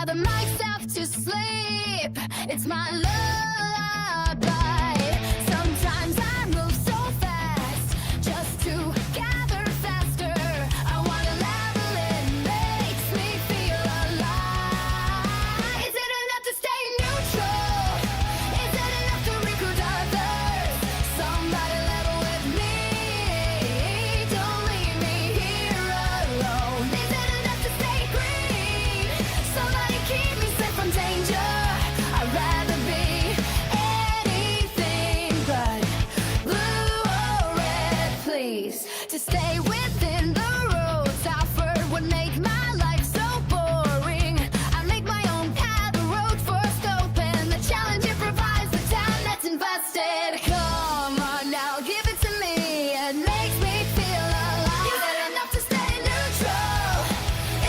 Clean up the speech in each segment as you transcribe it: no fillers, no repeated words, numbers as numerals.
rather myself to sleep. It's my lullaby. Sometimes I move so fast just to gather faster. I wanna level, it makes me feel alive. Is it enough to stay neutral? Is it enough to recruit others? Somebody level with me. Don't leave me here alone. Is it enough to stay green? Somebody keep me safe from danger. I'd rather be anything but blue or red, please. To stay within the rules offered would make my life so boring. I make my own path, the road forced open. The challenge it provides, the time that's invested. Come on now, give it to me. It makes me feel alive. Is it enough to stay neutral?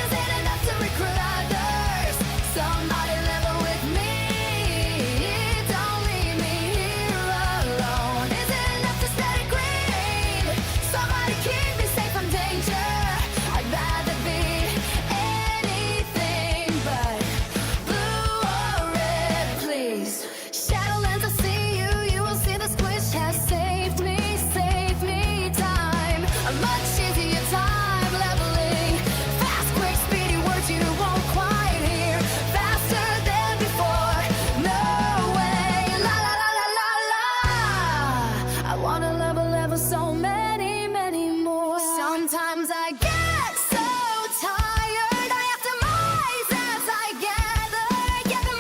Is it enough to recruit others? Somebody level with me. Don't leave me here alone. Is it enough to stay green? Somebody keep me safe from danger. I'd rather be anything but blue or red, please. Shadowlands, I see you. You will see the squish has saved me time. A much easier time leveling. Fast, quick, speedy words you won't quite hear. Faster than before. No way. La la la la la la. I wanna level so many more. Sometimes I get so tired. I have to mise as I gather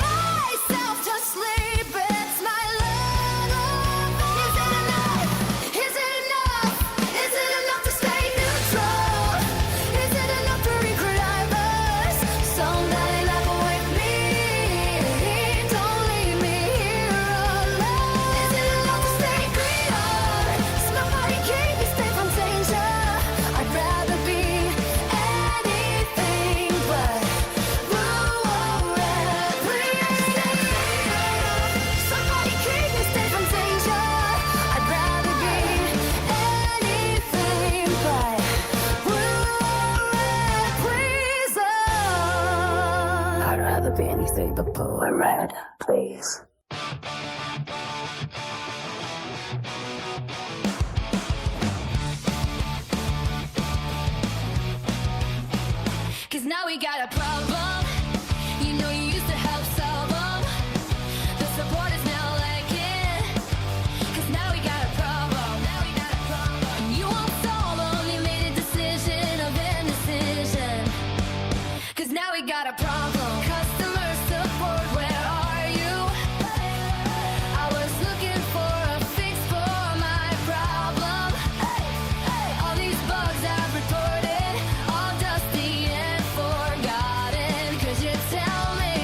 myself to sleep. It's my lullaby. Is it enough? Is it enough? Is it enough to stay neutral? Is it enough to recruit others? Somebody level with me. Don't leave me here alone. Is it enough to stay green? Somebody keep me safe from danger. I'd rather be anything but blue or red, please. Somebody keep me safe from danger. I'd rather be anything but blue or red, please. I'd rather be anything but blue or red, please. Cause now we got a problem. You know you used to help solve them. The support is now lacking. Cause now we got a problem. And you won't solve them. You made a decision of indecision. Cause now we got a problem. Customer support, where are you? I was looking for a fix for my problem. All these bugs I've reported, all dusty and forgotten. Could you tell me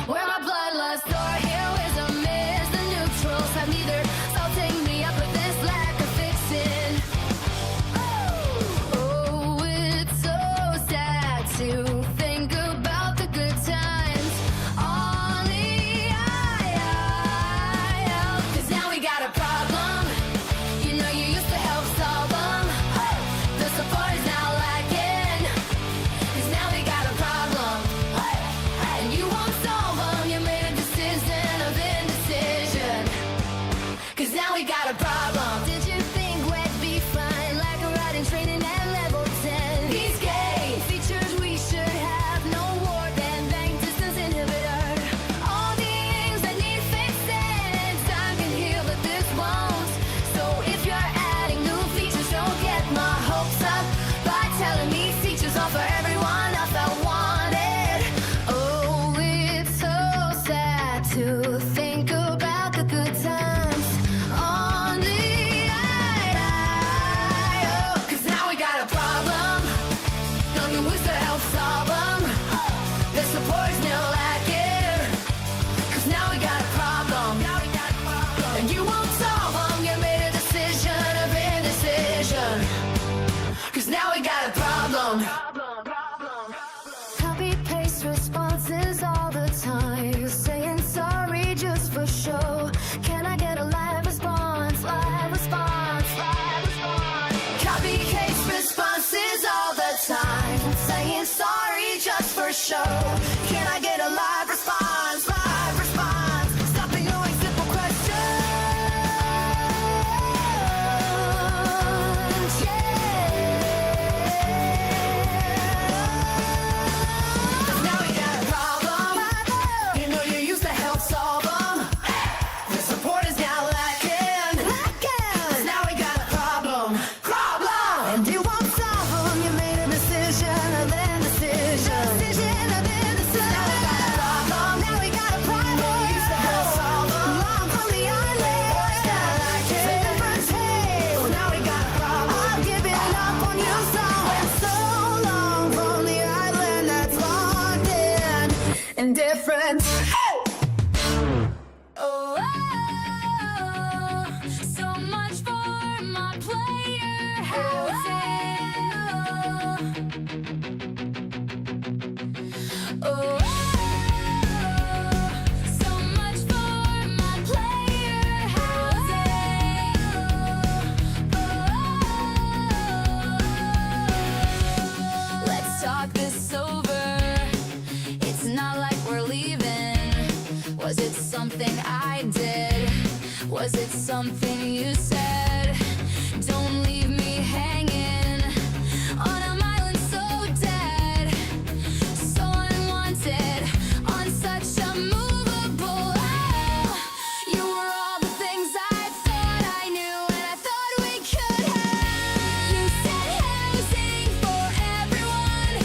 where my bloodlust or heroism is? The neutrals have neither salting me up with this lack of fixing. Oh, it's so sad to think about the good times on the IL. Cause now we got a problem. You know you used to help solve them. The support is now lacking. Cause now we got a problem. And you won't solve them. You made a decision of indecision. Cause now we got a problem. Did you think we'd be fine? Like a riding training at level 10. These gay features we should have. No warp and bang distance inhibitor. All things that need fixing. Time can heal but this won't. So if you're adding new features, don't get my hopes up by telling me features are for everyone else I wanted. Oh, it's so sad to think about the good times on the IO. Cause now we got a problem. Don't you wish to help solve them? The support's now lacking. Cause now we got a problem. And you won't solve them. You made a decision of indecision. Cause now we got a problem. Copy paste responses all the time. You're saying sorry just for show. Can I get a live response? Copy paste responses all the time. Saying sorry just for show. Can I Oh, so much for my player housing. Oh, so much for my player housing. Let's talk this over. It's not like we're leaving. Was it something I did? Was it something you said? Don't leave me hanging on an island so dead, so unwanted, on such a movable isle. You were all the things I thought I knew and I thought we could have. You said housing for everyone,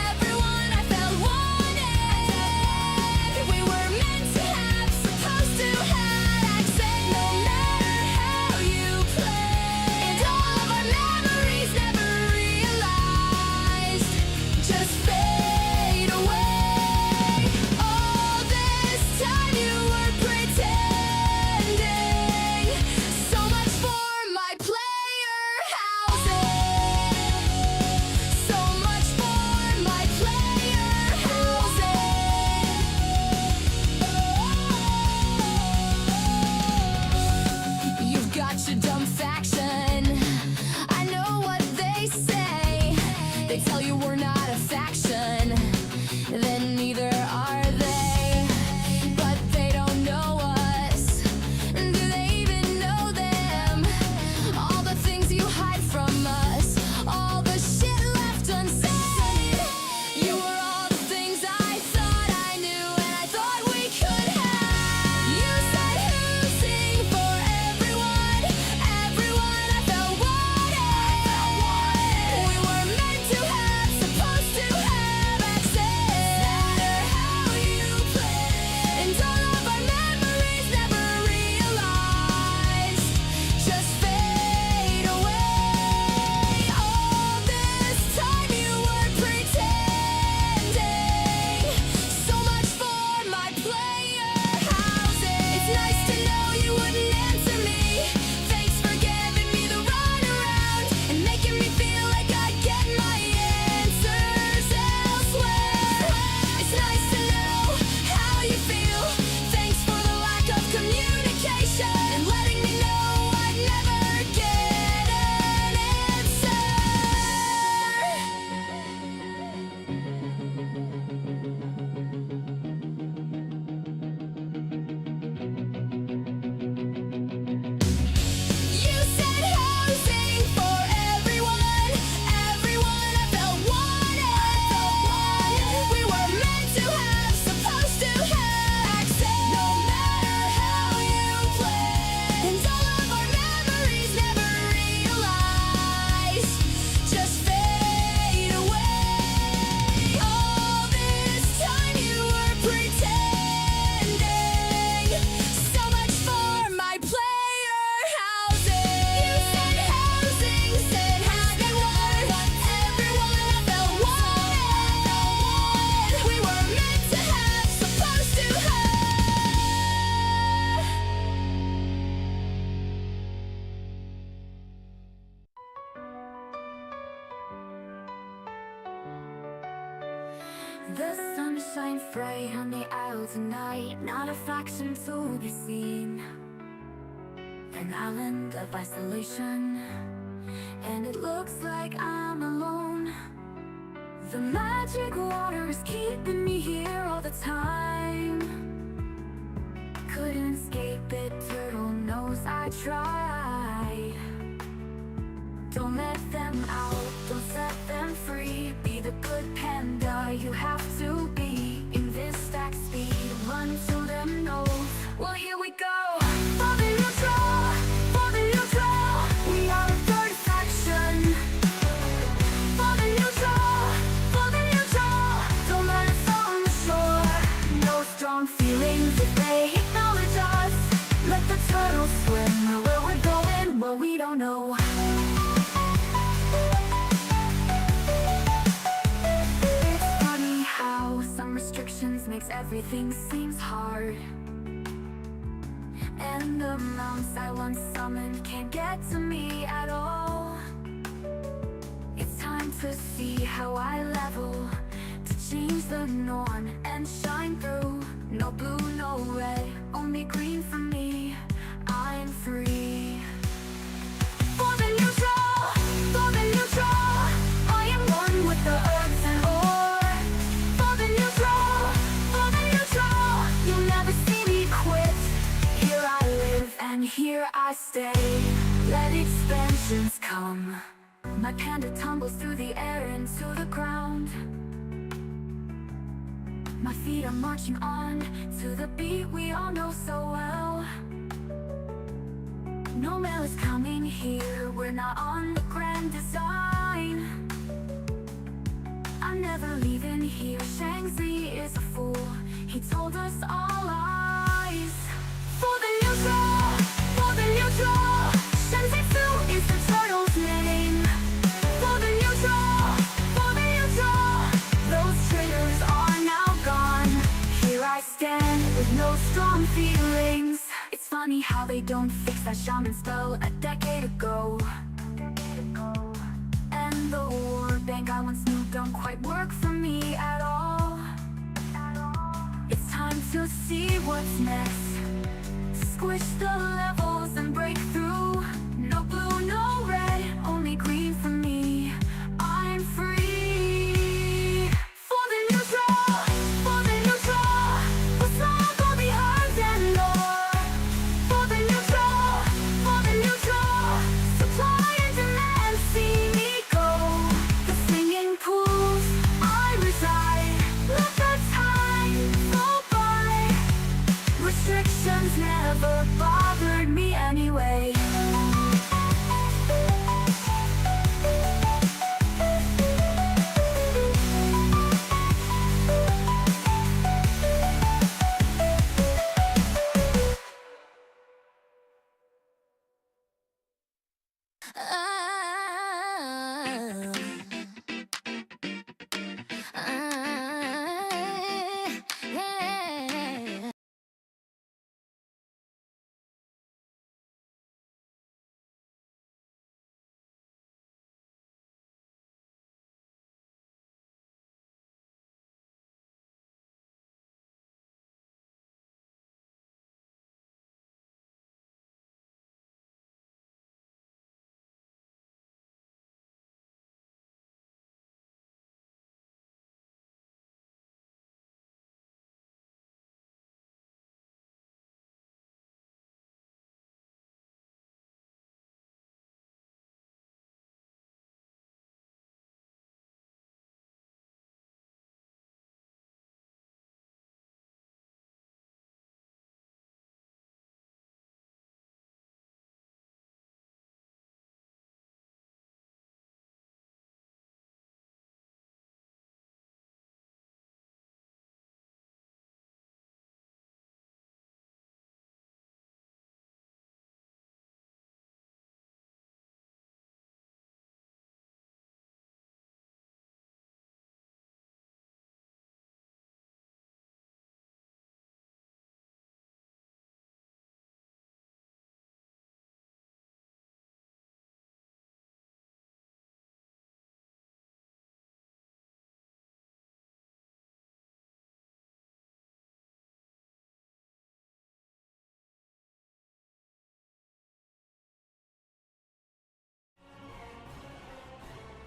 everyone I felt wanted. We were meant to have, supposed to have access. No matter how you play, and all of our memories never realized just fade away. All this time you were pretending. So much for my player housing. So much for my player housing. You've got your dumb faction. I know what they say. They tell you we're not a faction. Then neither are they. But they don't know us. Do they even know them? All the things you hide from us, all the shit left unsaid. You were all the things I thought I knew and I thought we could have. You said housing for everyone, everyone I felt wanted. We were meant to have, supposed to have access. No matter how you play, and all of our memories never realized just fade away. All this time you were pretending. So much for my player housing. It's nice to know you wouldn't answer me. Thanks for giving me the runaround and making me feel like I'd get my answers elsewhere. It's nice to know how you feel. Thanks for the lack of communication and letting me know I'd never get an answer. You said housing for everyone, everyone I felt wanted. We were meant to have, supposed to have access. No matter how you play, and all of our memories never realized just fade away. All this time you were pretending. So much for my player housing. You said housing, said everyone, everyone I felt wanted. We were meant to have, supposed to have. The sun shines bright on the isle tonight, not a faction to be seen. An island of isolation, and it looks like I'm alone. The magic water is keeping me here all the time. Couldn't escape it, turtle knows I tried. Don't let them out, don't set them free. Be the good panda you have to be. In this stack speed, run to the nose. Well, here we go. For the neutral, for the neutral. We are a third faction. For the neutral, for the neutral. Don't let us on the shore. No strong feelings if they acknowledge us. Let the turtles swim where we're going, well, we don't know. It's funny how some restrictions makes everything seems hard. And the mounts I once summoned can't get to me at all. It's time to see how I level, to change the norm and shine through. No blue, no red, only green for me. I'm free. For the neutral, for the neutral, I am one with the earth and ore. For the neutral, you'll never see me quit. Here I live and here I stay. Let expansions come. My panda tumbles through the air into the ground. My feet are marching on to the beat we all know so well. No mail is coming here, we're not on the grand design. I'm never leaving here, Shang-Chi is a fool, he told us all lies. For the neutral, Shang-Chi is the turtle's name. For the neutral, those traitors are now gone. Here I stand with no strong feelings. It's funny how they don't fix that shaman spell a decade ago. And the war bank I once knew don't quite work for me at all. It's time to see what's next. Squish the levels and break through. No blue, no red, only green for me. I'm free. For the neutral, what's not gonna be hard and more. For the neutral, supply and demand, see me go. The singing pools I reside, let the time go by. Restrictions never bothered me anyway.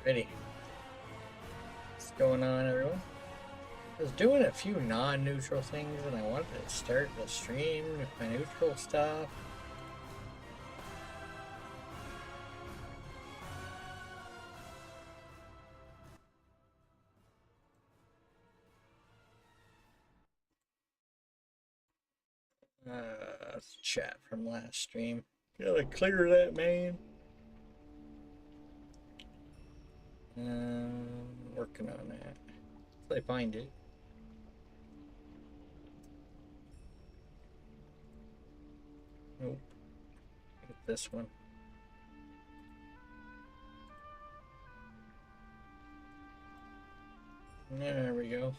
Ready. What's going on, everyone? I was doing a few non-neutral things and I wanted to start the stream with my neutral stuff. Let's chat from last stream. Gotta clear that, man. Working on that. Until I find it. Nope. Get this one. There we go.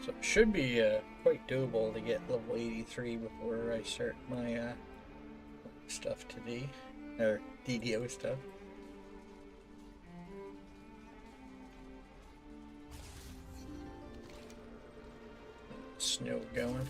So it should be quite doable to get level 83 before I start my stuff today, or DDO stuff. Snow going.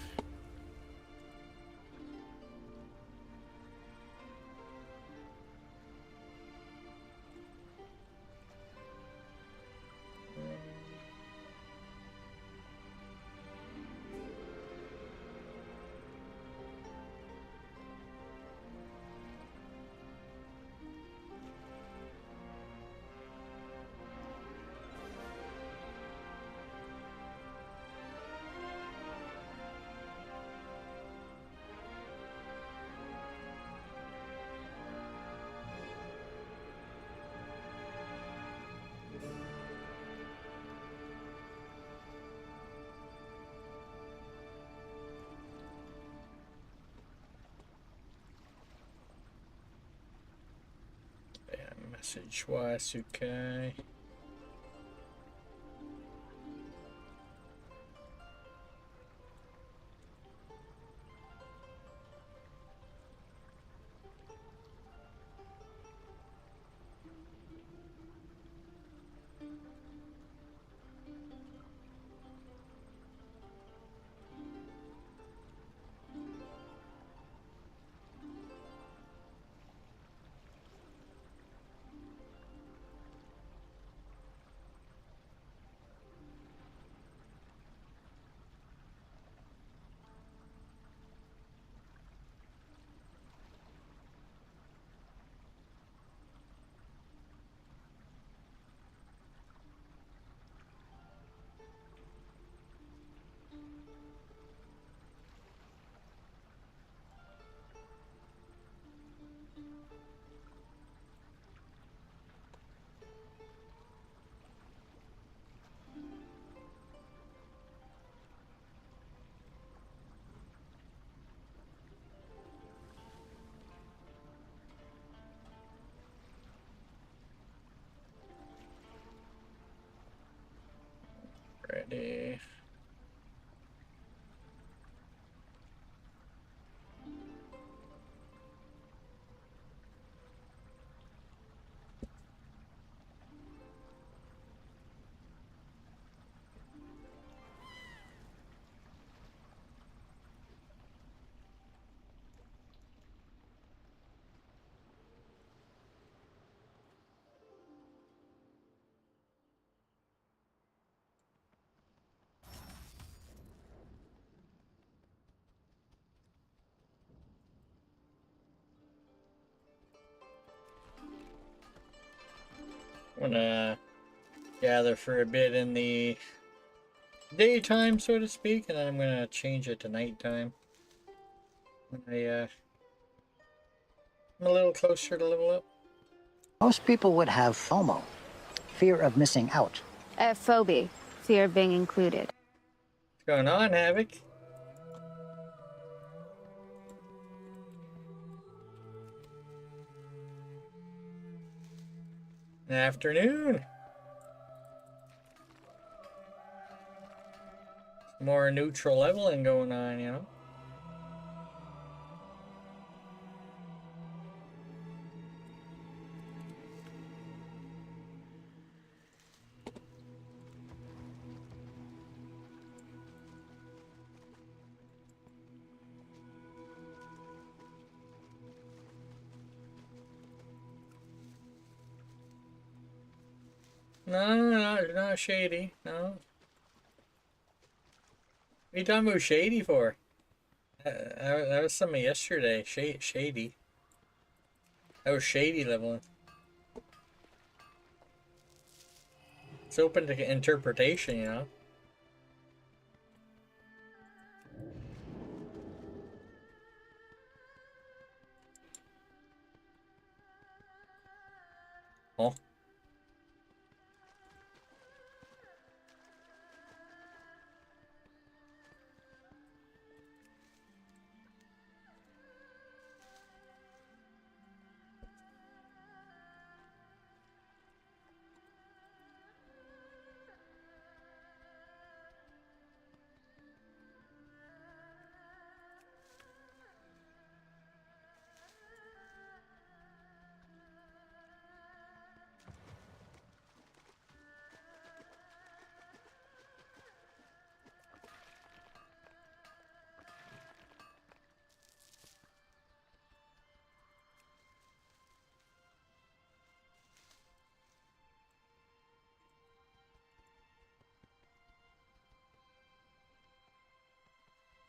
Message Wasukai. Ready. I'm gonna gather for a bit in the daytime, so to speak, and then I'm gonna change it to nighttime. I'm a little closer to level up. Most people would have FOMO, fear of missing out. Phobia, fear of being included. What's going on, Havoc? Afternoon. More neutral leveling going on, you know? No, not shady. No. What are you talking about shady for? That was some of yesterday. Shady. That was shady leveling. It's open to interpretation, you know? Oh.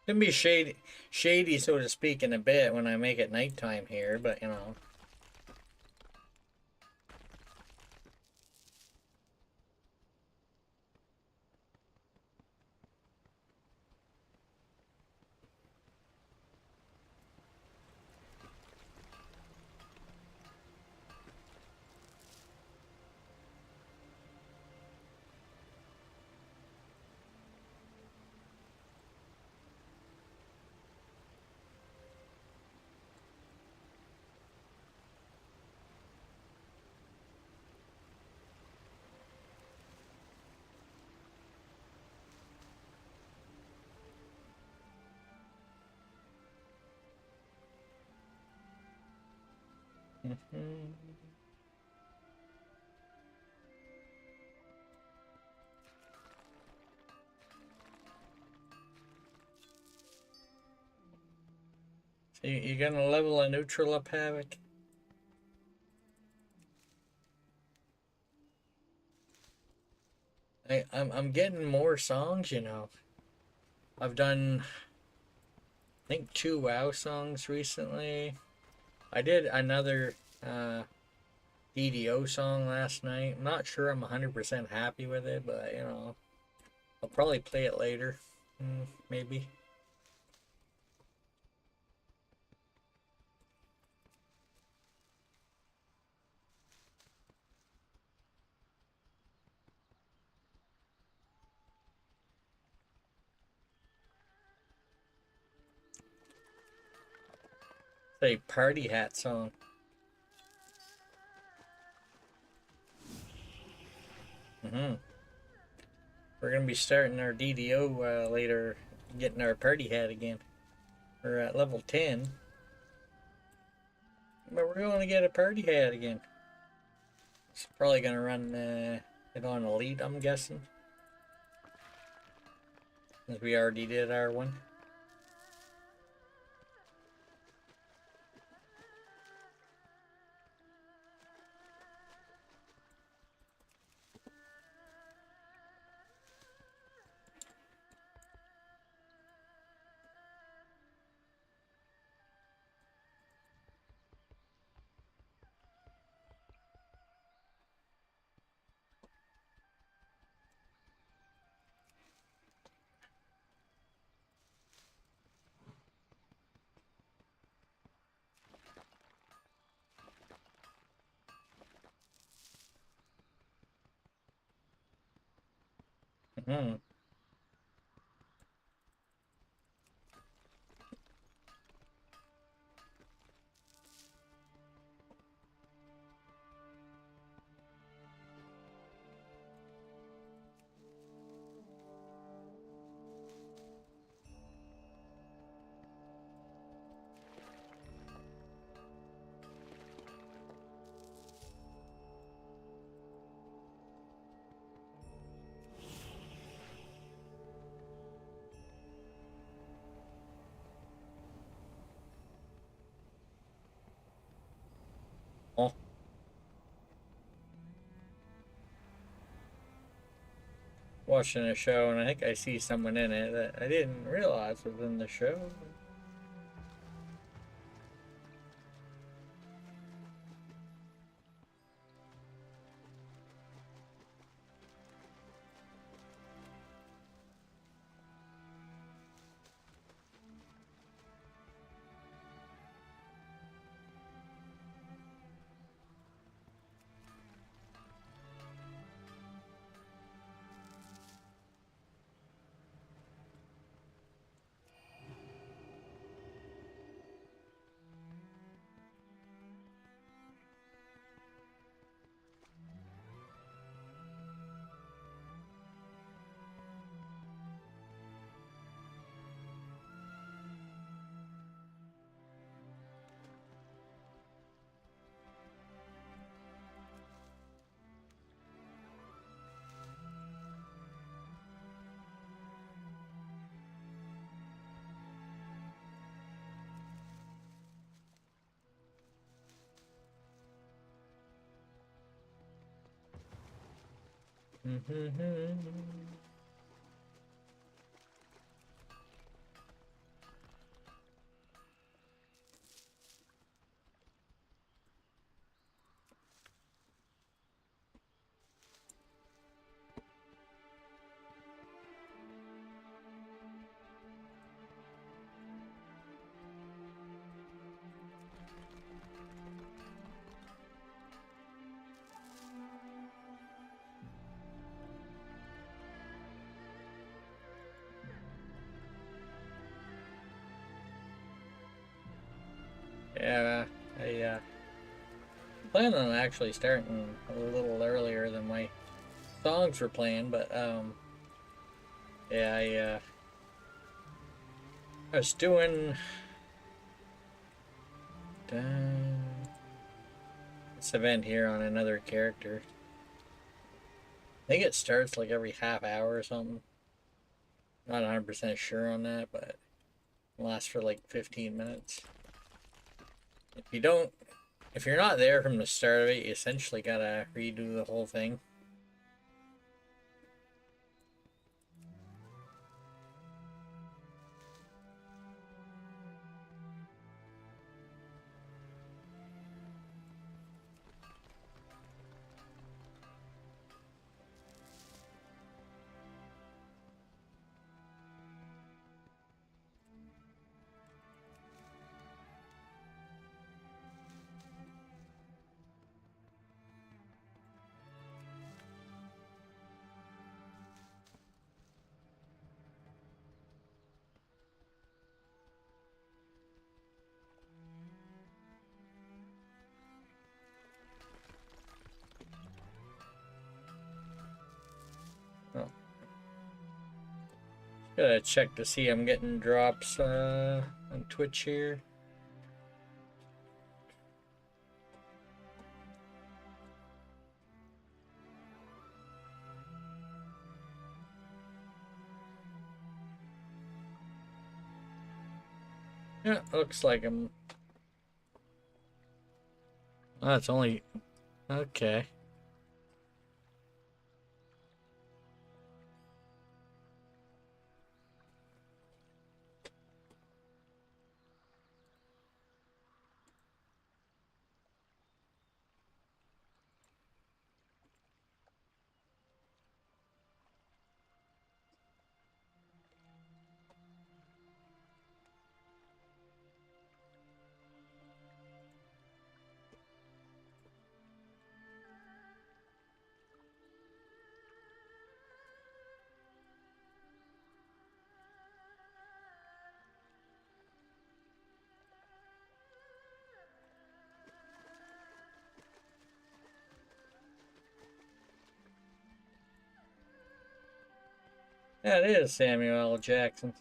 Gonna be shady, so to speak, in a bit when I make it nighttime here, but you know. Mhm. So you gonna level a neutral up, Havoc? I'm getting more songs, you know. I've done, I think, 2 WoW songs recently. I did another DDO song last night. I'm not sure I'm 100% happy with it, but you know, I'll probably play it later. Maybe. Say party hat song. hmm We're gonna be starting our DDO later, getting our party hat again. We're at level 10, but we're going to get a party hat again. It's probably gonna run it on elite, I'm guessing, since we already did our one. hmm Oh, watching a show, and I think I see someone in it that I didn't realize was in the show. Yeah, I plan on actually starting a little earlier than my songs were playing, but yeah, I was doing this event here on another character. I think it starts like every half hour or something. Not 100% sure on that, but it lasts for like 15 minutes. If you're not there from the start of it, you essentially gotta redo the whole thing. Oh. Gotta check to see I'm getting drops on Twitch here. Yeah, looks like I'm... Oh, it's only... Okay. Yeah, it is Samuel L. Jackson.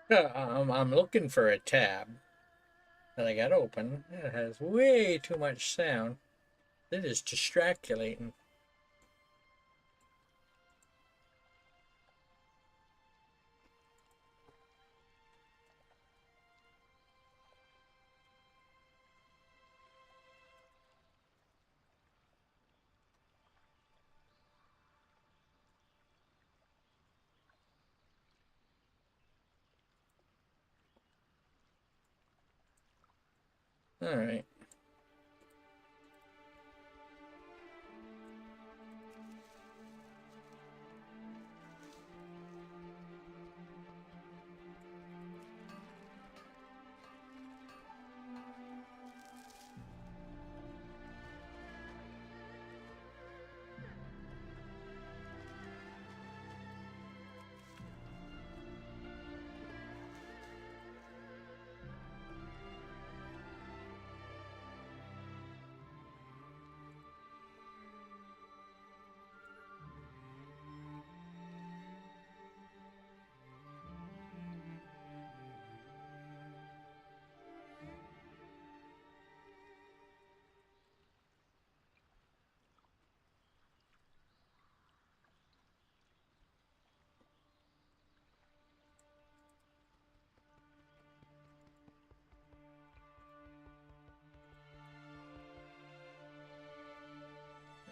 Yeah, I'm looking for a tab that I got open. It has way too much sound. It is distraculating. Alright.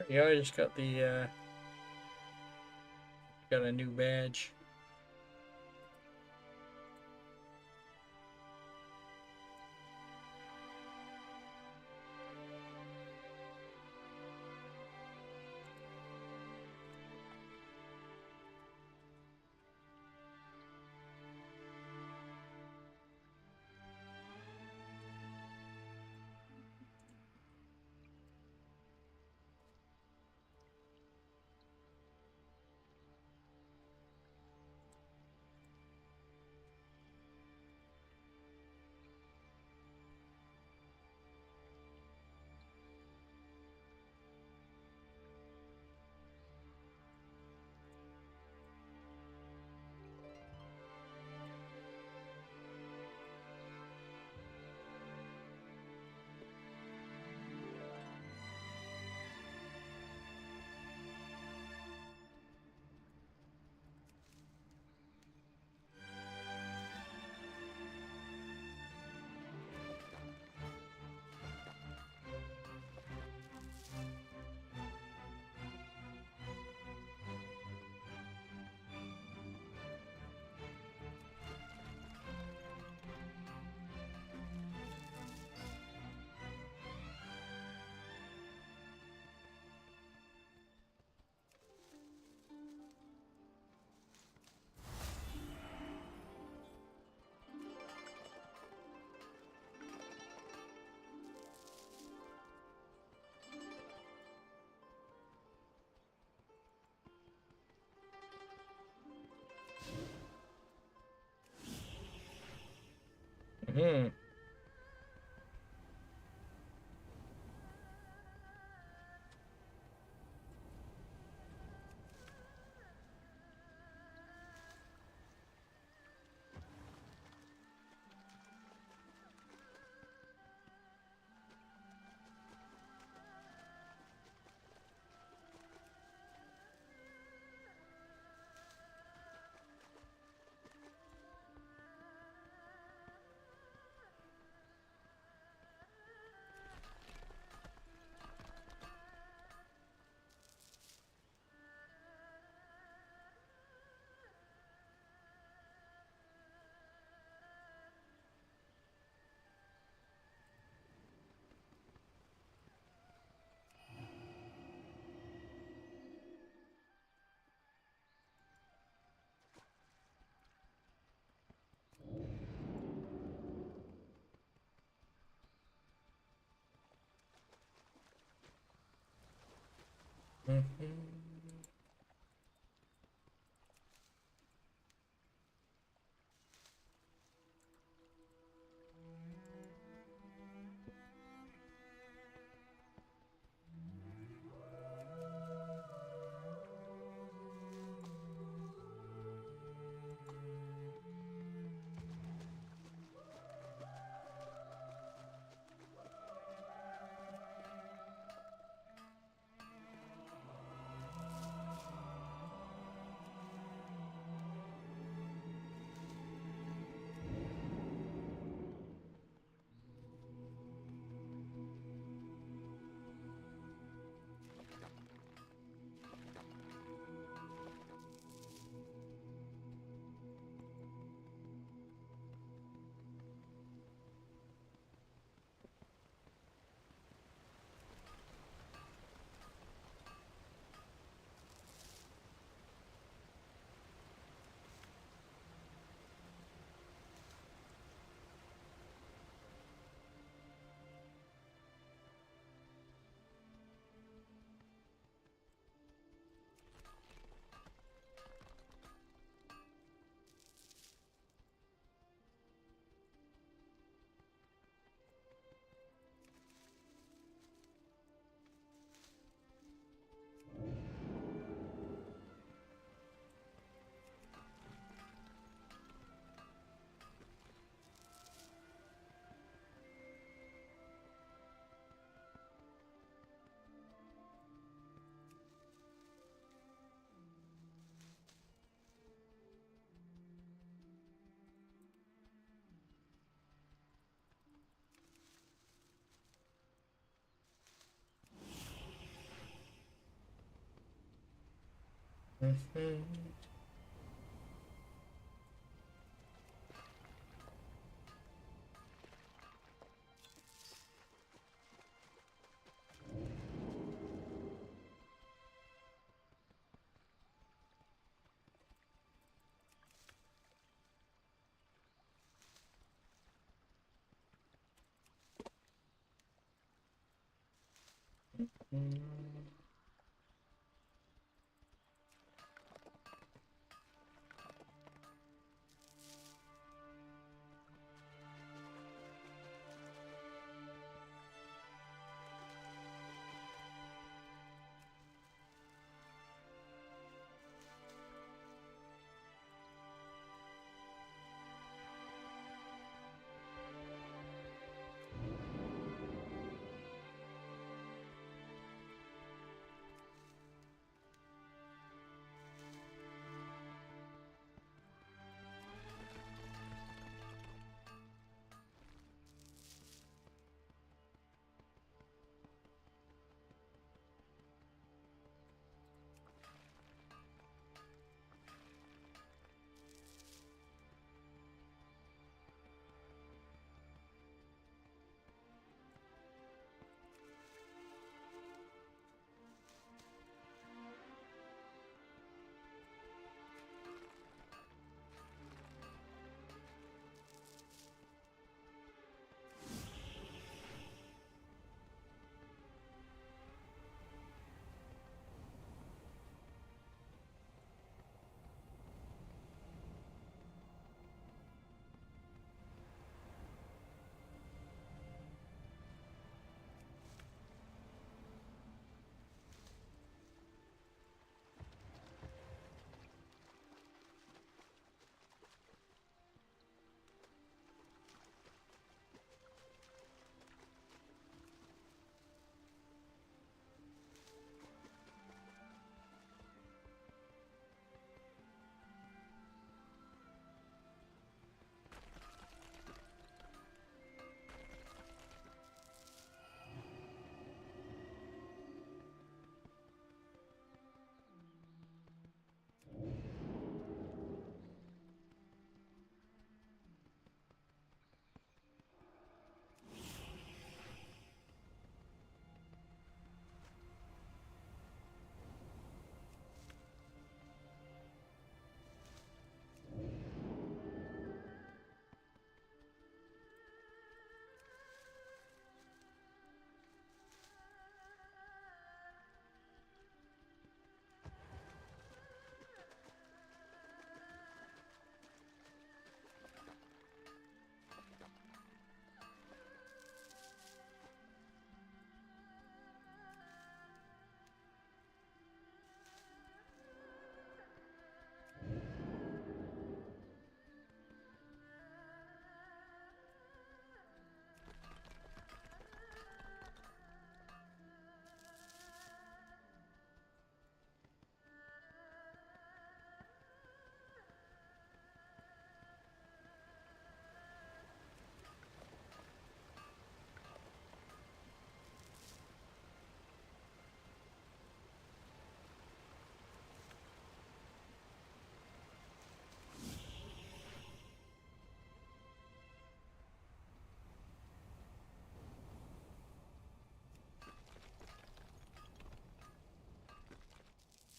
Yeah, I just got the got a new badge.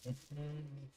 Mhm.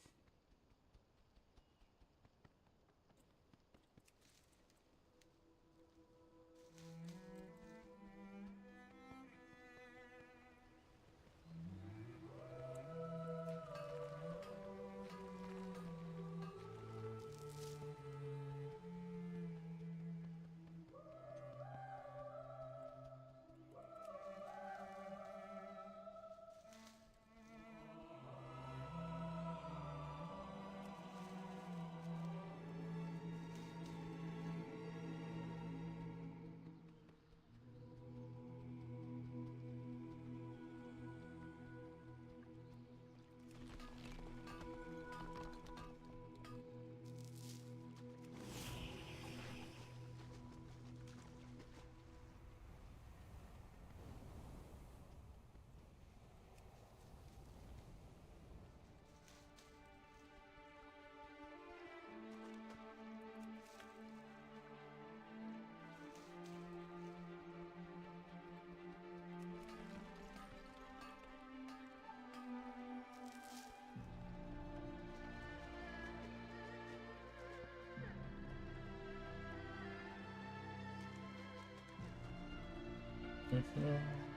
Mhm.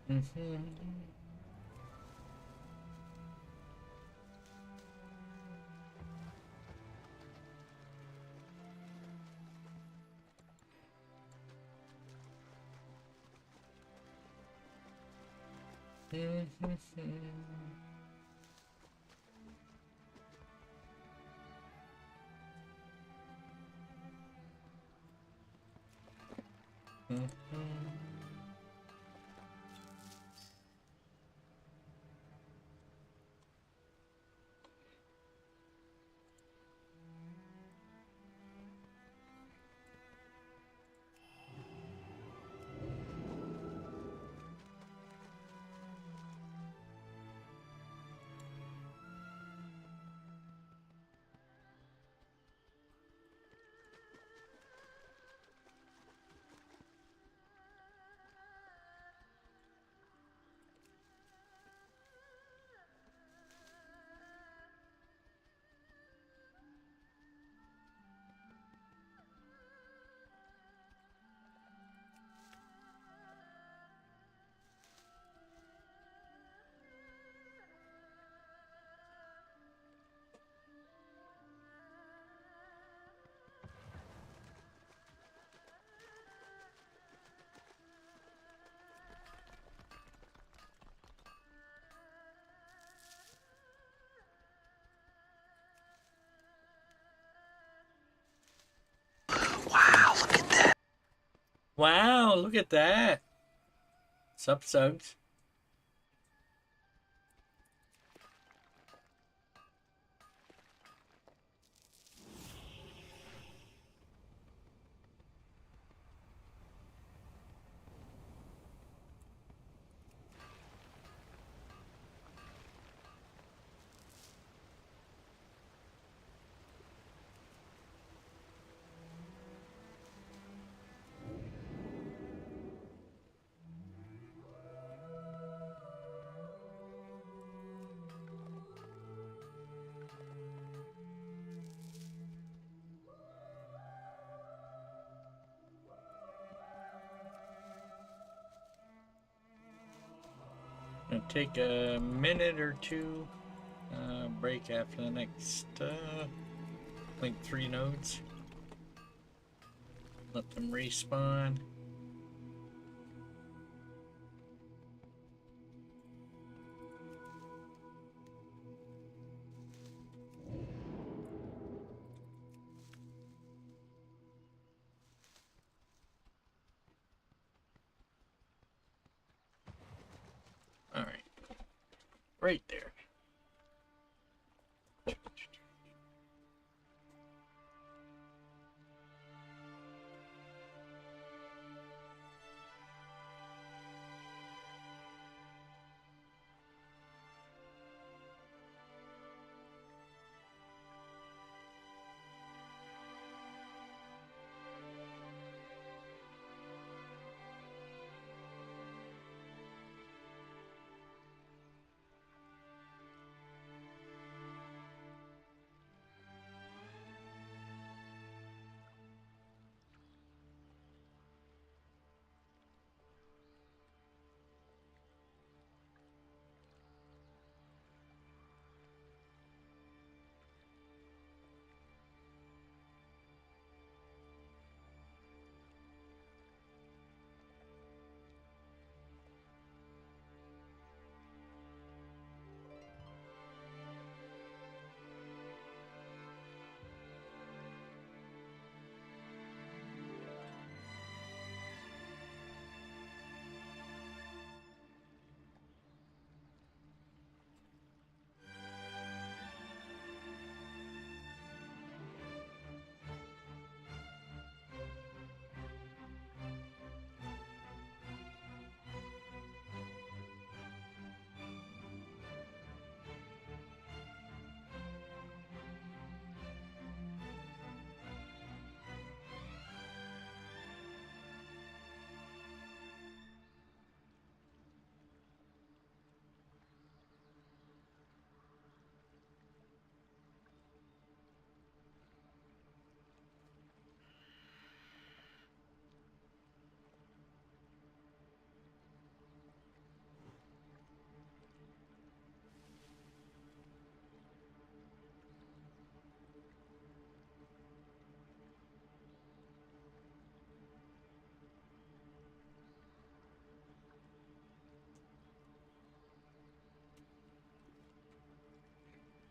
Mhm. Mhm. Mhm. Wow, look at that. Wow, look at that. Sup, Suggs? gonna take a minute or two break after the next like 3 nodes. Let them respawn. All right, right there.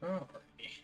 Alrighty.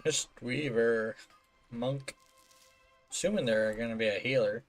Mist Weaver, Monk. Assuming they're gonna be a healer.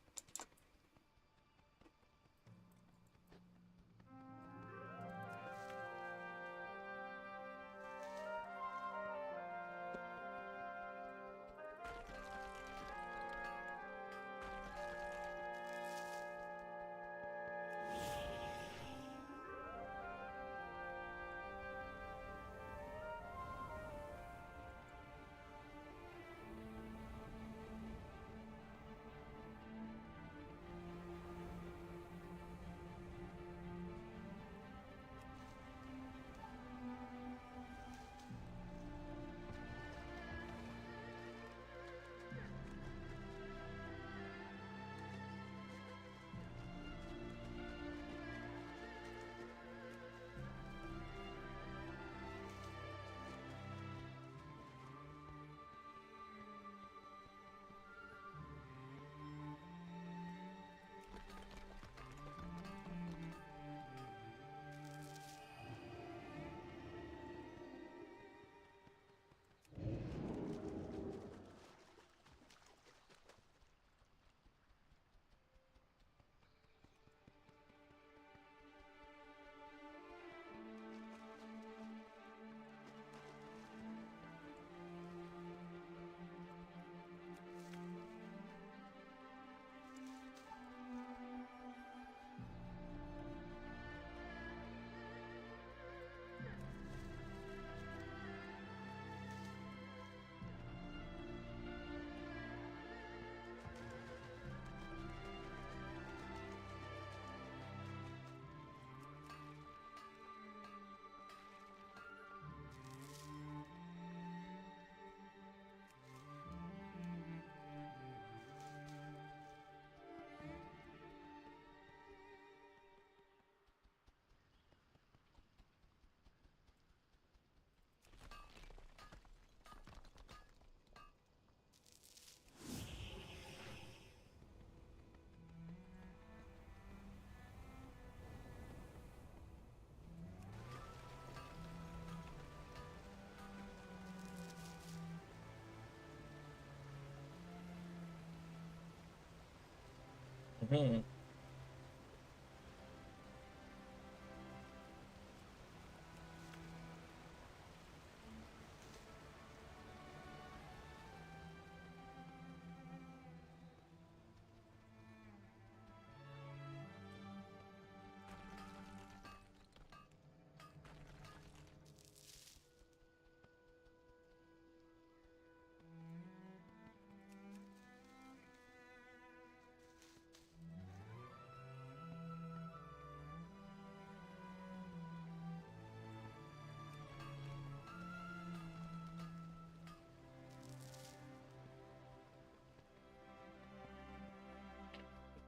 Hmm.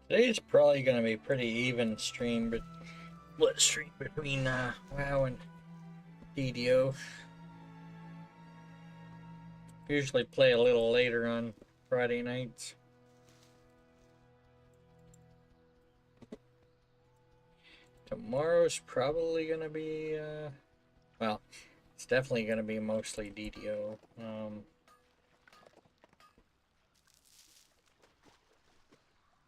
Today's probably gonna be pretty even stream, but split stream between WoW and DDO. Usually play a little later on Friday nights. Tomorrow's probably gonna be well, it's definitely gonna be mostly DDO.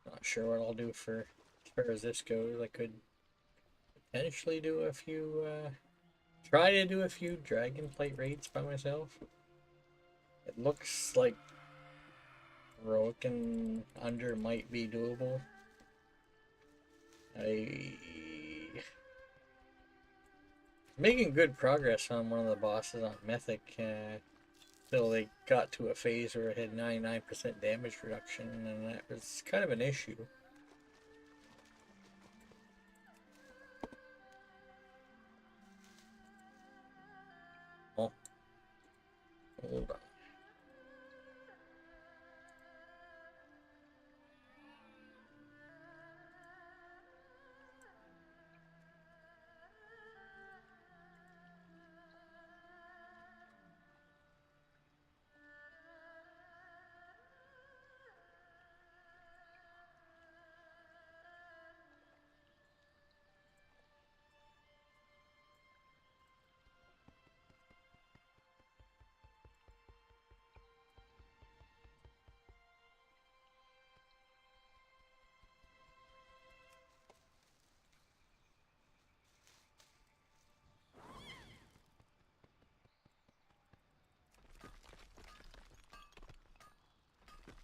Not sure what I'll do for as far as this goes. I could potentially do a few try to do a few Dragonflight raids by myself. It looks like heroic and under might be doable. I making good progress on one of the bosses on Mythic till they got to a phase where it had 99% damage reduction, and that was kind of an issue. Oh, hold on.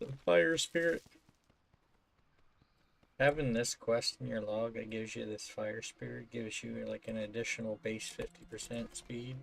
The fire spirit. Having this quest in your log that gives you this fire spirit gives you like an additional base 50% speed.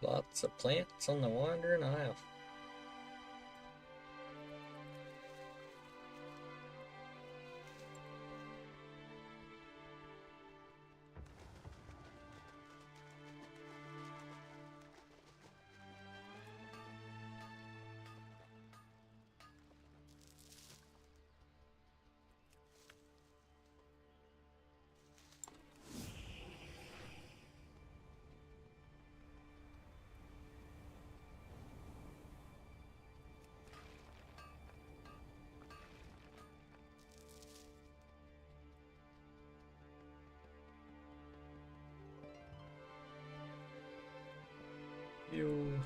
Lots of plants on the wandering aisle. You.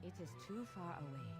It is too far away.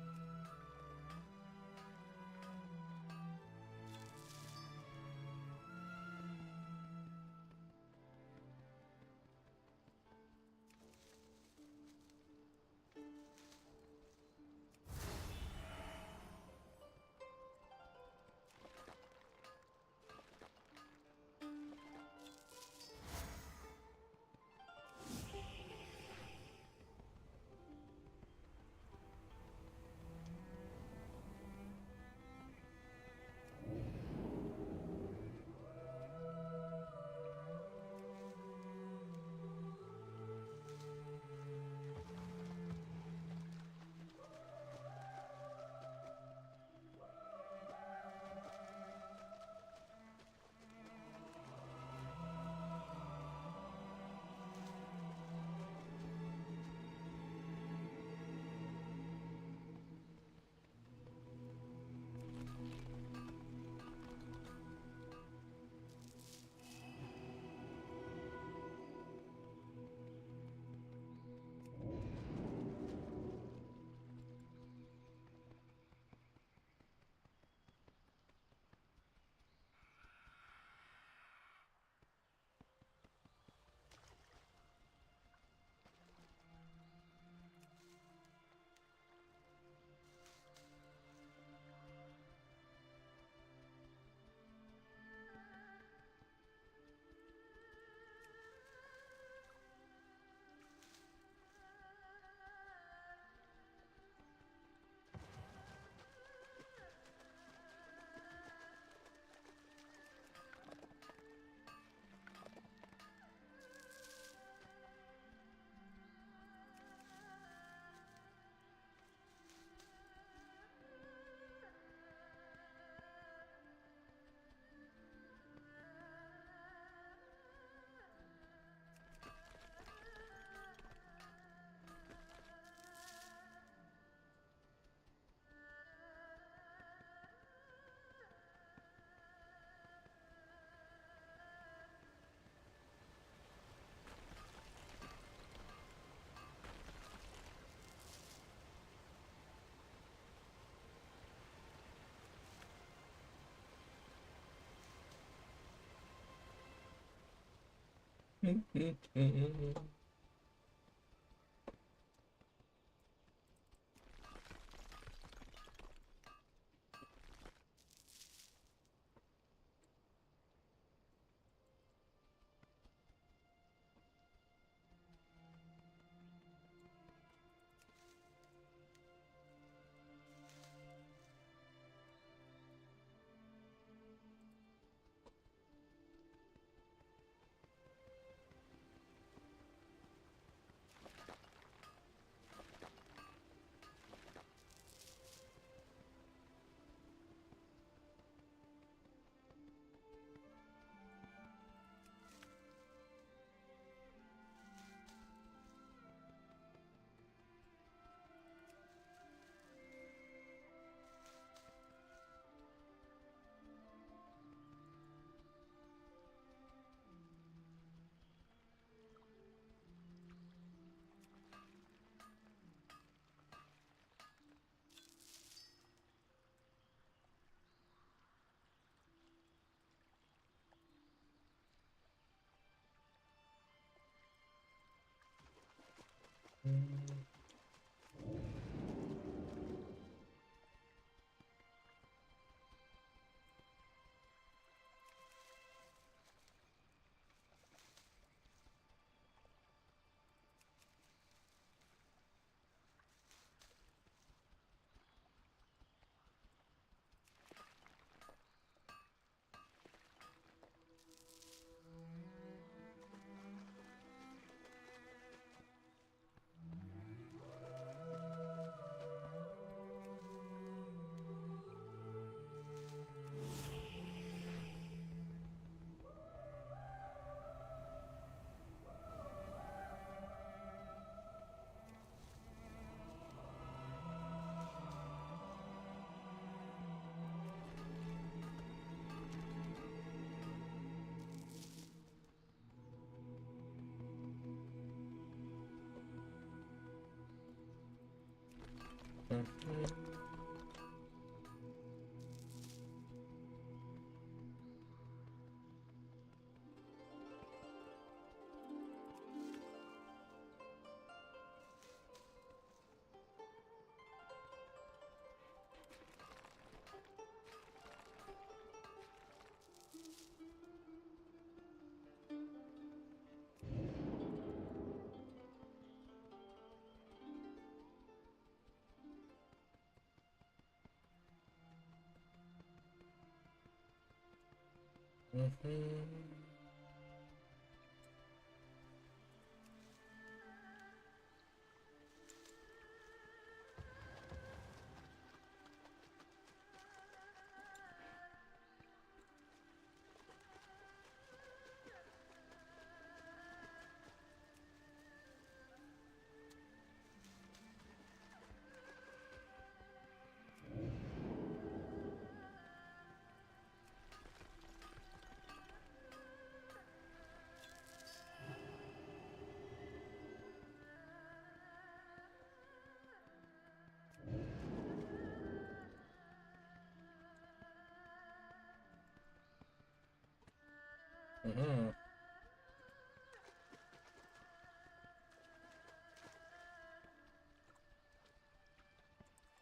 Mm-hmm.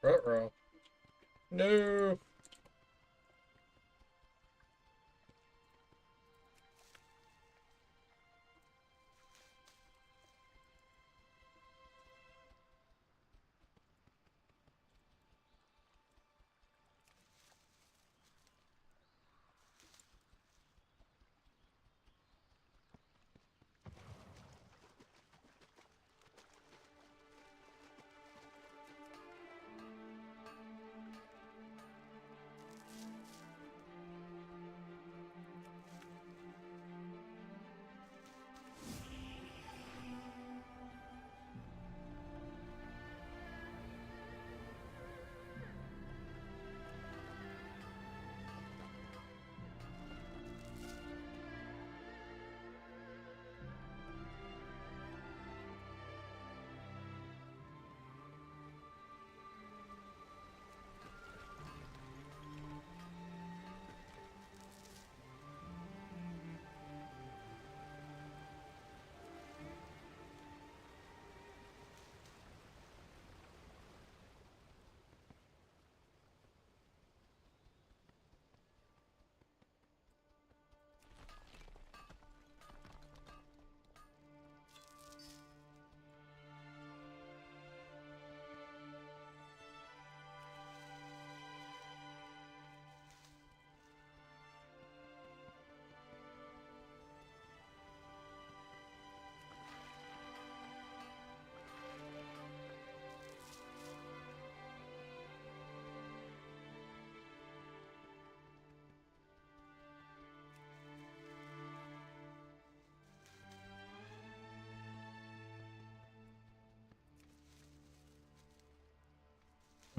Ruh-roh. No.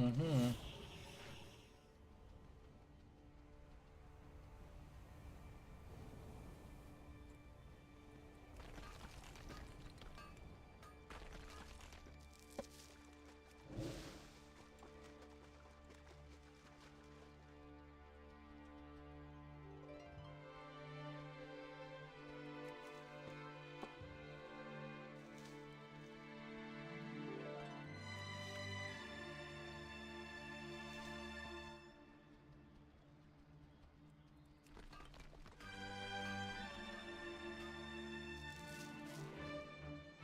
Mm-hmm.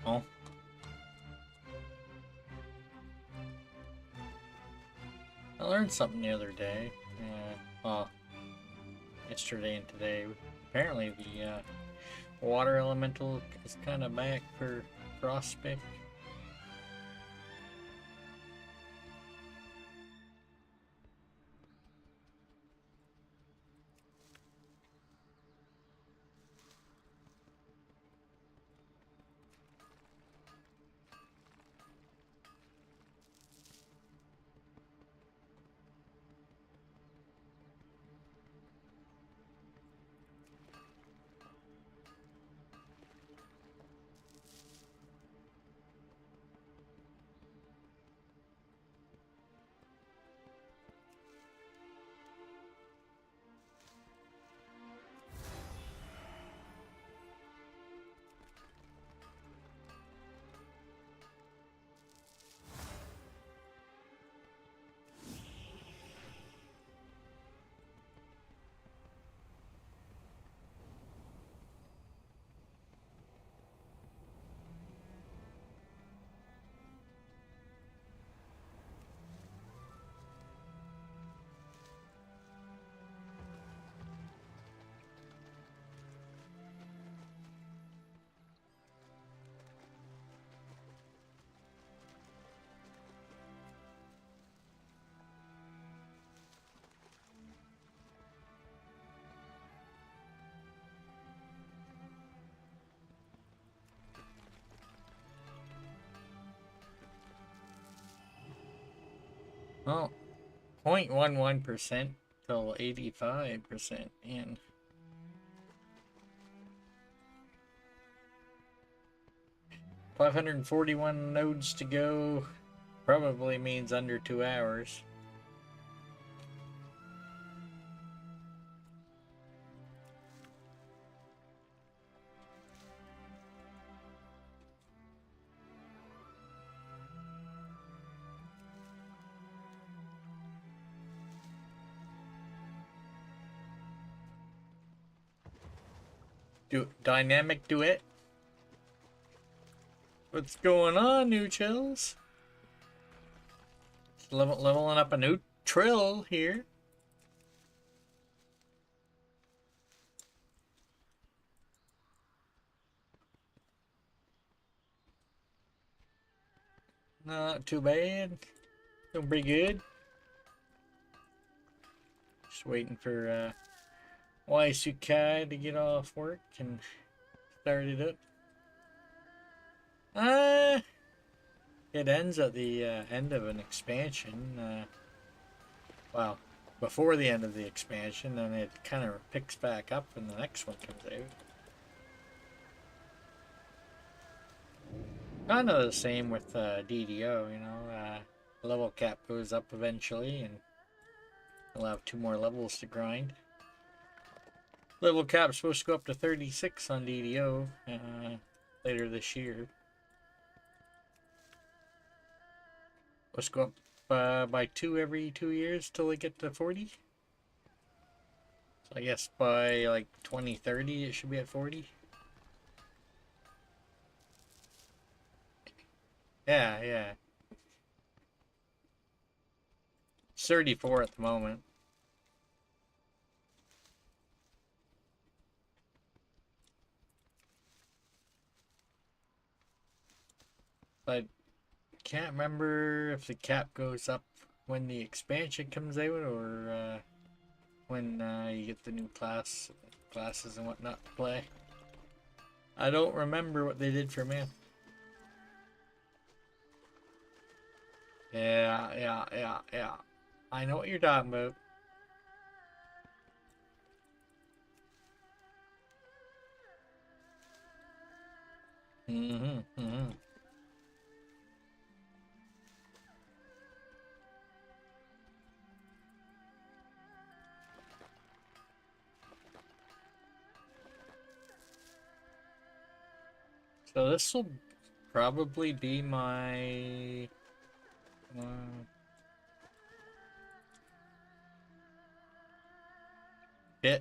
Oh. I learned something the other day. Well, yesterday and today. Apparently the water elemental is kind of back for frostbite. Well, 0.11% till 85%, and 541 nodes to go. Probably means under 2 hours. Dynamic duet. What's going on, new chills? Leveling up a new trill here. Not too bad. Doing pretty good. Just waiting for Waisukai to get off work and start it up. It ends at the end of an expansion. Well, before the end of the expansion, then it kind of picks back up when the next one comes out. Kind of the same with DDO, you know. Level cap goes up eventually, and we'll have 2 more levels to grind. Level cap's supposed to go up to 36 on DDO later this year. Let's go up by 2 every 2 years till they get to 40. So I guess by like 2030 it should be at 40. Yeah. It's 34 at the moment. But can't remember if the cap goes up when the expansion comes out or when you get the new classes and whatnot to play. I don't remember what they did for me. Yeah. I know what you're talking about. Mm-hmm. So this will probably be my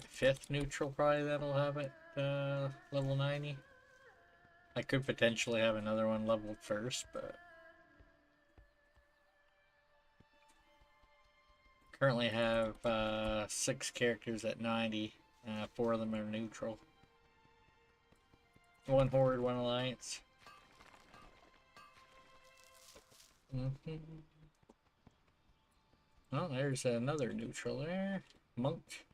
fifth neutral, probably that'll have it level 90. I could potentially have another one leveled first, but currently have 6 characters at 90. 4 of them are neutral. 1 Horde, 1 Alliance. Oh, there's another neutral there. Monk.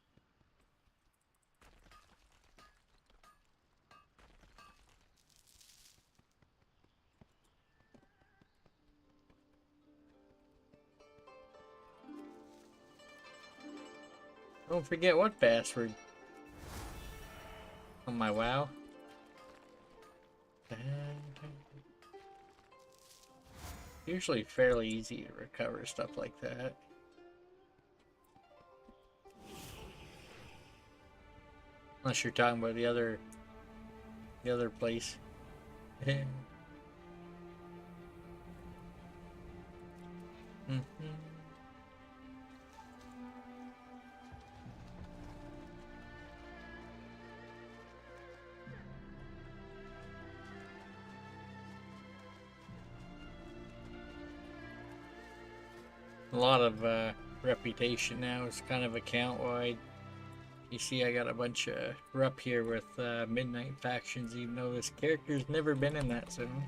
Don't forget what password. On my WoW. Usually fairly easy to recover stuff like that. Unless you're talking about the other place. A lot of reputation now is kind of account wide. You see, I got a bunch of rep here with Midnight Factions, even though this character's never been in that zone.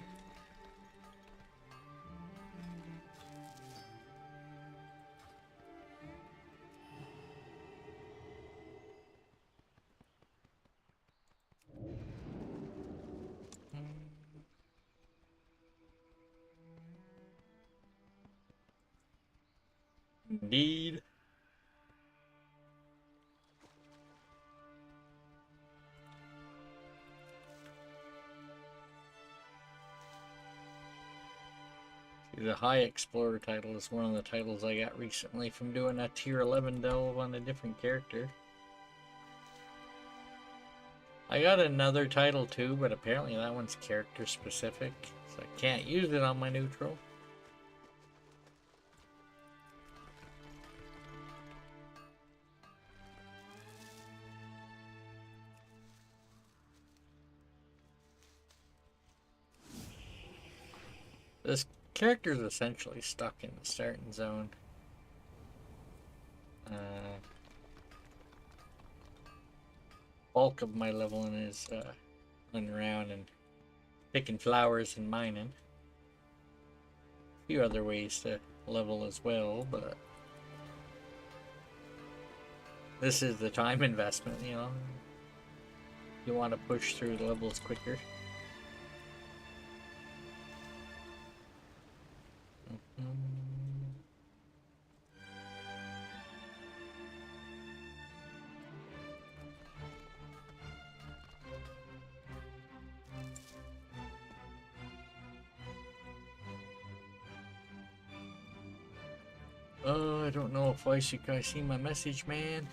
Indeed. The High Explorer title is one of the titles I got recently from doing a tier 11 delve on a different character. I got another title too, but apparently that one's character specific, so I can't use it on my neutral. This character is essentially stuck in the starting zone. Bulk of my leveling is running around and picking flowers and mining. A few other ways to level as well, but this is the time investment, you know. You want to push through the levels quicker. I don't know if you guys see my message, man.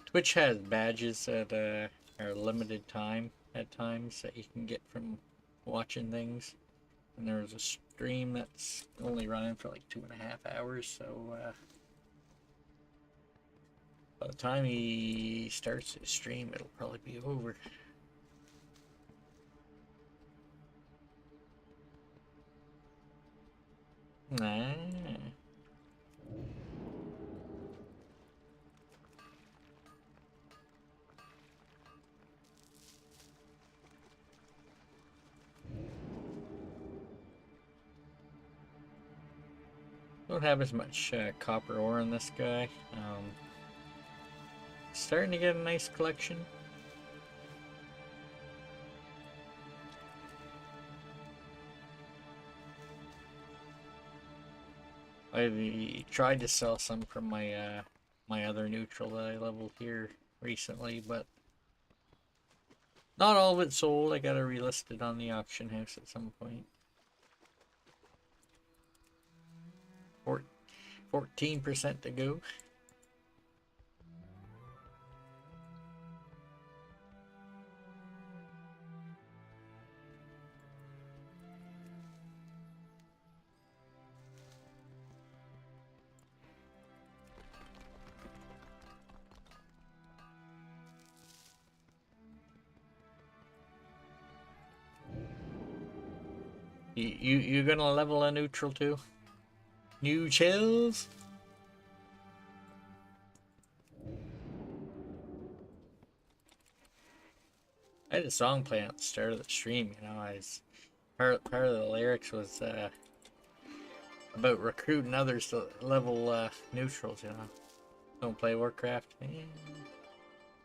Twitch has badges that are limited time at times that you can get from watching things. And there's a stream that's only running for like 2.5 hours, so by the time he starts his stream, it'll probably be over. Nah. Don't have as much copper ore in this guy. Starting to get a nice collection. I tried to sell some from my my other neutral that I leveled here recently, but not all of it sold. I gotta relist it on the auction house at some point. 14% to go. You gonna level a neutral too? New chills? I had a song playing at the start of the stream, you know. Part of the lyrics was about recruiting others to level neutrals, you know. Don't play Warcraft. I mean,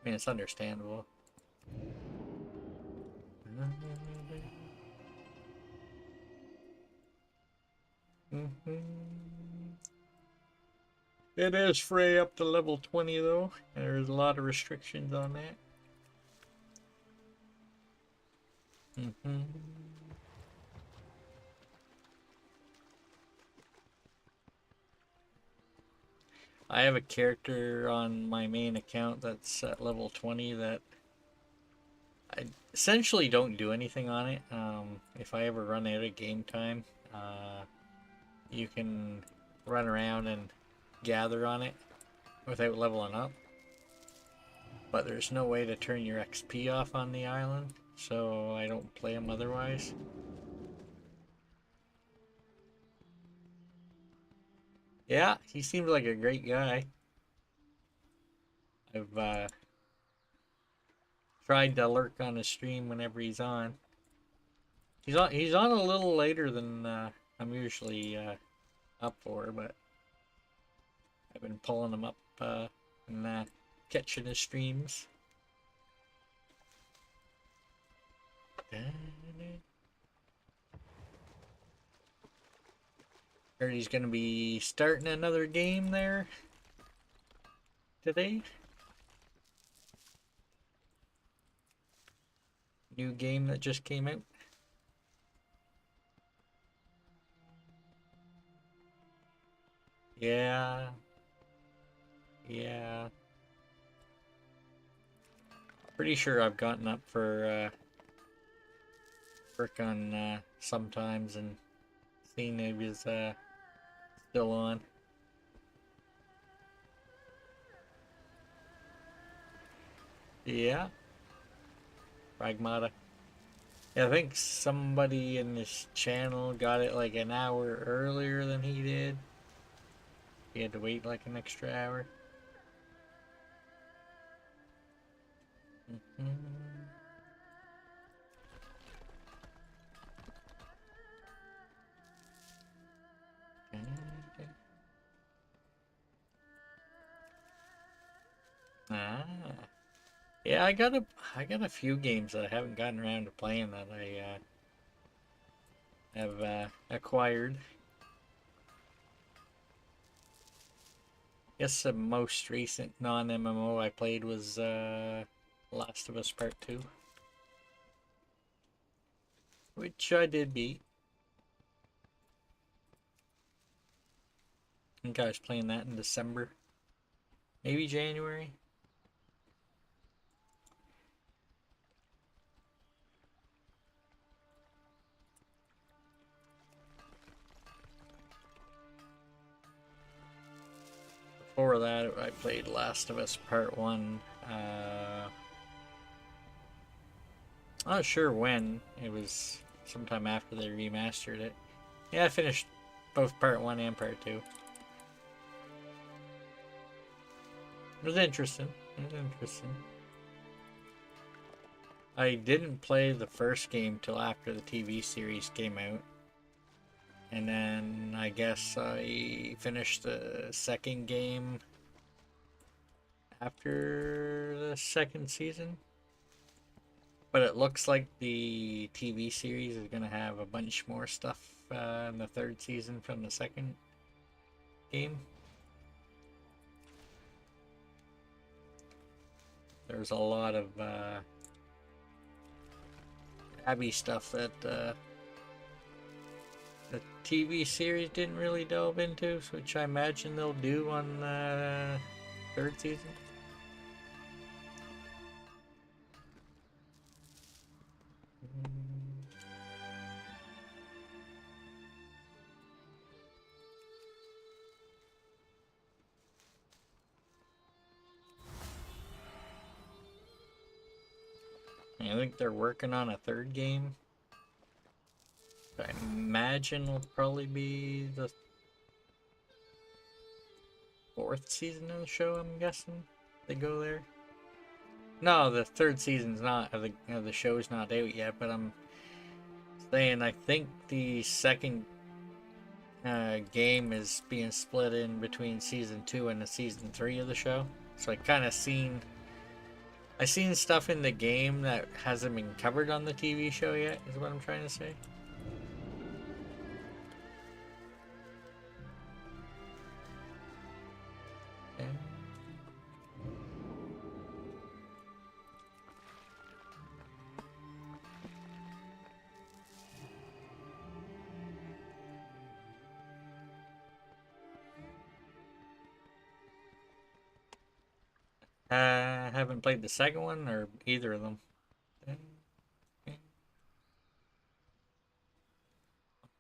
it's understandable. It is free up to level 20 though, and there's a lot of restrictions on that. I have a character on my main account that's at level 20 that I essentially don't do anything on it. If I ever run out of game time, you can run around and gather on it without leveling up. But there's no way to turn your XP off on the island, so I don't play him otherwise. Yeah, he seems like a great guy. I've tried to lurk on his stream whenever he's on. He's on a little later than I'm usually up for, but I've been pulling him up and catching his streams. Heard he's gonna be starting another game there today. New game that just came out. Yeah. Yeah. Pretty sure I've gotten up for work on sometimes and seen it was still on. Yeah. Pragmata. Yeah, I think somebody in this channel got it like an hour earlier than he did. He had to wait like an extra hour. Ah. Yeah, I got a few games that I haven't gotten around to playing that I have acquired. Guess the most recent non-MMO I played was Last of Us Part 2. Which I did beat. I think I was playing that in December. Maybe January. Before that, I played Last of Us Part 1. Not sure when. It was sometime after they remastered it. Yeah, I finished both Part 1 and Part 2. It was interesting. I didn't play the first game till after the TV series came out. And then I guess I finished the second game after the second season. But it looks like the TV series is going to have a bunch more stuff in the third season from the second. game. There's a lot of Abby stuff that the TV series didn't really delve into, which I imagine they'll do on the third season. I think they're working on a third game. I imagine will probably be the fourth season of the show, I'm guessing. They go there. No, the third season's not, of the show's not out yet, but I'm saying I think the second game is being split in between season 2 and the season 3 of the show. So I kind of seen stuff in the game that hasn't been covered on the TV show yet, is what I'm trying to say. Haven't played the second one or either of them.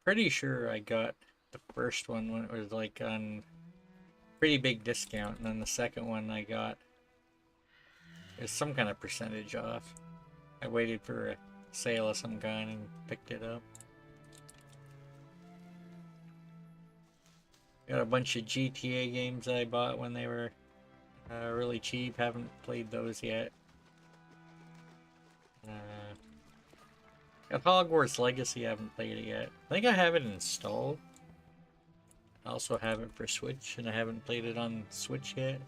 Pretty sure I got the first one when it was like on pretty big discount, and then the second one I got is some kind of percentage off. I waited for a sale of some kind and picked it up. Got a bunch of GTA games I bought when they were really cheap. Haven't played those yet. Got Hogwarts Legacy. Haven't played it yet. I think I have it installed. I also have it for Switch, and I haven't played it on Switch yet.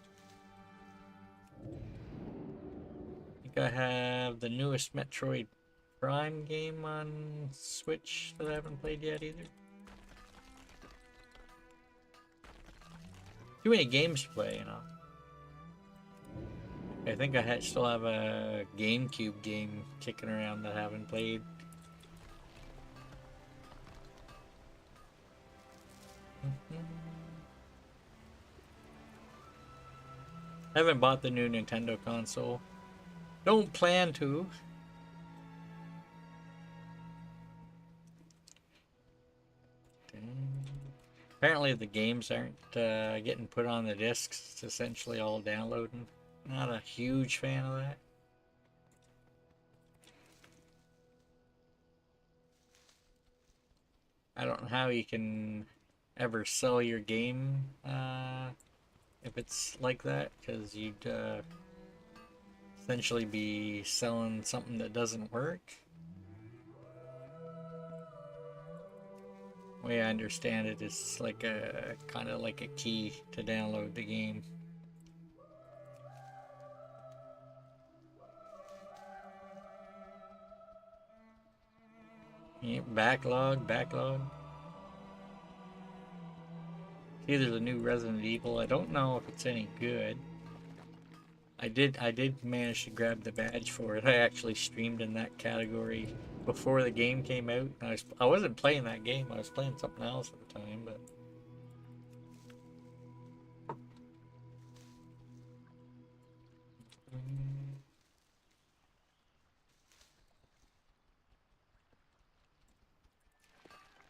I think I have the newest Metroid Prime game on Switch that I haven't played yet either. Too many games to play, you know. I think I still have a GameCube game kicking around that I haven't played. I haven't bought the new Nintendo console. Don't plan to. Apparently the games aren't getting put on the discs. It's essentially all downloading. Not a huge fan of that. I don't know how you can ever sell your game if it's like that, because you'd essentially be selling something that doesn't work. The way I understand it, it's like a kind of like a key to download the game. Yeah, backlog. See, there's a new Resident Evil. I don't know if it's any good. I did manage to grab the badge for it. I actually streamed in that category before the game came out. I wasn't playing that game. I was playing something else at the time, but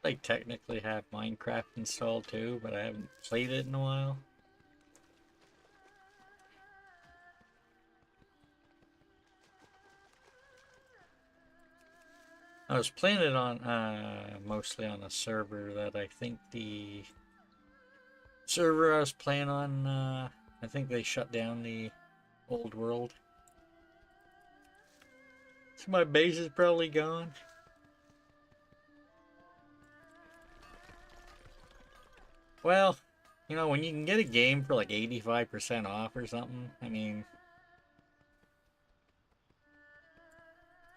I technically have Minecraft installed too, but I haven't played it in a while. I was playing it on mostly on a server that I think the server I was playing on, I think they shut down the old world. So my base is probably gone. Well, you know, when you can get a game for like 85% off or something, I mean,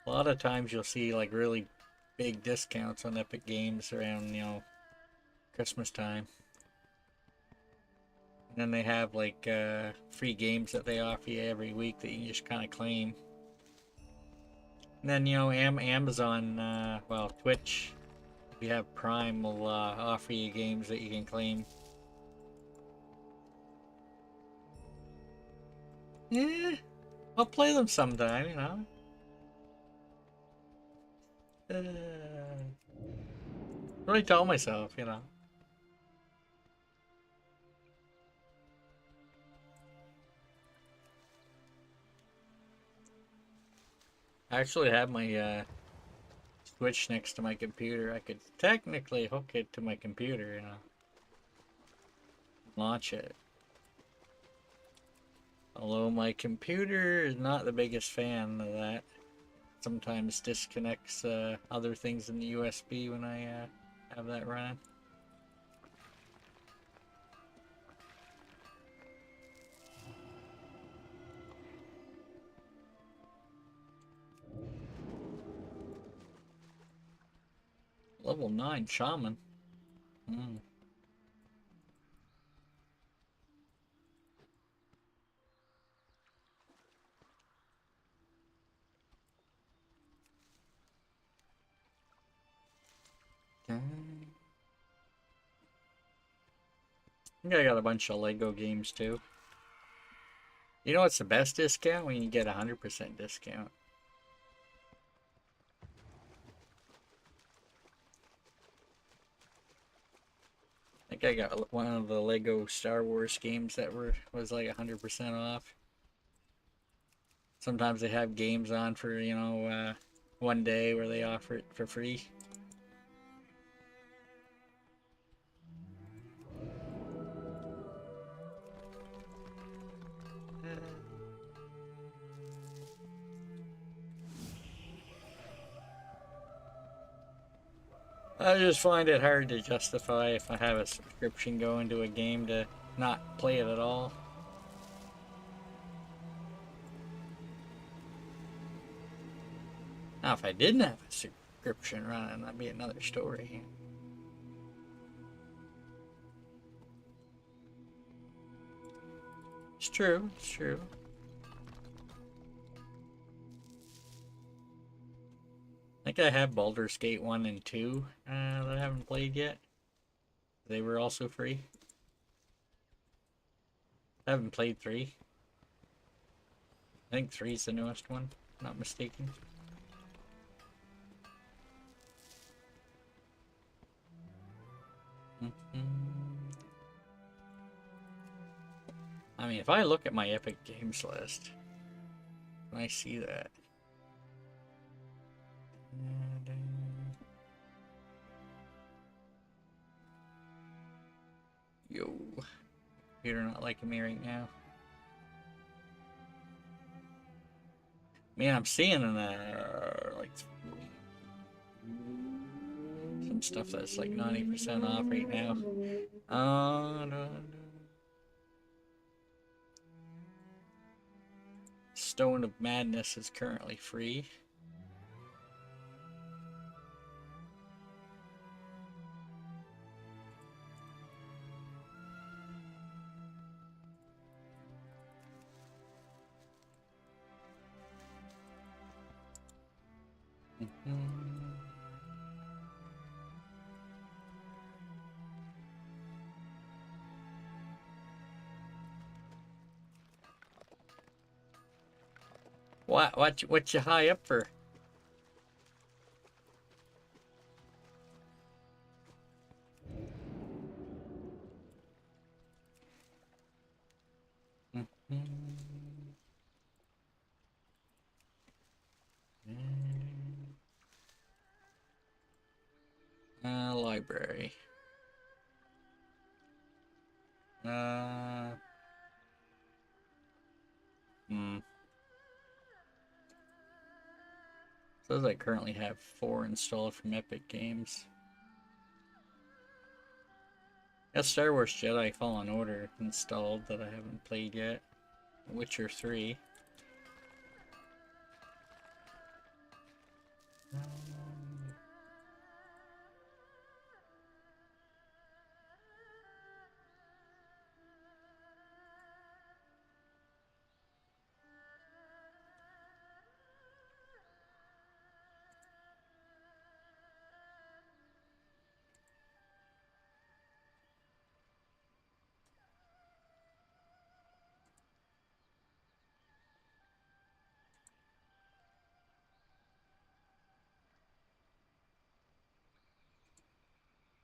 a lot of times you'll see like really big discounts on Epic Games around, you know, Christmas time. And then they have like free games that they offer you every week that you can just kind of claim. And then, you know, Amazon, well, Twitch, if you have Prime, will offer you games that you can claim. Yeah, I'll play them sometime, you know. What I tell myself, you know. I actually have my Switch next to my computer. I could technically hook it to my computer, you know. Launch it. Although my computer is not the biggest fan of that. Sometimes disconnects other things in the USB when I have that running. Level 9 Shaman. Hmm. I think I got a bunch of Lego games too. You know what's the best discount? When you get 100% discount. I think I got one of the Lego Star Wars games that was like 100% off. Sometimes they have games on for, you know, one day where they offer it for free. I just find it hard to justify if I have a subscription going to a game to not play it at all. Now, if I didn't have a subscription running, that'd be another story. It's true, it's true. I think I have Baldur's Gate 1 and 2 that I haven't played yet. They were also free. I haven't played 3. I think 3 is the newest one, if I'm not mistaken. I mean, if I look at my Epic Games list, and I see that. Yo, computer not liking me right now. Man, I'm seeing like some stuff that's like 90% off right now. No. Stone of Madness is currently free. What you high up for? Library. Says I currently have 4 installed from Epic Games. Got Star Wars Jedi Fallen Order installed that I haven't played yet. Witcher 3.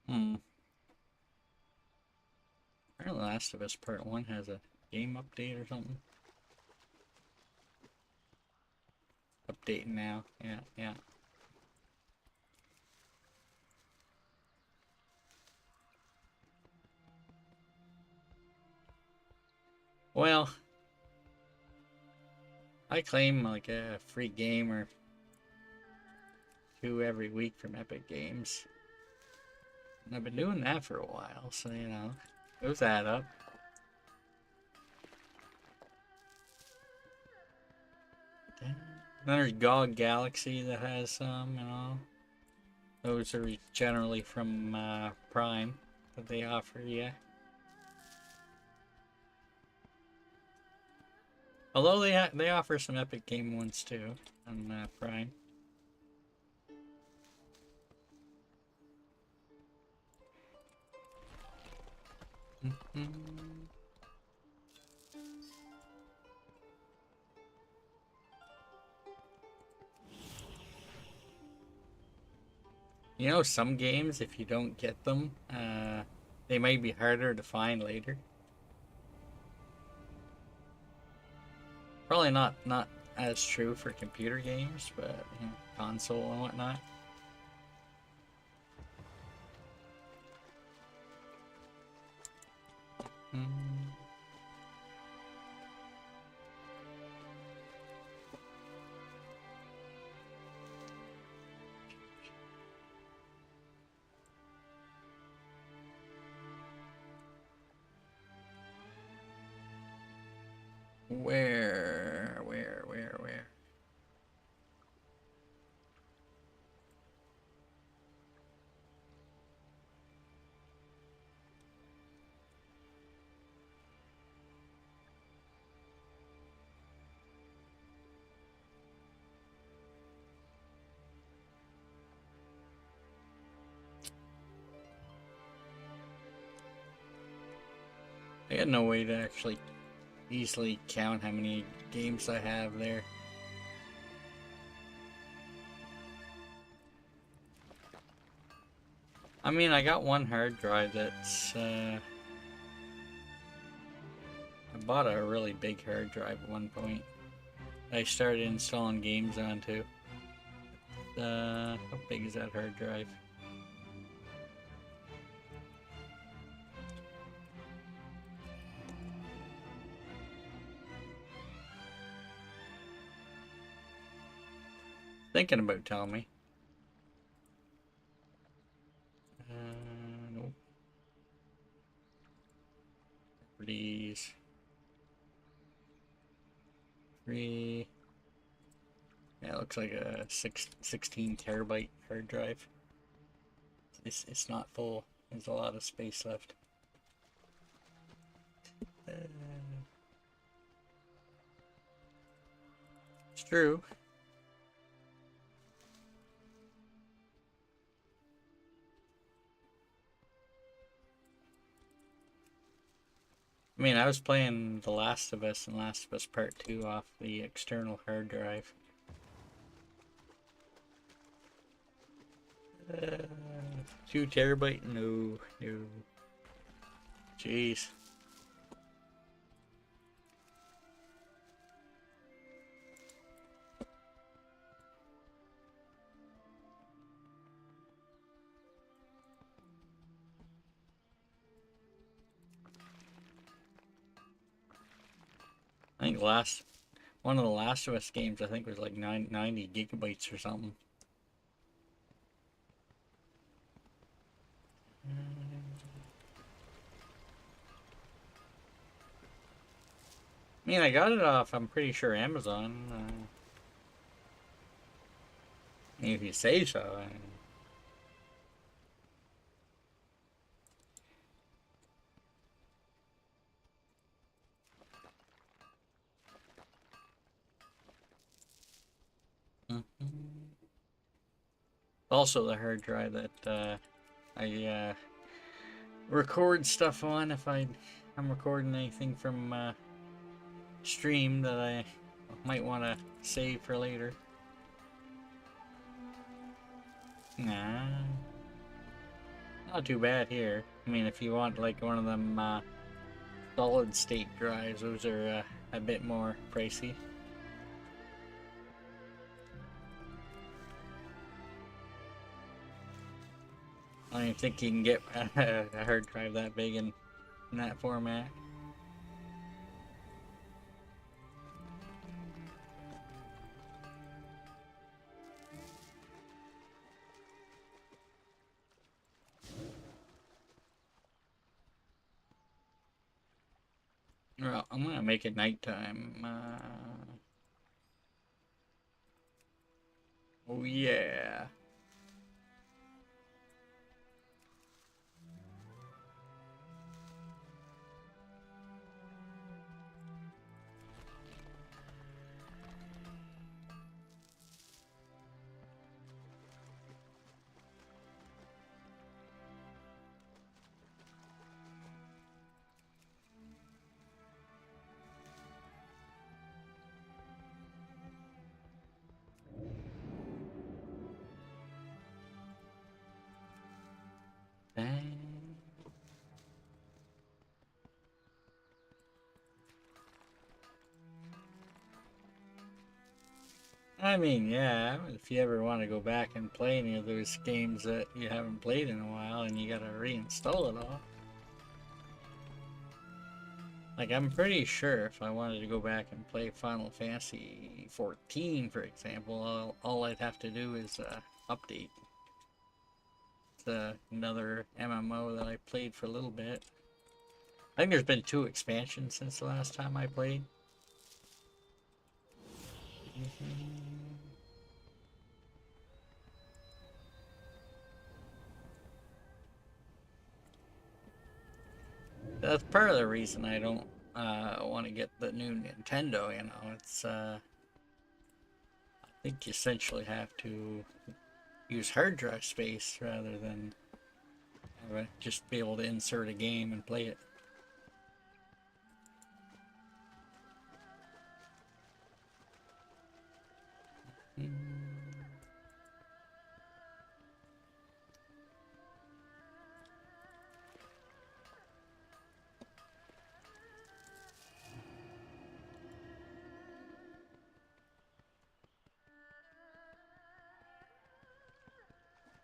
Apparently Last of Us Part 1 has a game update or something. Updating now. Yeah, yeah. Well, I claim like a free game or two every week from Epic Games. And I've been doing that for a while, so you know, those add up. Then there's GOG Galaxy that has some, you know. Those are generally from Prime that they offer you. Although they offer some Epic Game ones too on Prime. You know, some games, if you don't get them, they might be harder to find later. Probably not as true for computer games, but you know, console and whatnot. Where? I got no way to actually easily count how many games I have there. I mean, I got one hard drive that's, I bought a really big hard drive at one point. I started installing games onto. How big is that hard drive? Thinking about telling me. Nope. Properties. 3. Yeah, it looks like a 16 terabyte hard drive. It's not full. There's a lot of space left. It's true. I mean, I was playing The Last of Us and Last of Us Part 2 off the external hard drive. 2 terabyte? No. Jeez. I think one of the Last of Us games, I think, was like 90 gigabytes or something. I mean, I got it off, I'm pretty sure, Amazon. If you say so. Also the hard drive that I record stuff on if I'm recording anything from stream that I might want to save for later. Nah. Not too bad here. I mean, if you want like one of them solid state drives, those are a bit more pricey. I don't even think you can get a hard drive that big in that format. Well, I'm gonna make it nighttime. Oh yeah. Dang. I mean, yeah, if you ever want to go back and play any of those games that you haven't played in a while and you gotta reinstall it all. Like, I'm pretty sure if I wanted to go back and play Final Fantasy 14, for example, all I'd have to do is update. It's another MMO that I played for a little bit. I think there's been 2 expansions since the last time I played. That's part of the reason I don't want to get the new Nintendo, you know. It's, I think you essentially have to use hard drive space rather than just be able to insert a game and play it.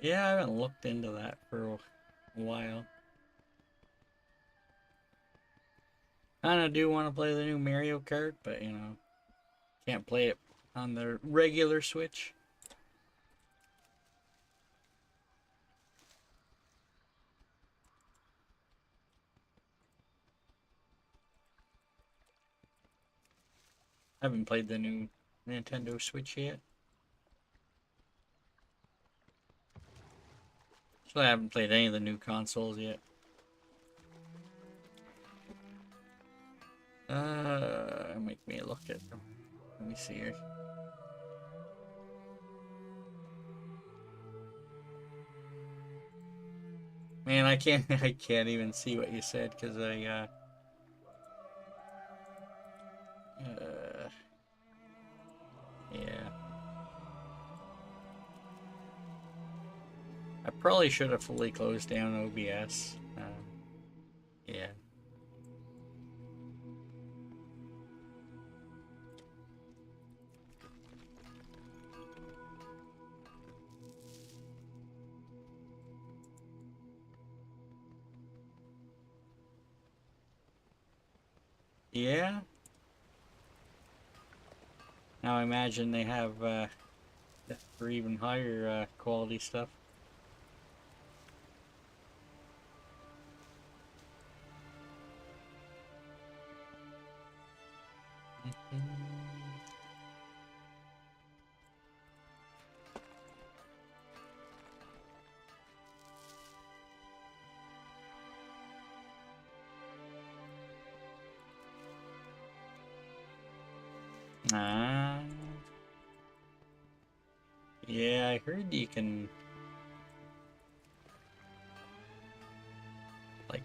Yeah, I haven't looked into that for a while. Kinda do want to play the new Mario Kart, but you know, can't play it on the regular Switch. I haven't played the new Nintendo Switch yet. So I haven't played any of the new consoles yet. Make me look at them. Let me see here. Man, I can't I can't even see what you said because yeah. I probably should have fully closed down OBS. Yeah. Yeah. Now I imagine they have for even higher quality stuff. Ah. Yeah, I heard you can like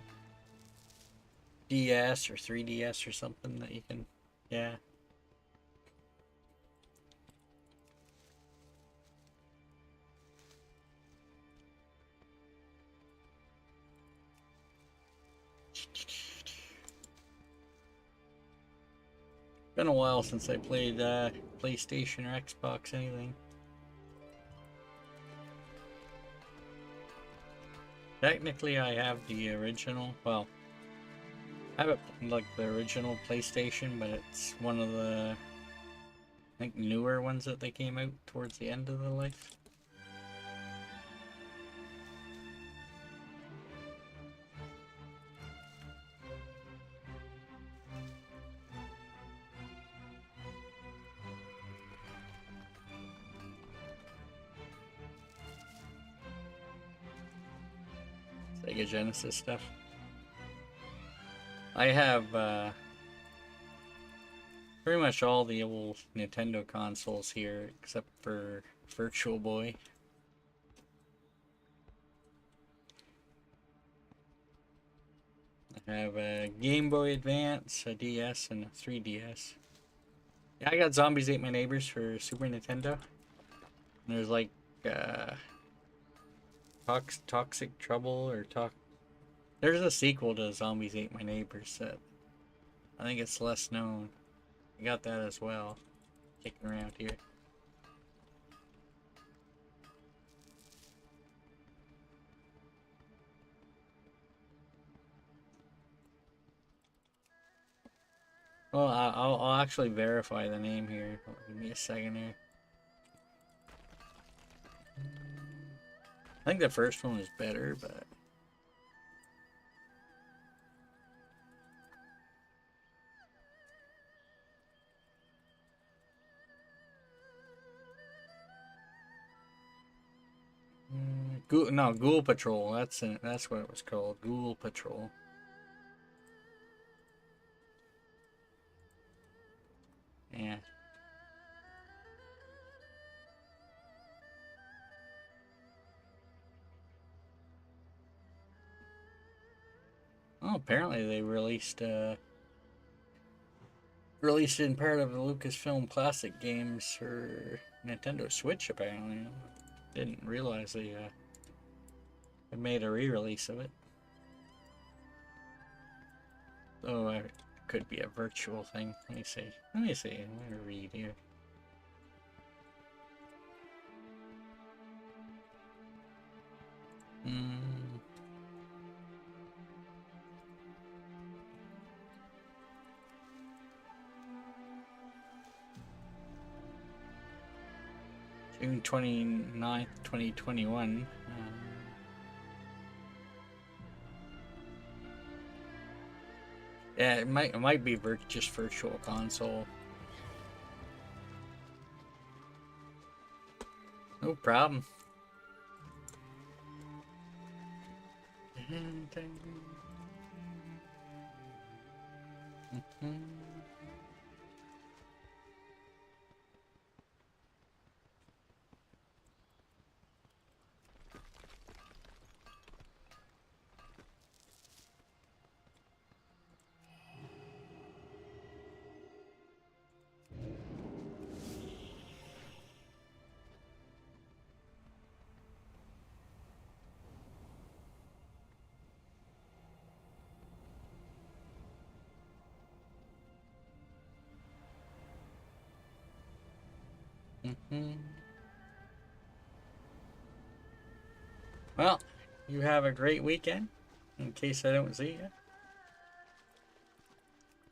DS or 3DS or something that you can, yeah. Been a while since I played PlayStation or Xbox anything. Technically, I have the original. Well, I have it like the original PlayStation, but it's one of the, I think, newer ones that they came out towards the end of the life. Sega Genesis stuff. I have pretty much all the old Nintendo consoles here except for Virtual Boy. I have a Game Boy Advance, a DS, and a 3DS. Yeah, I got Zombies Ate My Neighbors for Super Nintendo. And there's like Toxic Trouble or There's a sequel to Zombies Ate My Neighbors that I think it's less known. I got that as well, kicking around here. Well, I'll actually verify the name here. Give me a second here. I think the first one was better, but Ghoul Patrol. That's what it was called. Ghoul Patrol. Yeah. Oh, apparently they released it in part of the Lucasfilm Classic games for Nintendo Switch. Apparently, didn't realize they made a re-release of it. Oh, it could be a virtual thing. Let me see. I'm gonna read here. June 29th, 2021. Yeah, it might be just Virtual Console. No problem. Well, you have a great weekend. In case I don't see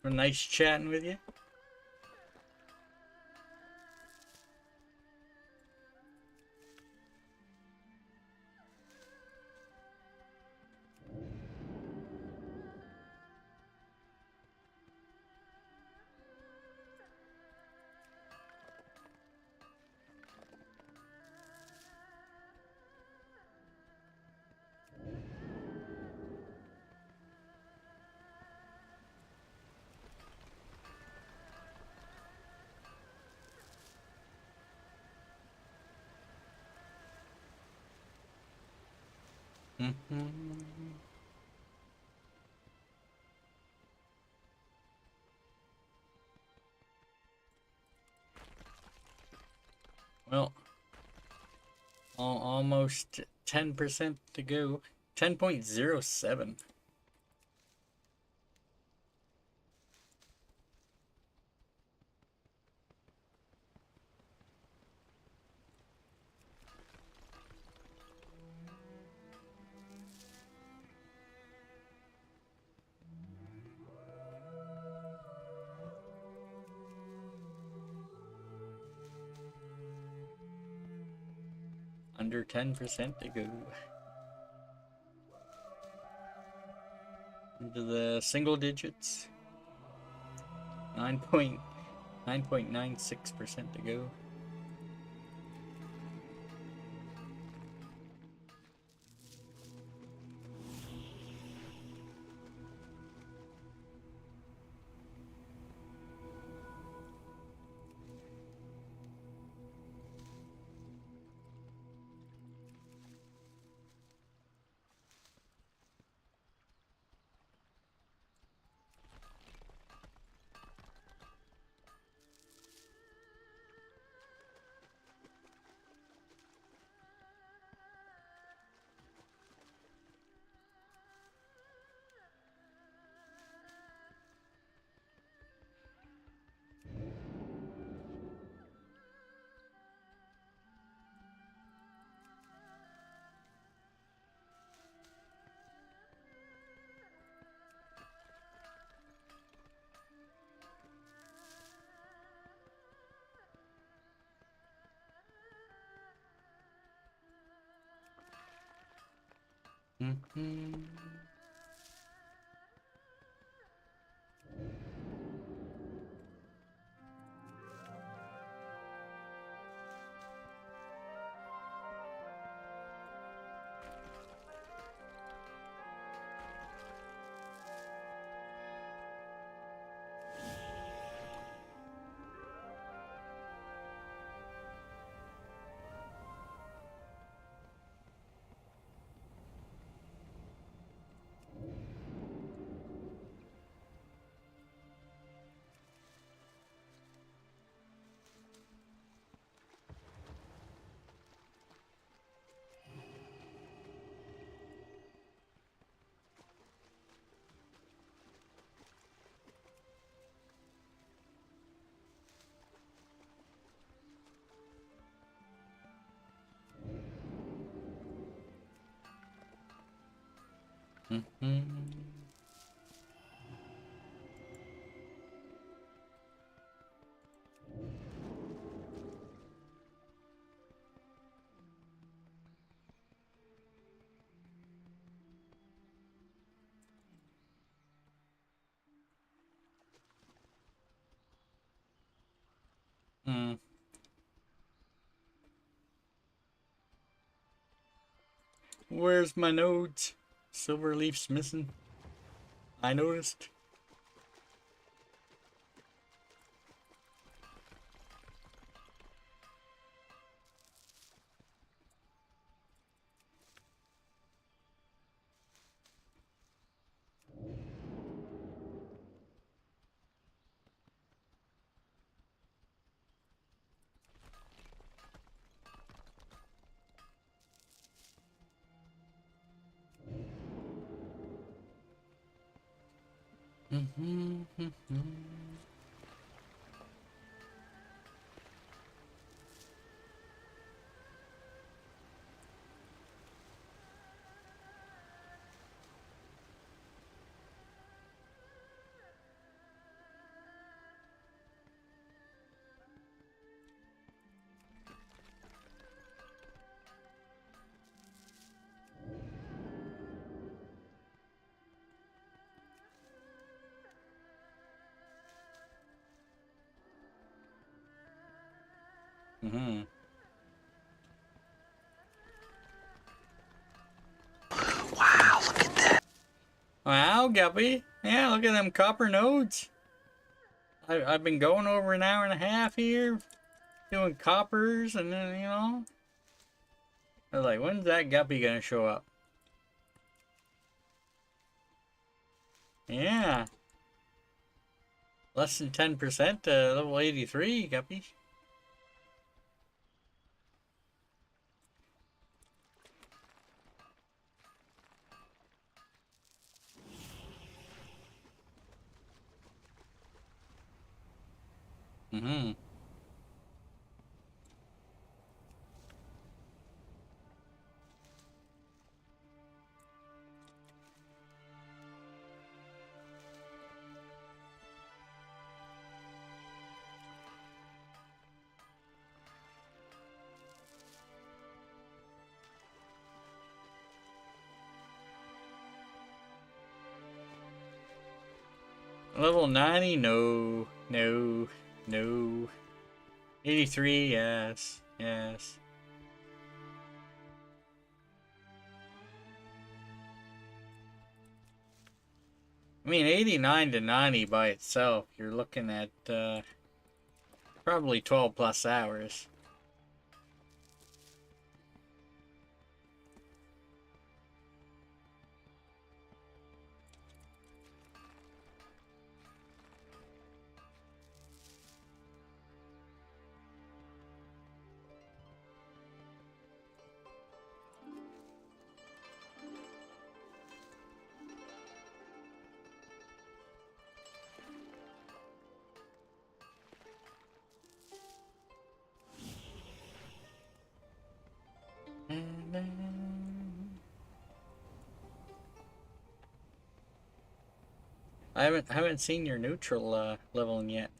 you. Nice chatting with you. Well, almost 10% to go. 10.07. Under 10% to go. Into the single digits. 9.96% to go. Mm-hmm. Mm-hmm. Mm. Where's my nodes? Silver leaf's missing. I noticed. Mm-hmm. Mm-hmm. Mm-hmm. Wow, look at that. Wow, Guppy. Yeah, look at them copper nodes. I've been going over an hour and a half here, doing coppers, and then, you know, I was like, when's that Guppy gonna show up? Yeah. Less than 10% to level 83, Guppy. Mm-hmm. Level 90? No. No. No. 83? Yes. Yes. I mean, 89 to 90 by itself, you're looking at probably 12 plus hours. I haven't seen your neutral leveling yet.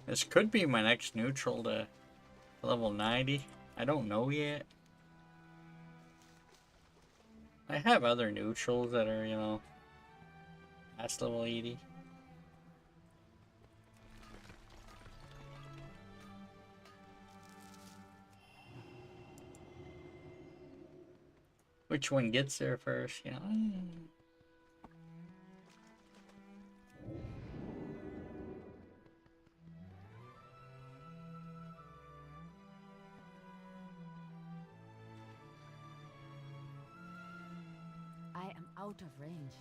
This could be my next neutral to level 90. I don't know yet. I have other neutrals that are, you know, past level 80. Which one gets there first, you know? I am out of range.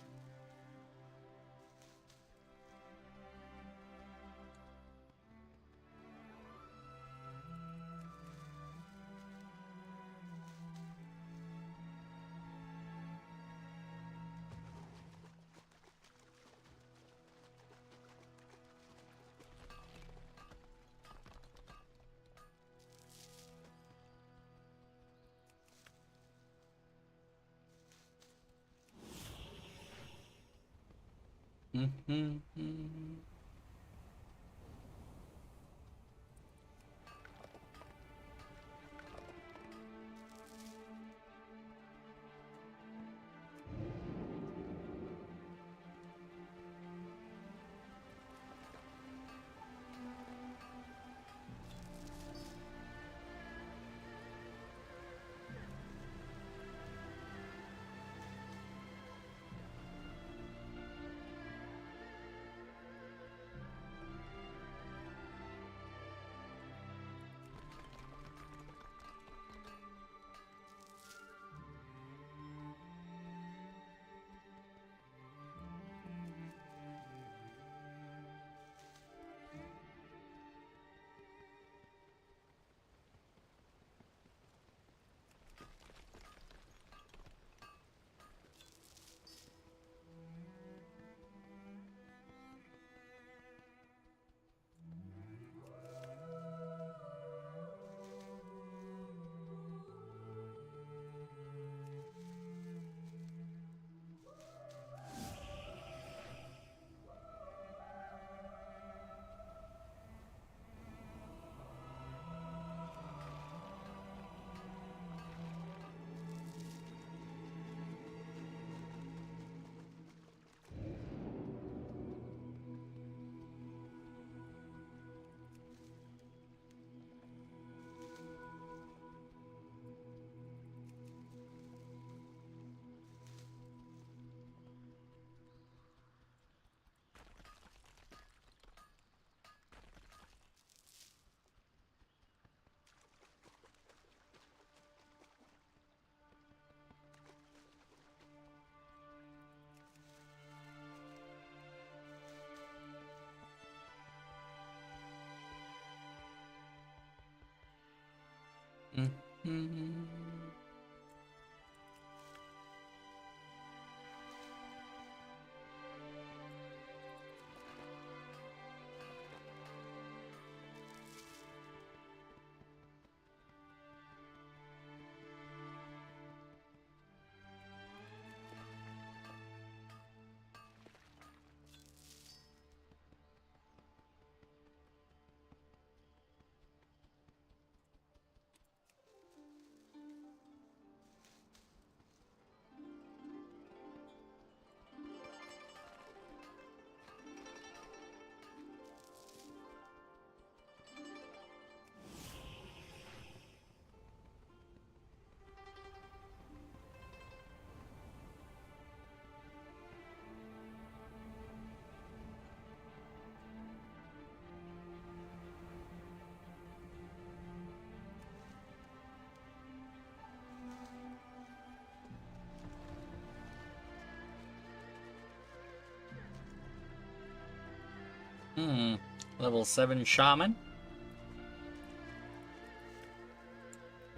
Hmm. Level 7 shaman.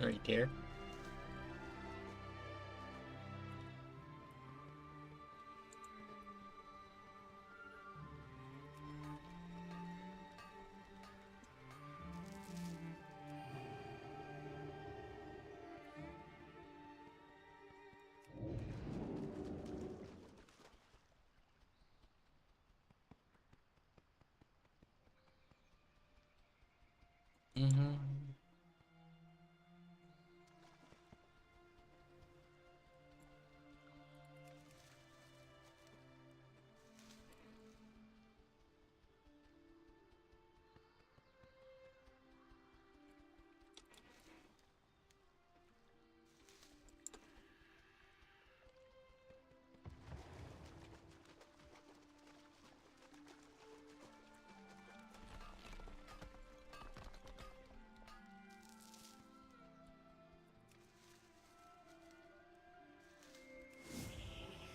Right there. Mm-hmm.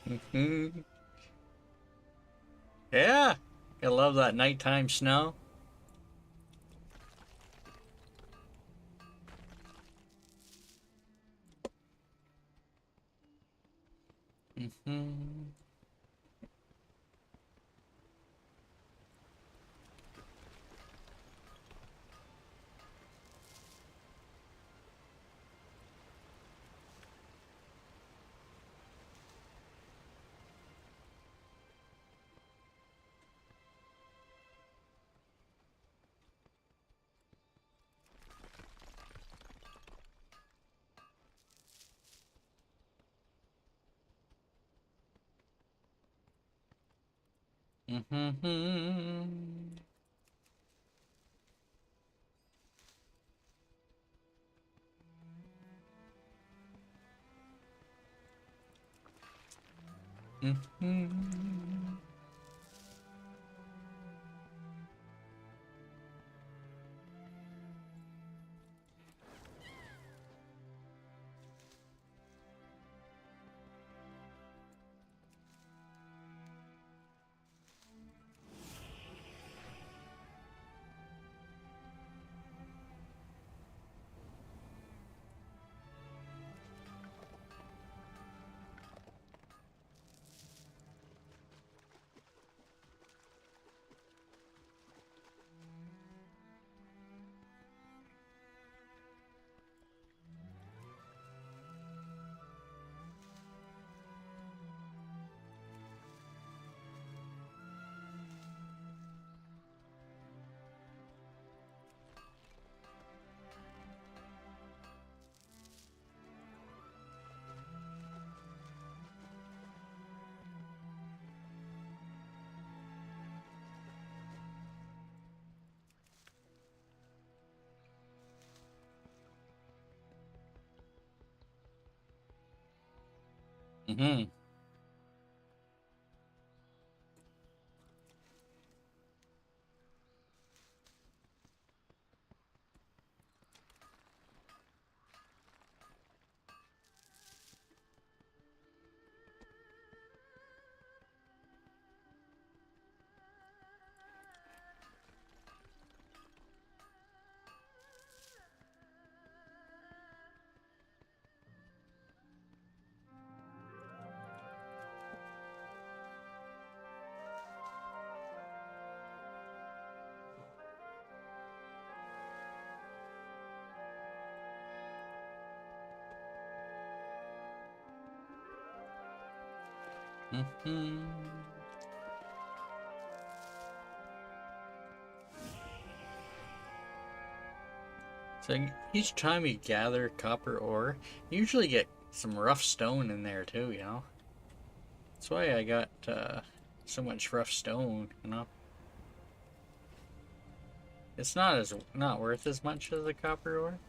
Mm-hmm. Yeah. I love that nighttime snow. Mm-hmm. Mm-hmm. Mm-hmm. Mm-hmm. Mm-hmm. So each time you gather copper ore, you usually get some rough stone in there too, you know? That's why I got so much rough stone, you know? It's not worth as much as the copper ore.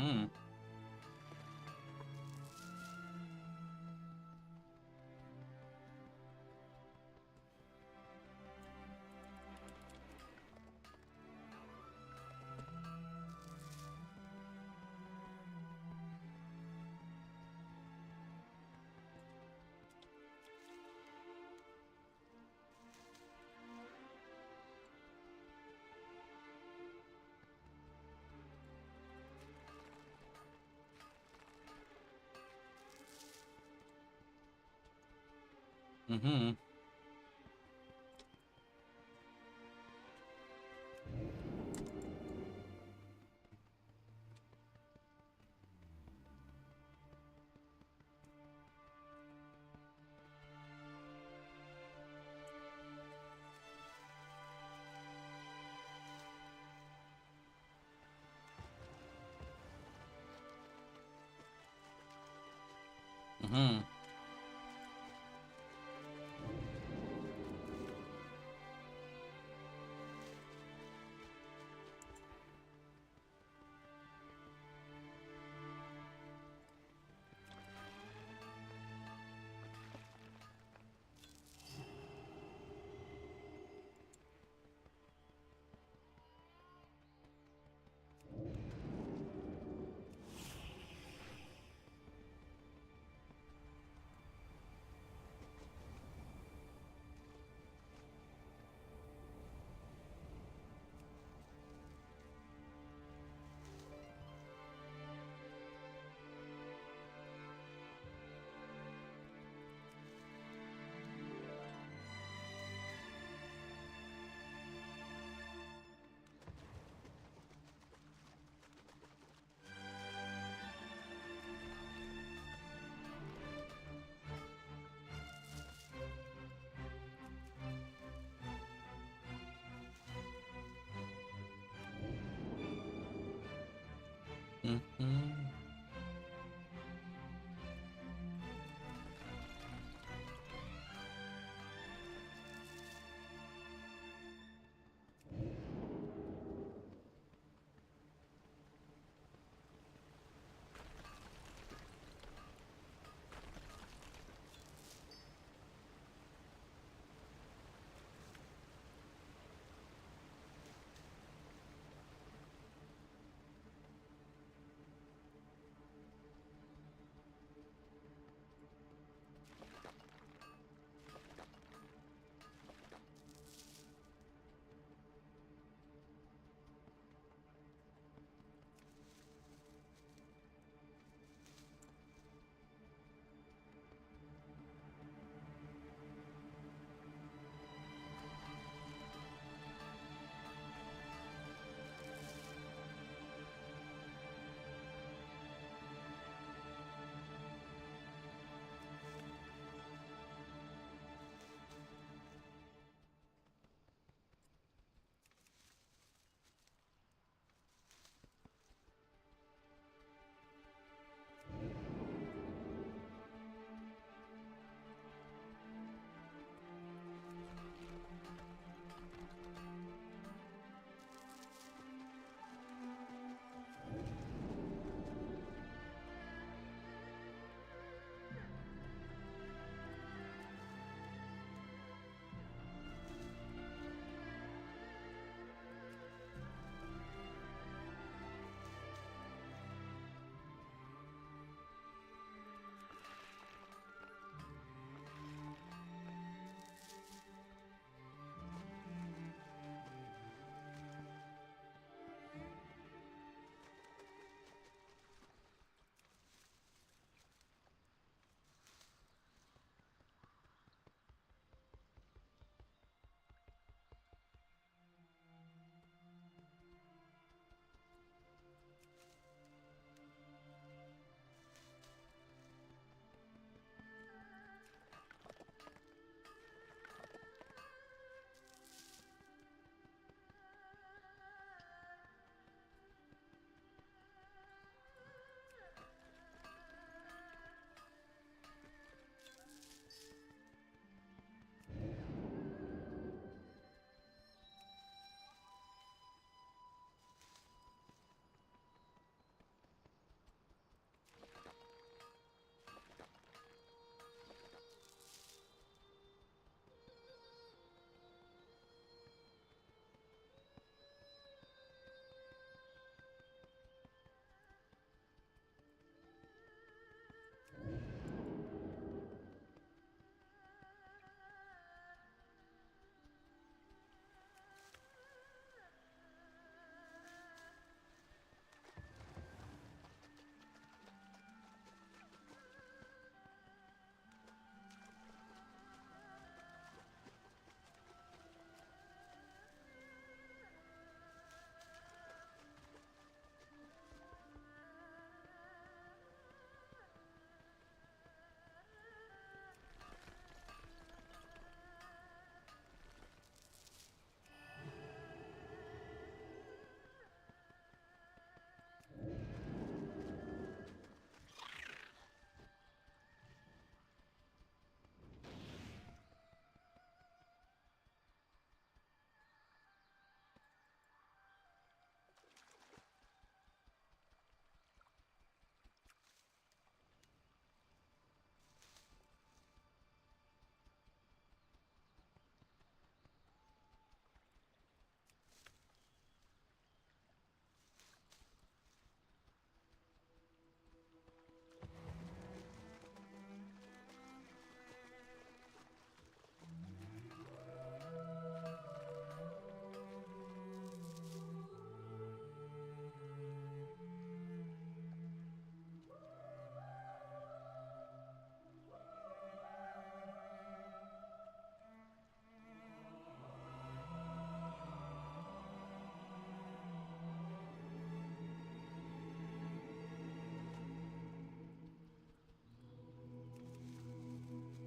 Mm-hmm. Mm-hmm. Mm-hmm. Mm-hmm.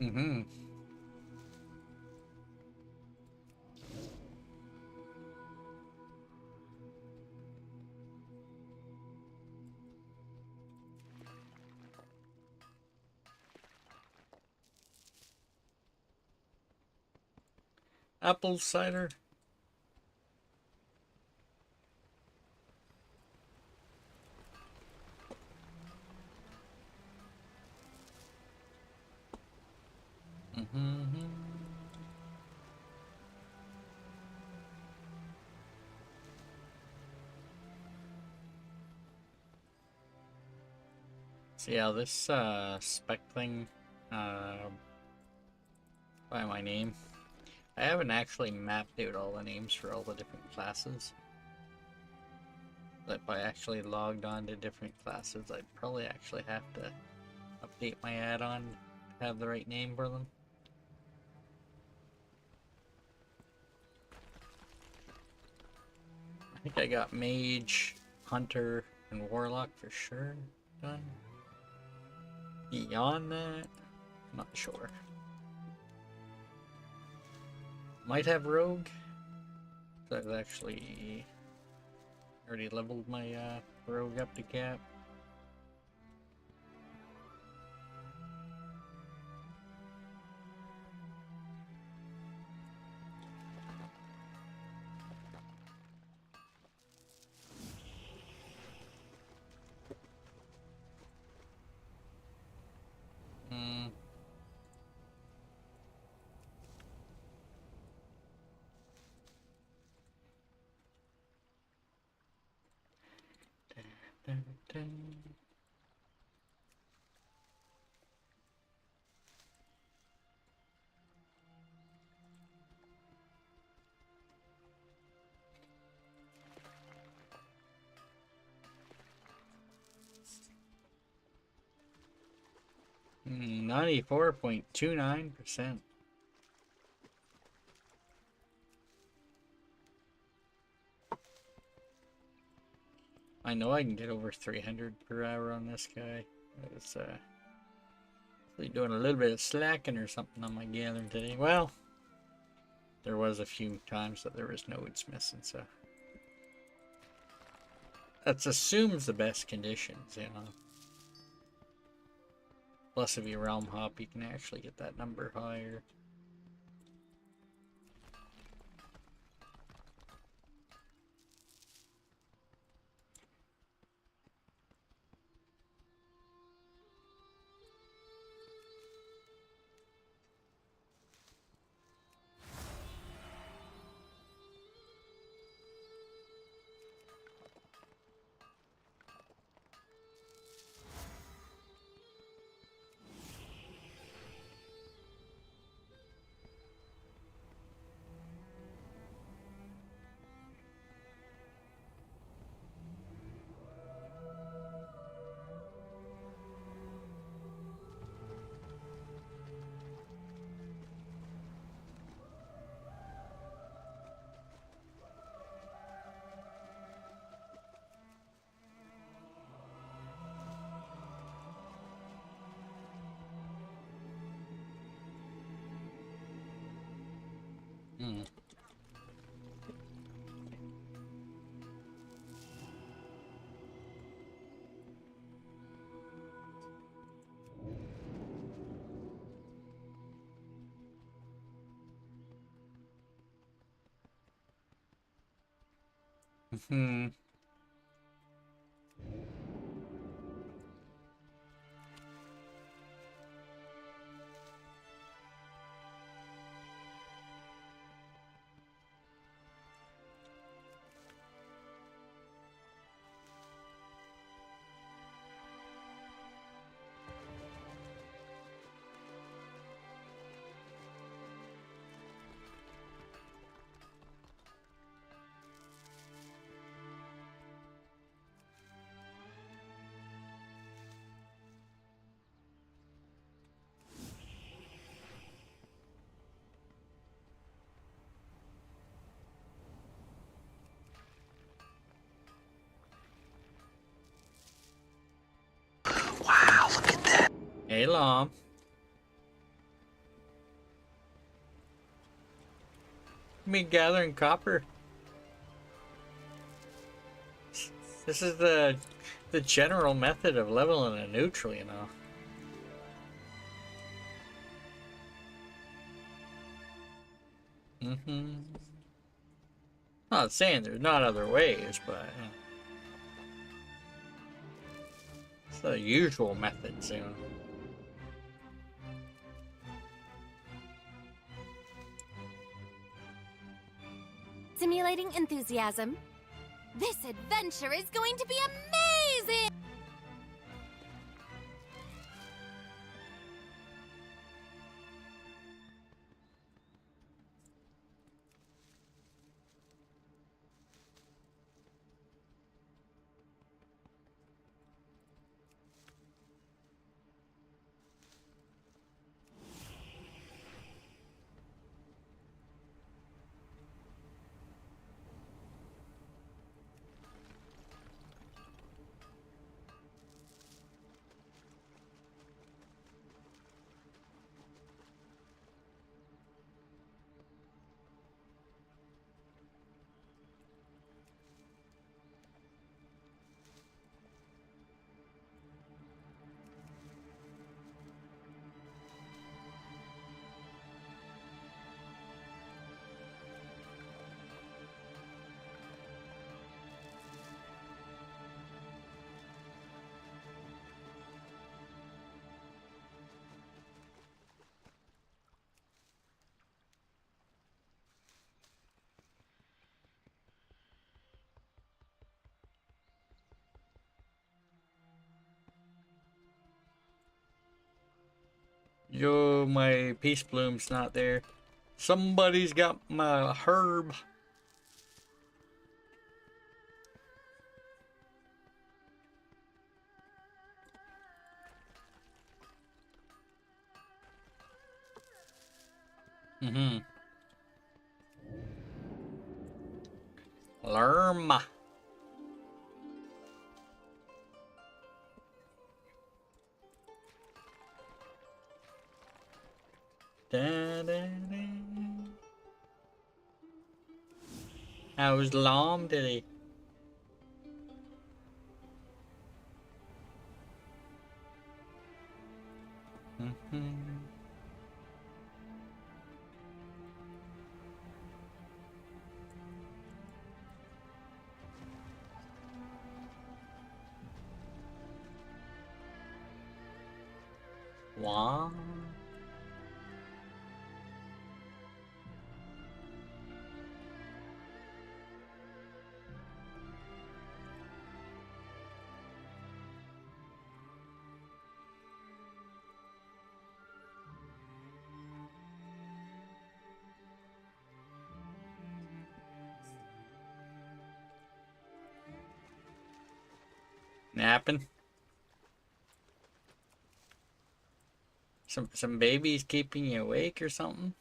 Mm-hmm. Apple cider. Mm-hmm. So yeah, this spec thing by my name. I haven't actually mapped out all the names for all the different classes. But if I actually logged on to different classes, I'd probably actually have to update my add-on to have the right name for them. I think I got Mage, Hunter, and Warlock for sure done. Beyond that, I'm not sure. Might have Rogue. So I've actually already leveled my Rogue up to cap. Mm. Dun, dun. Mm, 94.29%. I know I can get over 300 per hour on this guy. It's really doing a little bit of slacking or something on my gathering today. Well, there was a few times that there was nodes missing, so that assumes the best conditions, you know. Plus, if you realm hop, you can actually get that number higher. Mm. Hmm. Wow, look at that. Hey, Lom. Me gathering copper. This is the general method of leveling a neutral, you know. Not saying there's not other ways, but it's the usual methods, you know. Simulating enthusiasm. This adventure is going to be amazing! Yo, my peace bloom's not there. Somebody's got my herb. Lerma. Da, da, da. How's Lom today? Wow. Napping. Some babies keeping you awake or something?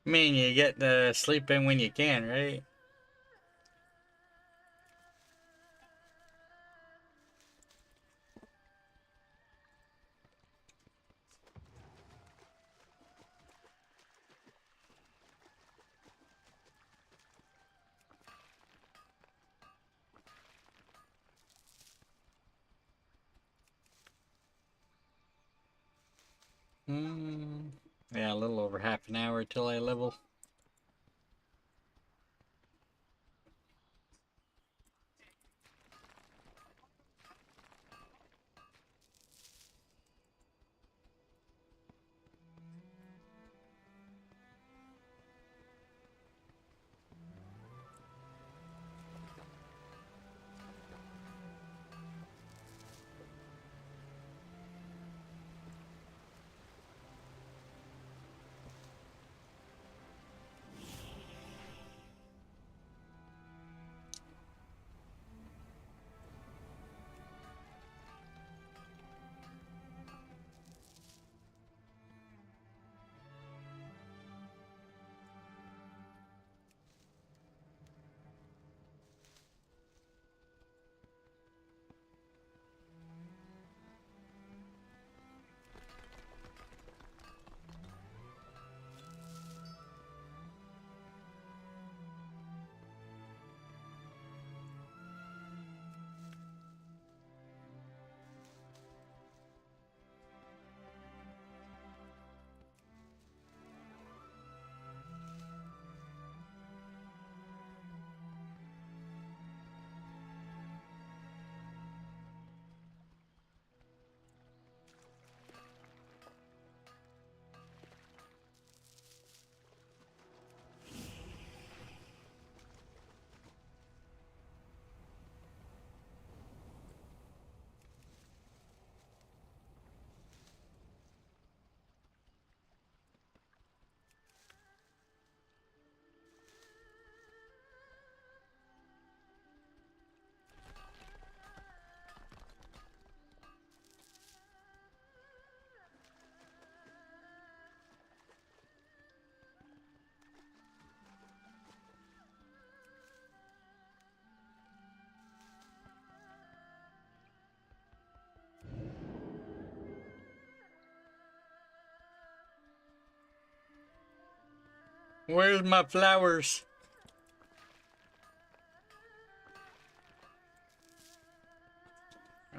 I mean, you get to sleep in when you can, right? Yeah, a little over half an hour till I level. Where's my flowers?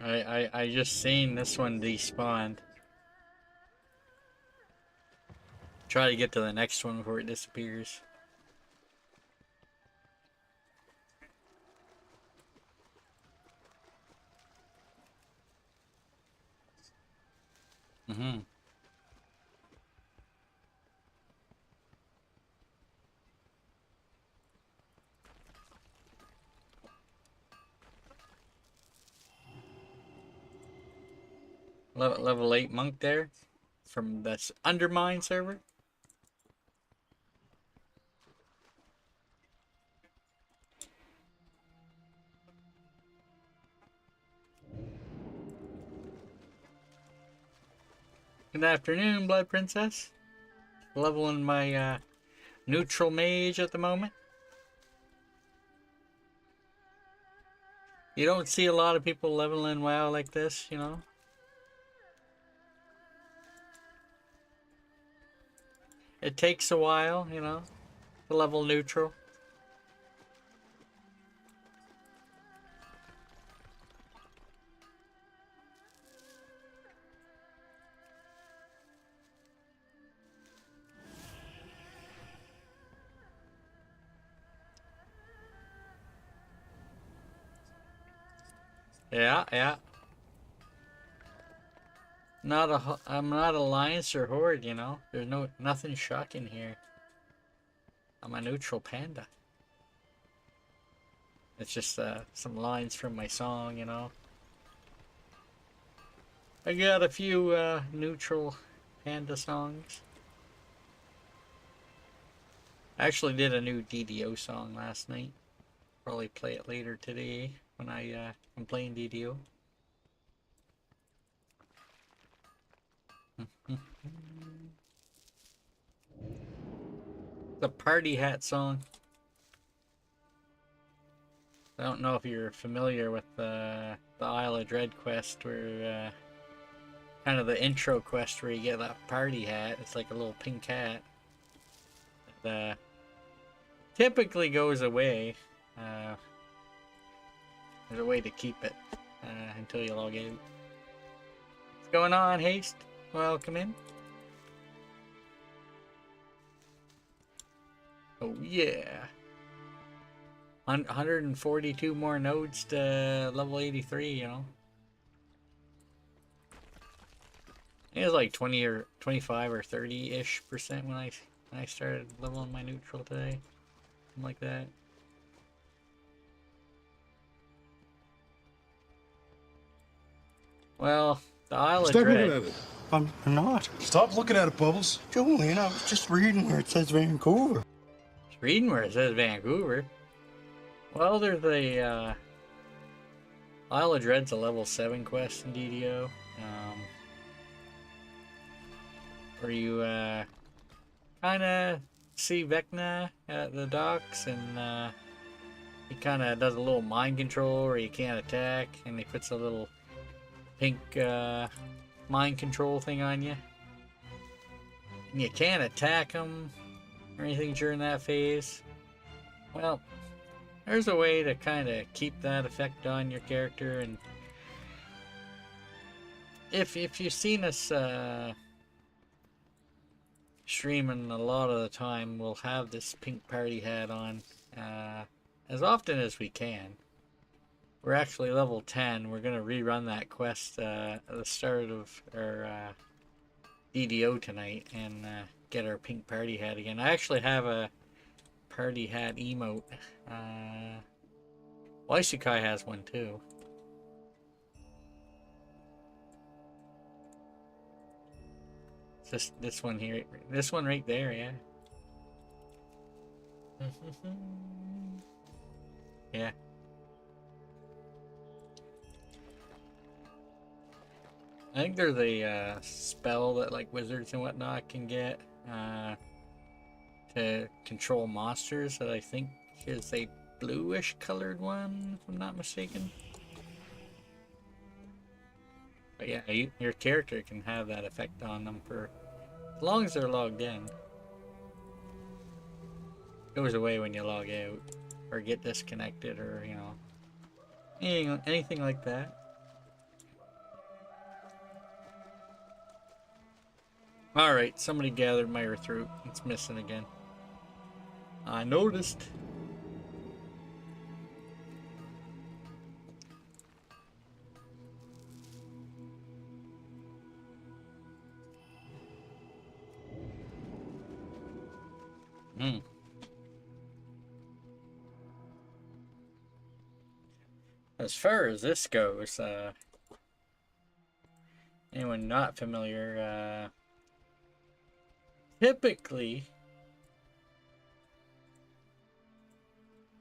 I just seen this one despawned. Try to get to the next one before it disappears. Mm-hmm. Level 8 monk there from this Undermine server. Good afternoon, Blood Princess. Leveling my neutral mage at the moment. You don't see a lot of people leveling WoW like this, you know. It takes a while, you know, to level neutral. Yeah. I'm not Alliance or Horde, you know. There's nothing shocking here. I'm a neutral panda. It's just some lines from my song, you know. I got a few neutral panda songs. I actually did a new DDO song last night. Probably play it later today when I'm playing DDO. The party hat song. I don't know if you're familiar with the Isle of Dread quest, where kind of the intro quest where you get that party hat. It's like a little pink hat. That typically goes away. There's a way to keep it until you log in. What's going on, Haste? Welcome in. Oh yeah. 142 more nodes to level 83, you know. It was like 20 or 25 or 30-ish% when I started leveling my neutral today. Something like that. Well, the Isle of Stop Dread. looking at it. I'm not. Stop looking at it, Bubbles. Julian, I was just reading where it says Vancouver. Reading where it says Vancouver. Well, there's a Isle of Dread's a level 7 quest in DDO. Where you kind of see Vecna at the docks, and he kind of does a little mind control where you can't attack, and he puts a little pink mind control thing on you. And you can't attack him or anything during that phase. Well, there's a way to kind of keep that effect on your character, and if you've seen us streaming a lot of the time, we'll have this pink party hat on as often as we can. We're actually level 10. We're gonna rerun that quest at the start of our DDO tonight and get our pink party hat again. I actually have a party hat emote. Waisukai has one too. Just this one here. This one right there, yeah. Yeah. I think there's a spell that like wizards and whatnot can get to control monsters that I think is a bluish colored one, if I'm not mistaken. But yeah, your character can have that effect on them for as long as they're logged in. goes away when you log out or get disconnected, or you know, anything like that. All right, somebody gathered my earth root. It's missing again. I noticed. Hmm. As far as this goes, anyone not familiar, typically,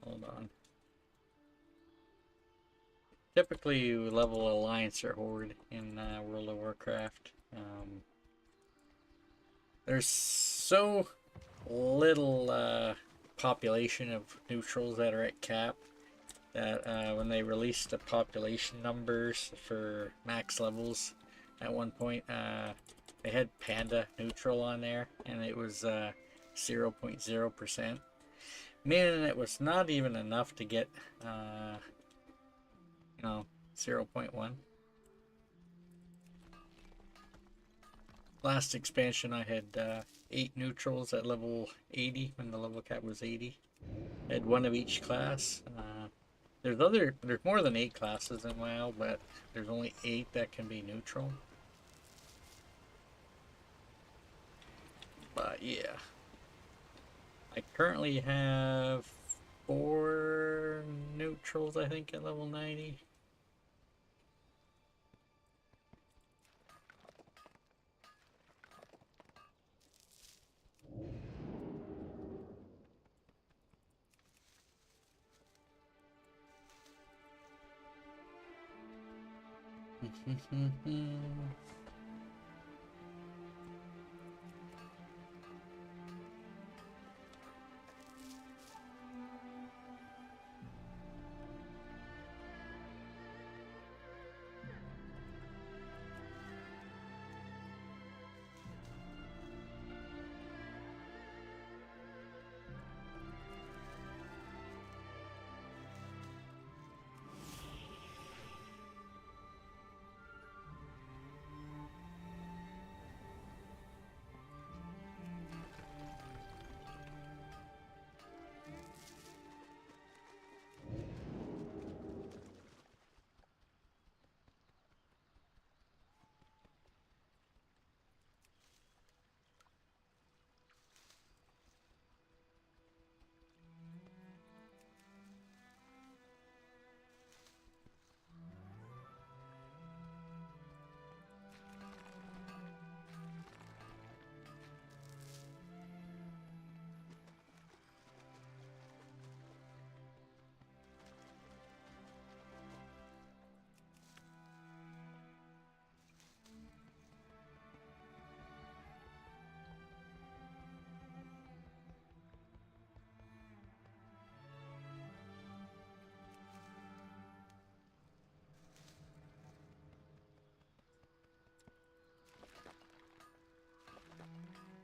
hold on. Typically, you level Alliance or Horde in World of Warcraft. There's so little population of neutrals that are at cap that when they released the population numbers for max levels at one point, they had Panda neutral on there, and it was 0.0%, meaning it was not even enough to get you know, 0.1. Last expansion I had 8 neutrals at level 80 when the level cap was 80. I had 1 of each class. There's more than 8 classes in WoW, but there's only 8 that can be neutral. But yeah, I currently have 4 neutrals, I think, at level 90. Mm-hmm.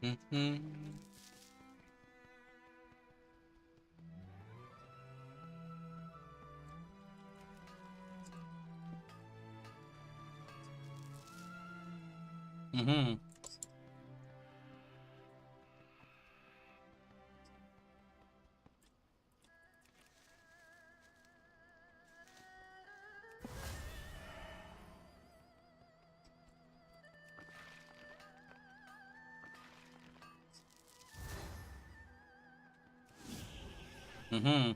Mm-hmm. Mm-hmm.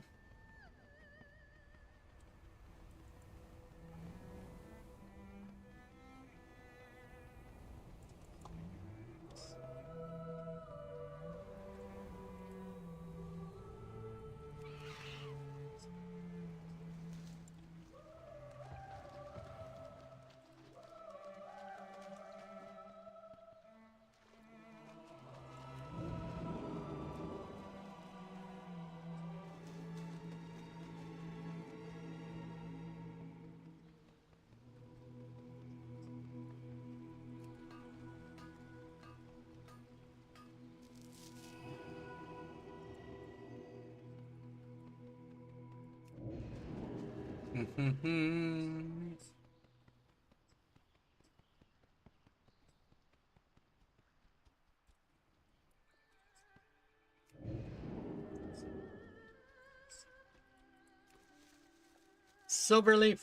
Mm-hmm. Silverleaf.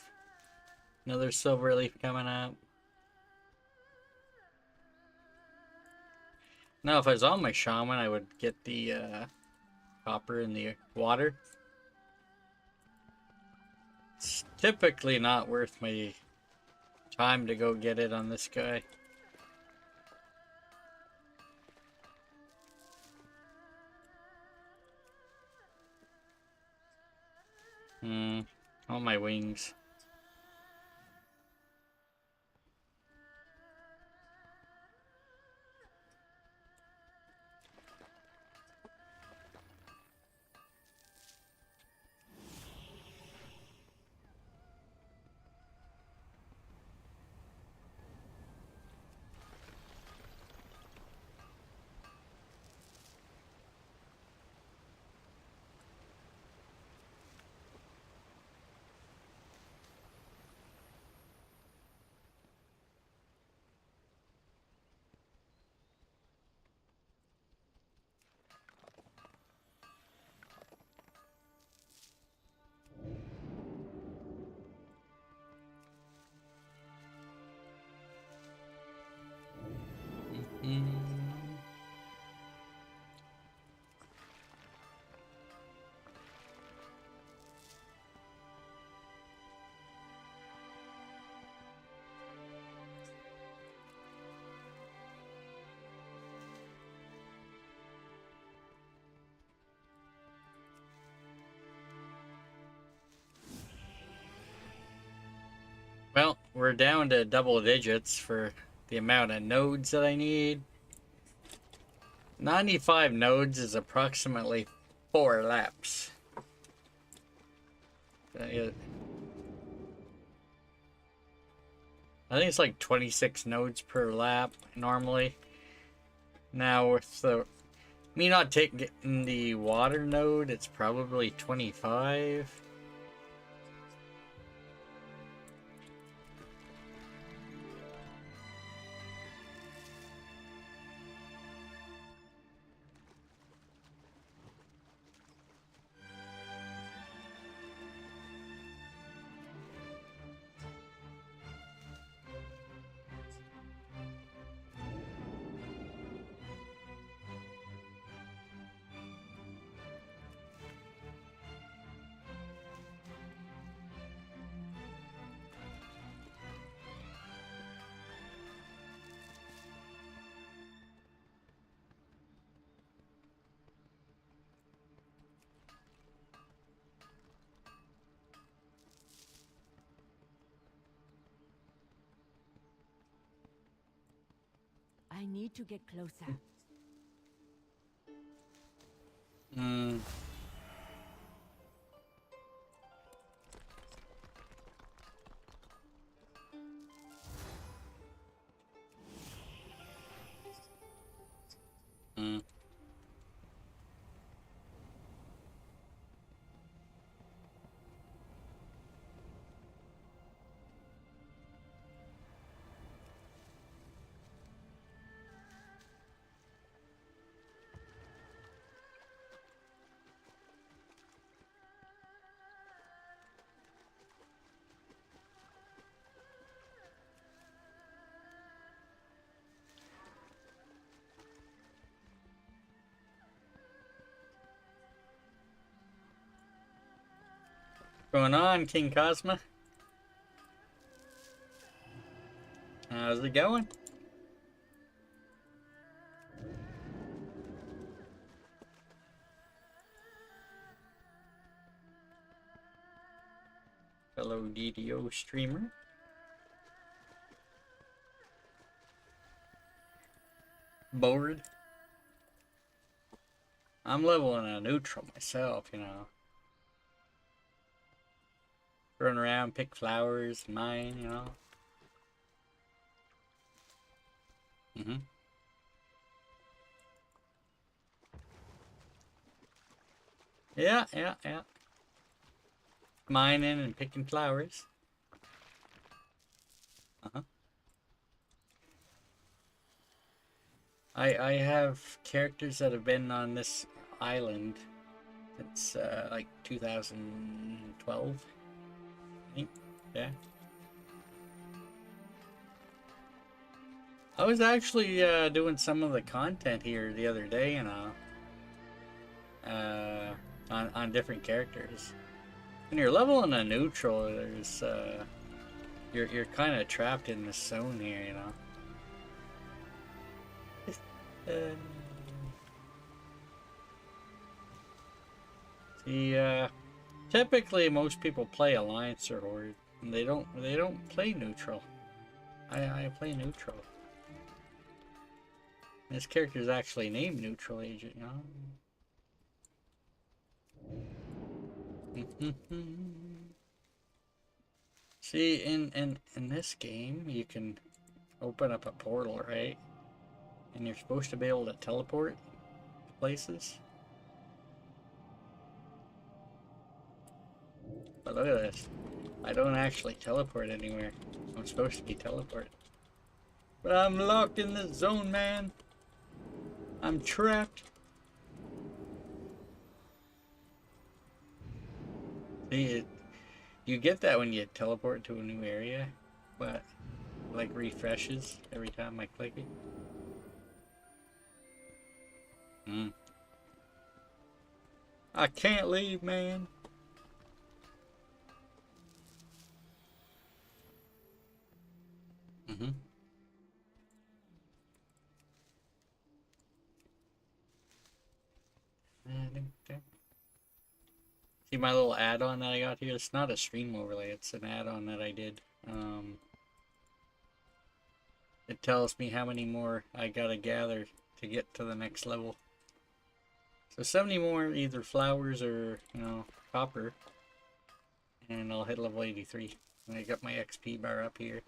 Another silverleaf coming up. Now, if I was on my shaman, I would get the copper in the water. It's typically not worth my time to go get it on this guy. On my wings. Well, we're down to double digits for the amount of nodes that I need. 95 nodes is approximately 4 laps. I think it's like 26 nodes per lap normally. Now with me not getting the water node, it's probably 25. I need to get closer. Mm. Mm. Going on, King Cosma? How's it going? Fellow DDO streamer. Bored. I'm leveling a neutral myself, you know. Run around, pick flowers, mine, you know. Mm-hmm. Yeah. mining and picking flowers. Uh-huh. I have characters that have been on this island since like 2012, I think. Yeah. I was actually doing some of the content here the other day, you know, on different characters. When you're leveling a neutral, there's you're kind of trapped in this zone here, you know. See, typically most people play Alliance or Horde, and they don't play neutral. I play neutral. This character is actually named Neutral Agent, you know. See, in this game, you can open up a portal, right? And you're supposed to be able to teleport places. But look at this. I don't actually teleport anywhere. I'm supposed to be teleported. But I'm locked in this zone, man. I'm trapped. See, you get that when you teleport to a new area, but like refreshes every time I click it. I can't leave, man. See my little add-on that I got here? It's not a stream overlay, it's an add-on that I did. It tells me how many more I gotta gather to get to the next level. So 70 more, either flowers or, you know, copper. And I'll hit level 83. And I got my XP bar up here.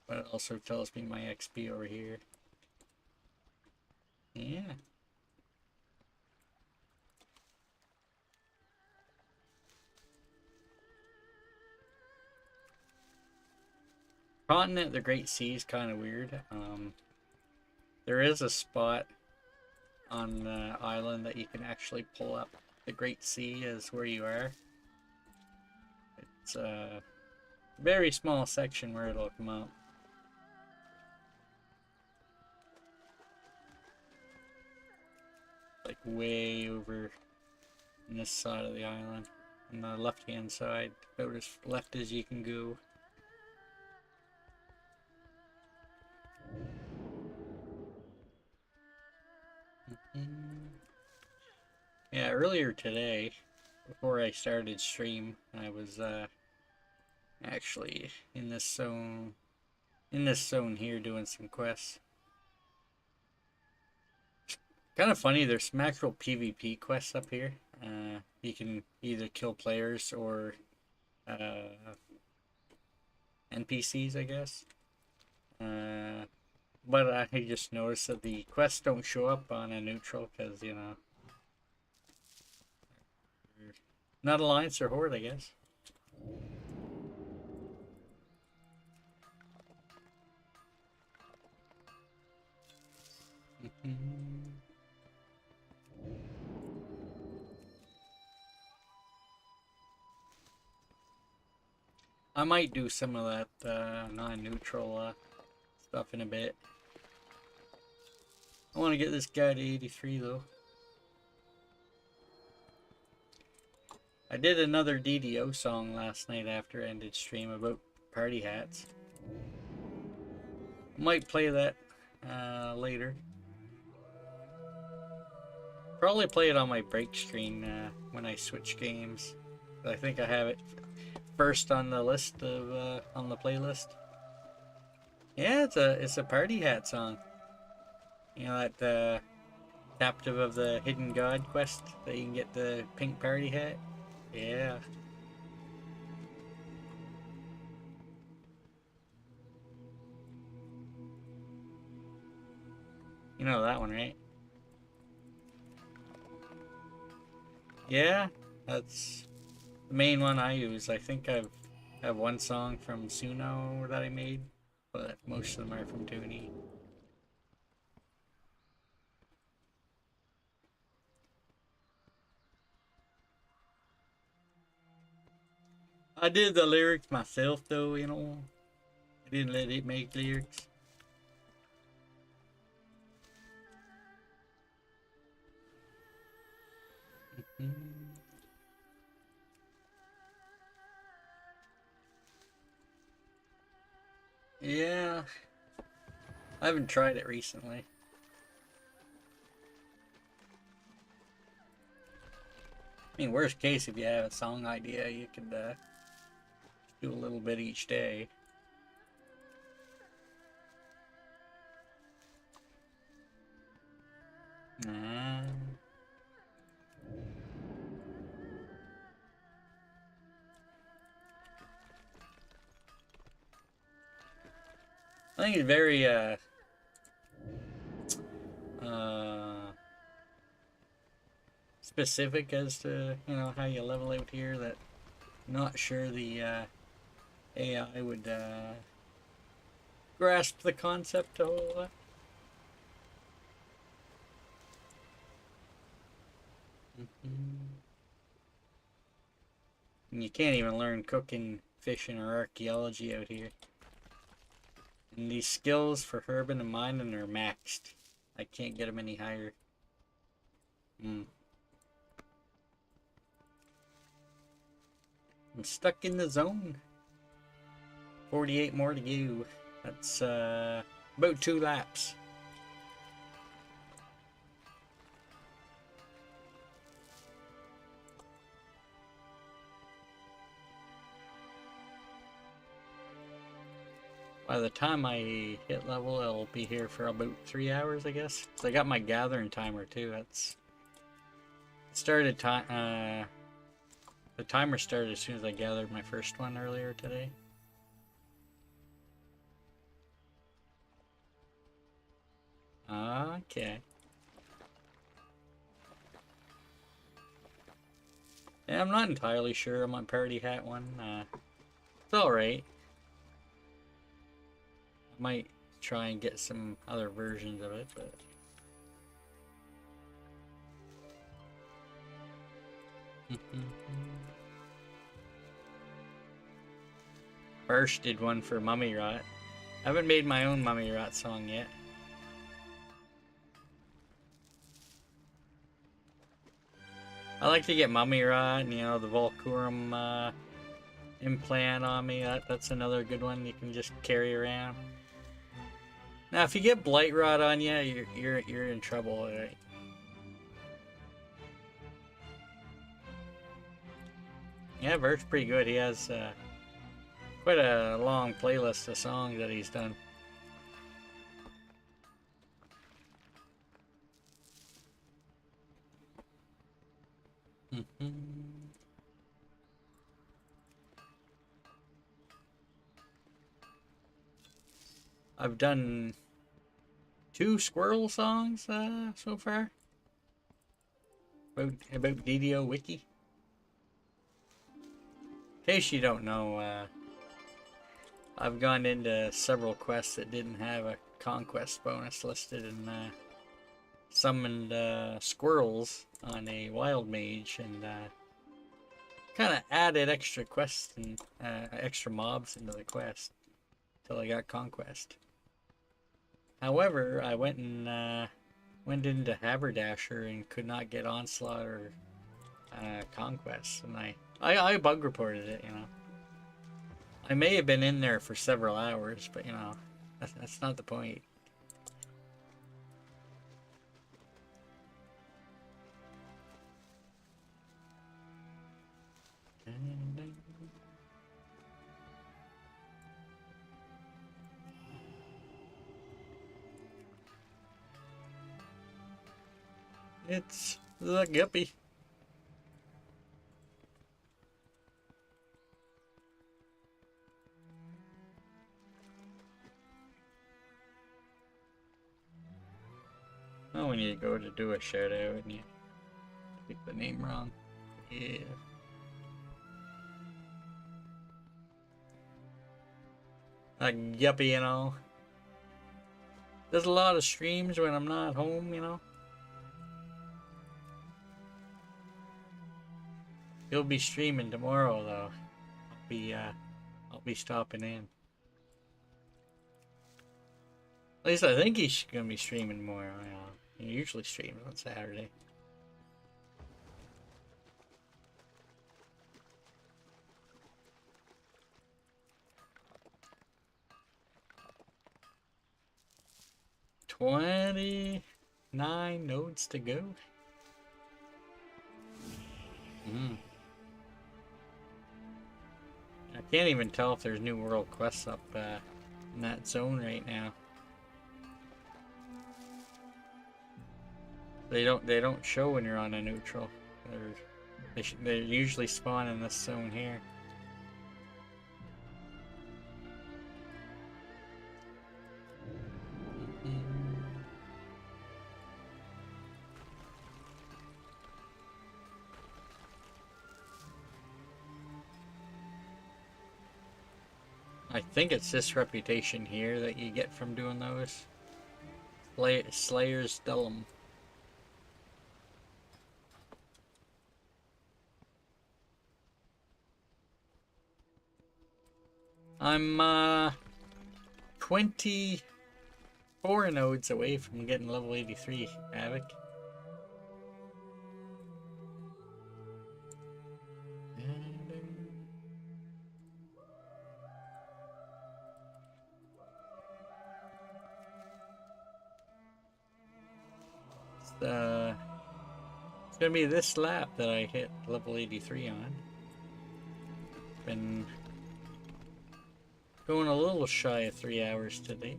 But it also tells me my XP over here. Yeah. Continent, the Great Sea is kind of weird. There is a spot on the island that you can actually pull up the Great Sea as where you are. It's a very small section where it'll come out. Like way over on this side of the island. On the left hand side, about as left as you can go. Yeah, earlier today, before I started stream, I was actually in this zone here doing some quests. Kind of funny, there's some actual PvP quests up here. You can either kill players or NPCs, I guess. But I just noticed that the quests don't show up on a neutral because, you know, not Alliance or Horde, I guess. I might do some of that non-neutral stuff in a bit. I want to get this guy to 83 though. I did another DDO song last night after I ended stream about party hats. I might play that later. Probably play it on my break screen when I switch games. I think I have it first on the list of on the playlist. Yeah, it's a party hat song. You know that captive of the hidden god quest that you can get the pink party hat. Yeah. You know that one, right? Yeah, that's The main one I use, I think I have one song from Suno that I made, but most of them are from Toonie. I did the lyrics myself though, you know. I didn't let it make lyrics. Yeah, I haven't tried it recently. I mean, worst case, if you have a song idea, you could do a little bit each day. I think it's very specific as to, you know, how you level out here. That I'm not sure the AI would grasp the concept a whole lot. And you can't even learn cooking, fishing, or archaeology out here. And these skills for Herbin and mining are maxed. I can't get them any higher. I'm stuck in the zone. 48 more to go. That's about 2 laps. By the time I hit level, I'll be here for about 3 hours, I guess. So I got my gathering timer too. That's started time. The timer started as soon as I gathered my first one earlier today. Okay. Yeah, I'm not entirely sure on my party hat one. It's alright. I might try and get some other versions of it, but Birch did one for Mummy Rot. I haven't made my own Mummy Rot song yet. I like to get Mummy Rot and, you know, the Volcurum implant on me. That's another good one you can just carry around. Now, if you get Blight Rot on you, you're in trouble, right? Yeah, Bert's pretty good. He has quite a long playlist of songs that he's done. I've done 2 squirrel songs so far about DDO Wiki. In case you don't know, I've gone into several quests that didn't have a conquest bonus listed and summoned squirrels on a wild mage and kind of added extra quests and extra mobs into the quest until I got conquest. However, I went into Haberdasher and could not get Onslaught or Conquest, and I bug reported it, you know. I may have been in there for several hours, but you know, that's not the point. It's the guppy. Oh, when you go to do a shout out and you pick the name wrong. Yeah. yuppie, you know. There's a lot of streams when I'm not home, you know. He'll be streaming tomorrow though. I'll be stopping in. At least I think he's gonna be streaming tomorrow, you know. He usually streams on Saturday. $29 nodes to go. I can't even tell if there's new world quests up in that zone right now. They don't show when you're on a neutral. They usually spawn in this zone here. I think it's this reputation here that you get from doing those. Slayer's Dulum. I'm 24 nodes away from getting level 83, Havoc. It's gonna be this lap that I hit level 83 on. Been going a little shy of 3 hours today.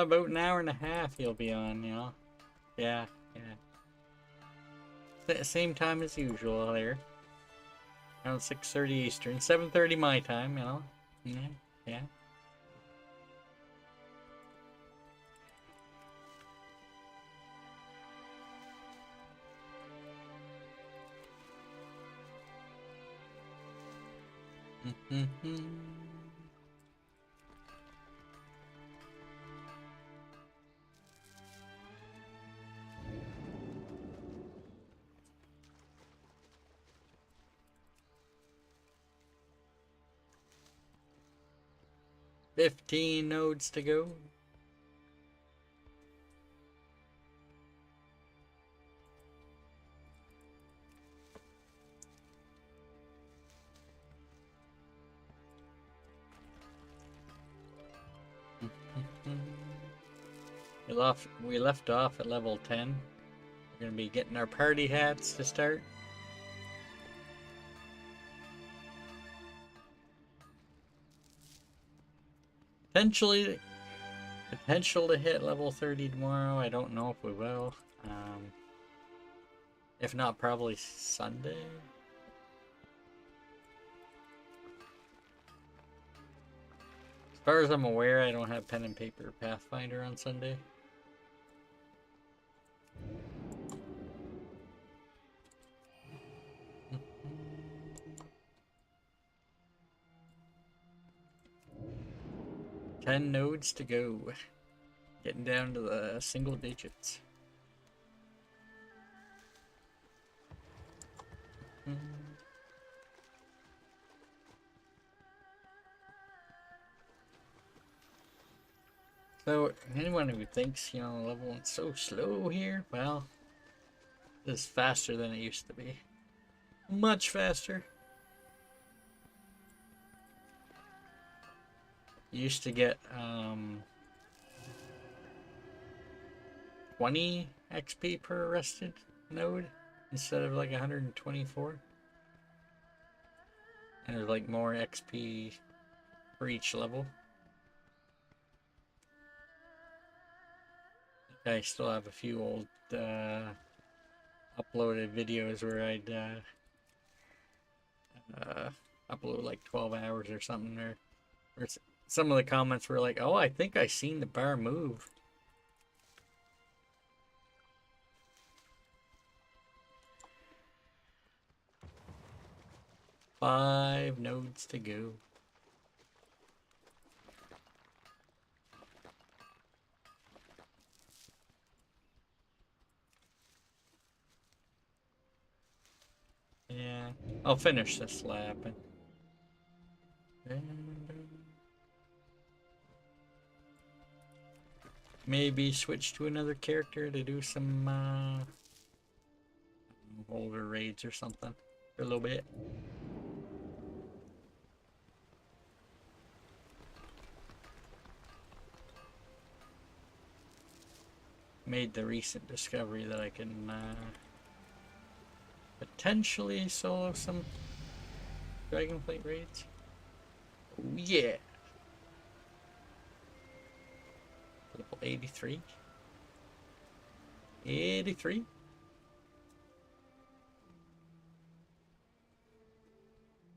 About an hour and a half you'll be on, you know. Yeah. Same time as usual there. Around 6:30 Eastern, 7:30 my time, you know. Yeah. $15 nodes to go. We left off at level 10. We're gonna be getting our party hats to start. Potential to hit level 30 tomorrow. I don't know if we will. If not, probably Sunday. As far as I'm aware, I don't have pen and paper Pathfinder on Sunday. $10 nodes to go. Getting down to the single digits. So, anyone who thinks, you know, level 1's so slow here, well, this is faster than it used to be. Much faster. You used to get 20 XP per arrested node instead of like 124. And there's like more XP for each level. I still have a few old up uploaded videos where I'd upload like 12 hours or something, or some of the comments were like, oh, I think I seen the bar move. Five nodes to go. Yeah, I'll finish this lap and maybe switch to another character to do some older raids or something for a little bit. Made the recent discovery that I can potentially solo some Dragonflight raids. Oh, yeah. Level 83. 83.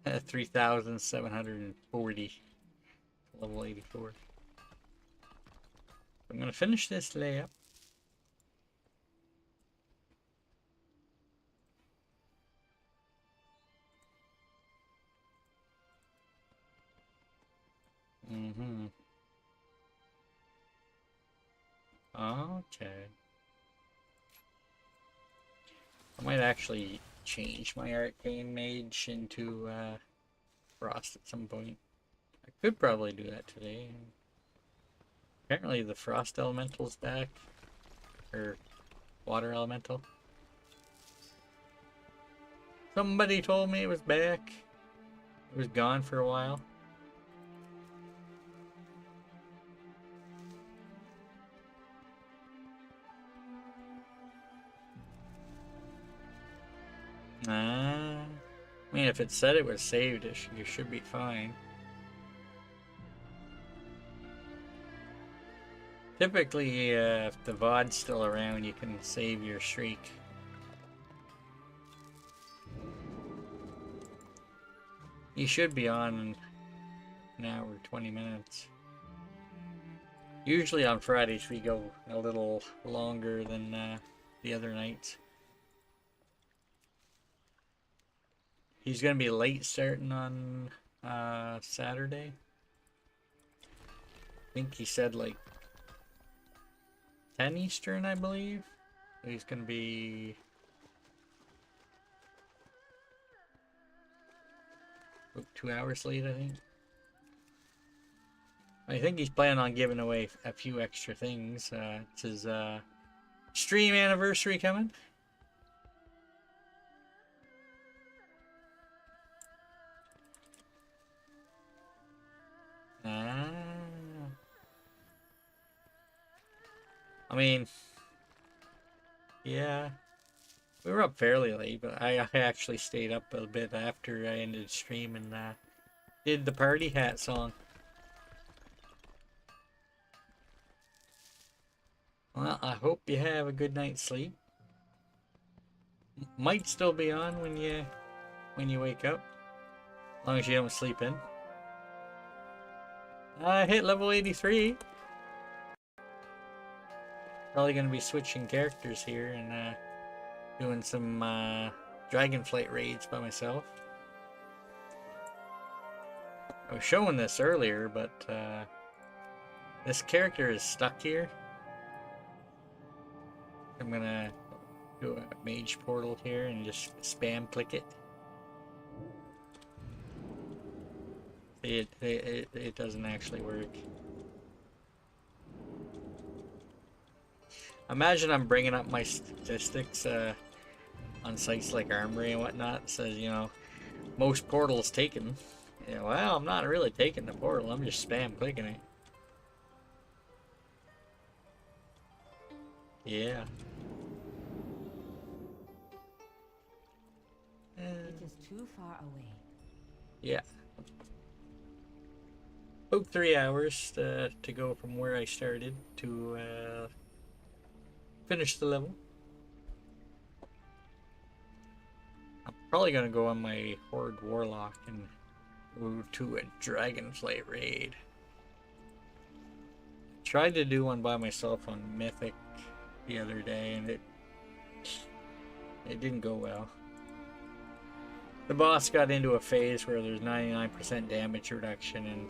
At 3,740. Level 84. I'm gonna finish this layup. Okay. I might actually change my Arcane Mage into Frost at some point. I could probably do that today. Apparently the Frost Elemental's back. Or Water Elemental. Somebody told me it was back. It was gone for a while. I mean, if it said it was saved, you should be fine. Typically, if the VOD's still around, you can save your streak. You should be on an hour, 20 minutes. Usually on Fridays we go a little longer than the other nights. He's gonna be late starting on Saturday. I think he said like 10 Eastern, I believe. So he's gonna be about 2 hours late, I think. I think he's planning on giving away a few extra things. It's his stream anniversary coming. I mean, yeah, we were up fairly late, but I actually stayed up a bit after I ended stream and did the party hat song. Well, I hope you have a good night's sleep. Might still be on when you wake up, as long as you don't sleep in. I hit level 83. Probably gonna be switching characters here and doing some Dragonflight raids by myself. I was showing this earlier, but this character is stuck here. I'm gonna do a Mage portal here and just spam click it. It doesn't actually work. Imagine I'm bringing up my statistics on sites like Armory and whatnot. It says, you know, most portals taken. Yeah, well, I'm not really taking the portal. I'm just spam clicking it. Yeah. It is too far away. Yeah. About 3 hours to go from where I started to finish the level. Probably gonna go on my Horde Warlock and go to a Dragonflight raid. Tried to do one by myself on Mythic the other day, and it didn't go well. The boss got into a phase where there's 99% damage reduction, and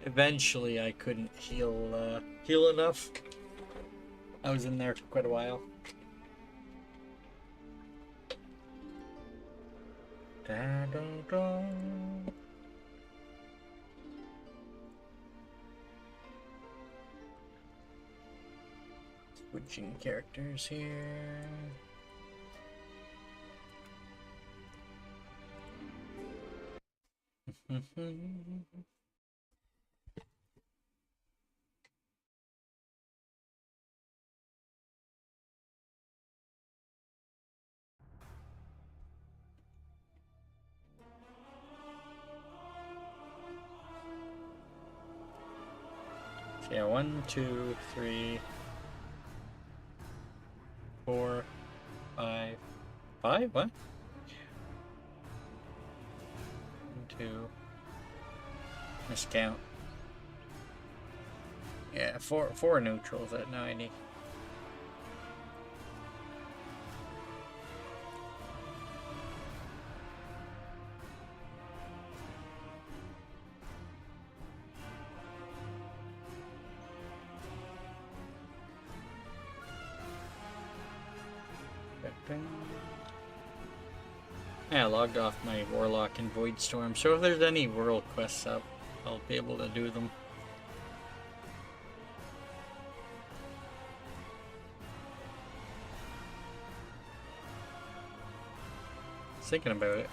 eventually I couldn't heal enough. I was in there for quite a while. Da-da-da. Switching characters here. So yeah, 1, 2, 3, 4, 5. 5? What? 1, 2. Miscount. Yeah, four neutrals at 90. Yeah, I logged off my Warlock and Voidstorm, so if there's any world quests up, I'll be able to do them. Thinking about it.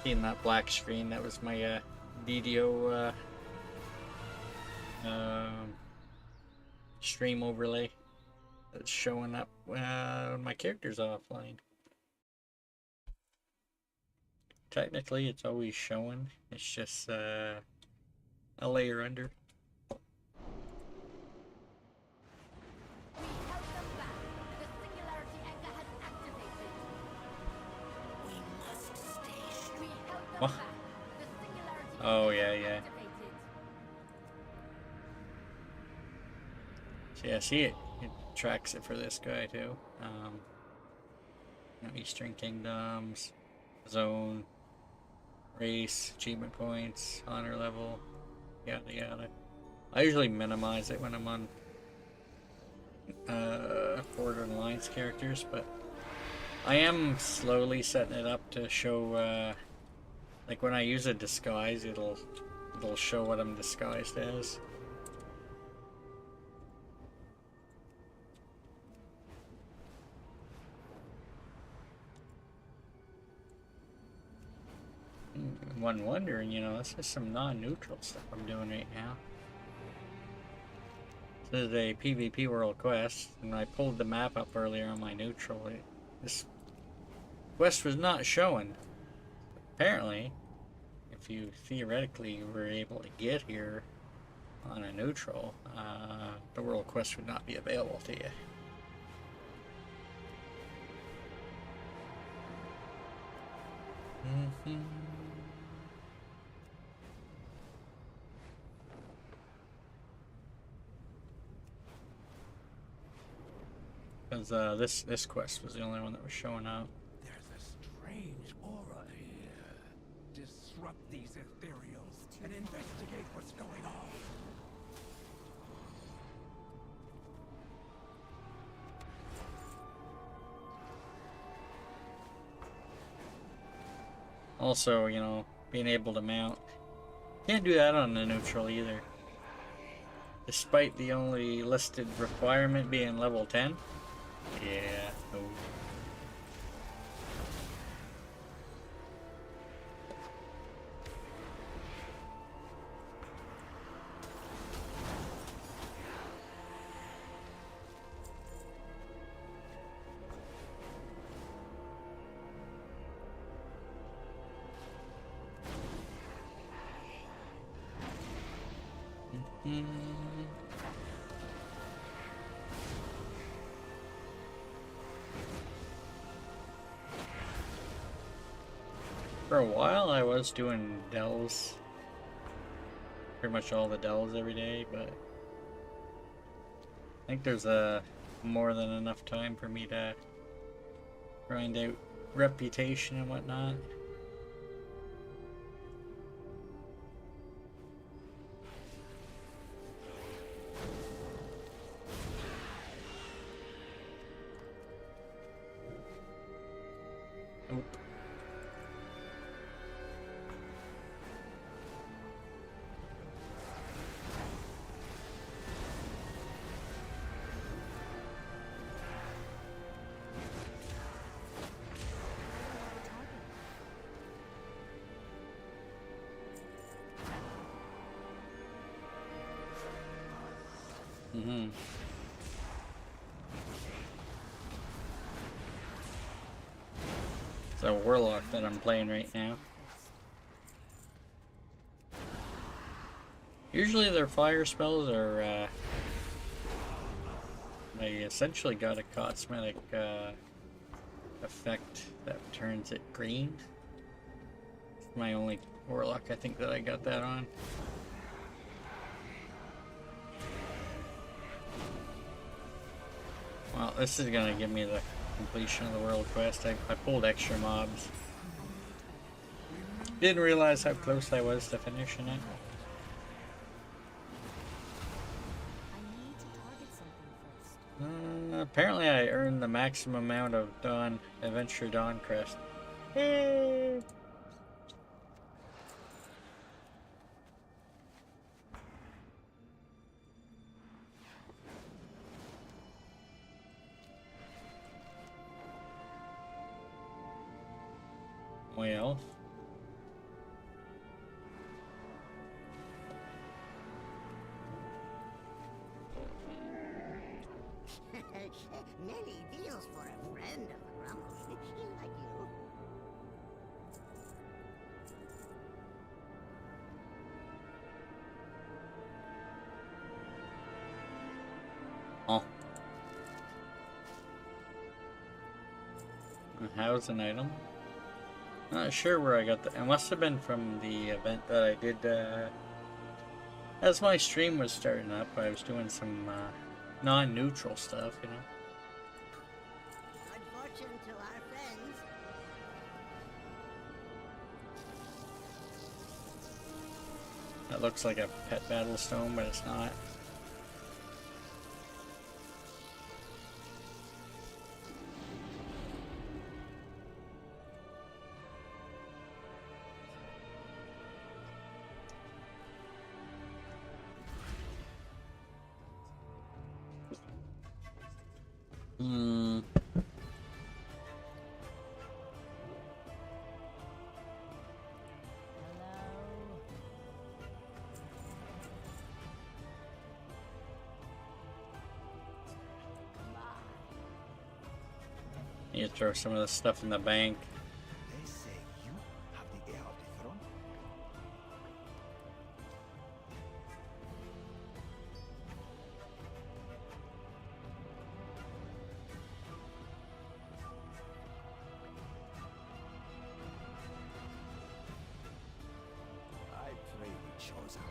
Seeing that black screen, that was my DDO stream overlay that's showing up when my character's offline. Technically, it's always showing. It's just a layer under. What? Oh, yeah. So yeah, see it tracks it for this guy too. Eastern Kingdoms, Zone, Race, Achievement Points, Honor Level, yada yada. I usually minimize it when I'm on Border and Alliance characters, but I am slowly setting it up to show, like when I use a disguise, it'll show what I'm disguised as. One wondering, this is some non-neutral stuff I'm doing right now. This is a PvP world quest, and I pulled the map up earlier on my neutral. This quest was not showing. Apparently, if you theoretically were able to get here on a neutral, the world quest would not be available to you. Because this quest was the only one that was showing up. There's a strange aura here. Disrupt these ethereals and investigate what's going on. Also, being able to mount. Can't do that on the neutral either. Despite the only listed requirement being level 10. Yeah, no. For a while I was doing dells. Pretty much all the dells every day, but I think there's more than enough time for me to grind out reputation and whatnot. Nope. It's a warlock that I'm playing right now. Usually their fire spells are, they essentially got a cosmetic effect that turns it green. It's my only warlock I think that I got that on. Well, this is gonna give me the completion of the world quest. I pulled extra mobs. Didn't realize how close I was to finishing it. Apparently I earned the maximum amount of Adventure Dawn Crest. Yay! Well, Many deals for a friend of the Grumble. Like you. oh. How's an item? Not sure where I got that. It must have been from the event that I did. As my stream was starting up, I was doing some non-neutral stuff, you know. Good fortune to our friends. That looks like a pet battle stone, but it's not. You throw some of the stuff in the bank. They say you have the heir of the throne. I pray we chose our path.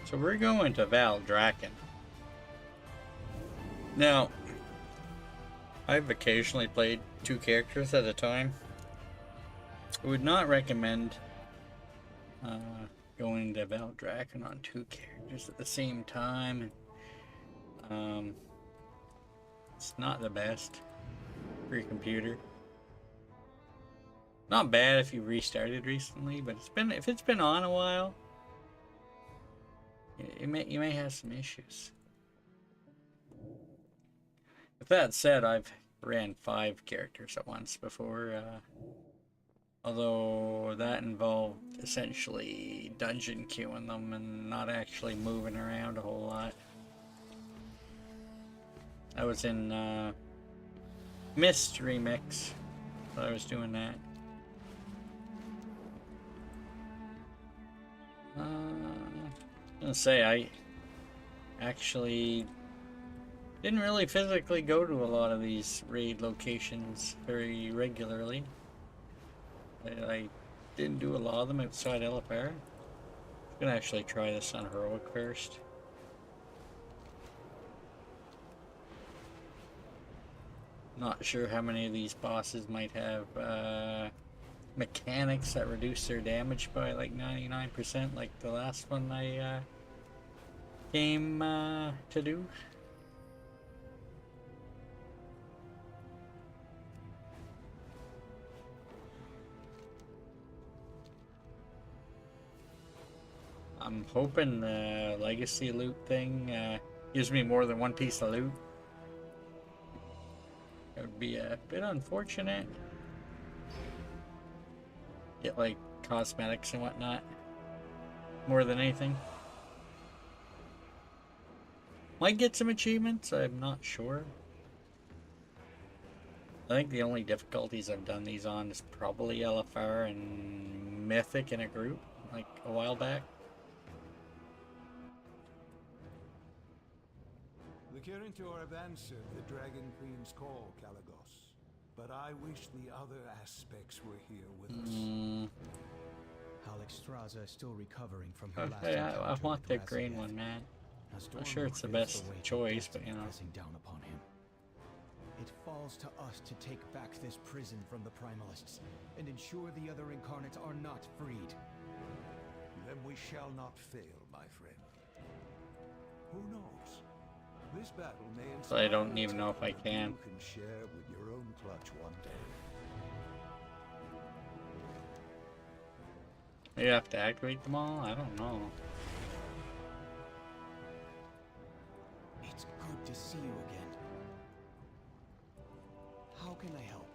So we're going to Val Draken. Now, I've occasionally played two characters at a time. I would not recommend going to Val Draken on two characters at the same time. It's not the best for your computer. Not bad if you restarted recently, but if it's been on a while, you may have some issues. With that said, I've ran 5 characters at once before, although that involved essentially dungeon queuing them and not actually moving around a whole lot. I was in Mist Remix, so I was doing that. I'm gonna say I actually Didn't really physically go to a lot of these raid locations very regularly. I didn't do a lot of them outside LFR. I'm gonna actually try this on Heroic first. Not sure how many of these bosses might have mechanics that reduce their damage by like 99%, like the last one I came to do. I'm hoping the legacy loot thing gives me more than one piece of loot. It would be a bit unfortunate. Get like cosmetics and whatnot more than anything. Might get some achievements, I'm not sure. I think the only difficulties I've done these on is probably LFR and Mythic in a group, like a while back. Look here into our answer the Dragon Queen's call, Kalagos. But I wish the other aspects were here with us. Alexstrasza is still recovering from her last Okay, I encounter want with the Razziath. green one, man. A I'm storm sure it's the feels best weight of choice, but destiny you know. pressing down upon him. It falls to us to take back this prison from the Primalists and ensure the other incarnates are not freed. Then we shall not fail, my friend. Who knows? This battle may So I don't inspire even know if I that can. You can share with your own clutch one day. You have to activate them all? I don't know. It's good to see you again. How can I help?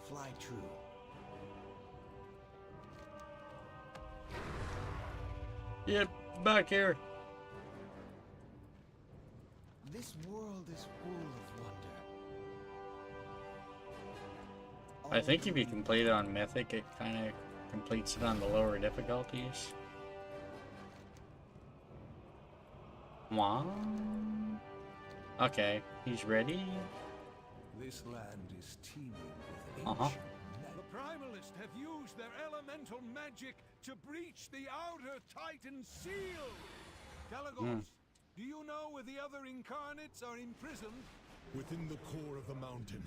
Fly true. Yep, back here. This world is full of wonder. I think if you complete it on Mythic, it kind of completes it on the lower difficulties. Wow. Okay, he's ready. This land is teeming with Uh-huh. ancient The Primalists have used their elemental magic to breach the outer Titan seal. Kalagos, do you know where the other incarnates are imprisoned? Within the core of the mountain,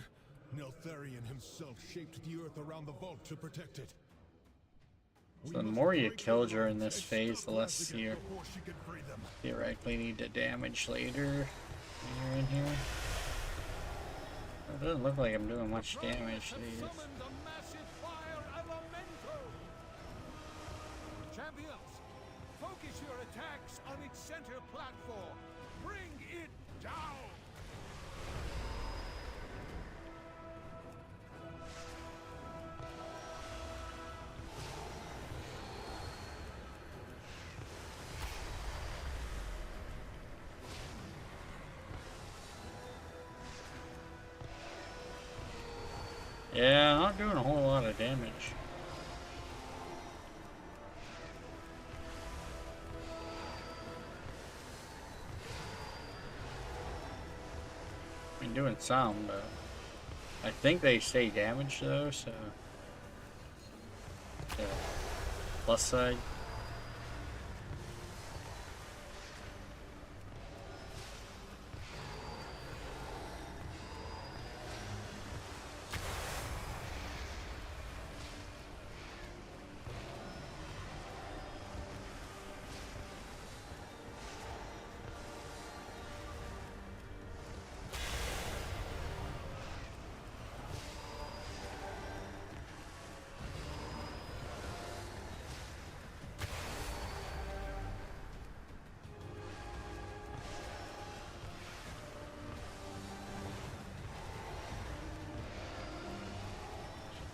Neltharion himself shaped the earth around the vault to protect it. So the more you kill during this phase, the less you theoretically need to damage later when you're in here. It doesn't look like I'm doing much damage to these. Summoned a massive fire elemental. Champions, focus your attacks on its center platform. Bring it down. Yeah, not doing a whole lot of damage. I mean, doing some, but I think they stay damaged though, so yeah. Plus side.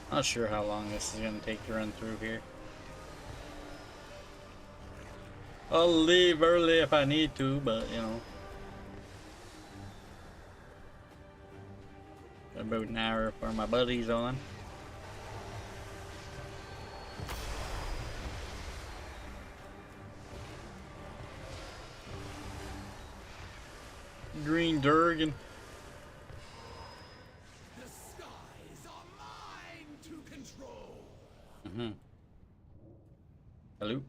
Not sure how long this is gonna take to run through here. I'll leave early if I need to, but you know. Got about an hour for my buddies on. Green Durgan. Hello?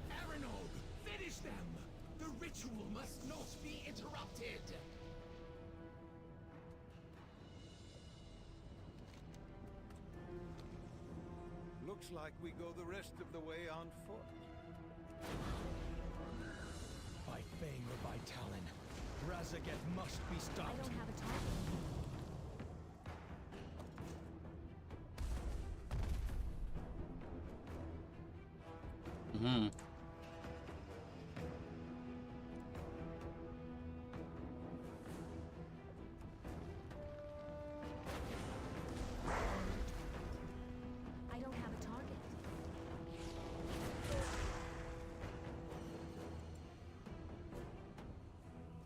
Aranog, finish them! The ritual must not be interrupted! Looks like we go the rest of the way on foot. By Fang or by Talon, Razaget must be stopped. I don't have a target. Mm-hmm. I don't have a target.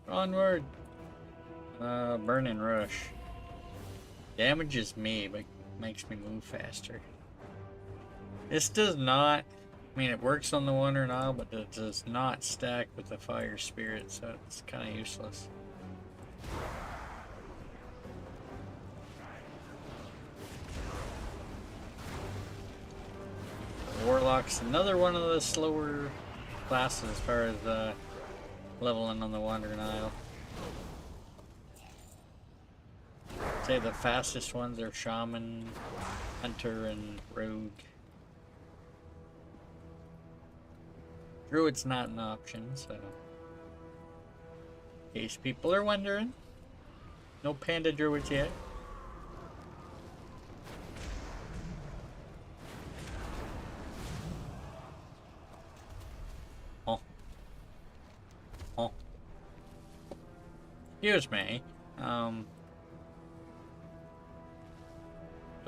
Onward! Burn and rush. Damages me, but makes me move faster. This does not... I mean, it works on the Wonder now, but it does not stack with the Fire Spirit, so it's kind of useless. Warlock's another one of the slower classes as far as leveling on the Wandering Isle. Say the fastest ones are Shaman, Hunter, and Rogue. Druid's not an option, so... In case people are wondering. No Panda Druids yet. Oh. Oh. Excuse me. Do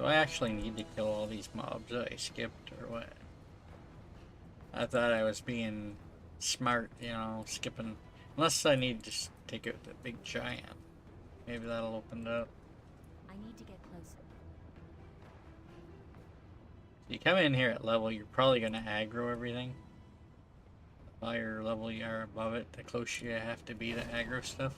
I actually need to kill all these mobs that I skipped, or what? I thought I was being smart, you know, skipping. Unless I need to just take out the big giant. Maybe that'll open it up. I need to get closer. You come in here at level, you're probably going to aggro everything. The higher level you are above it, the closer you have to be to aggro stuff.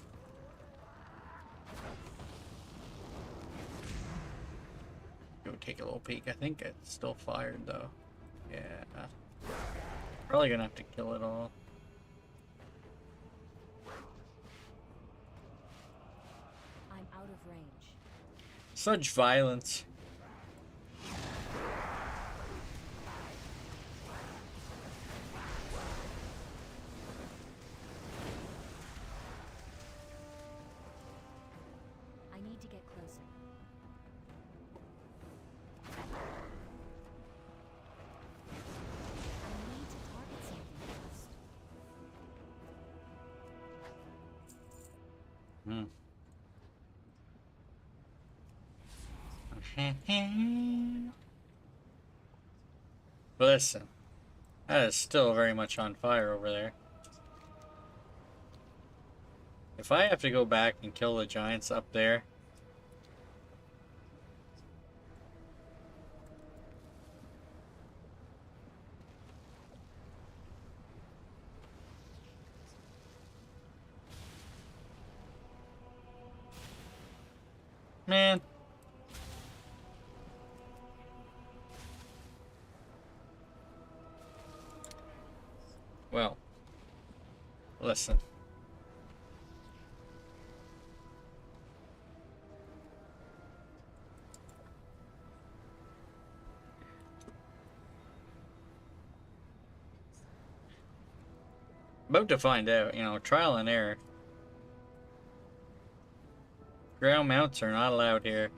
Go take a little peek. I think it's still fired though. Yeah. Probably gonna have to kill it all. I'm out of range. Such violence. I need to get closer. I need to target something first. Listen, that is still very much on fire over there. If I have to go back and kill the giants up there, man. Well, listen. About to find out, you know, trial and error. Ground mounts are not allowed here.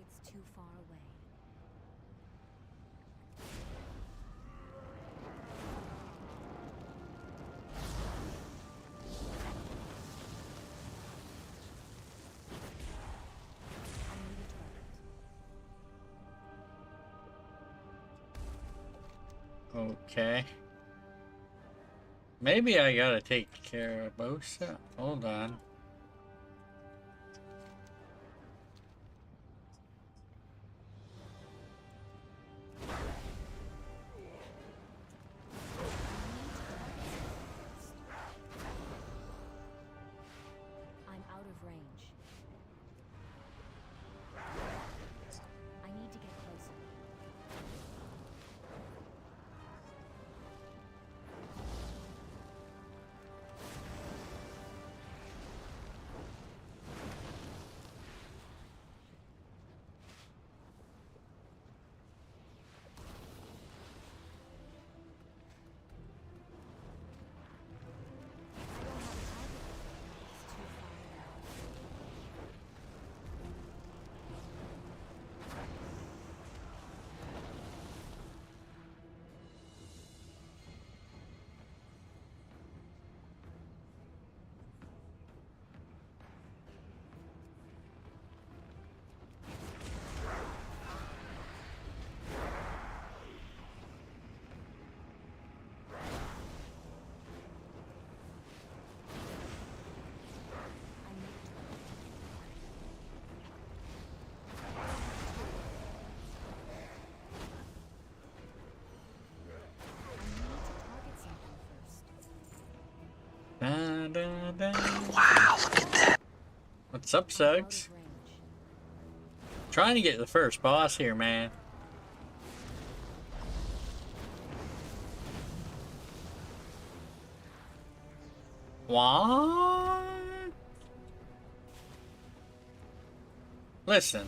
It's too far away. I need a target. Okay. Maybe I gotta take care of Bosa. Hold on. I'm out of range. I need to get closer. Wow, look at that. What's up, Suggs? Trying to get the first boss here, man. What? Listen.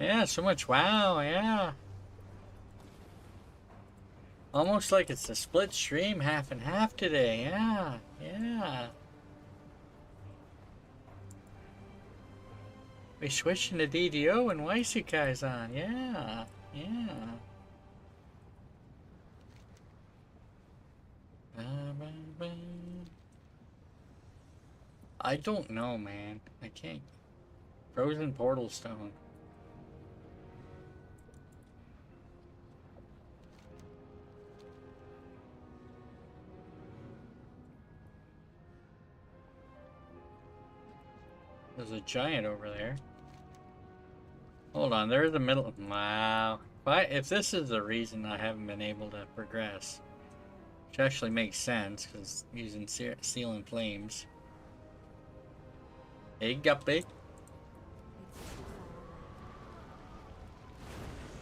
Yeah, so much wow, yeah. Almost like it's a split stream, half and half today, yeah, yeah. We're switching to DDO and Weisekai's on, yeah, yeah. I don't know, man. I can't. Frozen Portal Stone. There's a giant over there. Hold on, there's the middle. Wow. If this is the reason I haven't been able to progress, which actually makes sense, because using Seal and Flames. Hey, Guppy.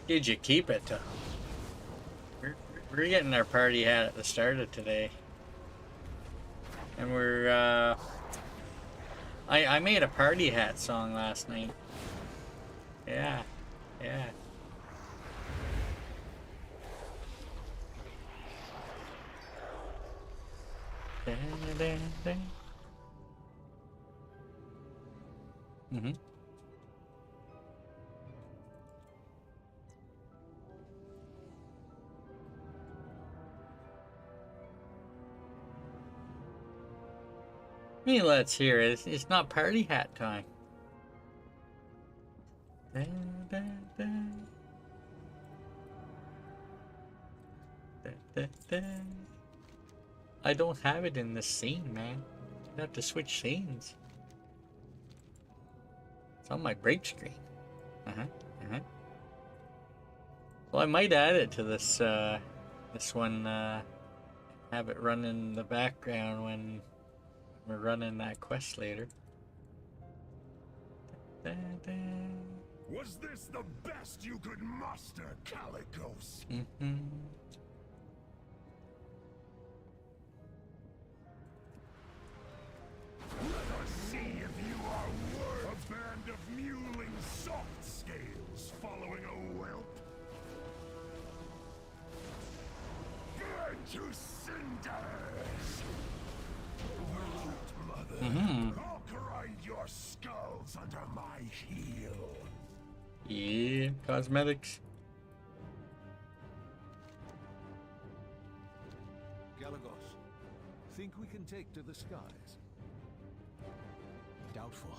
Did you keep it? We're getting our party hat at the start of today. And we're, I made a party hat song last night. Yeah, yeah. Mm-hmm. Hey, let's hear it. It's not party hat time. I don't have it in this scene, man. I have to switch scenes. It's on my break screen. Well, I might add it to this this one. Have it run in the background when we're running that quest later. Was this the best you could muster, Calicos? Let us see if you are worth a band of mewling soft scales following a whelp. Burn to cinders! Mother, I'll grind your skulls under my heel. Yeah, cosmetics. Galagos, think we can take to the skies? Doubtful.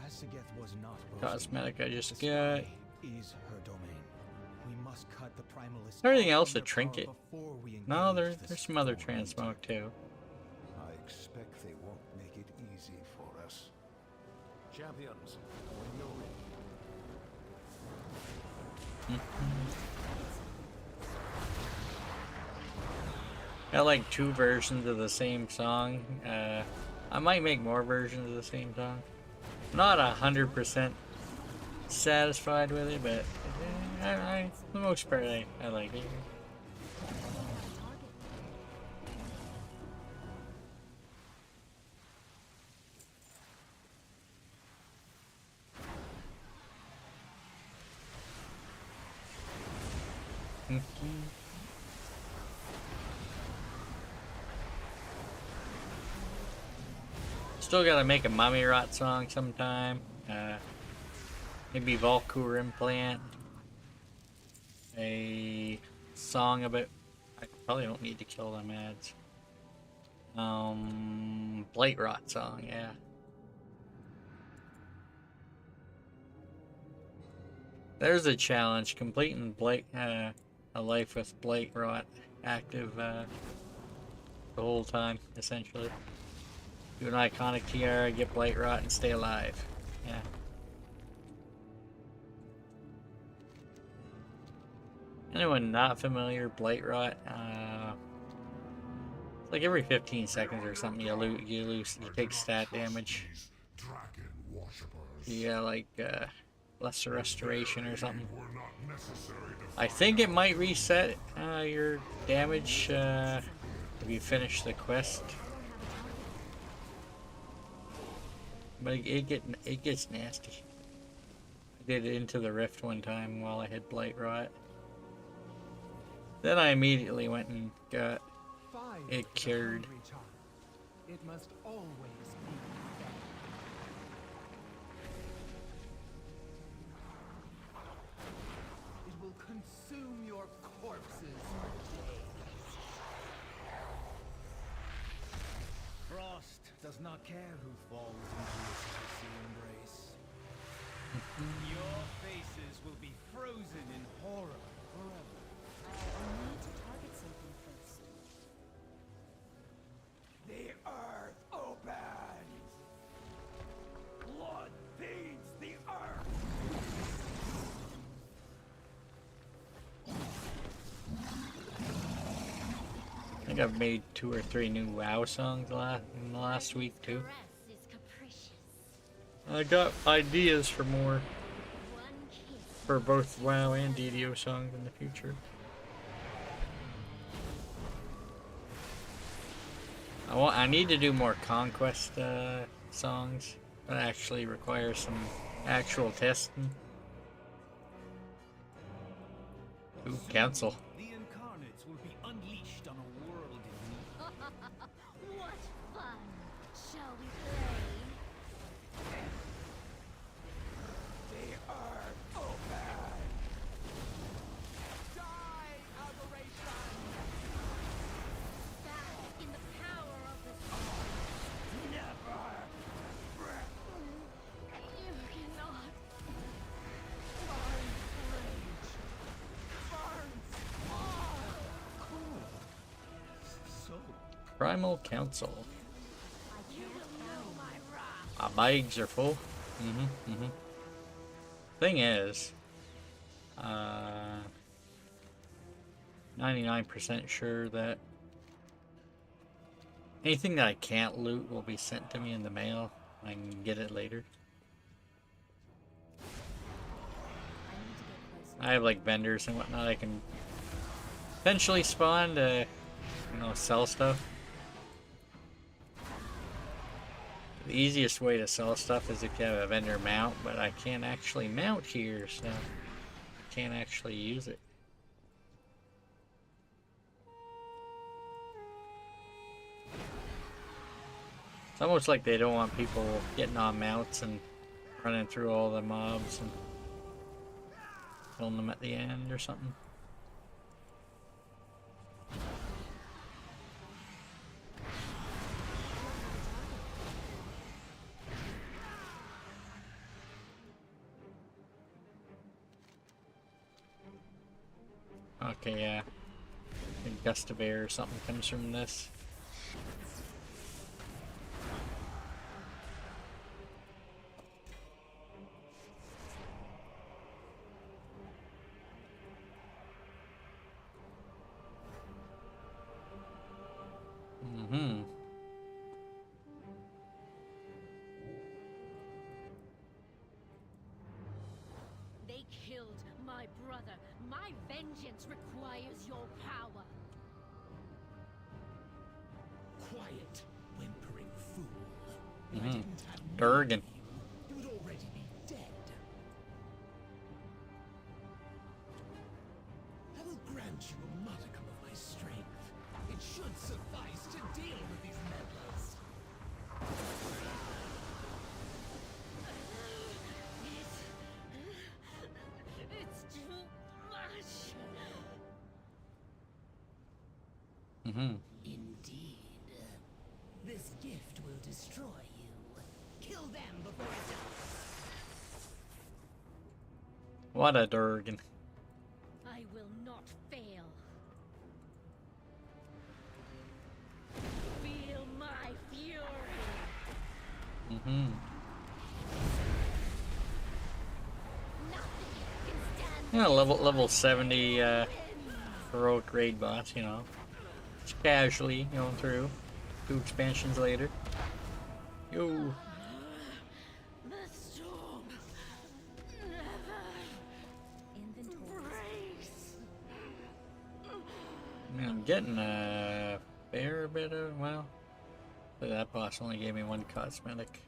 Hassigeth was not Cosmetic I just The got. sky is her domain. We must cut the primalists. Everything off else from a their power trinket. before we No, engage there's this some other foreign transmog too. I expect they won't make it easy for us. Champions, when you're ready. Got like 2 versions of the same song. I might make more versions of the same song. Not 100% satisfied with it, but for the most part, I like it. Still gotta make a mummy rot song sometime. Maybe Valkyr implant. A song about. I probably don't need to kill them ads. Blight rot song, yeah. There's a challenge: completing Blight, a life with Blight rot active the whole time, essentially. Do an iconic tiara, get Blight rot, and stay alive. Yeah. Anyone not familiar, Blight rot, it's like every 15 seconds or something you take stat damage. Yeah, like lesser restoration or something. I think it might reset your damage if you finish the quest. But it gets nasty. I did it into the rift one time while I had Blight rot. Then I immediately went and got it cured. It must always be fed. It will consume your corpses for days. Frost does not care who falls into its icy embrace. Your faces will be frozen in horror forever. I need to target something first. The earth opens! Blood feeds the earth! I think I've made 2 or 3 new WoW songs in the last week too. Caress is capricious. I got ideas for more One kiss. for both WoW and DDO songs in the future. I need to do more conquest songs. That actually requires some actual testing. Ooh, cancel. The incarnates will be unleashed on a world in need. What fun! Shall we play? The earth opens! Die, aberration! Back in the power of the sun. Never! You cannot. Blind rage. Burns all. So, Primal Council. You will know my wrath. My bags are full. Thing is, 99% sure that anything that I can't loot will be sent to me in the mail. I can get it later. I have like vendors and whatnot I can potentially spawn to, sell stuff. The easiest way to sell stuff is if you have a vendor mount, but I can't actually mount here, so I can't actually use it. It's almost like they don't want people getting on mounts and running through all the mobs and killing them at the end or something. Okay, yeah. A gust of air or something comes from this. Mm-hmm. They killed my brother. My vengeance requires your power. Quiet, whimpering fool. I Mm-hmm. didn't have need Durgan. of you. You would already be dead. I will grant you a modicum of my strength. It should suffice to deal with these meddlers. It's too much. Mm-hmm. Indeed. This gift will destroy you. Kill them before it does. What a Durgan. I will not fail. Feel my fury. Mm-hmm. Nothing can stand. Yeah, level 70 heroic raid boss, you know. Just casually going through. 2 expansions later. Yo. The storm never breaks. Man, I'm getting a fair bit of, well, that boss only gave me 1 cosmetic.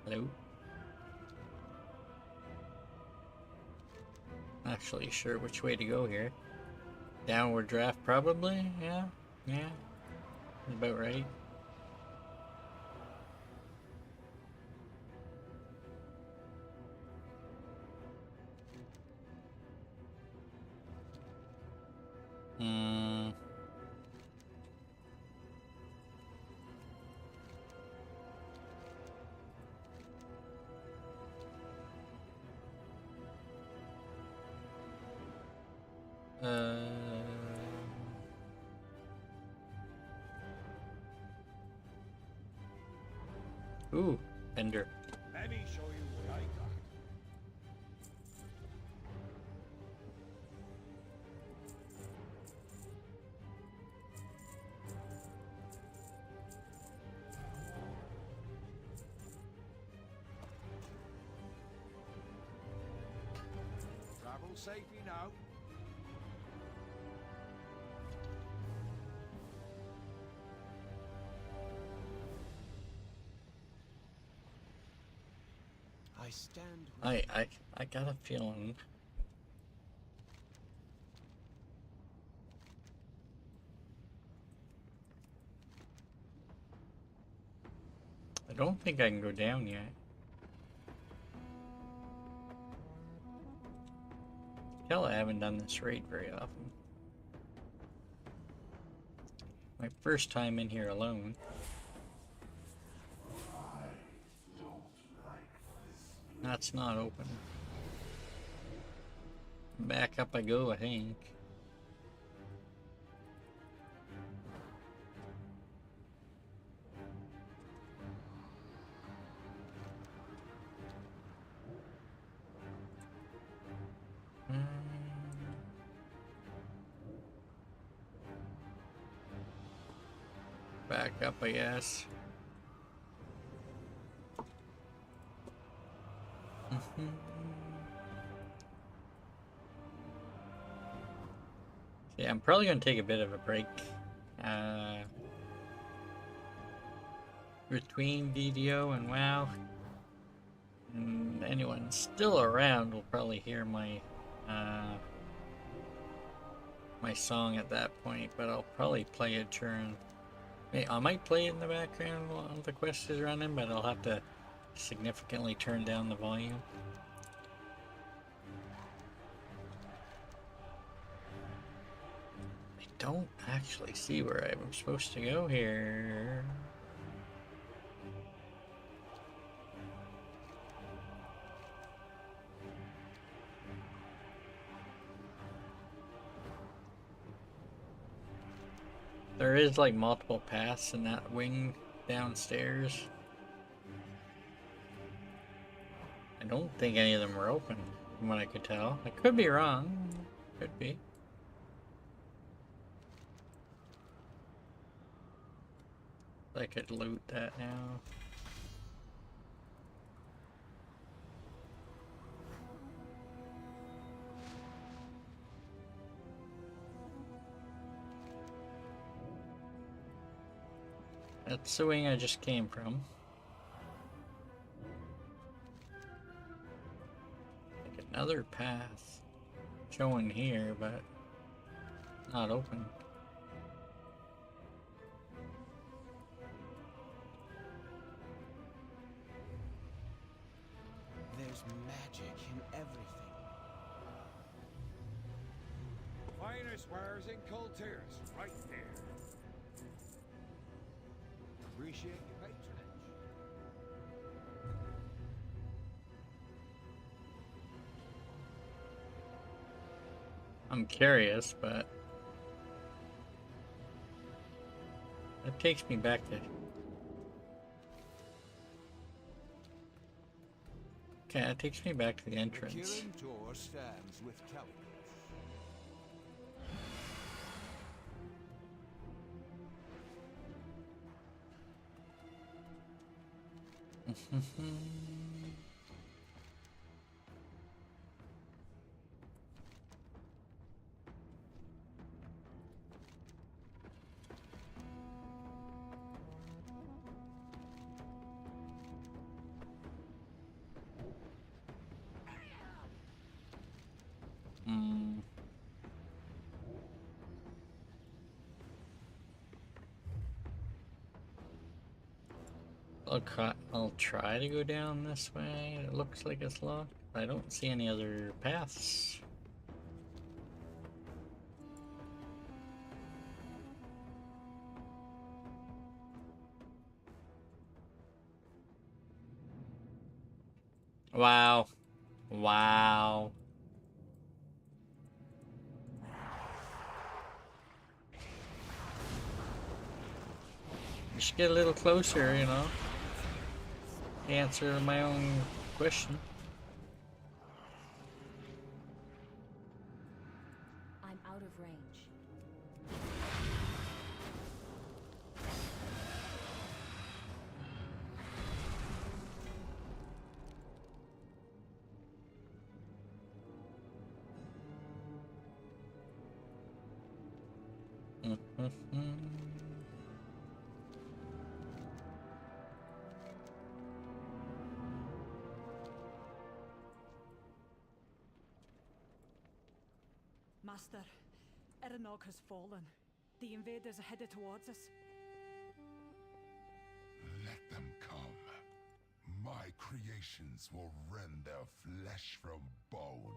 Hello? Actually sure which way to go here. Downward draft probably, yeah, about right. Hmm. Ooh, Ender. Let me show you what I got. Travel safely now. I stand with I got a feeling. I don't think I can go down yet. Tell I haven't done this raid very often. My first time in here alone. That's not open. Back up I go, I think. Back up, I guess. Yeah, I'm probably going to take a bit of a break between DDO and WoW. And anyone still around will probably hear my my song at that point, but I'll probably play it during. I might play it in the background while the quest is running, but I'll have to significantly turn down the volume. I don't actually see where I'm supposed to go here. There is like multiple paths in that wing downstairs. I don't think any of them were open, from what I could tell. I could be wrong. Could be. I could loot that now. That's the wing I just came from. Like another path showing here, but not open. There's magic in everything. Finest wares in Coltiers, right there. Appreciate your patronage. I'm curious, but that takes me back to... Okay, that takes me back to the entrance. Kirin Tor stands with Caligos. I'll try to go down this way. It looks like it's locked. I don't see any other paths. Wow. Wow. Just get a little closer, you know. Answer my own question. I'm out of range. Master, Erenog has fallen. The invaders are headed towards us. Let them come. My creations will rend their flesh from bone.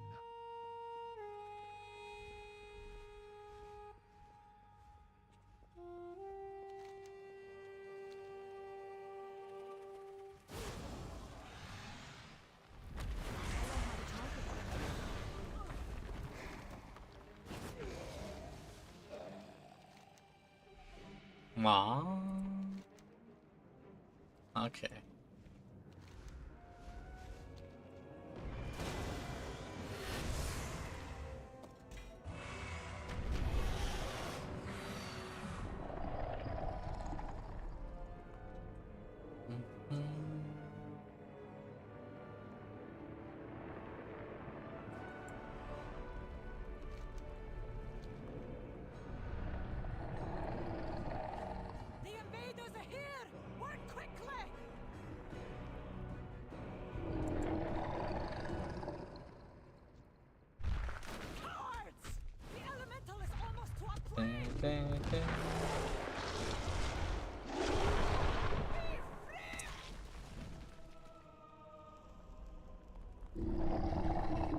Wow. Okay.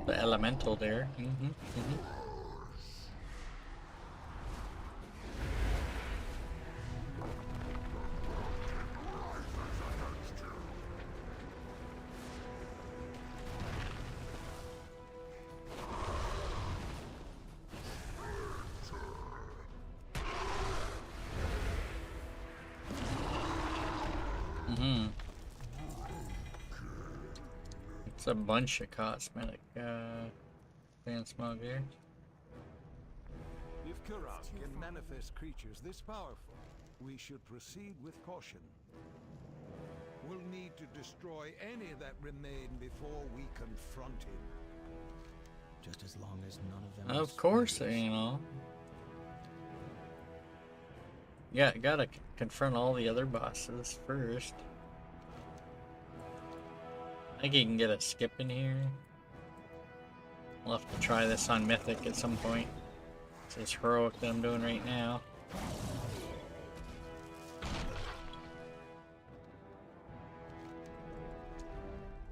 The elemental there. It's a bunch of cosmetic transmog here. If Kurok can manifest creatures this powerful, we should proceed with caution. We'll need to destroy any that remain before we confront him. Just as long as none of them. Of course, you know. Yeah, gotta confront all the other bosses first. I think you can get a skip in here. I'll have to try this on Mythic at some point. This is heroic that I'm doing right now.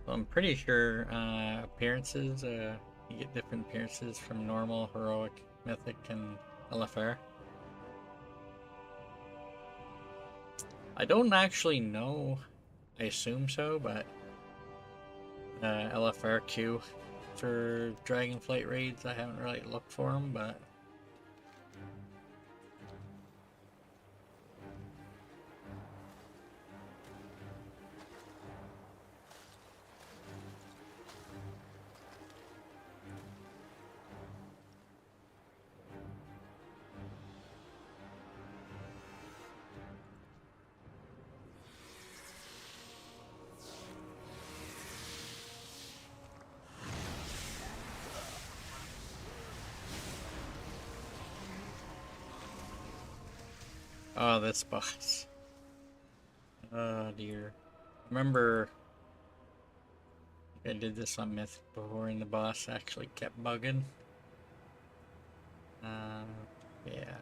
I'm pretty sure appearances, you get different appearances from normal, heroic, mythic, and LFR. I don't actually know. I assume so, but LFRQ for Dragonflight raids, I haven't really looked for them, but oh, this boss. Oh dear. Remember, I did this on Myth before and the boss actually kept bugging. Yeah.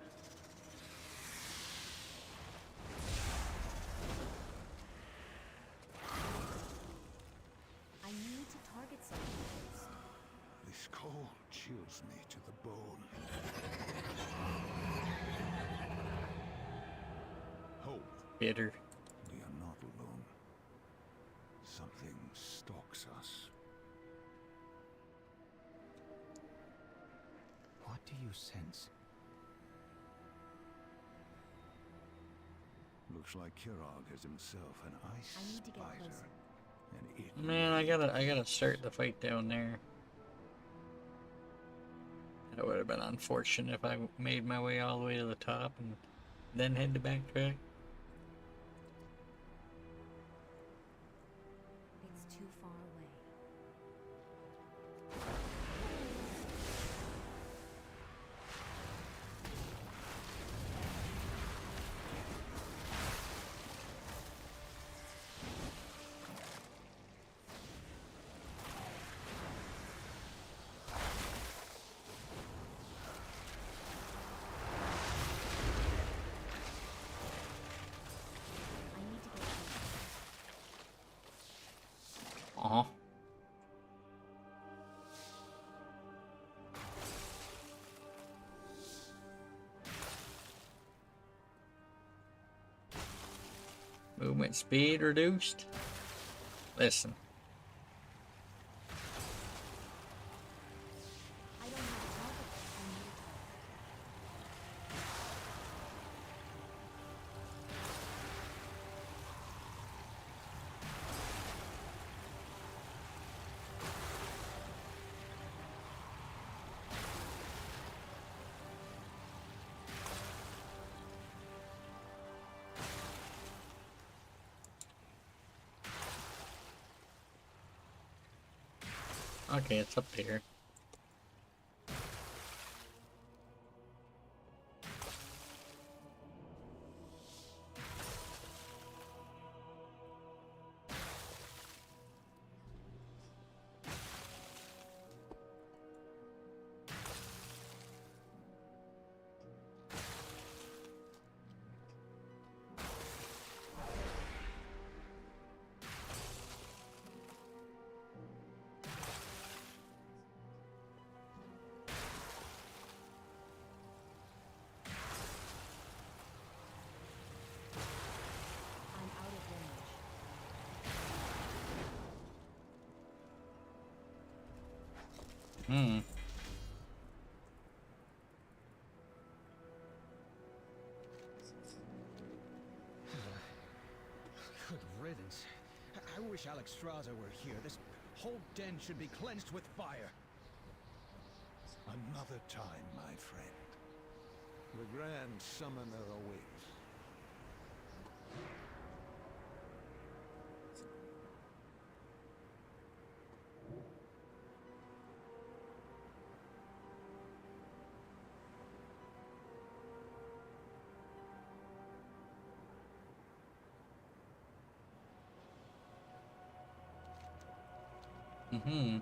I need to target something first. This cold chills me to the bone. Hope. Bitter. We are not alone. Something stalks us. What do you sense? Looks like Kurog has himself an ice I need to get spider. closer. And it Man, I gotta start the fight down there. That would have been unfortunate if I made my way all the way to the top and then had to backtrack. It's too far away. I need to get closer. Uh-huh. Movement speed reduced. Listen. I don't have a target. I need a target. Okay, it's up here. I'm out of range. Hmm. Good riddance. I wish Alexstrasza were here. This whole den should be cleansed with fire. Another time, my friend. The Grand Summoner awaits. Mm-hmm.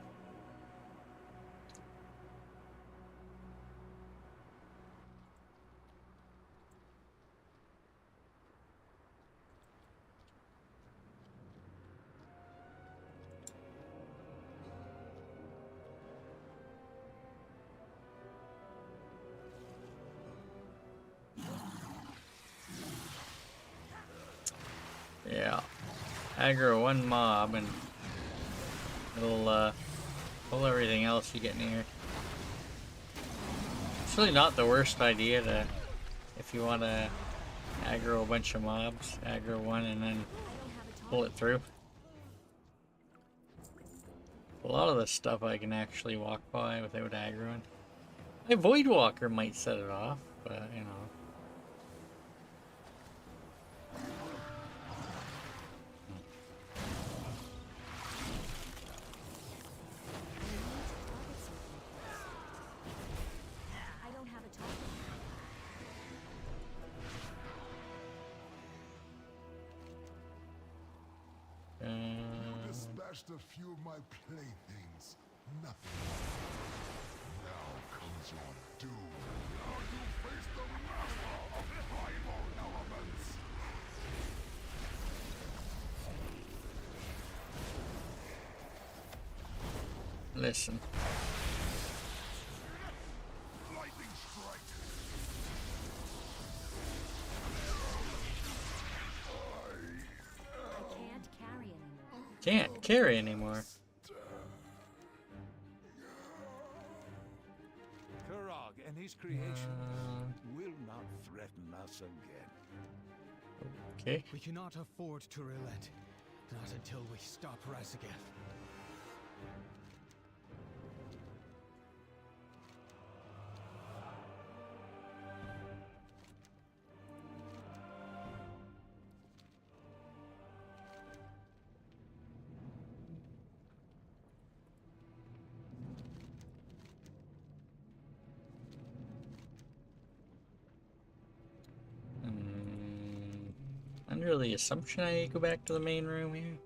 Yeah. Aggro one mob and it'll pull everything else you get near. It's really not the worst idea to, if you want to aggro a bunch of mobs, aggro one and then pull it through. A lot of the stuff I can actually walk by without aggroing. My Void Walker might set it off, but you know. I don't have a target. Dispatched a few of my playthings. Nothing. Now comes your doom. Now you face the master of primal elements. Listen. Lightning strike. Can't carry anymore. Kurog and his creations will not threaten us again. Okay. We cannot afford to relent. Not until we stop Razagath. Under the assumption I go back to the main room here.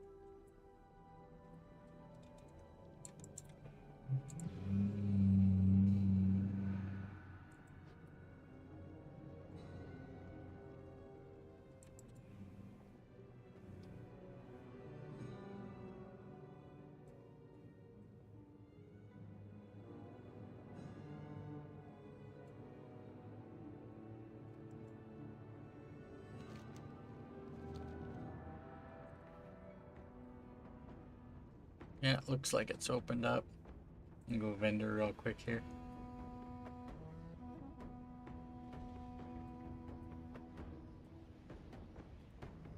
Yeah, it looks like it's opened up. I'll go vendor real quick here.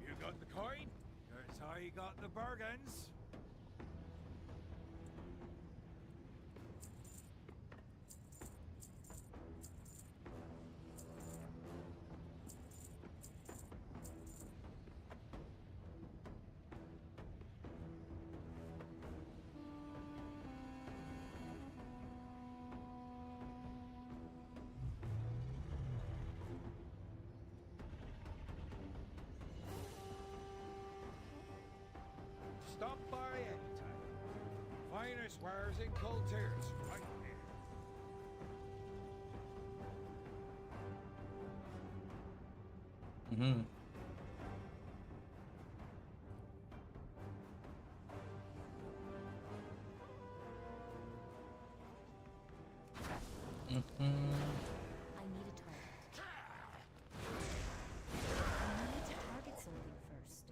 You got the coin? That's how you got the bargains. Stop by anytime. Finest wares in Colter's right here. Mm-hmm. I need a target. I need to target something first.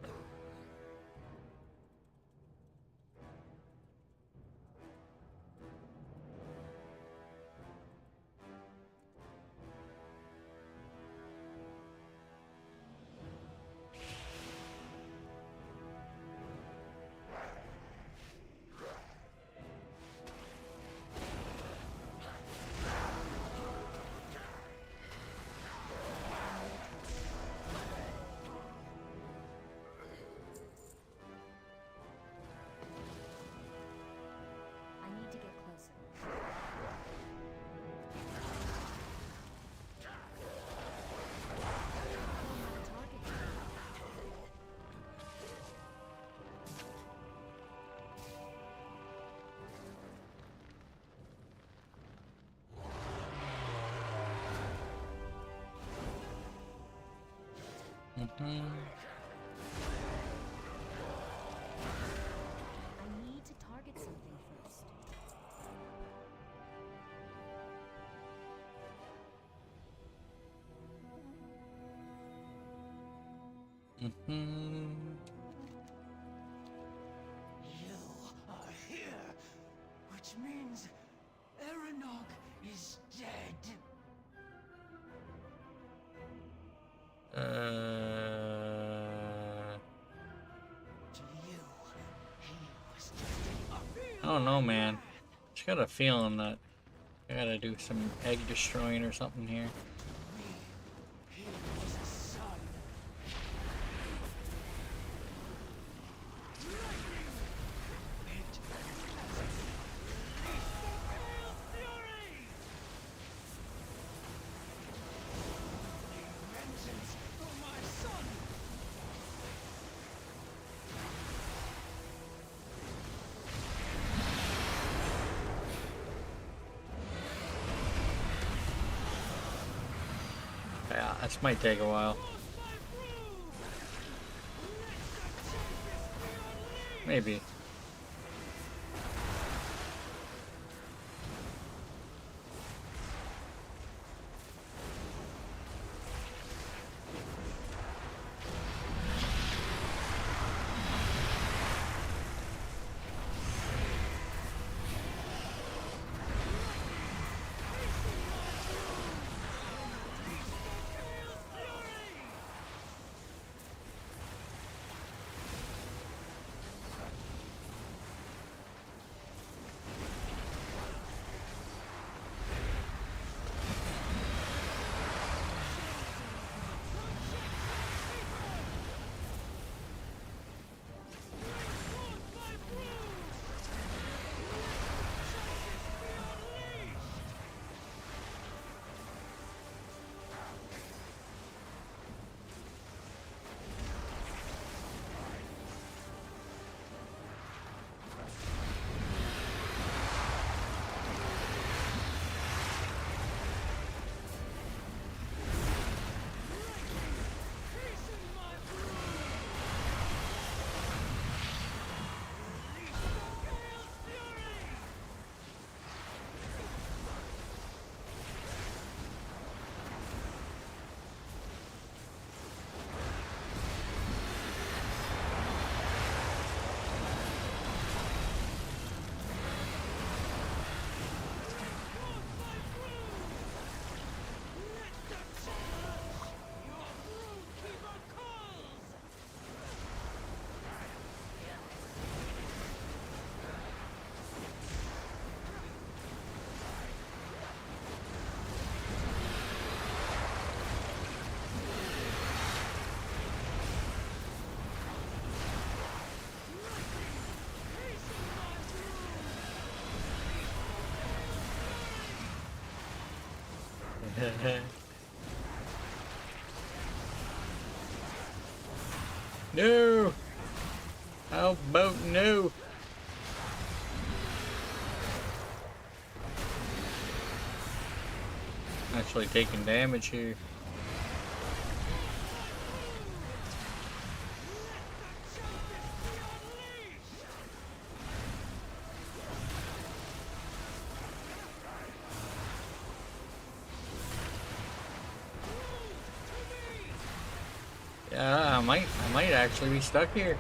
Mm-hmm. I need to target something first. Mm-hmm. You are here, which means Eranog is dead. To you, he was just I don't know, man. Just got a feeling that I gotta do some egg destroying or something here. he was a son. Vengeance for my son. Yeah, this might take a while. Maybe. No! How about no? Actually taking damage here. Yeah, I might actually be stuck here.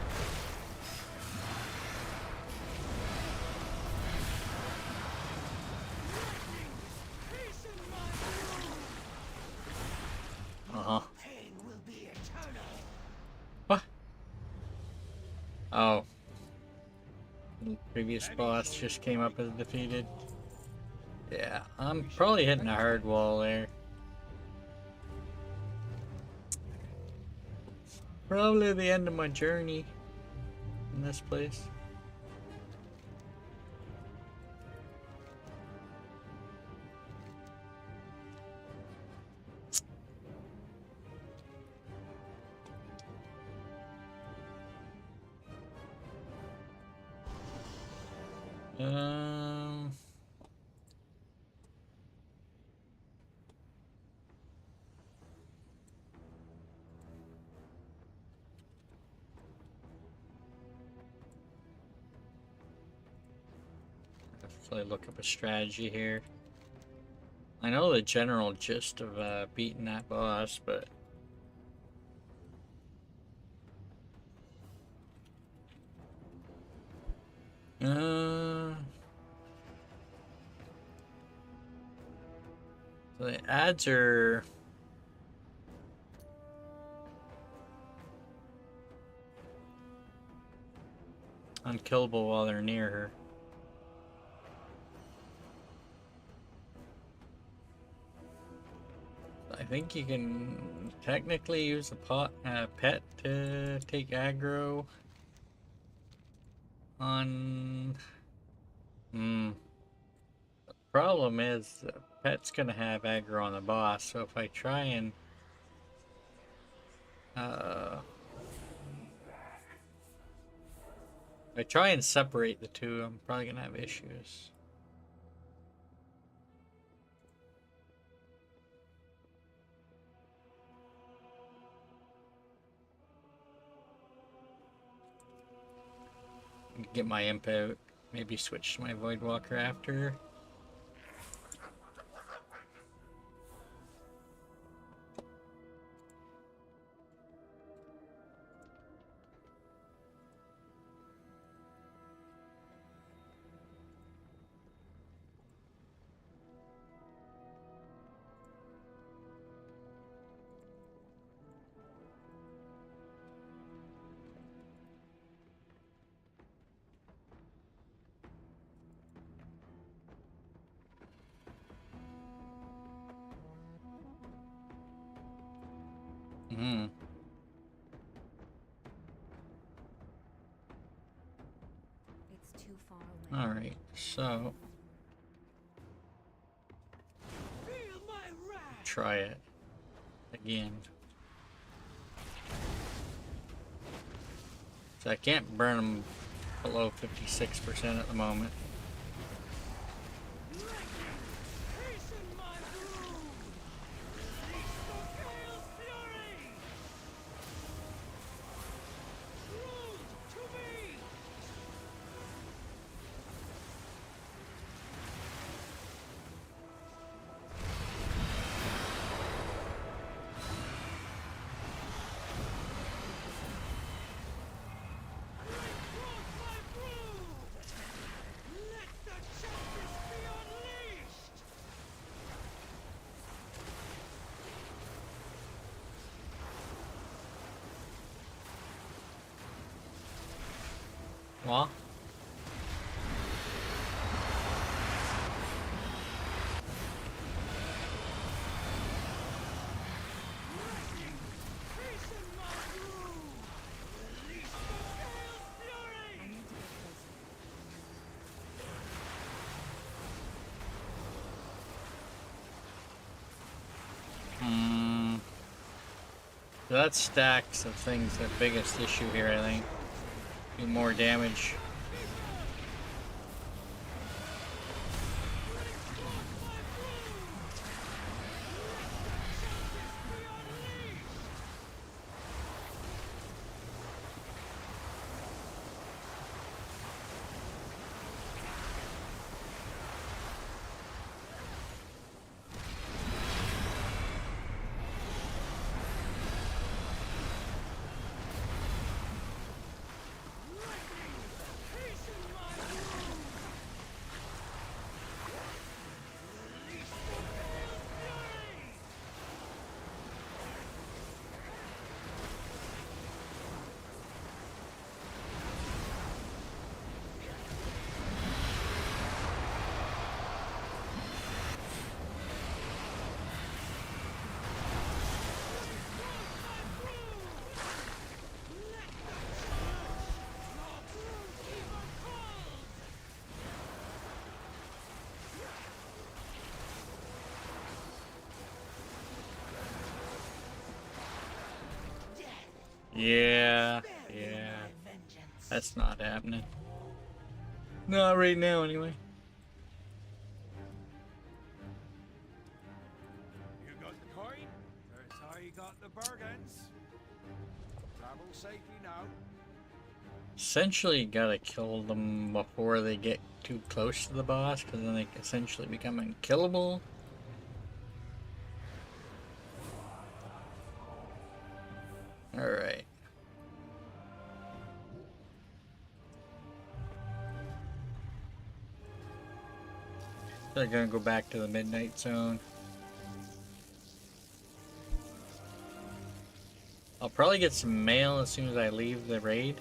Uh-huh. What? Oh. The previous boss just came up as defeated. Yeah, I'm probably hitting a hard wall there. Probably the end of my journey in this place. Um, actually look up a strategy here. I know the general gist of beating that boss, but so the ads are unkillable while they're near her. I think you can technically use a pet to take aggro on. The problem is the pet's gonna have aggro on the boss, so if I try and separate the two, I'm probably gonna have issues. Get my imp out. Maybe switch to my Voidwalker after. It's too far away. Alright, so try it again. So I can't burn them below 56% at the moment. What? So that stacks of things the biggest issue here, I think. Do more damage. Yeah. That's not happening. Not right now, anyway. You got the coin? That's how you got the bargains. Travel safely now. Essentially, gotta kill them before they get too close to the boss, because then they essentially become unkillable. Alright. They're gonna go back to the midnight zone. I'll probably get some mail as soon as I leave the raid.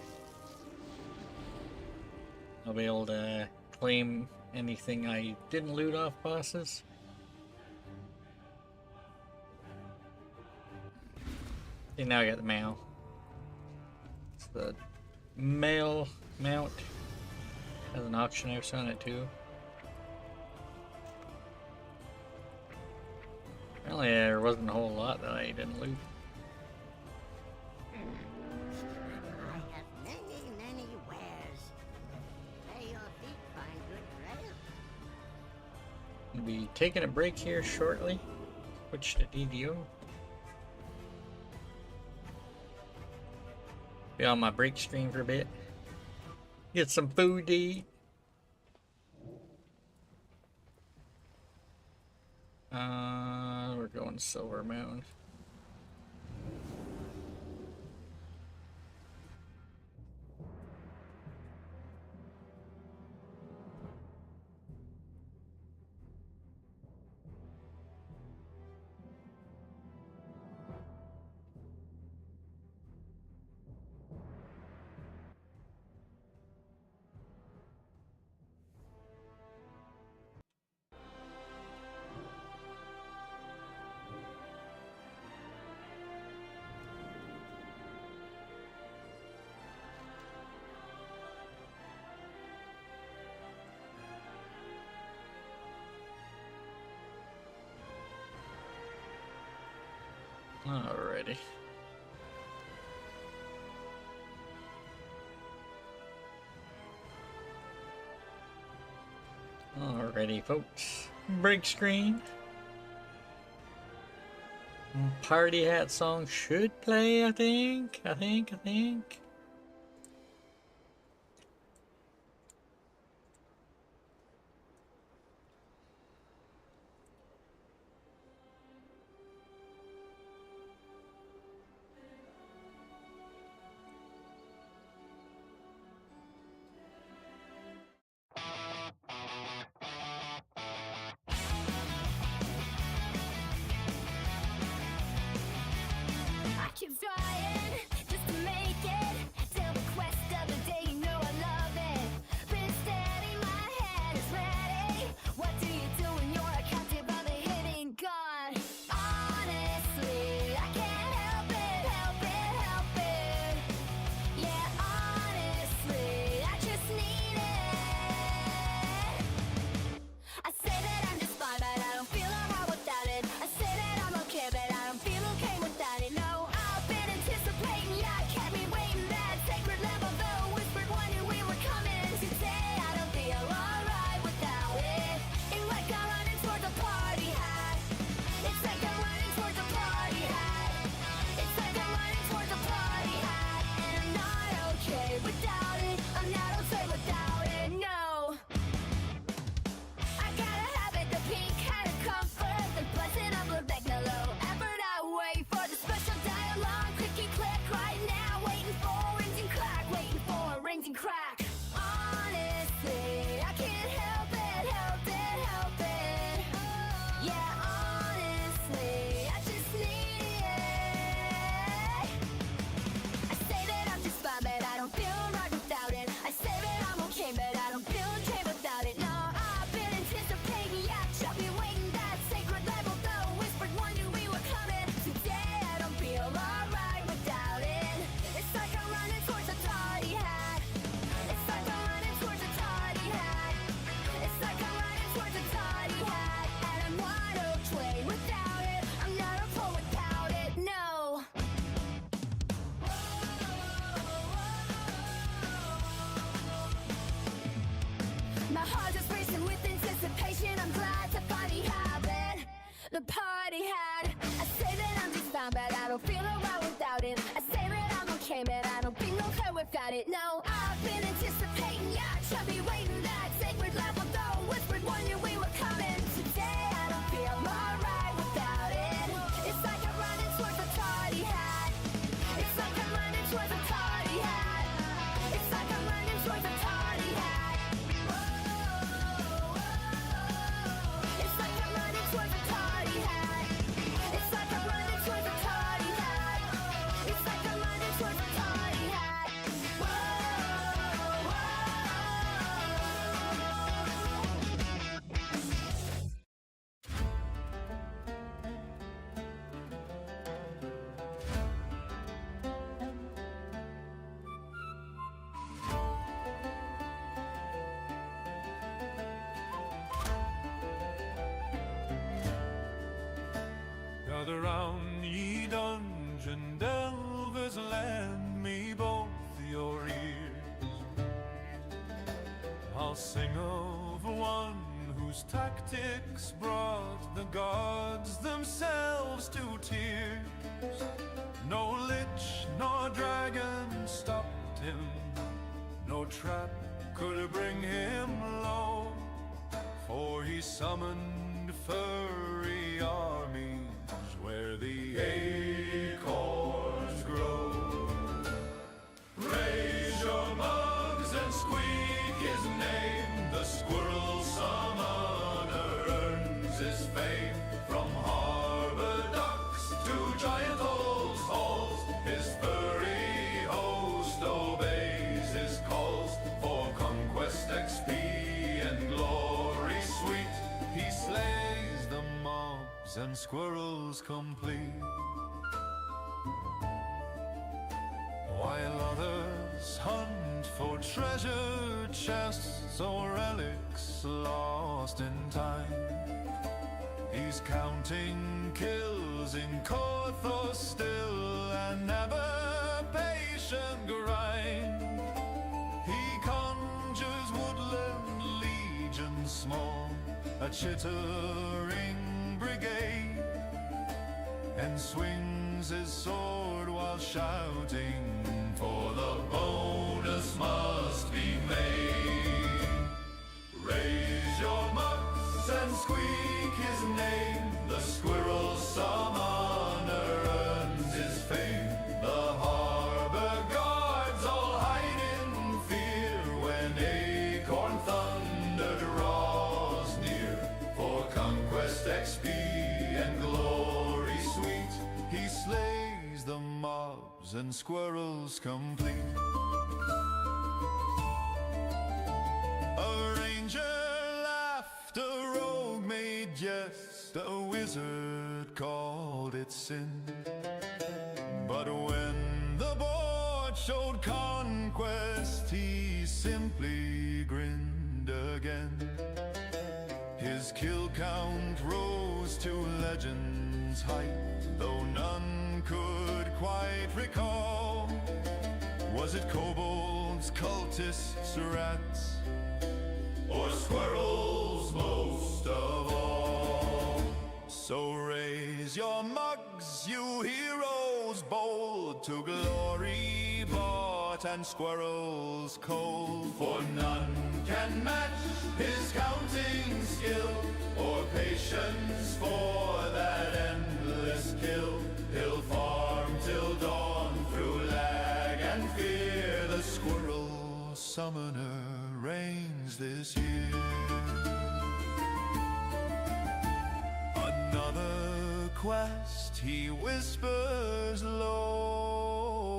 I'll be able to claim anything I didn't loot off bosses. Okay, now I got the mail. It's the mail mount. Has an auction house on it too. Apparently there wasn't a whole lot that I didn't loot. I have many wares. May your feet find good treasure. I'll be taking a break here shortly. Switch to DDO. Be on my break stream for a bit. Get some food to eat. We're going to Silver Mountain. Alrighty. Alrighty, folks. Break screen. Party hat song should play, I think. I keep trying just to make it till the quest of the day. You know I love it. Been steady, my head is ready. What do you do when you're captive by the hidden gun? Honestly, I can't help it. Yeah, honestly, I just need it. I say that I'm just fine, but I don't feel alright without it. I say that I'm okay, but I don't feel okay without it. No, I've been anticipating, yeah, kept me waiting. That sacred level, though, whispered one knew we were coming. Today, I don't feel alright without it. It's like I'm running towards a party hat. It's like I'm running towards a party hat. It's like I'm running towards a party hat. And I'm not okay without it. I'm not okay without it, no. I gotta have it, the pink kind of comfort, the blessing of the Magnolow. Effort I wait for the special dialogue. Clicky click right now, waiting for rings and crack, waiting for rings and crack. Honestly, I can't help it. Yeah, honestly, I just need it. I say that I'm just fine, but I don't feel right without it. I say that I'm okay, but I don't feel okay without it. No, I've been anticipating, yeah, kept me waiting. That sacred level, though, whispered one knew we were coming. Today I don't feel alright without it. It's like I'm running towards a party hat. It's like I'm running towards a party hat. It's like I'm running towards a party hat. And I'm not okay without it. I'm not okay without it, no. My heart is racing with anticipation. I'm glad to finally have it. The party hat. I say that I'm just fine, but I don't feel alright without it. I say that I'm okay, but I don't feel okay without it. No, I around, ye dungeon delvers, lend me both your ears. I'll sing of one whose tactics brought the gods themselves to tears. No lich nor dragon stopped him, no trap could bring him low, for he summoned furry armies where the acorns grow. Raise your mugs and squeak his name, the squirrel summoner earns his fame. From harbor docks to giant old halls, his furry host obeys his calls. For conquest, XP, and glory sweet, he slays the mobs and squirrels complete. While others hunt for treasure chests or relics lost in time, he's counting kills in Corthos still, and never patient grind. He conjures woodland legions small, a chittering brigade, and swings his sword while shouting, for the bonus must be made. Raise your mugs and squeak his name, the squirrel summoner earns his fame. The harbor guards all hide in fear when acorn thunder draws near. For conquest, XP, and glory sweet, he slays the mobs and squirrels complete. A ranger laughed, a rogue made jest, a wizard called it sin. But when the board showed conquest, he simply grinned again. His kill count rose to legend's height, though none could quite recall. Was it kobolds, cultists, rats, or squirrels most of all? So raise your mugs, you heroes bold, to glory bought and squirrels cold. For none can match his counting skill, or patience for that endless kill. He'll farm till dawn through lag and fear. The squirrel summoner reigns this year. Another quest, he whispers low,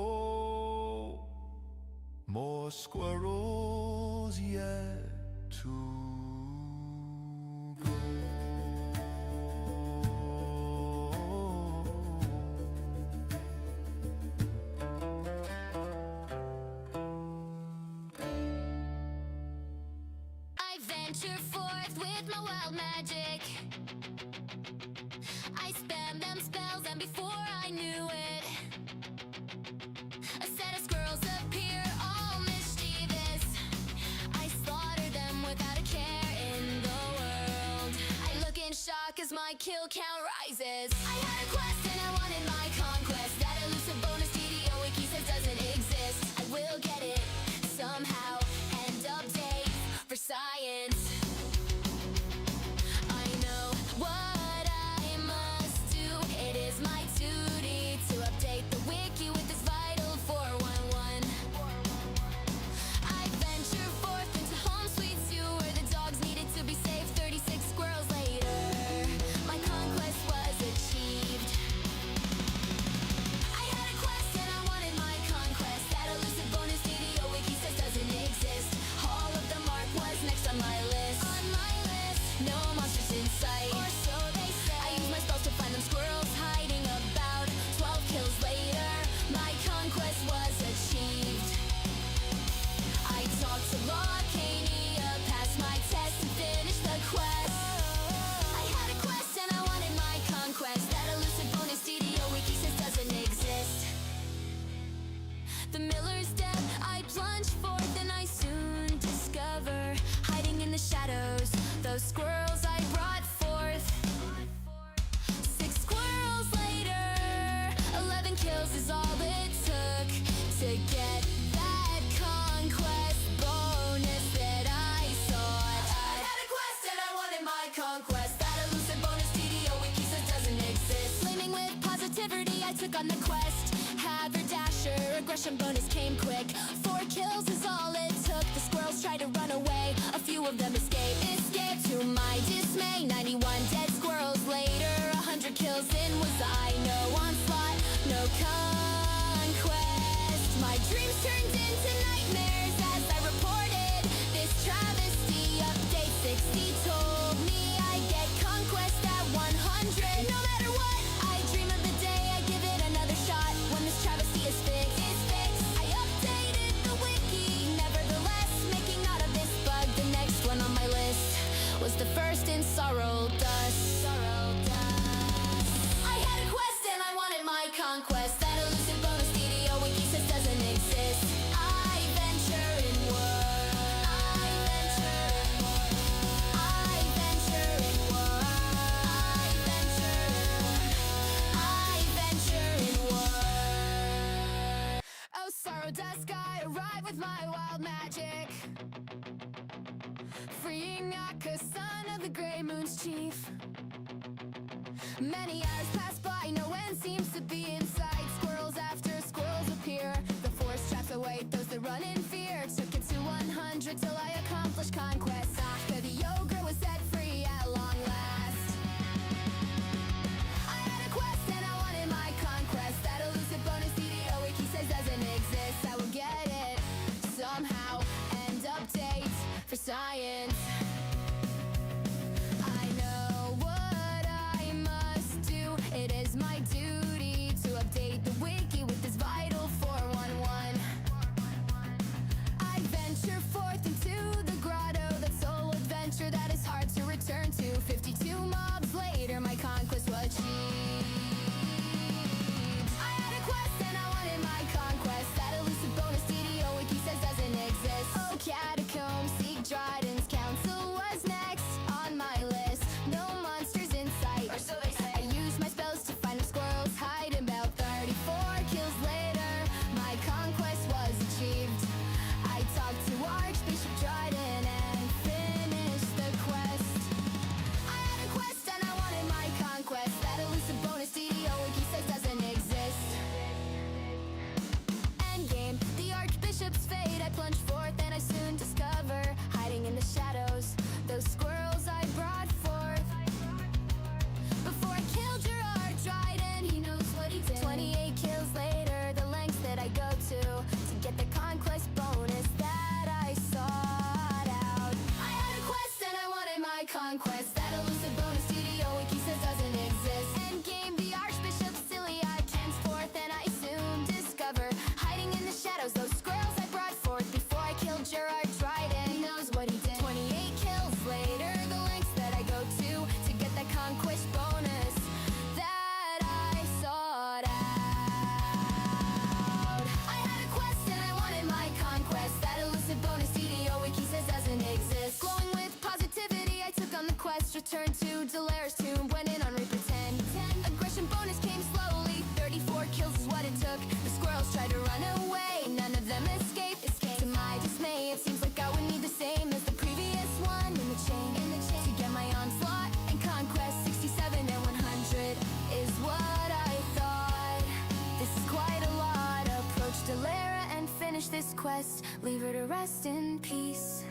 more squirrels yet to go. I venture forth with my wild magic. I spam them spells, and before I knew it, a set of squirrels appear, all mischievous. I slaughter them without a care in the world. I look in shock as my kill count rises. I had a quest and I wanted my conquest. That elusive bonus DDO wiki says doesn't exist. I will get it somehow. End update for science. I know what I must do. It is my duty to update the wiki with this vital 411. I venture forth into home sweet Sue, where the dogs needed to be saved 36 squirrels later. My conquest was achieved. I had a quest and I wanted my conquest. That elusive bonus DDO wiki says doesn't exist. Hall of the Mark was next on those squirrels I brought forth. 6 squirrels later, 11 kills is all it took to get that conquest bonus that I sought. I had a quest and I wanted my conquest. That elusive bonus DDO wiki says doesn't exist. Flaming with positivity, I took on the quest. Haberdasher, aggression bonus came quick. 4 kills is all it took. The squirrels tried to run away, a few of them escaped. Escaped to my dismay. 91 dead squirrels later, 100 kills in was I. No onslaught, no conquest. My dreams turned into nightmares as I reported this travesty. Update 60 told me I get conquest at 100. No matter what, I dream of the day I give it another shot. When this travesty is fixed, I updated the wiki. Nevertheless, making note of this bug. The next one on my list was the first in sorrow dust. I had a quest and I wanted my conquest. That elusive bonus DDO wiki says doesn't exist. I venture inward. I venture inward. I venture inward. I venture inward. I venture inward. Oh, sorrow dusk, I arrive with my wild magic. Freeing Akka, son of the gray moon's chief. Many hours pass by, no end seems to be in sight. Squirrels after squirrels appear. The force traps await those that run in fear. Took it to 100 till I accomplished conquest. Akka the ogre was set free at long last. I had a quest and I wanted my conquest. That elusive bonus DDO wiki says doesn't exist. I will get it somehow and update for science. I know what I must do. It is my duty to update the wiki with this vital 411. I venture forth into the grotto, that solo adventure that is hard to return to. 52 mobs later, my conquest was achieved. I had a quest and I wanted my conquest. That elusive bonus DDO wiki says doesn't exist. Oh, catacombs, seek Dryden's council was next on my list. No monsters in sight, or so they say. I used my spells to find the squirrels hiding. About 34 kills later, my conquest was achieved. I talked to Archbishop Dryden and finished the quest. I had a quest and I wanted my conquest. That elusive bonus DDO wiki says doesn't exist. Endgame, the Archbishop's fate. I plunge forth and I soon discover, hiding in the shadows, those squirrels I brought forth. Before I killed Gerard Dryden, he knows what he did. 28 kills later, the lengths that I go to get the conquest bonus that I sought out. I had a quest and I wanted my conquest. That elusive bonus DDO wiki says doesn't exist. Endgame, the Archbishop silly, I came forth and I soon discover, hiding in the shadows, those squirrels I brought forth. Before I killed Gerard Dryden, he knows what he did. 28 kills later, the lengths that I go to get the conquest bonus that I sought out. I had a quest and I wanted my conquest. That elusive bonus DDO wiki says doesn't exist. Glowing with positivity, I took on the quest. Returned to Delair's tomb, went in on Reaper 10. Aggression bonus came slowly. 34 kills is what it took. The squirrels tried to run away, none of them escaped. To my dismay, it seems like I would need the same as the previous one in the chain. To get my onslaught and conquest, 67 and 100 is what I thought. This is quite a lot. Approach Delara and finish this quest. Leave her to rest in peace.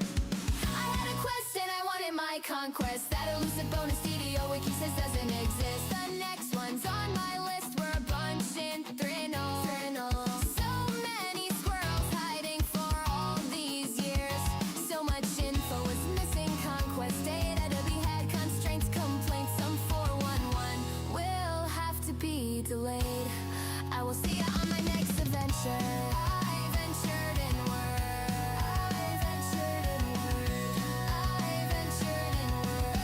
I had a quest and I wanted my conquest. That elusive bonus DDO wiki says doesn't exist. The next ones on my list were a bunch in Thrinol. So many squirrels hiding for all these years. So much info was missing. Conquest data to be had. Constraints, complaints, some 411 will have to be delayed. I will see ya on my next adventure. I ventured inward. I ventured inward. I ventured inward.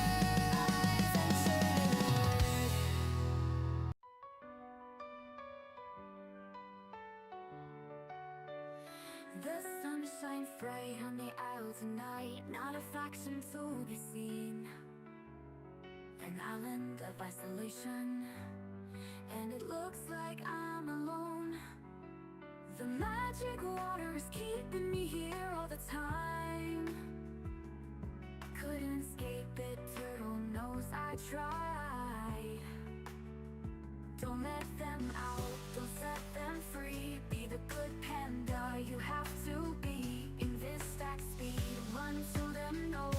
I ventured inward. action to be seen. An island of isolation, and it looks like I'm alone. The magic water is keeping me here all the time. Couldn't escape it, turtle knows I tried. Don't let them out, don't set them free. Be the good panda you have to be. In this stack speed, run to them nose.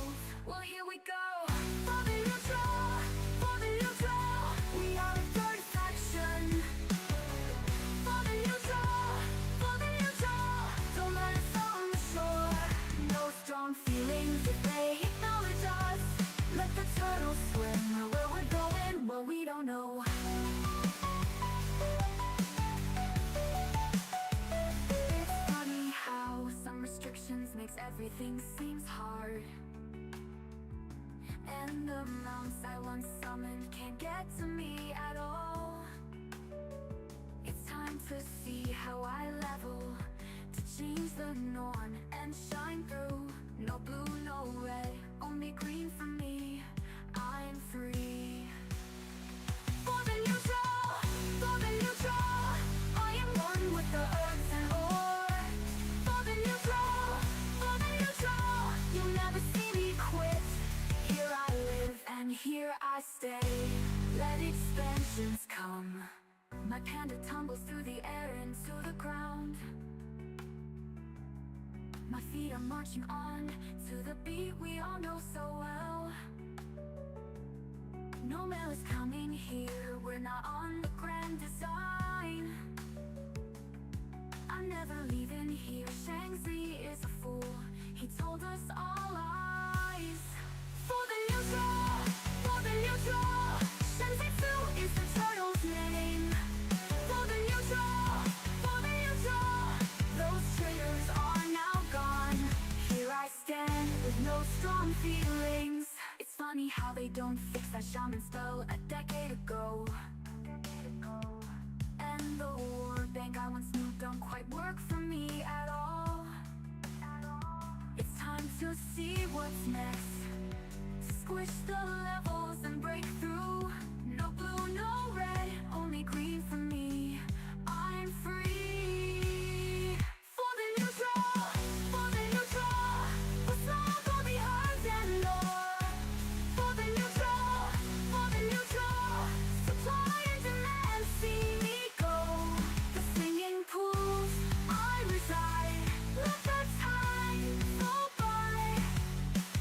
Well, here we go. For the neutral, for the neutral, we are a third faction. For the neutral, for the neutral, don't let us on the shore. No strong feelings if they acknowledge us. Let the turtles swim where we're going, well we don't know. It's funny how some restrictions makes everything seems hard. And the mounts I once summoned can't get to me at all. It's time to see how I level, to change the norm and shine through. No blue, no red, only green for me. I'm free. For the neutral, for the neutral, I am one with the earth and ore. For the neutral, you'll never see me quit. Here I live and here I stay. Let expansions come. My panda tumbles through the air into the ground. My feet are marching on to the beat we all know so well. No mail is coming here, we're not on the grand design. I'm never leaving here, Shang-Chi is a fool. He told us all lies. For the neutral, Shang-Chi is the turtle's name. For the neutral, those traitors are now gone. Here I stand with no strong feelings. It's funny how they don't fix that shaman spell a decade ago. And the war bank I once knew don't quite work for me at all. It's time to see what's next, to squish the levels and break through. No blue, no red, only green for me. I'm free. For the neutral, what's not gonna be hard and lore. For the neutral, supply and demand, see me go. The singing pools I reside, let the time go by.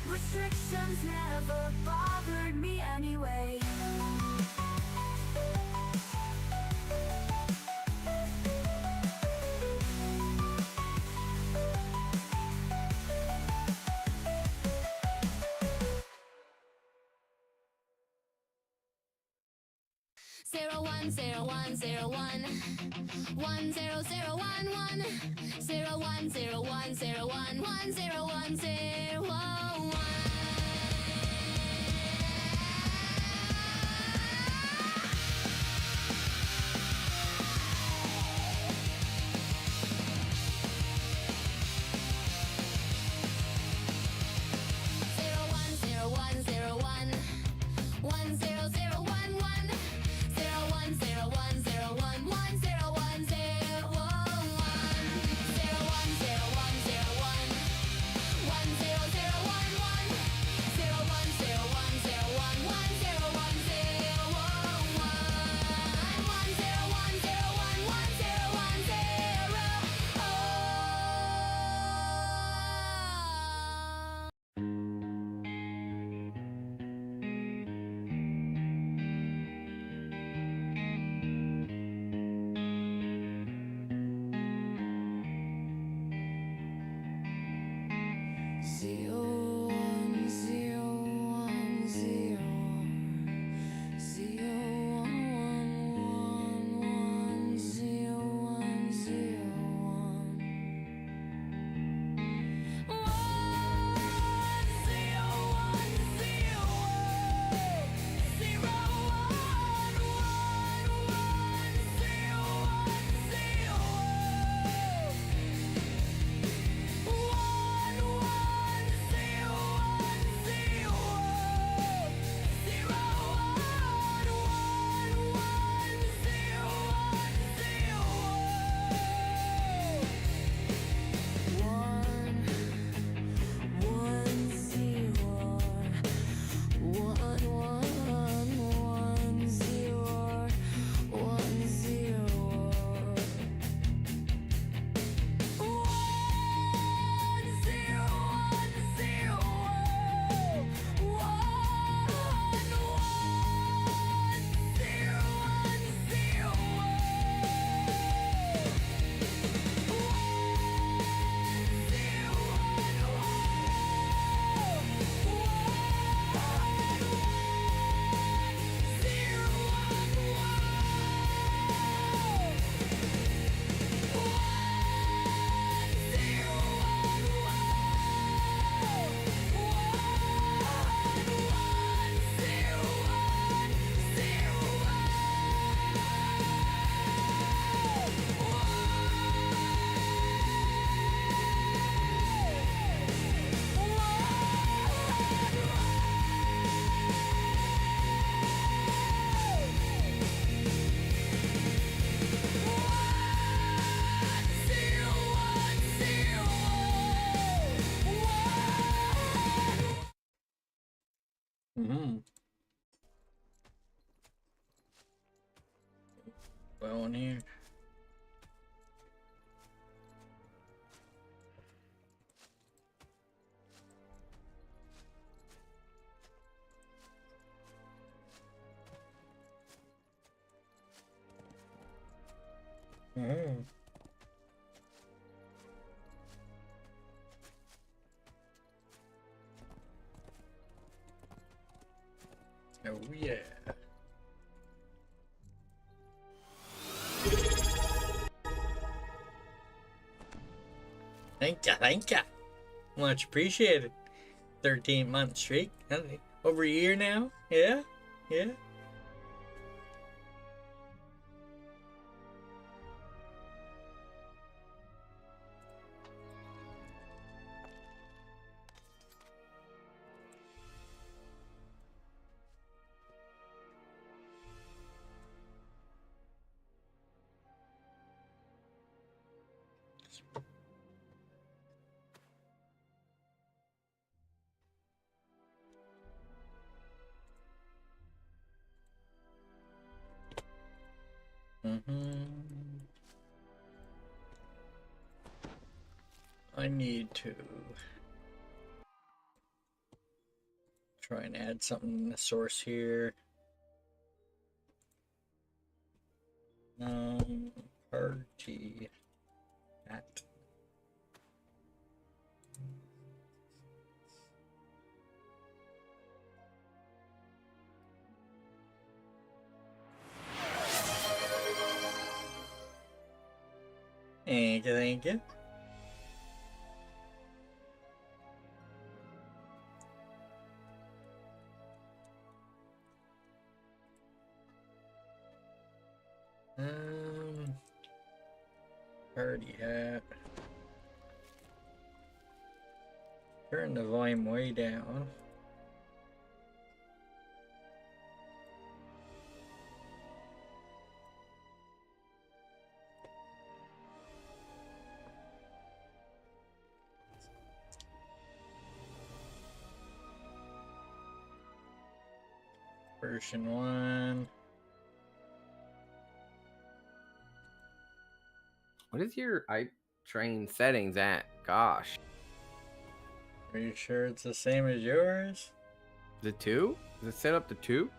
Restrictions never bothered me anyway. 010101 10011 010101 10101. Zero Mm-hmm. Well, in here. Mm-hmm. Oh yeah. Thank ya, thank ya. Much appreciated. 13-month streak. Over a year now? Yeah? Yeah? Mm-hmm. I need to try and add something in the source here. Party at. Thank you, thank you. Party hat. Turn the volume way down. Version 1. What is your iTrain settings at? Gosh. Are you sure it's the same as yours? Is it 2? Is it set up to 2?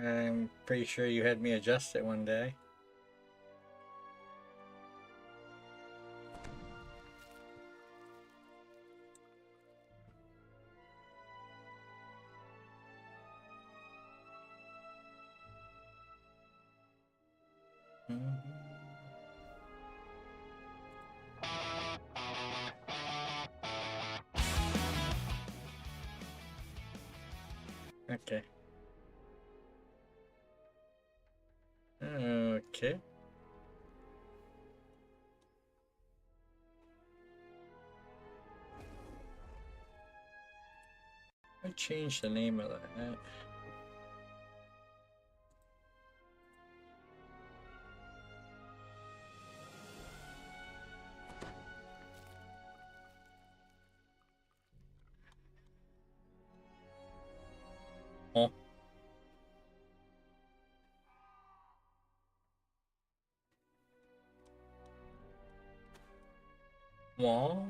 I'm pretty sure you had me adjust it one day. Okay. Okay. I changed the name of that. Oh. Wow.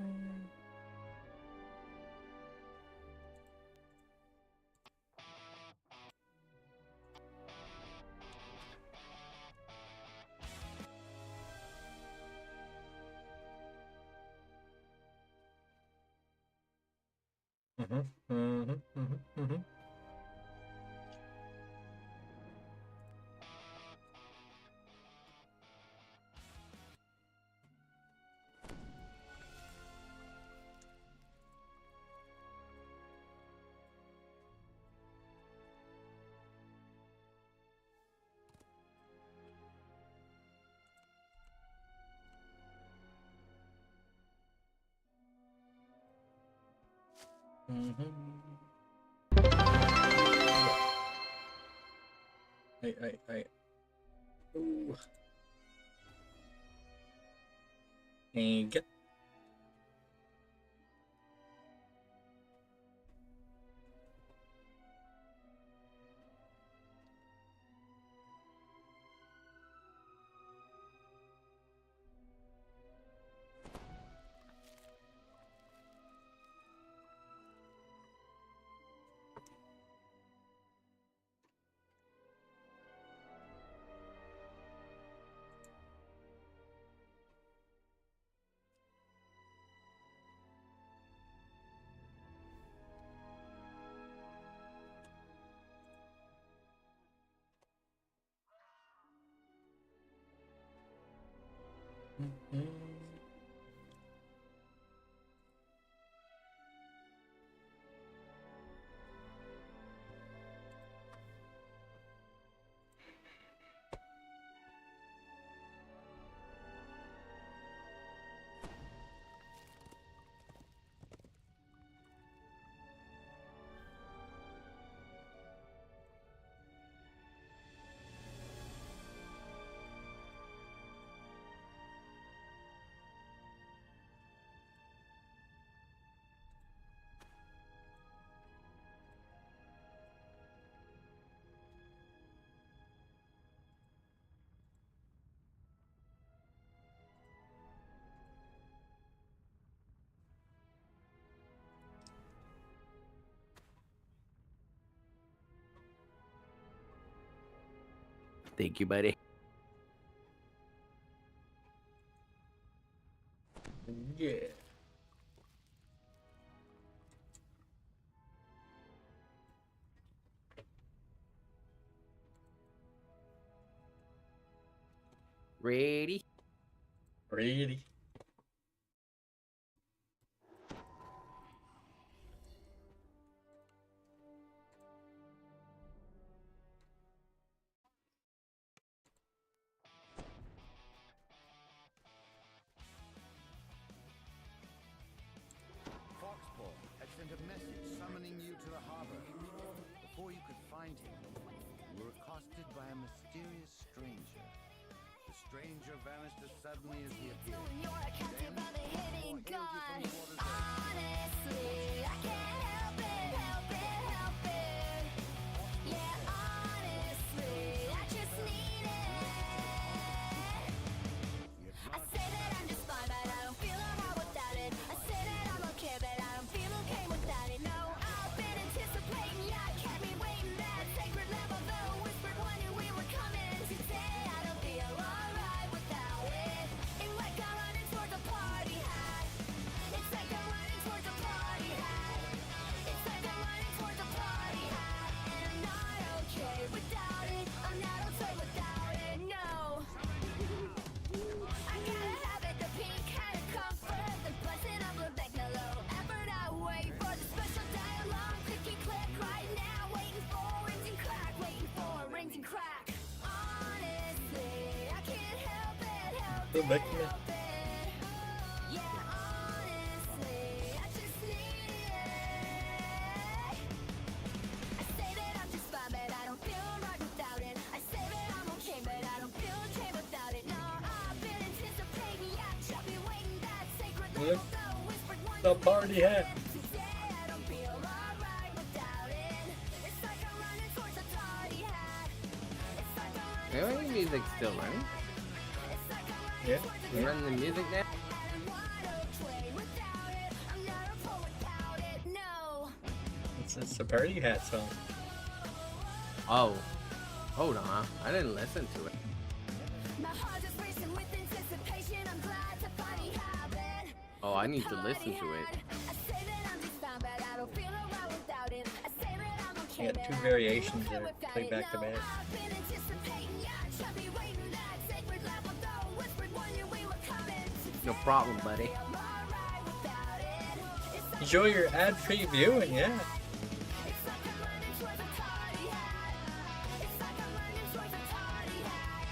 Mm-hmm. I. Ooh. And get. Thank you, buddy. Yeah. Ready? Ready. Foxpaw had sent a message summoning you to the harbor. Before you could find him, you were accosted by a mysterious stranger. The stranger vanished as suddenly as he appeared. Then, Foxpaw hailed you from the water's edge. Honestly, I can't help it, help it, help it. Yeah, honestly, I just need it. I say that I'm just fine, but I don't feel alright without it. I say that I'm okay, but I don't feel okay without it. No, I've been anticipating, yeah, it kept me waiting. That sacred level, though, whispered one knew we were coming. Today I don't feel alright without it. It's like I'm running towards a party hat. It's like I'm running towards a party hat. It's like I'm running towards a party hat. And I'm not okay without it. I'm not okay without it, no. I gotta have it, the pink kind of comfort, the buzzing of the back, no low effort. I wait for the special dialogue, clicky click right now, waiting for rings and crack, waiting for rings and crack. Honestly, I can't help it, help Go it, back to me. help it. Yeah, honestly, I just need it. I say that I'm just fine, but I don't feel right without it. I say that I'm okay, but I don't feel okay without it. No, I've been anticipating, yeah, kept me waiting. That sacred Look, level, though, whispered one the knew we party were hat. coming. Today I don't feel alright without it. It's like I'm running towards a party hat. It's like I'm running Really? towards a Music's still running? It's like I'm running Yeah. towards a You running the music now? I'm not okay without it. I'm not okay without it, no. It's a party hat song. Oh. Hold on. I didn't listen to it. My heart is racing with anticipation. I'm glad to finally have it. Oh, I need to listen to it. I say that I'm just fine, but I don't feel alright without it. I say that I'm okay, You got but two I don't variations feel there. without Play it. back to No, back. I've been anticipating, yeah, kept me waiting. That sacred level, though, whispered one knew we were coming. No problem, buddy. Feel alright without it. It's like Enjoy your ad-free viewing, yeah. it's like I'm running towards a party hat. It's like I'm running towards a party hat.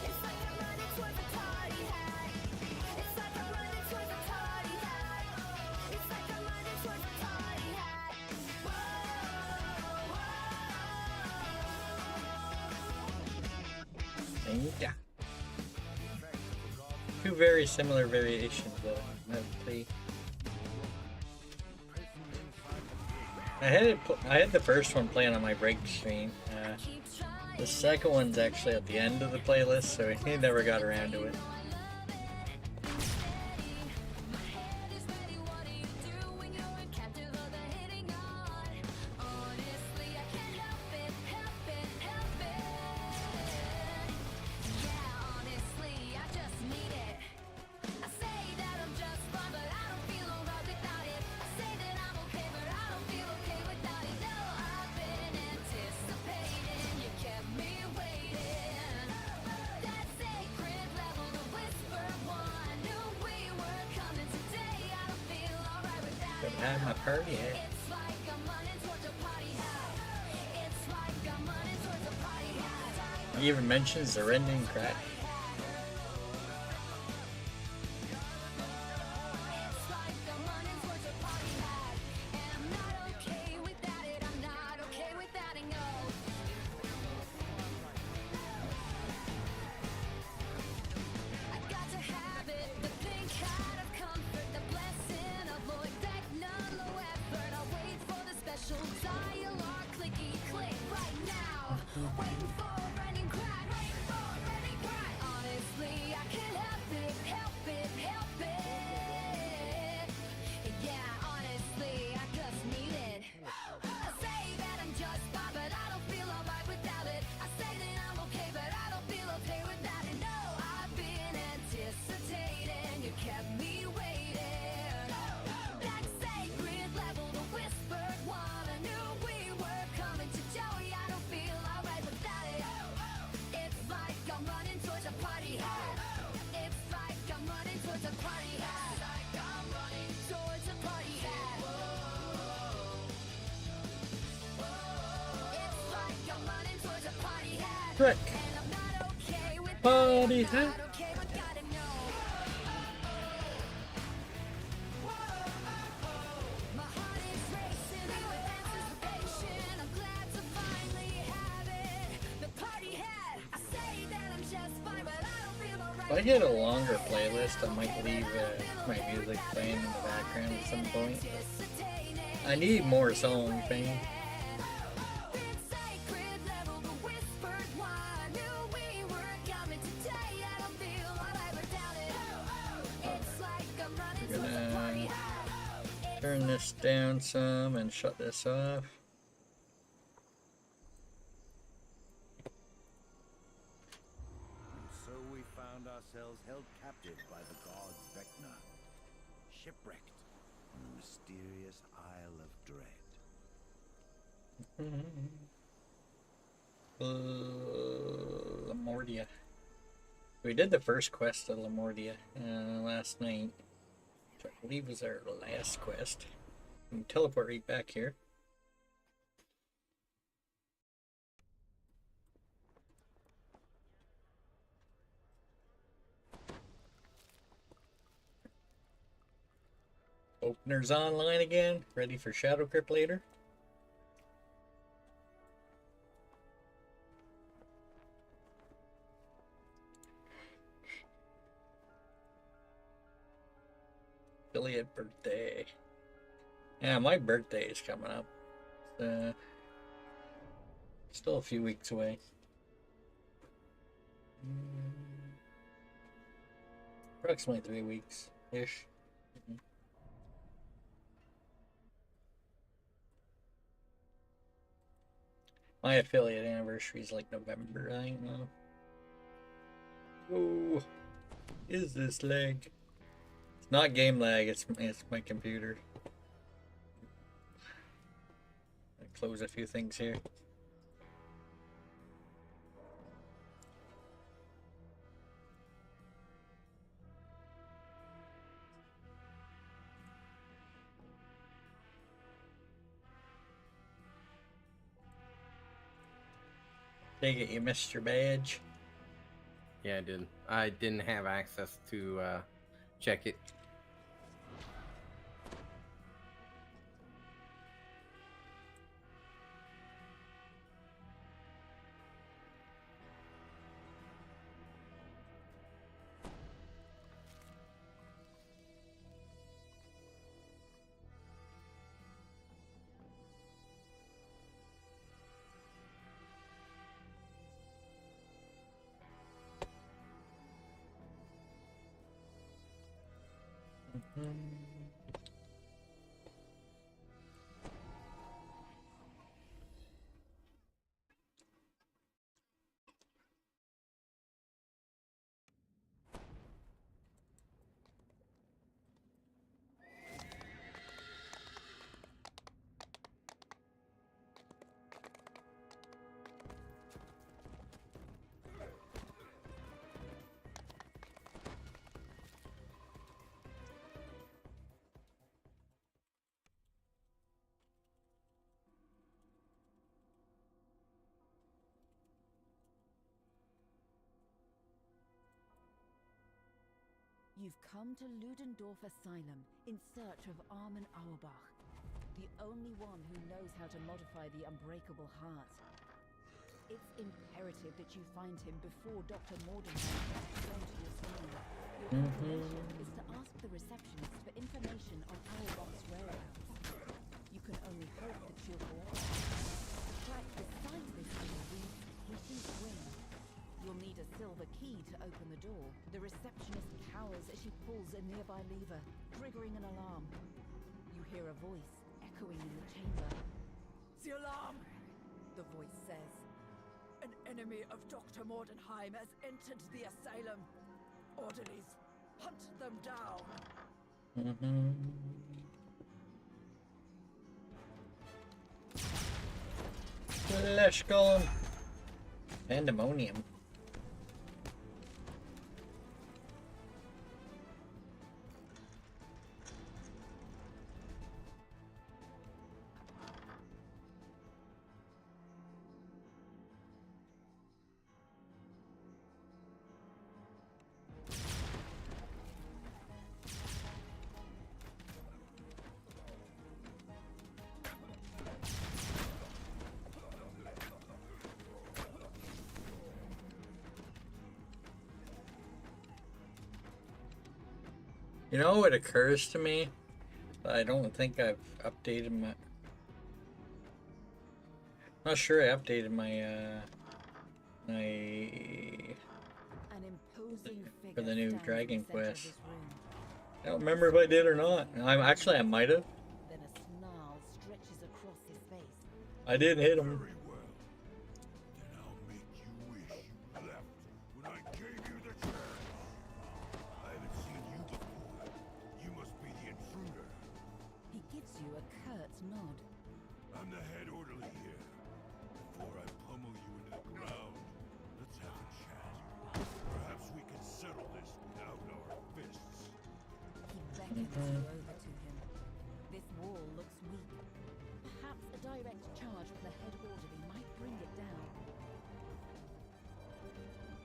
It's like I'm running towards a party hat. It's like I'm running towards a party hat. It's like I'm running towards a party hat. Yeah. Two very similar variations though. I had the first one playing on my break screen. The second one's actually at the end of the playlist, so he never got around to it. have my party hat. He even mentions the rending crack. Frick. Party hat. If I get a longer playlist, I might leave my music playing in the background at some point. I need more songs, man. I'm gonna turn this down some and shut this off. So we found ourselves held captive by the god Vecna, shipwrecked on the mysterious Isle of Dread. Lamordia. We did the first quest of Lamordia last night, which I believe was our last quest. We can teleport right back here. Opener's online again, ready for Shadow Crypt later. Affiliate birthday. Yeah, my birthday is coming up. Still a few weeks away. Approximately 3 weeks-ish. My affiliate anniversary is like November, I don't know. Oh, is this lag? It's not game lag, it's my computer. I close a few things here. Take it you missed your badge. Yeah, I did. I didn't have access to check it. You've come to Ludendorff Asylum in search of Armin Auerbach, the only one who knows how to modify the unbreakable heart. It's imperative that you find him before Dr. Mordenheim can return to your scene. Your inclination is to ask the receptionist for information on Auerbach's whereabouts. You can only hope that she'll cooperate. The plaque beside this door reads Patient Wing. You'll need a silver key to open the door. The receptionist cowers as she pulls a nearby lever, triggering an alarm. You hear a voice echoing in the chamber. The alarm! The voice says. An enemy of Dr. Mordenheim has entered the asylum. Orderlies, hunt them down. Let's go. Pandemonium. You know what occurs to me? I don't think I've updated my... Not sure I updated my, for the new Dragon Quest. I don't remember if I did or not. I might have. Then a snarl stretches across his face. I didn't hit him. Very well. Then I'll make you wish you left when I gave you the chance. I haven't seen you before. You must be the intruder. He gives you a curt nod. I'm the head orderly here. Before I pummel you into the ground, let's have a chat. Perhaps we can settle this without our fists. He beckons you over to him. This wall looks weak. Perhaps a direct charge from the head orderly might bring it down.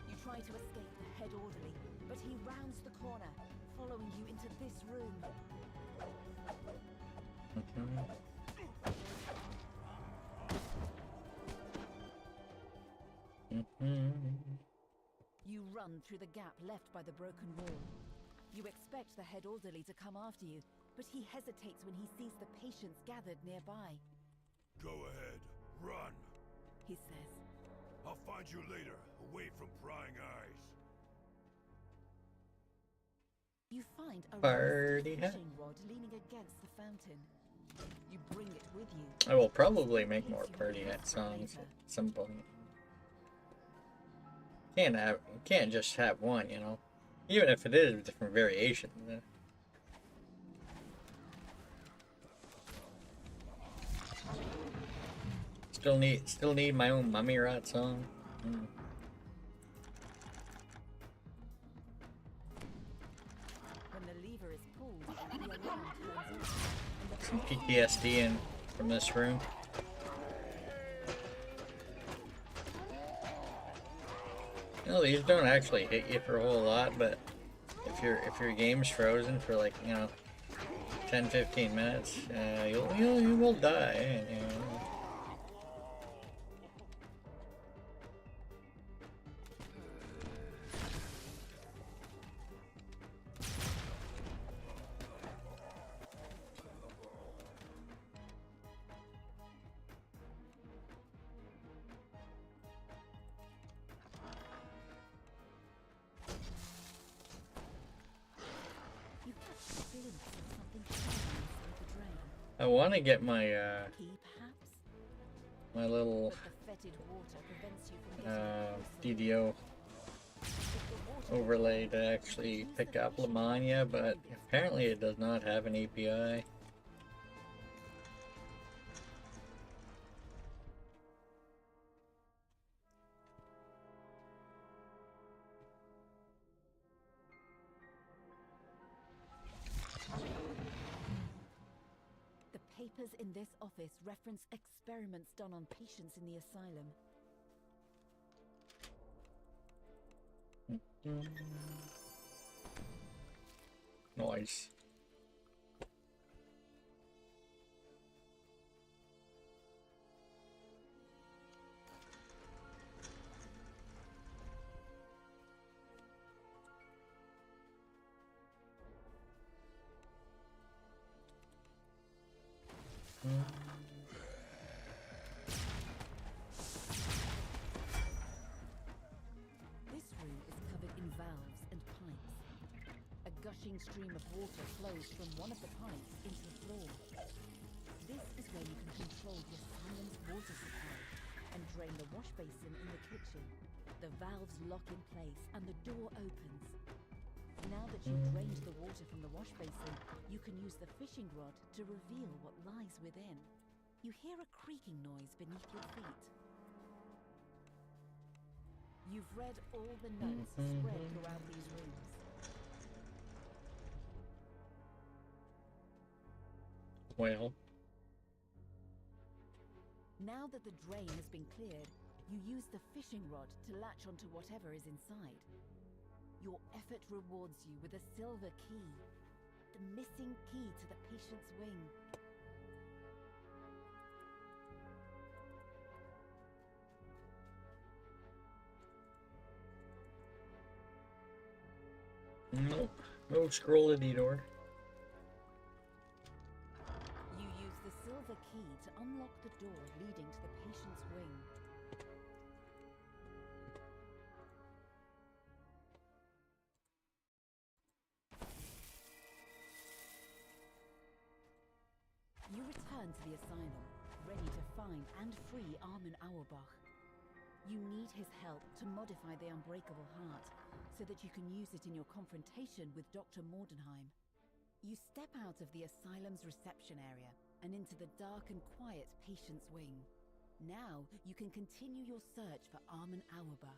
You try to escape the head orderly, but he rounds the corner, following you into this room. You run through the gap left by the broken wall. You expect the head orderly to come after you, but he hesitates when he sees the patients gathered nearby. Go ahead, run. He says. I'll find you later, away from prying eyes. You find a Party hat. fishing rod leaning against the fountain. You bring it with you. I will probably make more party hat songs at some point. Can't just have one, you know. Even if it is different variations. Still need my own mummy rat song. When the lever is pulled, the alarm turns on. Some PTSD from this room. You know, these don't actually hit you for a whole lot, but if your game's frozen for like, you know, 10-15 minutes, you will die. You know. I want to get my my little DDO overlay to actually pick up Lamania, but apparently it does not have an API. Papers in this office reference experiments done on patients in the asylum. Nice. This room is covered in valves and pipes. A gushing stream of water flows from one of the pipes into the floor. This is where you can control the asylum's water supply and drain the wash basin in the kitchen. The valves lock in place and the door opens. Now that you've drained the water from the wash basin, you can use the fishing rod to reveal what lies within. You hear a creaking noise beneath your feet. You've read all the notes spread throughout these rooms. Well. Now that the drain has been cleared, you use the fishing rod to latch onto whatever is inside. Your effort rewards you with a silver key, the missing key to the patient's wing. No, no scrollity door. You use the silver key to unlock the door leading to the patient's wing. You return to the asylum, ready to find and free Armin Auerbach. You need his help to modify the Unbreakable Heart, so that you can use it in your confrontation with Dr. Mordenheim. You step out of the asylum's reception area and into the dark and quiet patient's wing. Now you can continue your search for Armin Auerbach.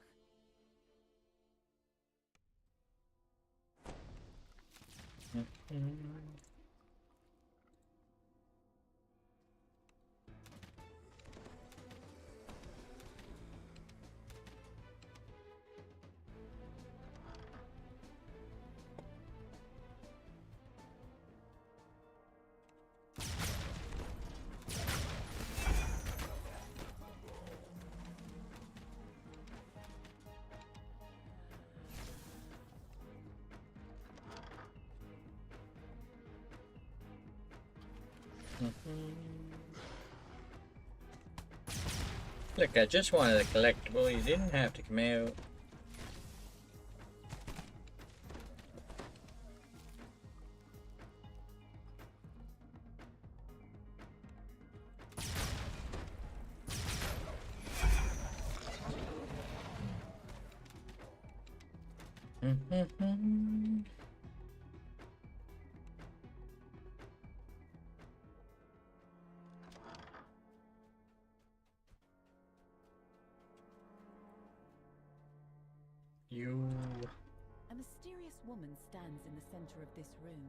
Look, I just wanted a collectible. You didn't have to come out. A mysterious woman stands in the center of this room.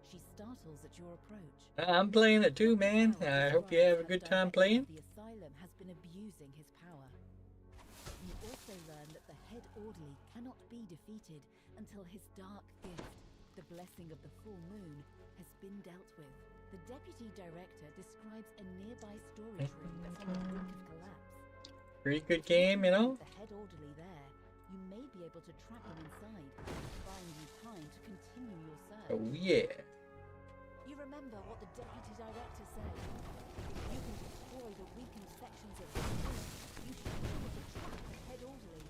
She startles at your approach. I'm playing it too, man. I hope you have a good time playing. The asylum has been abusing his power. You also learn that the head orderly cannot be defeated until his dark gift, the blessing of the full moon, has been dealt with. The deputy director describes a nearby storage room as on the brink of collapse. Pretty good game, you know? The head orderly there, you may be able to trap him inside, buying you time to continue your search. Oh yeah. You remember what the deputy director said. If you can destroy the weakened sections of the room, you should be able to trap the head orderly.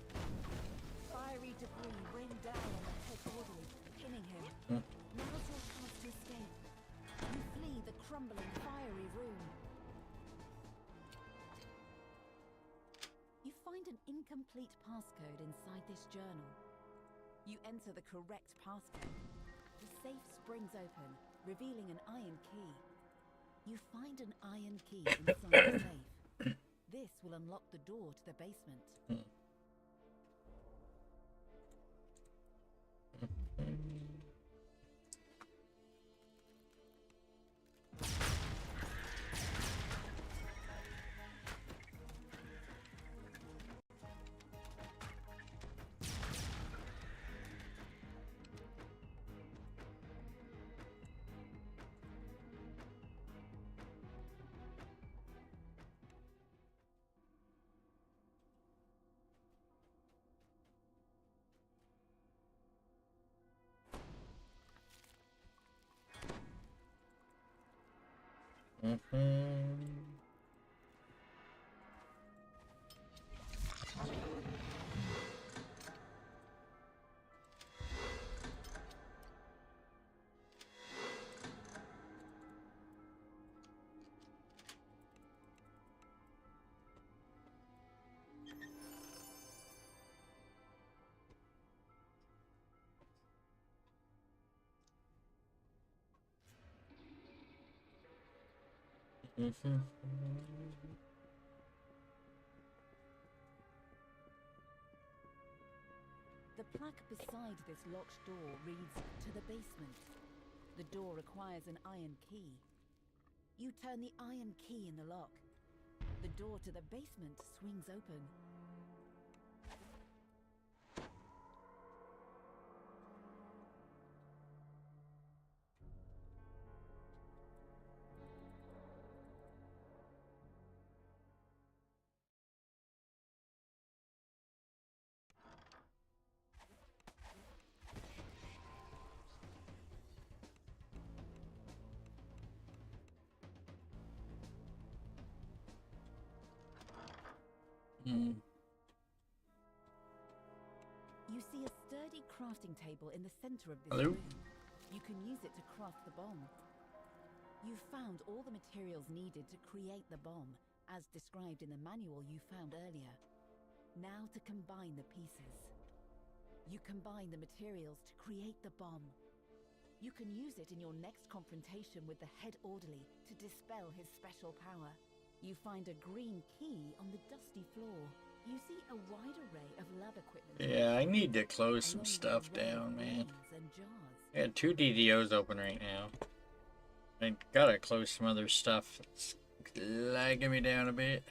Fiery debris rained down on the head orderly, pinning him. Now's your chance to escape. You flee the crumbling, fiery room. You find an incomplete passcode inside this journal. You enter the correct passcode. The safe springs open, revealing an iron key. You find an iron key inside the safe. This will unlock the door to the basement. The plaque beside this locked door reads, "To the basement." The door requires an iron key. You turn the iron key in the lock. The door to the basement swings open. You see a sturdy crafting table in the center of this Hello? room. You can use it to craft the bomb. You've found all the materials needed to create the bomb, as described in the manual you found earlier. Now to combine the pieces. You combine the materials to create the bomb. You can use it in your next confrontation with the head orderly to dispel his special power. You find a green key on the dusty floor. You see a wide array of lab equipment. Yeah, I need to close some stuff down, man. I got 2 DDOs open right now. I gotta close some other stuff. It's lagging me down a bit.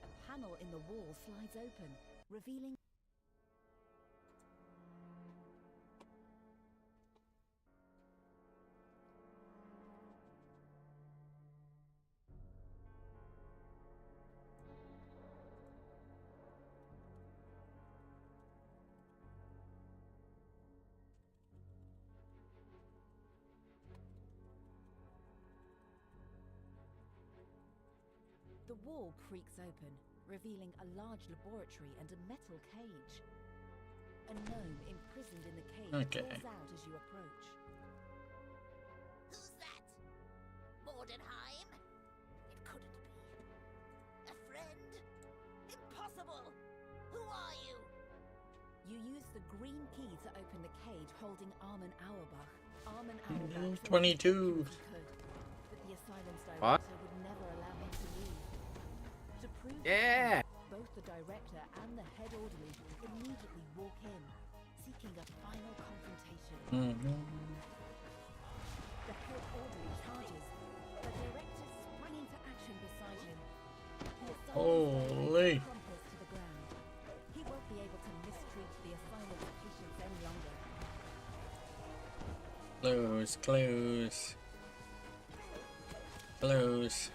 A panel in the wall slides open, revealing the wall creaks open, revealing a large laboratory and a metal cage. A gnome imprisoned in the cage calls out as you approach. Who's that? Mordenheim? It couldn't be. A friend? Impossible! Who are you? You use the green key to open the cage holding Armin Auerbach. Armin Auerbach 22. could, but the asylum's What? director would never allow him to leave. To prove Yeah. both the director and the head orderly immediately walk in, seeking a final confrontation. The head orderly charges. The director spring into action beside him. The Holy. crumples to the ground. He won't be able to mistreat the asylum's patients any longer. Close, close. Close.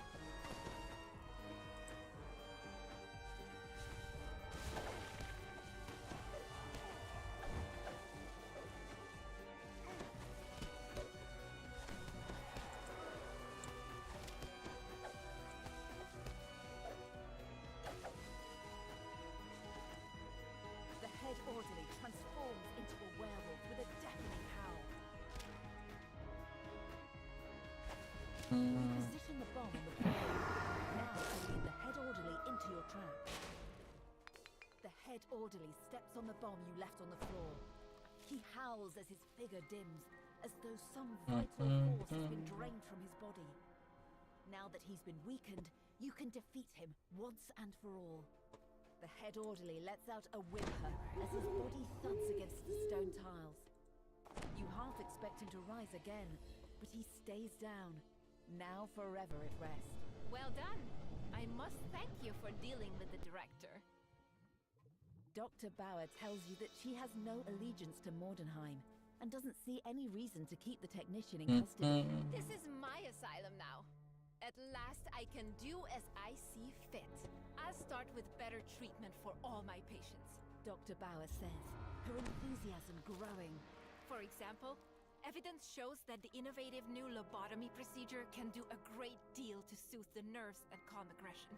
The head orderly transforms into a werewolf with a deafening howl. You position the bomb on the floor. Now to lead the head orderly into your trap. The head orderly steps on the bomb you left on the floor. He howls as his figure dims, as though some vital force has been drained from his body. Now that he's been weakened, you can defeat him once and for all. The head orderly lets out a whimper as his body thuds against the stone tiles. You half expect him to rise again, but he stays down, now forever at rest. Well done. I must thank you for dealing with the director. Dr. Bauer tells you that she has no allegiance to Mordenheim. and doesn't see any reason to keep the technician in custody. This is my asylum now. At last, I can do as I see fit. I'll start with better treatment for all my patients. Dr. Bauer says, her enthusiasm growing. For example, evidence shows that the innovative new lobotomy procedure can do a great deal to soothe the nerves and calm aggression.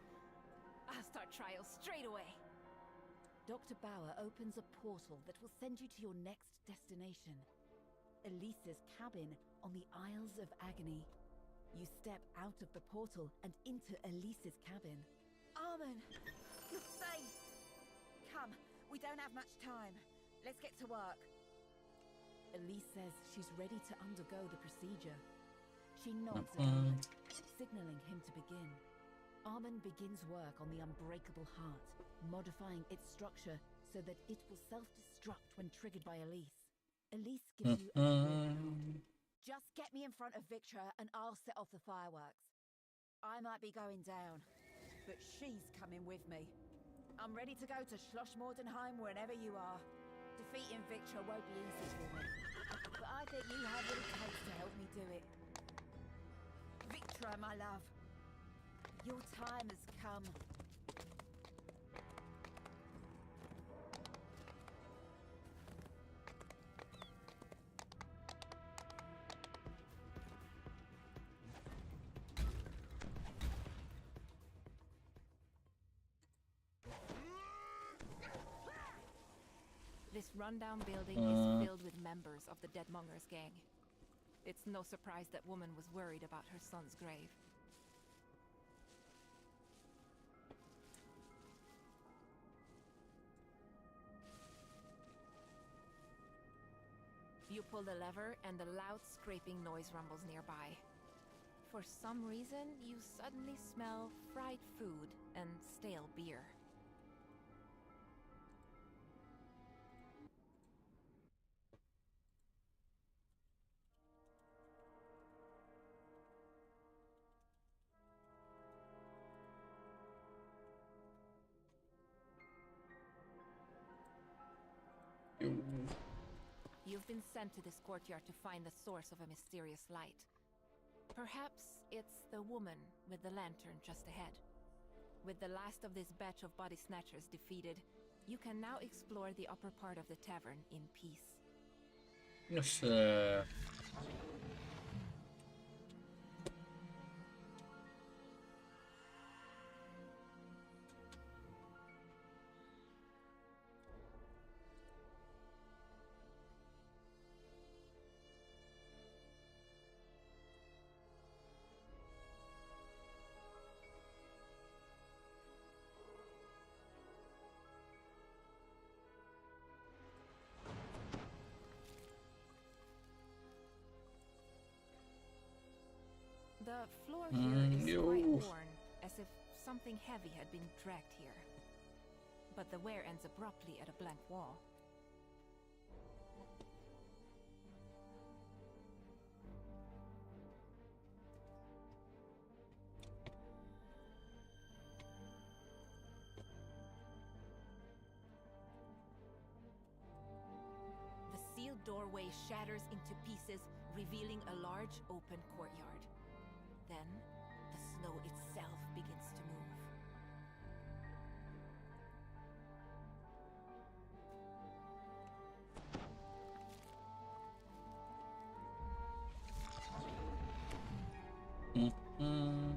I'll start trials straight away. Dr. Bauer opens a portal that will send you to your next destination. Elise's cabin on the Isles of Agony. You step out of the portal and into Elise's cabin. Armin, you're safe. Come, we don't have much time. Let's get to work. Elise says she's ready to undergo the procedure. She nods at Armin, signaling him to begin. Armin begins work on the unbreakable heart, modifying its structure so that it will self-destruct when triggered by Elise. Elise gives you a clear nod. Just get me in front of Victra and I'll set off the fireworks. I might be going down, but she's coming with me. I'm ready to go to Schloss Mordenheim whenever you are. Defeating Victra won't be easy for me, but I think you have what it takes to help me do it. Victra, my love, your time has come. This rundown building is filled with members of the Deadmonger's gang. It's no surprise that woman was worried about her son's grave. You pull the lever and the loud scraping noise rumbles nearby. For some reason, you suddenly smell fried food and stale beer. You've been sent to this courtyard to find the source of a mysterious light. Perhaps it's the woman with the lantern just ahead. With the last of this batch of body snatchers defeated, you can now explore the upper part of the tavern in peace. Yes, The floor here is quite worn, as if something heavy had been dragged here. But the wear ends abruptly at a blank wall. The sealed doorway shatters into pieces, revealing a large open courtyard. Then, the snow itself begins to move. Mm-hmm.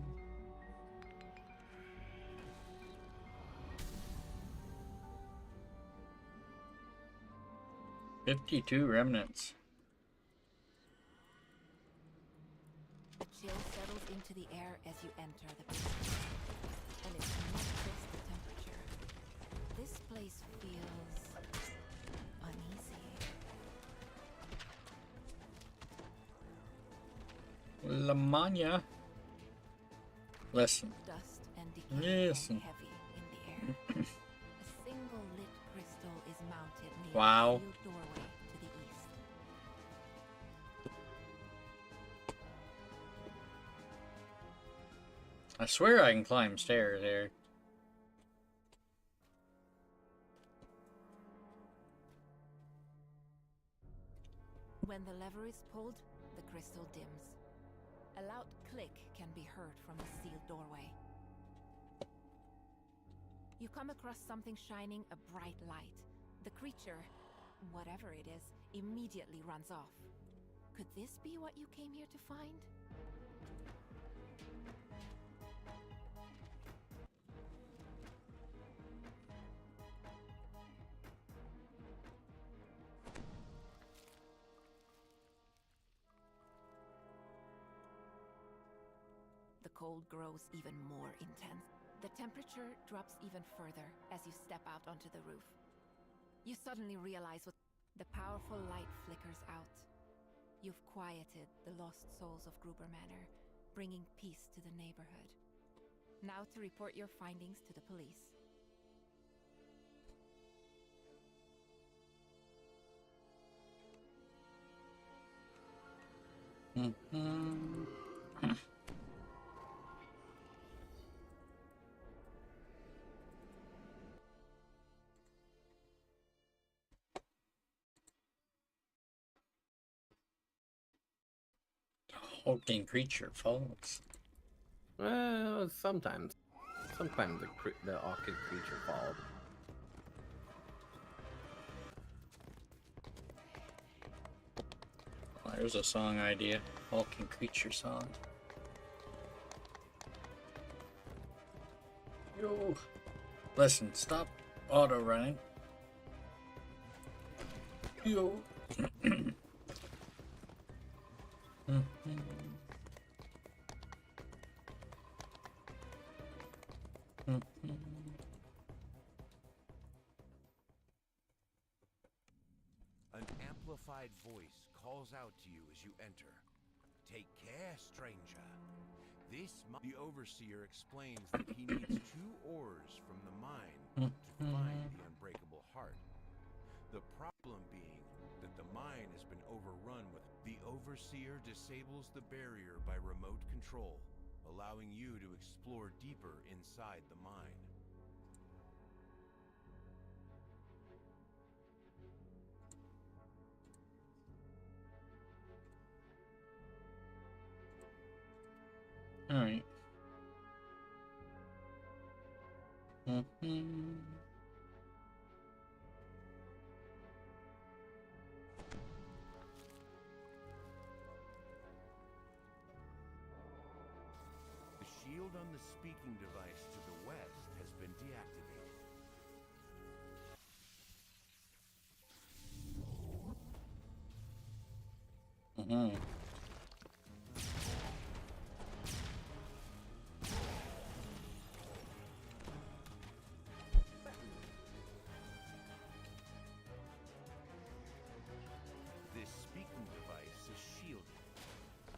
52 remnants. A chill settles into the air as you enter the building. And it's not just the temperature. This place feels uneasy. Lamanya. Listen. Dust and decay Listen. hang heavy in the air. A single lit crystal is mounted near Wow. the sealed doorway to the east. I swear I can climb stairs here. pulled, the crystal dims. A loud click can be heard from the sealed doorway. You come across something shining a bright light. The creature, whatever it is, immediately runs off. Could this be what you came here to find? The cold grows even more intense. The temperature drops even further as you step out onto the roof. You suddenly realize what the powerful light flickers out. You've quieted the lost souls of Gruber Manor, bringing peace to the neighborhood. Now to report your findings to the police. Hulking creature falls. Well, sometimes the orchid creature falls. There's a song idea. Hulking creature song. Yo. Listen, stop auto running. Yo. An amplified voice calls out to you as you enter. Take care, stranger. The overseer explains that he needs 2 ores from the mine to find the unbreakable heart. The problem being that the mine has been overrun with... The overseer disables the barrier by remote control, allowing you to explore deeper inside the mine. All right. The shield on the speaking device to the west has been deactivated. This speaking device is shielded.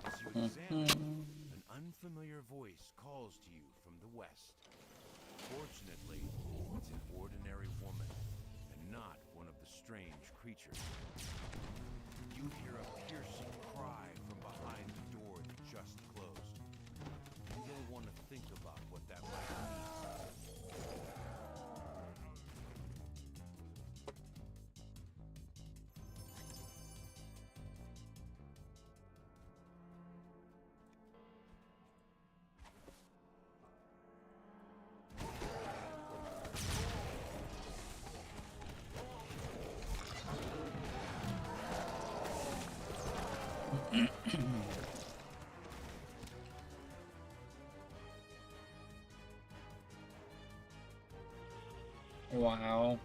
As you examine, an unfamiliar voice calls to you from the west. Fortunately, it's an ordinary woman, and not one of the strange creatures. You hear a piercing cry from behind the door that just closed. You'll want to think about what that might mean. Wow.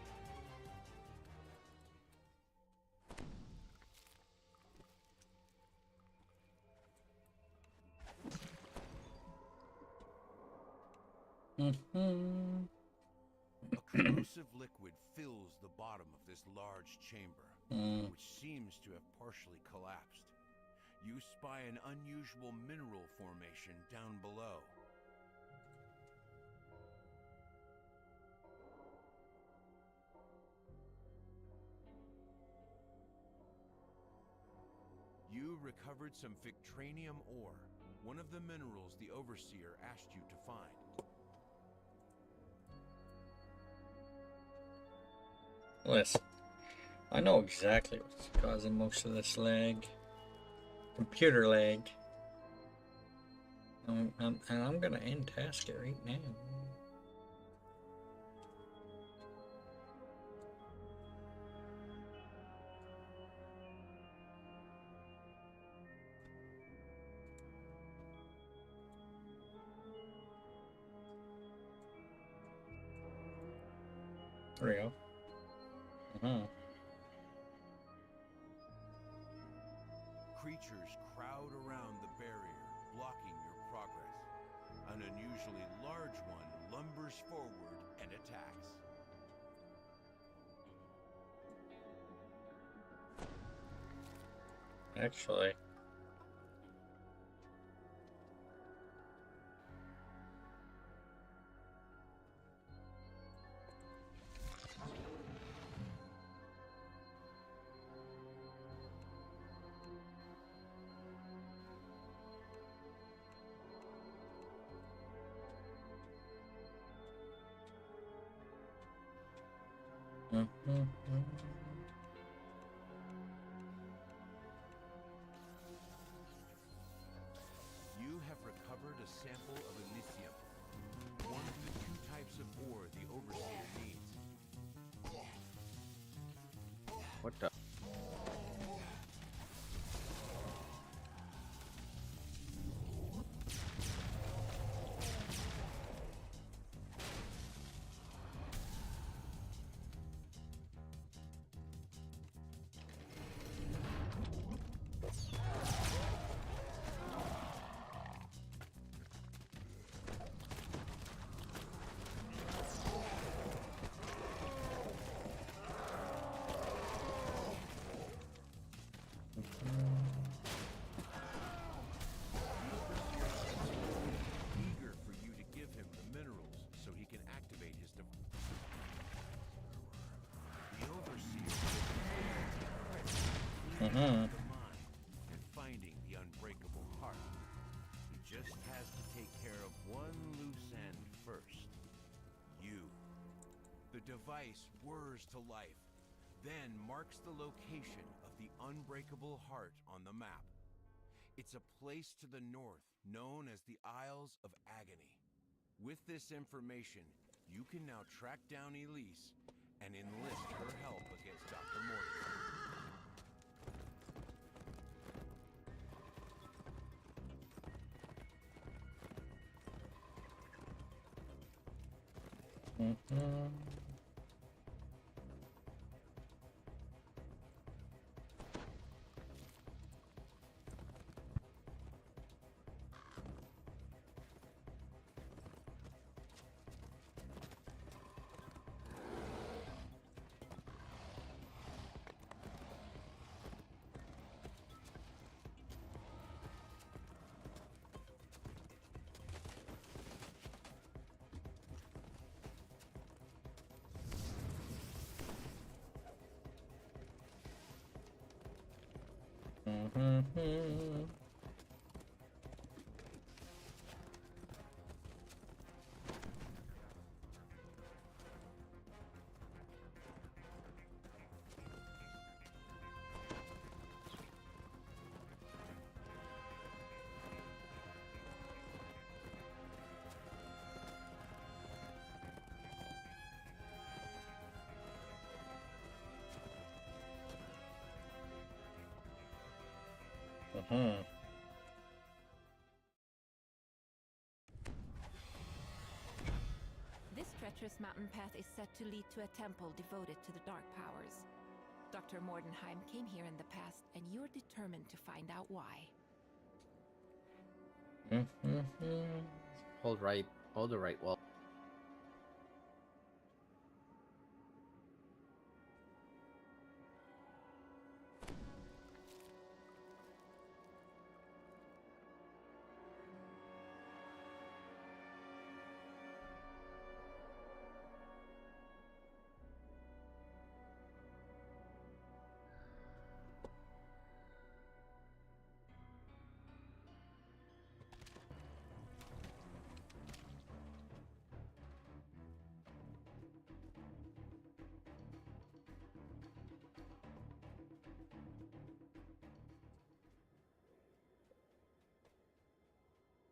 A corrosive liquid fills the bottom of this large chamber, which seems to have partially collapsed. You spy an unusual mineral formation down below. You recovered some Victranium ore, one of the minerals the Overseer asked you to find. Listen, I know exactly what's causing most of this lag. computer lag. And I'm gonna end task it right now. There we go. Creatures crowd around the barrier, blocking your progress. An unusually large one lumbers forward and attacks. Actually. You have recovered a sample of Elysium, one of the two types of ore the Overseer needs. What the? Eager for you to give him the minerals so he can activate his device. The Overseer is the mind and finding the unbreakable heart. He just has to take care of one loose end first. You. The device whirs to life, then marks the location of the unbreakable heart on the map. It's a place to the north known as the Isles of Agony. With this information, you can now track down Elise and enlist her help against Dr. Mortimer. This treacherous mountain path is said to lead to a temple devoted to the dark powers. Dr. Mordenheim came here in the past, and you're determined to find out why. Hold the right wall.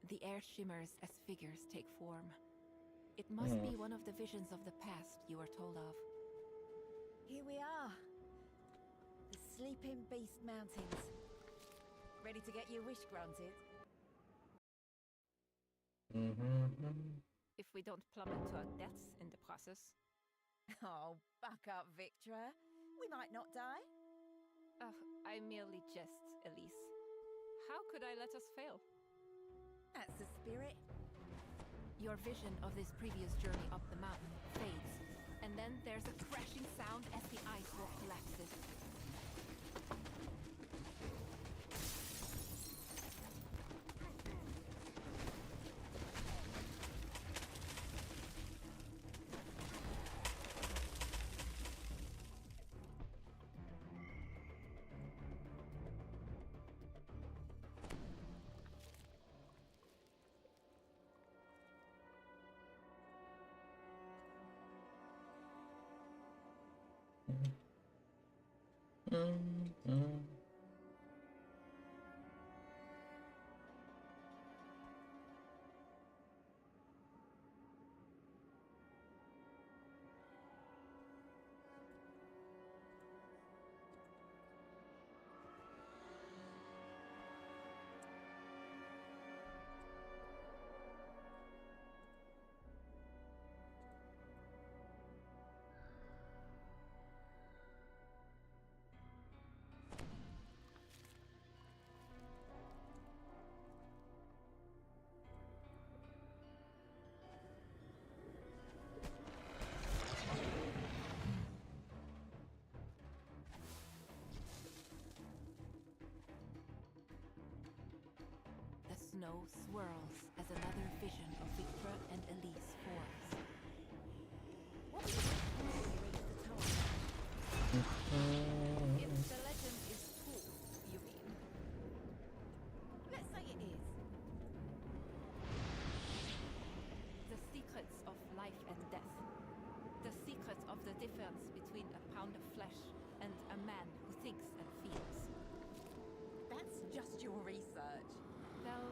The air shimmers as figures take form. It must be one of the visions of the past you are told of. Here we are. The Sleeping Beast Mountains. Ready to get your wish granted? If we don't plummet to our deaths in the process. Oh, buck up, Victra. We might not die. I merely jest, Elise. How could I let us fail? That's the spirit. Your vision of this previous journey up the mountain fades, and then there's a crashing sound as the ice wall collapses. The snow swirls as another vision of Victra and Elise forms. What were you thinking when you reached the top? If the legend is true, you mean? Let's say it is. The secrets of life and death. The secret of the difference between a pound of flesh and a man who thinks and feels. That's just your research. Well,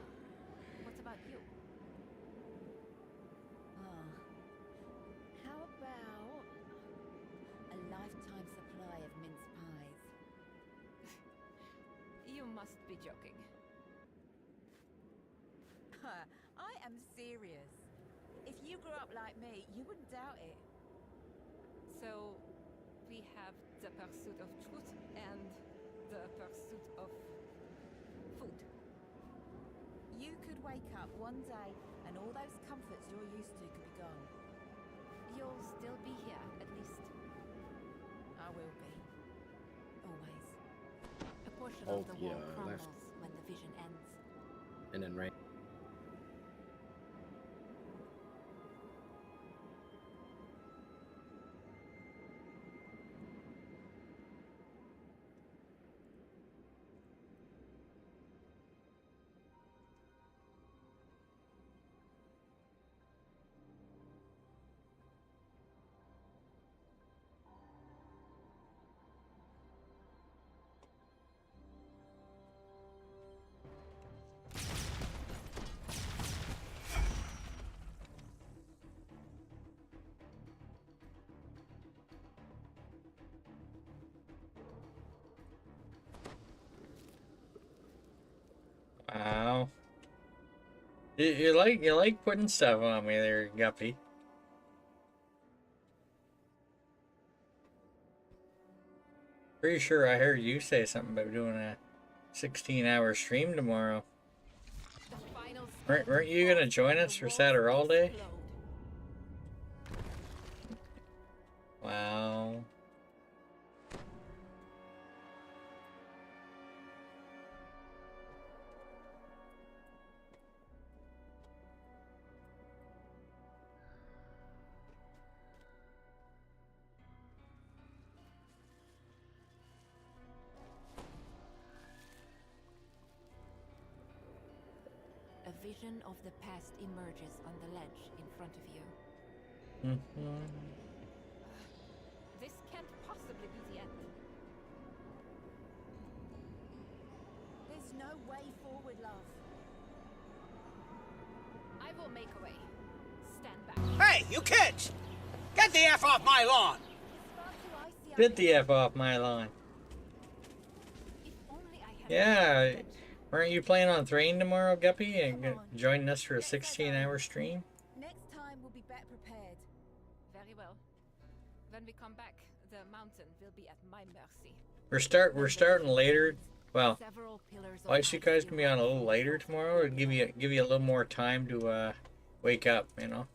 what about you? How about a lifetime supply of mince pies? You must be joking. I am serious. If you grew up like me, you wouldn't doubt it. So, we have the pursuit of truth and the pursuit of food. You could wake up one day and all those comforts you're used to could be gone. You'll still be here, at least. I will be. Always. A portion Oh, of the wall yeah, crumbles left. when the vision ends. And then right. Wow. You like putting stuff on me there, Guppy. Pretty sure I heard you say something about doing a 16-hour stream tomorrow. Weren't you gonna join us for Saturday all day? Wow. A vision of the past emerges on the ledge in front of you. This can't possibly be the end. There's no way forward, love. make a way. Stand back. Hey, you kids! Get the F off my lawn! Get the F off my lawn. Yeah, aren't you playing on Thrain tomorrow, Guppy, and joining us for a 16-hour stream? Next time we'll be better prepared. Very well. When we come back, the mountain will be at my mercy. We're starting later. Well, I guess you guys can be on a little later tomorrow, or give you a little more time to wake up, you know.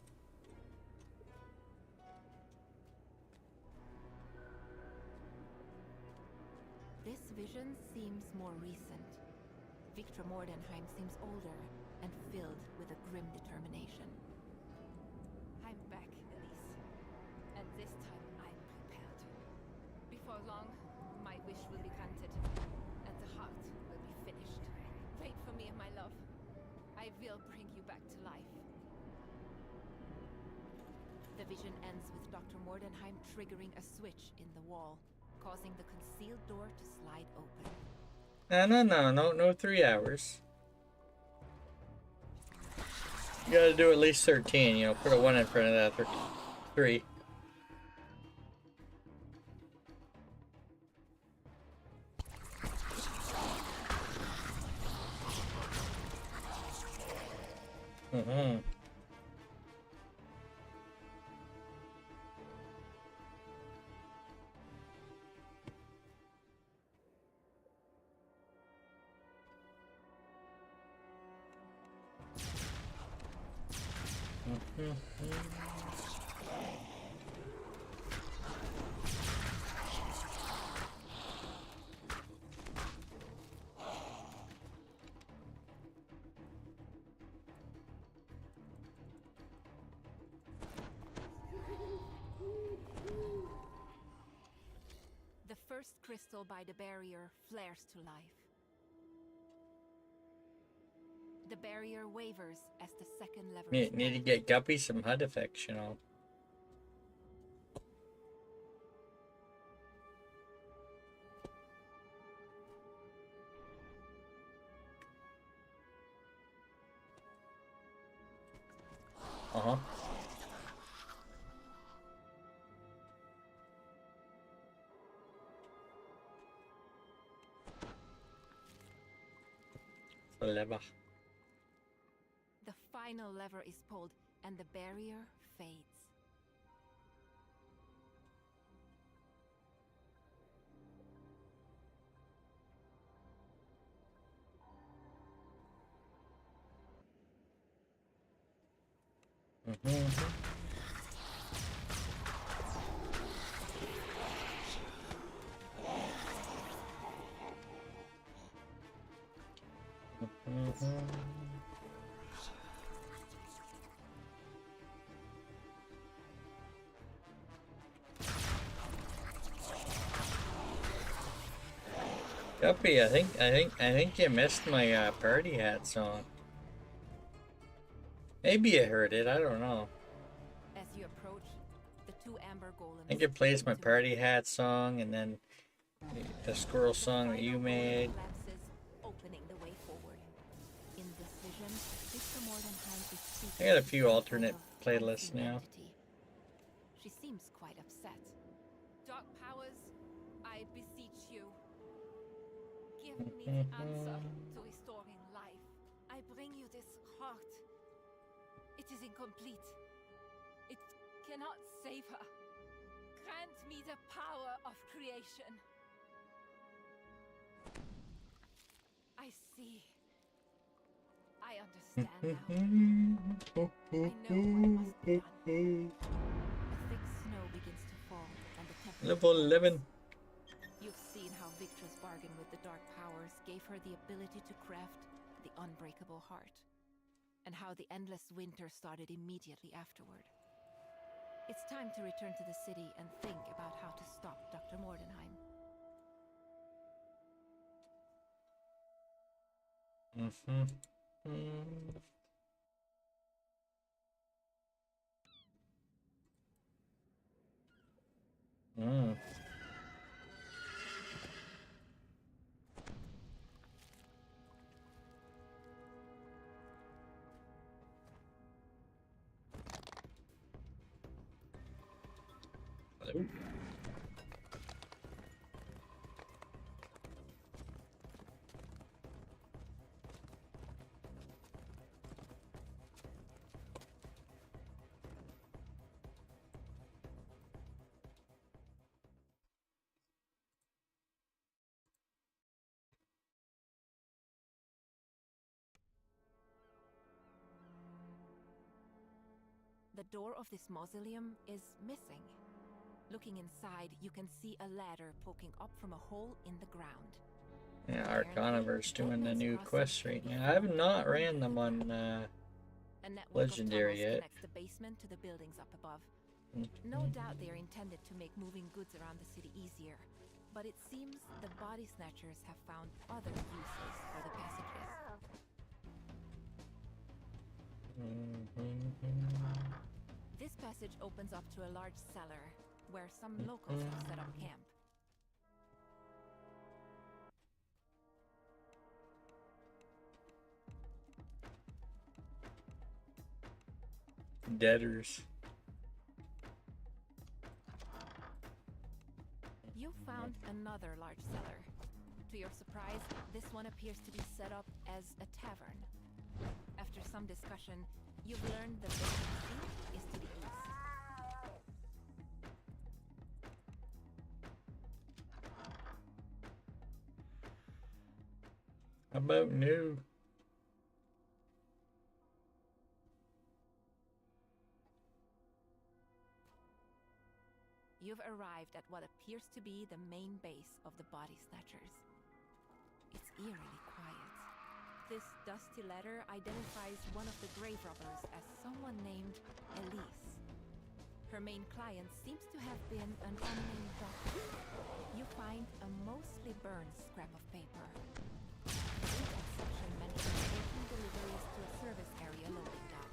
This vision seems more recent. Victor Mordenheim seems older and filled with a grim determination. I'm back, Elise. And this time I'm prepared. Before long, my wish will be granted, and the heart will be finished. Wait for me, my love. I will bring you back to life. The vision ends with Dr. Mordenheim triggering a switch in the wall, causing the concealed door to slide open. No 3 hours. You gotta do at least 13, you know, put a 1 in front of that. 3. Mm-hmm. The first crystal by the barrier flares to life. The barrier wavers as the second lever is Need to get Guppy some HUD effects, you know. Uh-huh. Lever. The final lever is pulled, and the barrier fades. Guppy, I think you missed my party hat song. Maybe you heard it, I don't know. As you approach, the two amber golems I think it plays my party hat song and then the squirrel song that you made. opening the way forward. In this vision, Victor Mordenheim is speaking. I got a few alternate playlists now. She seems quite upset. Dark powers, I beseech you. Give me the answer to restoring life. I bring you this heart. It is incomplete. It cannot save her. Grant me the power of creation. I see. I understand now. I know what must be done. A thick snow begins to fall, and the temperature Level 11. You've seen how Victra's bargain with the Dark Powers gave her the ability to craft the unbreakable heart, and how the endless winter started immediately afterward. It's time to return to the city and think about how to stop Dr. Mordenheim. Hello. The door of this mausoleum is missing. Looking inside, you can see a ladder poking up from a hole in the ground. Yeah, Arcanaverse doing the new quest right now. I have not ran them on A network Legendary of tunnels yet. connects the basement to the buildings up above. No doubt they are intended to make moving goods around the city easier, but it seems the body snatchers have found other uses for the passages. This passage opens up to a large cellar where some locals have set up camp. Debtors. You found another large cellar. To your surprise, this one appears to be set up as a tavern. After some discussion, you've learned the basic seat is to the east. How about new? You've arrived at what appears to be the main base of the body snatchers. It's eerily quiet. This dusty letter identifies one of the grave robbers as someone named Elise. Her main client seems to have been an unnamed doctor. You find a mostly burned scrap of paper. The index section mentions making deliveries to a service area loading dock.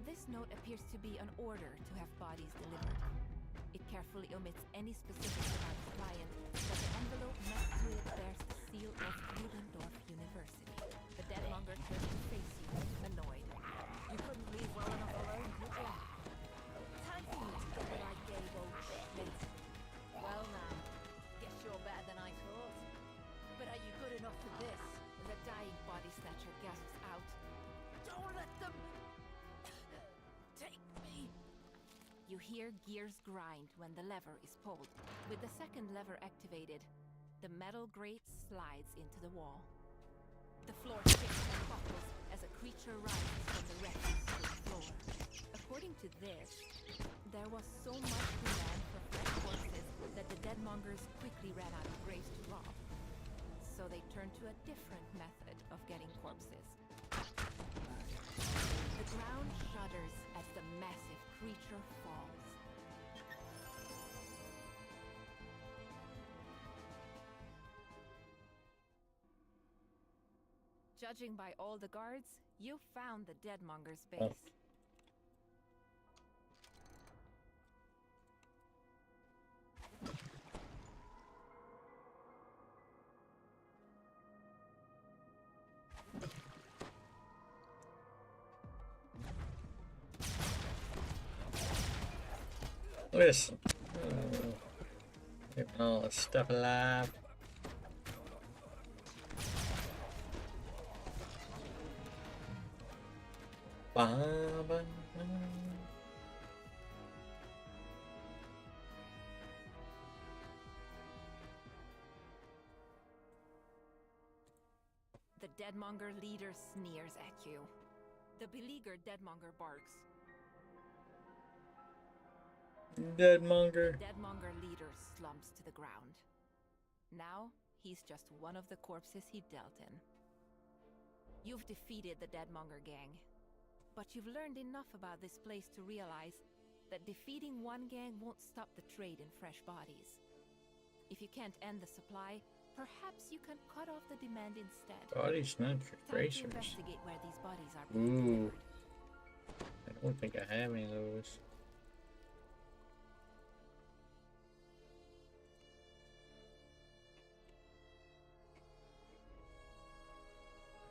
This note appears to be an order to have bodies delivered. It carefully omits any specifics about the client, but the envelope next to it bears the seal of Ludendorff University. The deadmonger turns to face you, annoyed. You couldn't leave well enough alone, could you? Time for you to get what I gave old Schmidt. Well now, guess you're better than I thought. But are you good enough for this? The dying body snatcher gasps out. Don't let them take me. You hear gears grind when the lever is pulled. With the second lever activated, the metal grate slides into the wall. The floor shakes and buckles as a creature rises from the refuse to the floor. According to this, there was so much demand for fresh corpses that the deadmongers quickly ran out of graves to rob. So they turned to a different method of getting corpses. The ground shudders as the massive creature falls. Judging by all the guards, you found the deadmonger's base. Listen. Keeping all this stuff alive. Ba-ba-ba. The deadmonger leader sneers at you. The beleaguered deadmonger barks. Deadmonger. Deadmonger leader slumps to the ground. Now, he's just one of the corpses he dealt in. You've defeated the Deadmonger gang, but you've learned enough about this place to realize that defeating one gang won't stop the trade in fresh bodies. If you can't end the supply, Perhaps you can cut off the demand instead. Body snatcher Time to tracers. investigate where these bodies are being Ooh. delivered. I don't think I have any of those.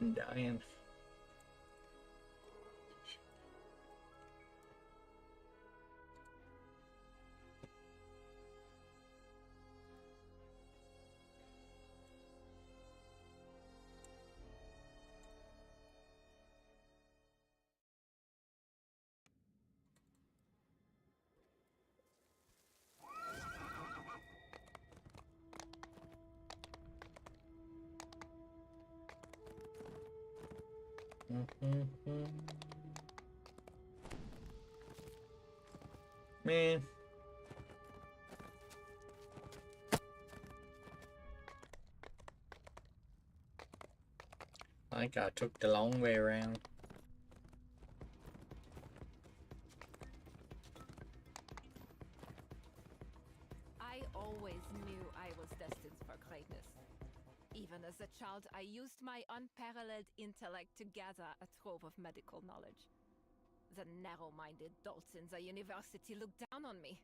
I'm dying. Man. I think I took the long way around. I always knew I was destined for greatness. Even as a child, I used my unparalleled intellect to gather a trove of medical knowledge. The narrow-minded dolts in the university looked down on me,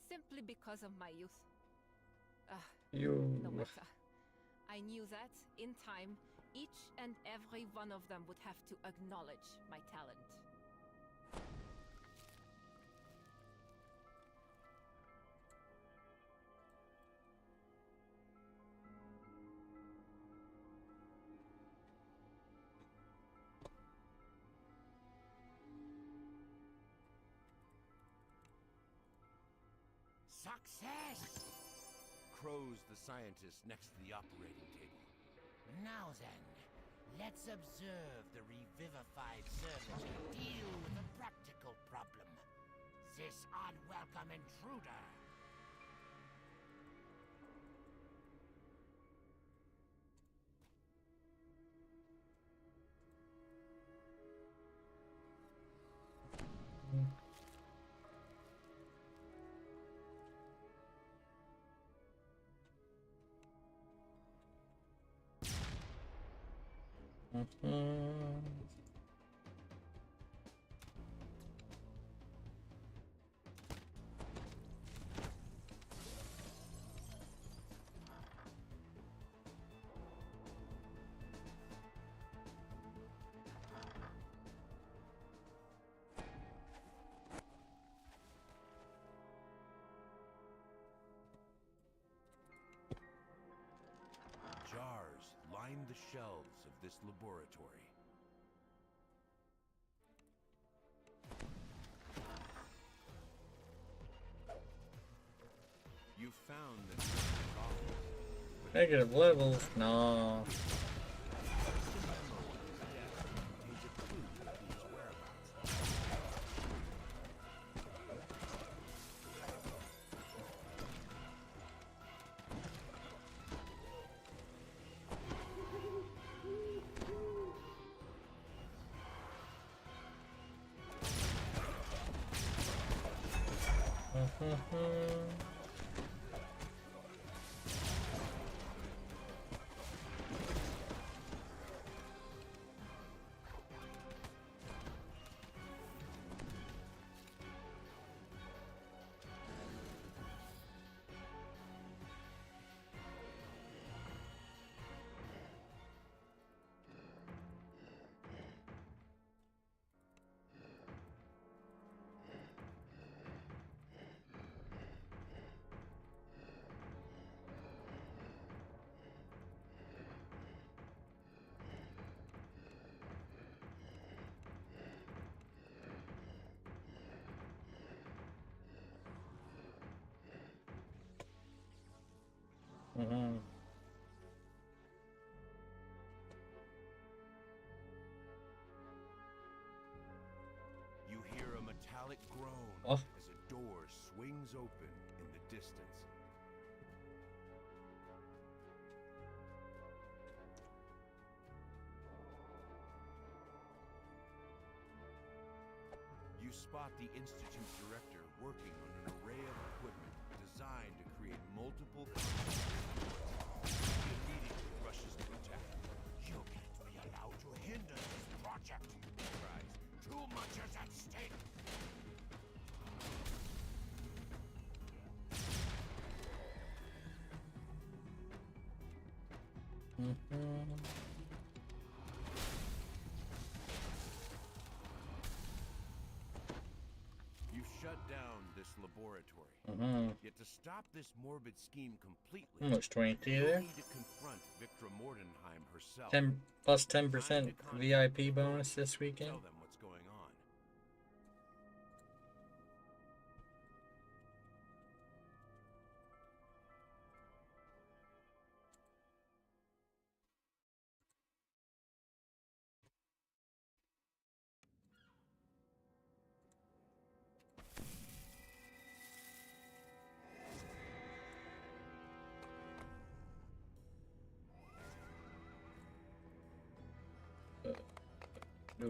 simply because of my youth. No matter. I knew that, in time, each and every one of them would have to acknowledge my talent. Success! Crows the scientist next to the operating table. Now then, let's observe the revivified servitor deal with a practical problem. This unwelcome intruder. Jars line the shelves of this laboratory. You found that Negative levels? No. you hear a metallic groan Oh. as a door swings open in the distance. You spot the Institute director working on an array of equipment designed to create multiple. He You've shut down this laboratory. Yet to stop this morbid scheme completely, Almost 20 you there. need to confront Victra Mordenheim herself. 10 plus 10% VIP bonus this weekend. Tell them what's going on. No.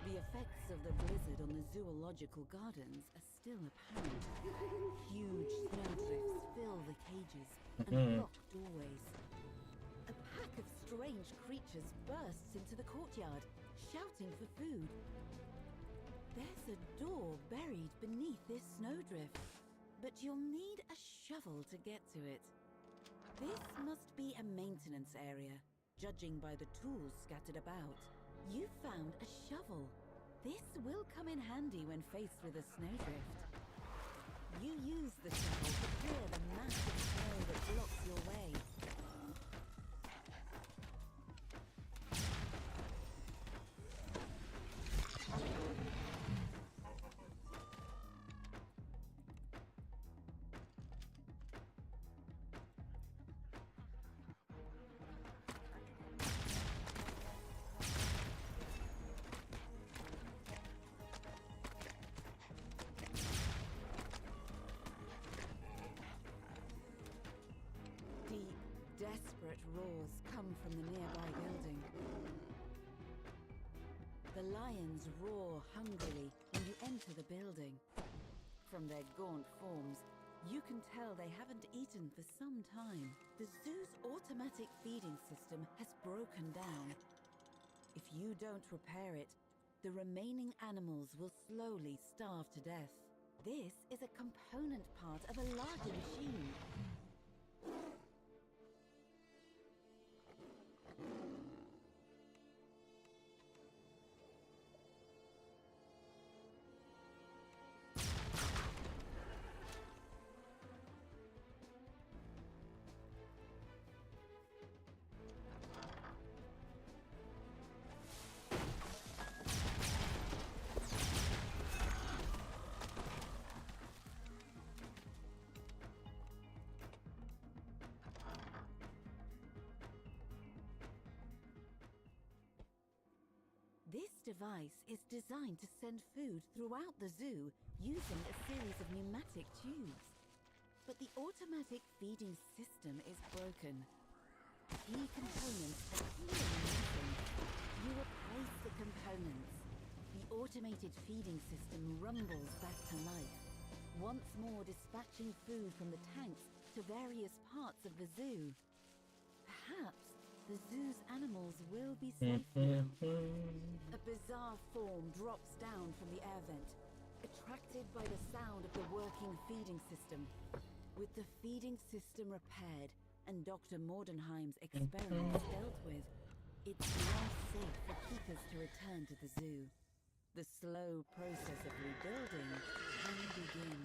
The effects of the blizzard on the zoological gardens are still apparent. Huge snowdrifts fill the cages and block doorways. A pack of strange creatures bursts into the courtyard, shouting for food. There's a door buried beneath this snowdrift, but you'll need a shovel to get to it. This must be a maintenance area, judging by the tools scattered about. You found a shovel. This will come in handy when faced with a snowdrift. You use the shovel to clear the massive snow that blocks your way. Desperate roars come from the nearby building. The lions roar hungrily when you enter the building. From their gaunt forms, you can tell they haven't eaten for some time. The zoo's automatic feeding system has broken down. If you don't repair it, the remaining animals will slowly starve to death. This is a component part of a larger machine. This device is designed to send food throughout the zoo using a series of pneumatic tubes. But the automatic feeding system is broken. Key components are clearly missing. You replace the components. The automated feeding system rumbles back to life, once more dispatching food from the tanks to various parts of the zoo. Perhaps the zoo's animals will be safe now. A bizarre form drops down from the air vent, attracted by the sound of the working feeding system. With the feeding system repaired and Dr. Mordenheim's experiments dealt with, it's now safe for keepers to return to the zoo. The slow process of rebuilding can begin.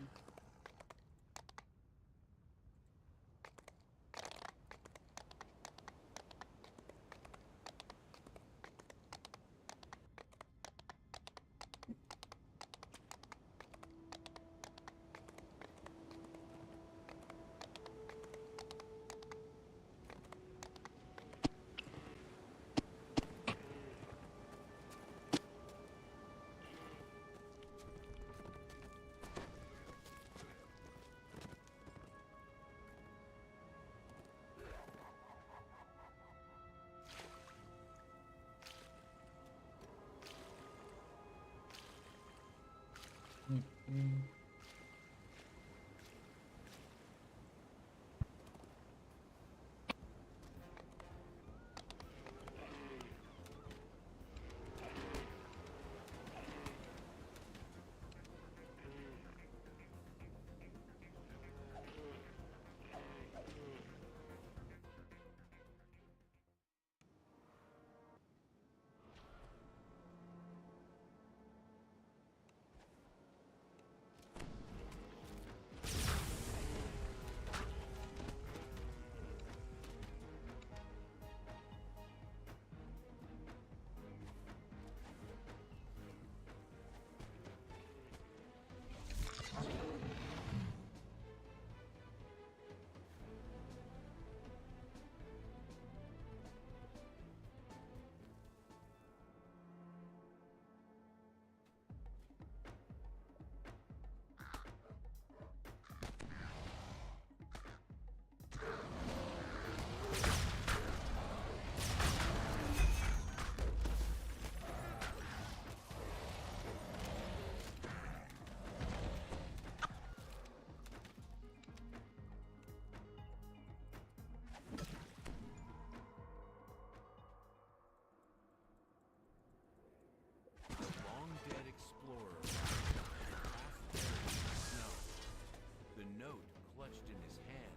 clutched in his hand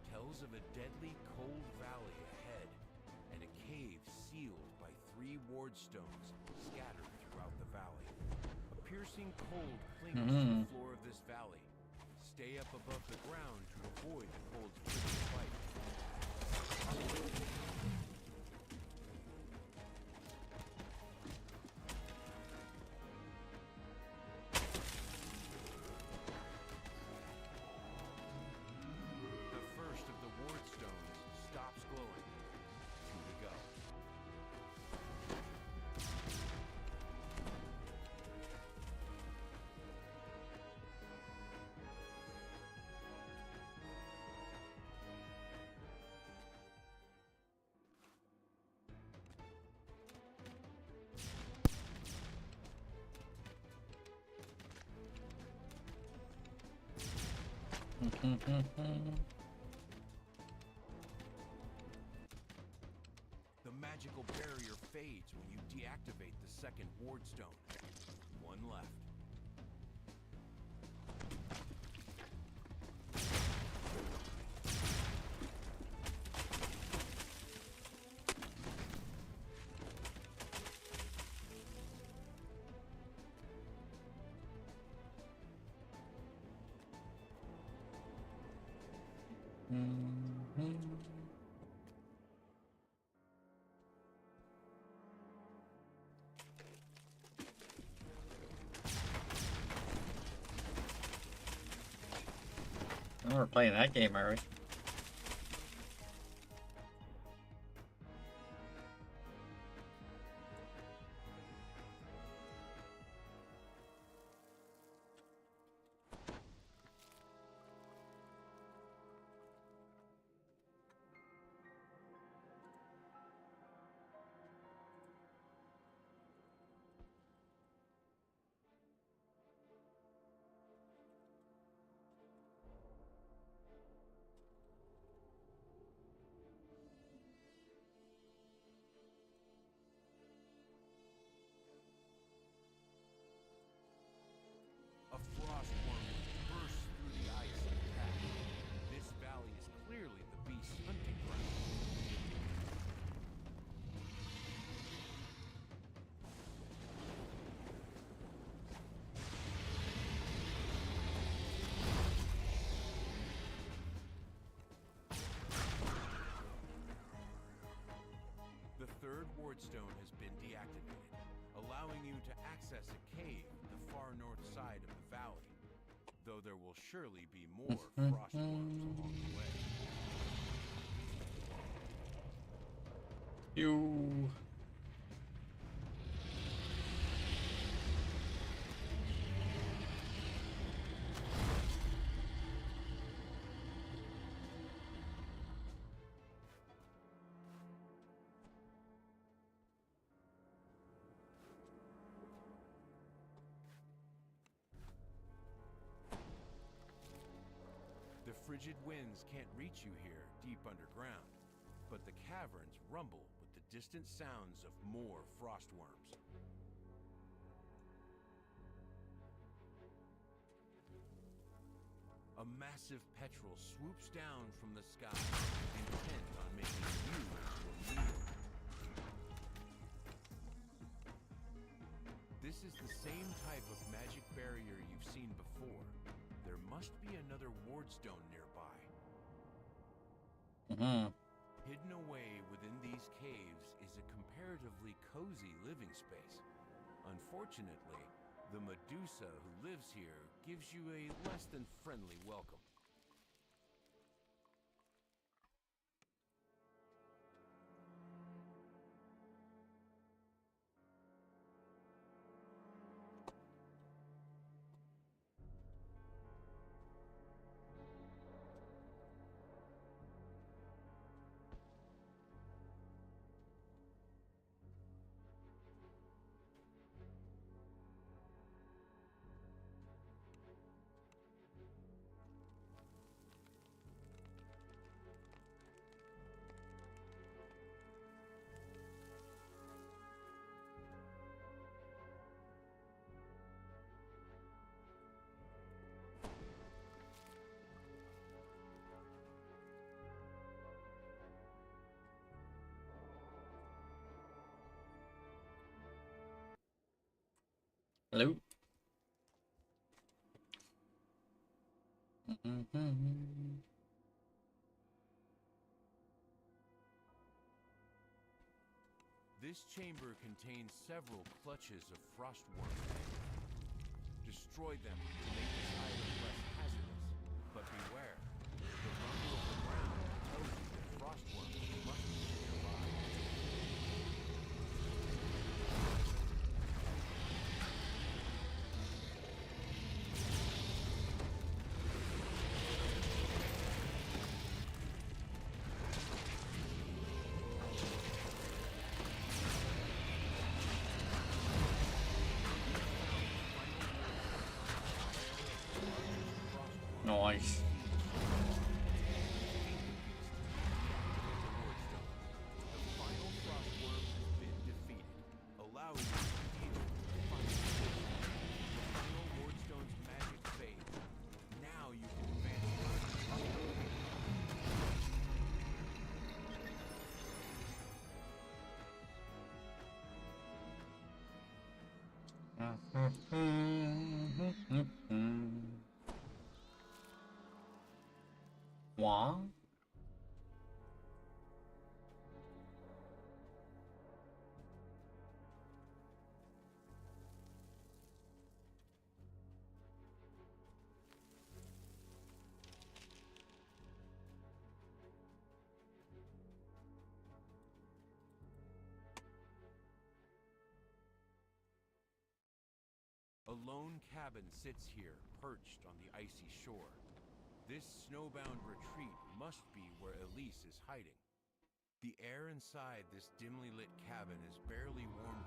tells of a deadly cold valley ahead, and a cave sealed by 3 ward stones scattered throughout the valley. A piercing cold clings to the floor of this valley. Stay up above the ground to avoid the cold's prickly bite. The first of the ward stones stops glowing. 2 to go. The magical barrier fades when you deactivate the second ward stone. 1 left. Oh, we're playing that game, are we? A frost worm bursts through the ice and attacks. This valley is clearly the beast's hunting ground. The third ward stone has been deactivated, allowing you to access a cave the far north side of the valley, though there will surely be more frost worms along the way. You. The frigid winds can't reach you here deep underground, but the caverns rumble with the distant sounds of more frost worms. A massive petrel swoops down from the sky, intent on making you into a meal. This is the same type of magic barrier you've seen before. There must be another ward stone nearby. Hidden away within these caves is a comparatively cozy living space. Unfortunately, the Medusa who lives here gives you a less than friendly welcome. Hello. This chamber contains several clutches of frostworm. Destroy them to make this island less hazardous. But beware, the rumble of the ground tells you that frostworms must be nearby. Nice. Wow. A lone cabin sits here, perched on the icy shore. This snowbound retreat must be where Elise is hiding. The air inside this dimly lit cabin is barely warm.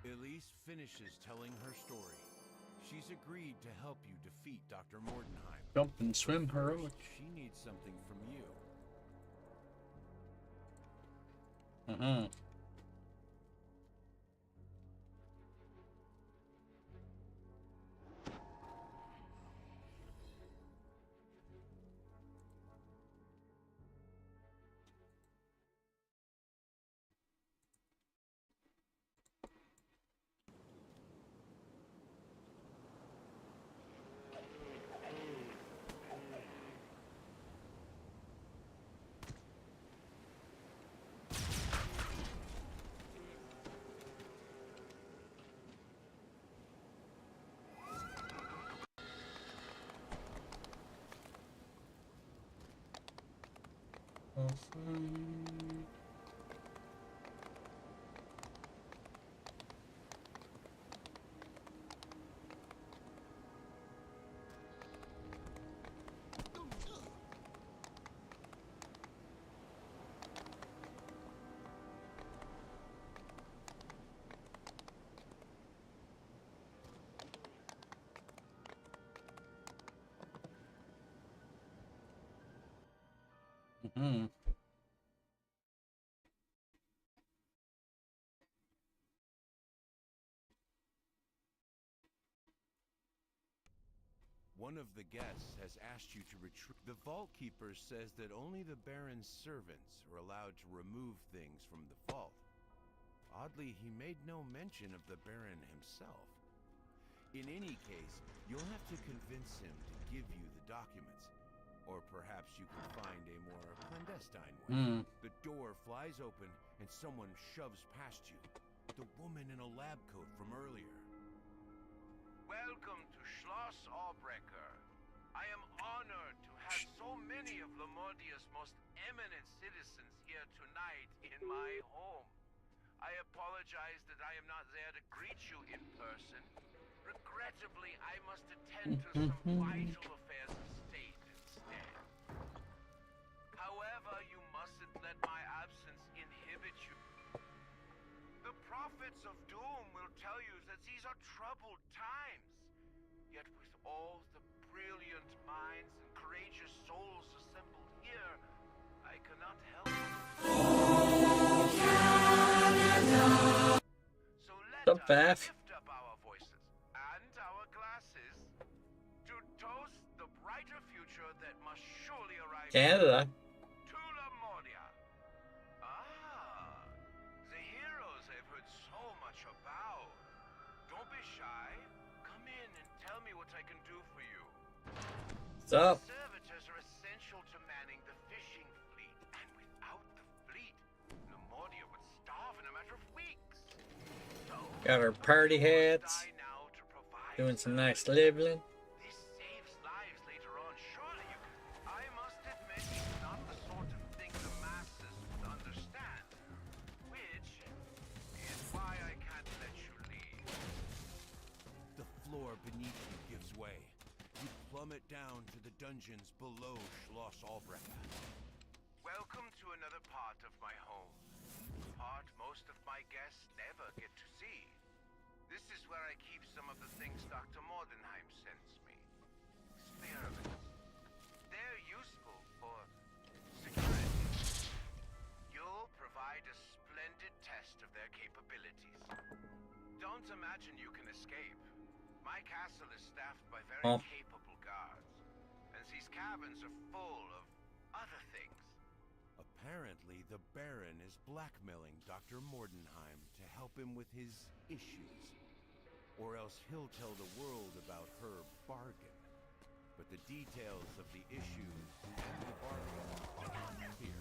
Elise finishes telling her story. She's agreed to help you defeat Dr. Mordenheim. Jump and swim heroic. She needs something from you. One of the guests has asked you to retreat. The Vault Keeper says that only the Baron's servants are allowed to remove things from the vault. Oddly, he made no mention of the Baron himself. In any case, you'll have to convince him to give you the documents. Or perhaps you can find a more clandestine way. The door flies open and someone shoves past you. The woman in a lab coat from earlier. Welcome to Schloss Aubrecker. I am honored to have so many of Lamordia's most eminent citizens here tonight in my home. I apologize that I am not there to greet you in person. Regrettably, I must attend to some vital affairs of state instead. However, you mustn't let my absence inhibit you. The prophets of doom will tell you that these are troubled times. Yet with all the brilliant minds and courageous souls assembled here, I cannot help So let us lift up our voices and our glasses to toast the brighter future that must surely arrive. Canada. To Lamordia. The heroes I've heard so much about. Don't be shy. What's up? Servitors are essential to manning the fishing fleet, and without the fleet, Nemodia would starve in a matter of weeks. So, Got our party hats. Doing some nice leveling. this saves lives later on. Surely you can. I must admit, it's not the sort of thing the masses would understand. Which is why I can't let you leave. The floor beneath you gives way. You plummet down to the dungeons below Schloss Albrecht. Welcome to another part of my home. Part most of my guests never get to see. This is where I keep some of the things Dr. Mordenheim sends me. Experiments. They're useful for security. You'll provide a splendid test of their capabilities. Don't imagine you can escape. My castle is staffed by very capable guards, and these cabins are full of other things. Apparently, the Baron is blackmailing Dr. Mordenheim to help him with his issues. Or else he'll tell the world about her bargain. But the details of the issues and the bargain are unclear.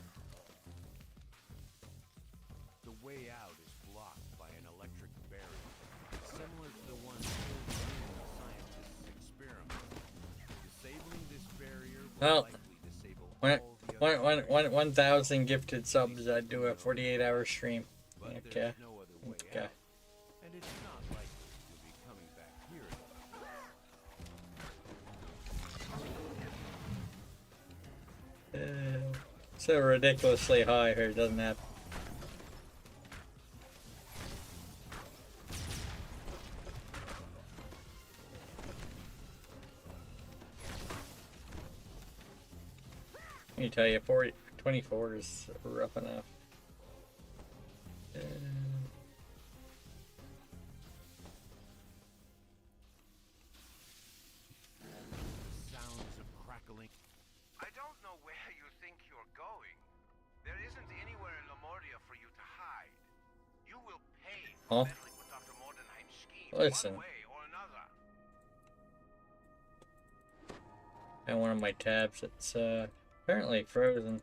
The way out is blocked by an electric barrier, similar to the one filled in the scientist's experiment. Disabling this barrier will likely disable all the 1,000 gifted subs. I'd do a 48-hour stream. But Okay. there's no other way Okay. out. And it's not likely you'll be coming back here So ridiculously high here, doesn't that? Let me tell you, 24 is rough enough. sounds of crackling. I don't know where you think you're going. There isn't anywhere in Lamordia for you to hide. You will pay for meddling with Dr. Mordenheim's scheme Listen. one way or another. And one of my tabs, it's apparently frozen.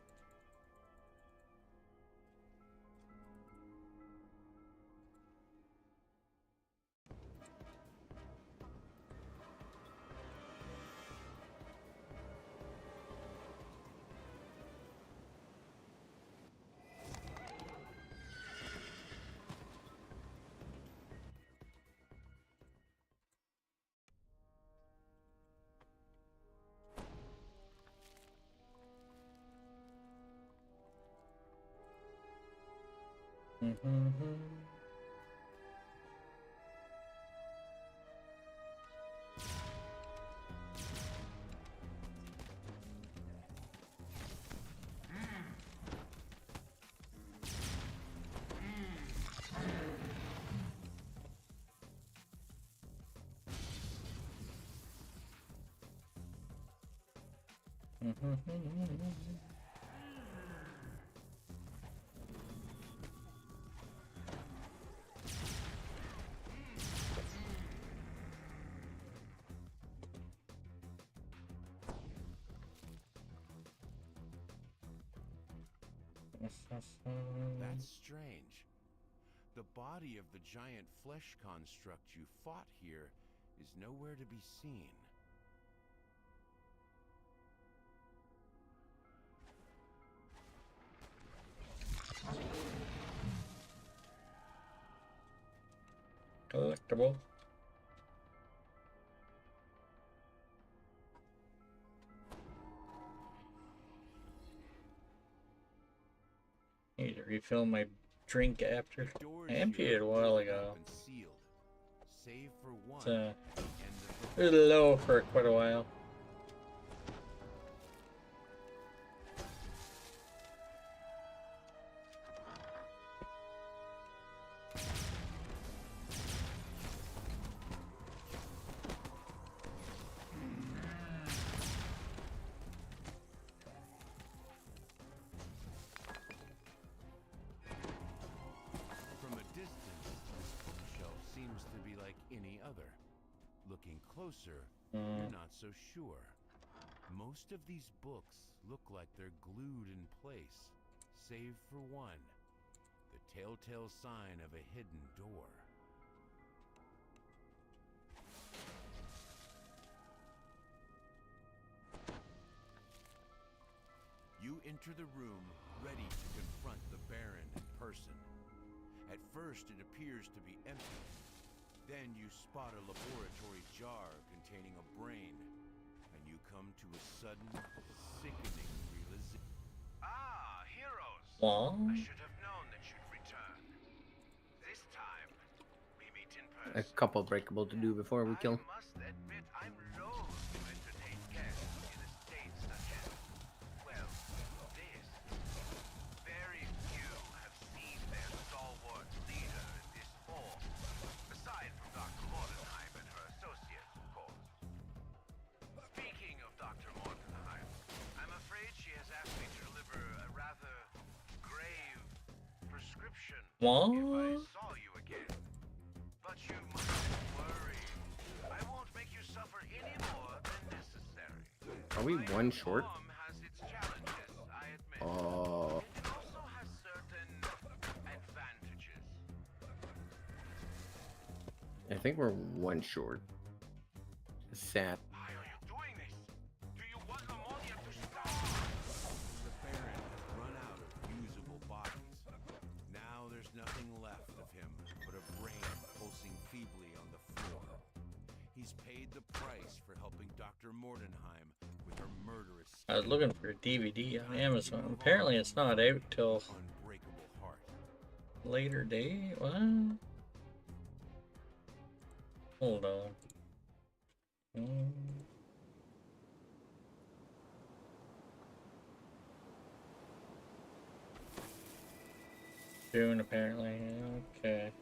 That's strange. The body of the giant flesh construct you fought here is nowhere to be seen. Collectible. Need to refill my drink after. I emptied it a while ago. Save for one. It was low for quite a while. From a distance, this bookshelf seems to be like any other. Looking closer, you're not so sure. Most of these books look like they're glued in place, save for one. The telltale sign of a hidden door. You enter the room, ready to confront the Baron in person. At first, it appears to be empty. Then you spot a laboratory jar containing a brain, and you come to a sudden, sickening realization. Ah, heroes! Aw. I should have known that you'd return. This time, we meet in person. A couple breakable to do before we kill. I must admit, I'm loath to entertain guests in a state such as, well, this. Very few have seen their stalwart leader in this form, aside from Dr. Mordenheim and her associates, of course. Speaking of Dr. Mordenheim, I'm afraid she has asked me to deliver a rather grave prescription What? if I saw you again. But you mustn't worry. I won't make you suffer any more than necessary. Are we one short? Form has its challenges, I admit. Oh. It also has certain advantages. I think we're one short. Sad. Why are you doing this? Do you want ammonia to stop? The Baron has run out of usable bodies. Now there's nothing left of him but a brain pulsing feebly on the floor. He's paid the price for helping Dr. Mordenheim with her murderous I was looking for a DVD on Amazon. Apparently it's not out till unbreakable heart. later day. What? Hold on. June apparently. Okay.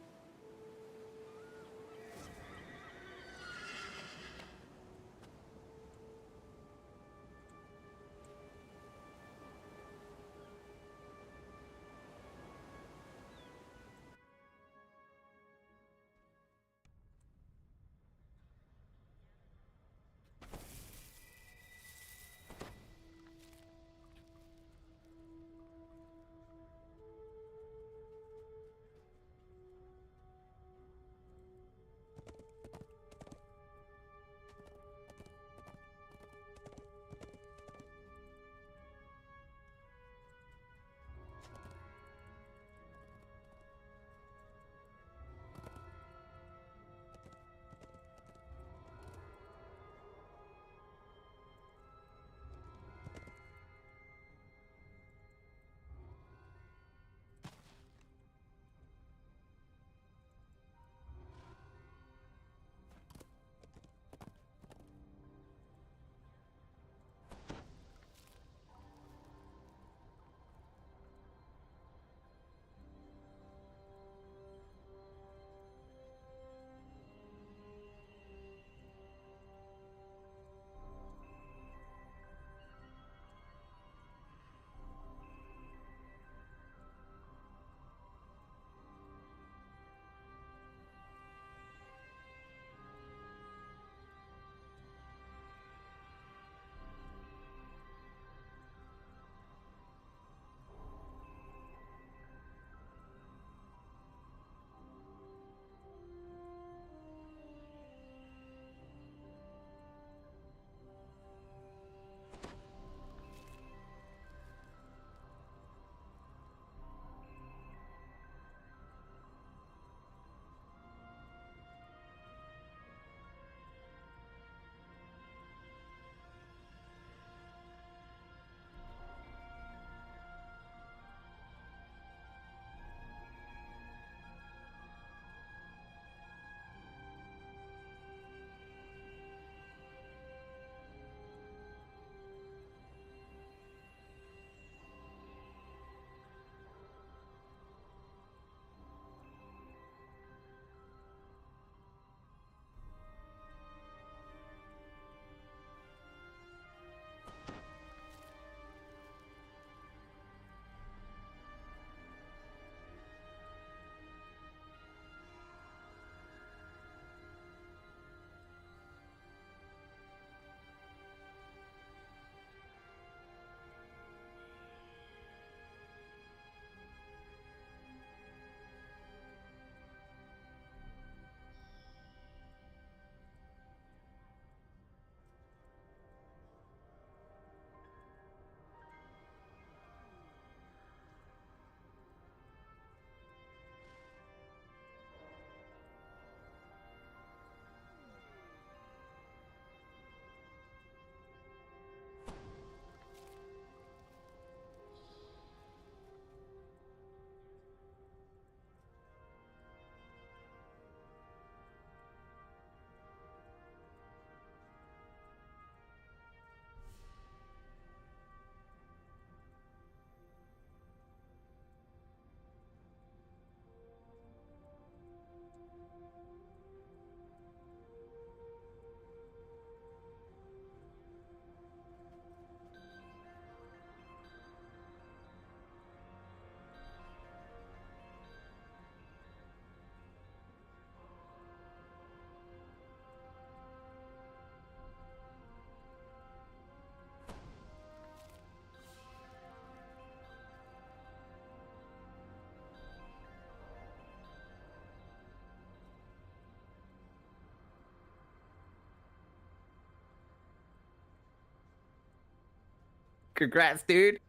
Congrats, dude.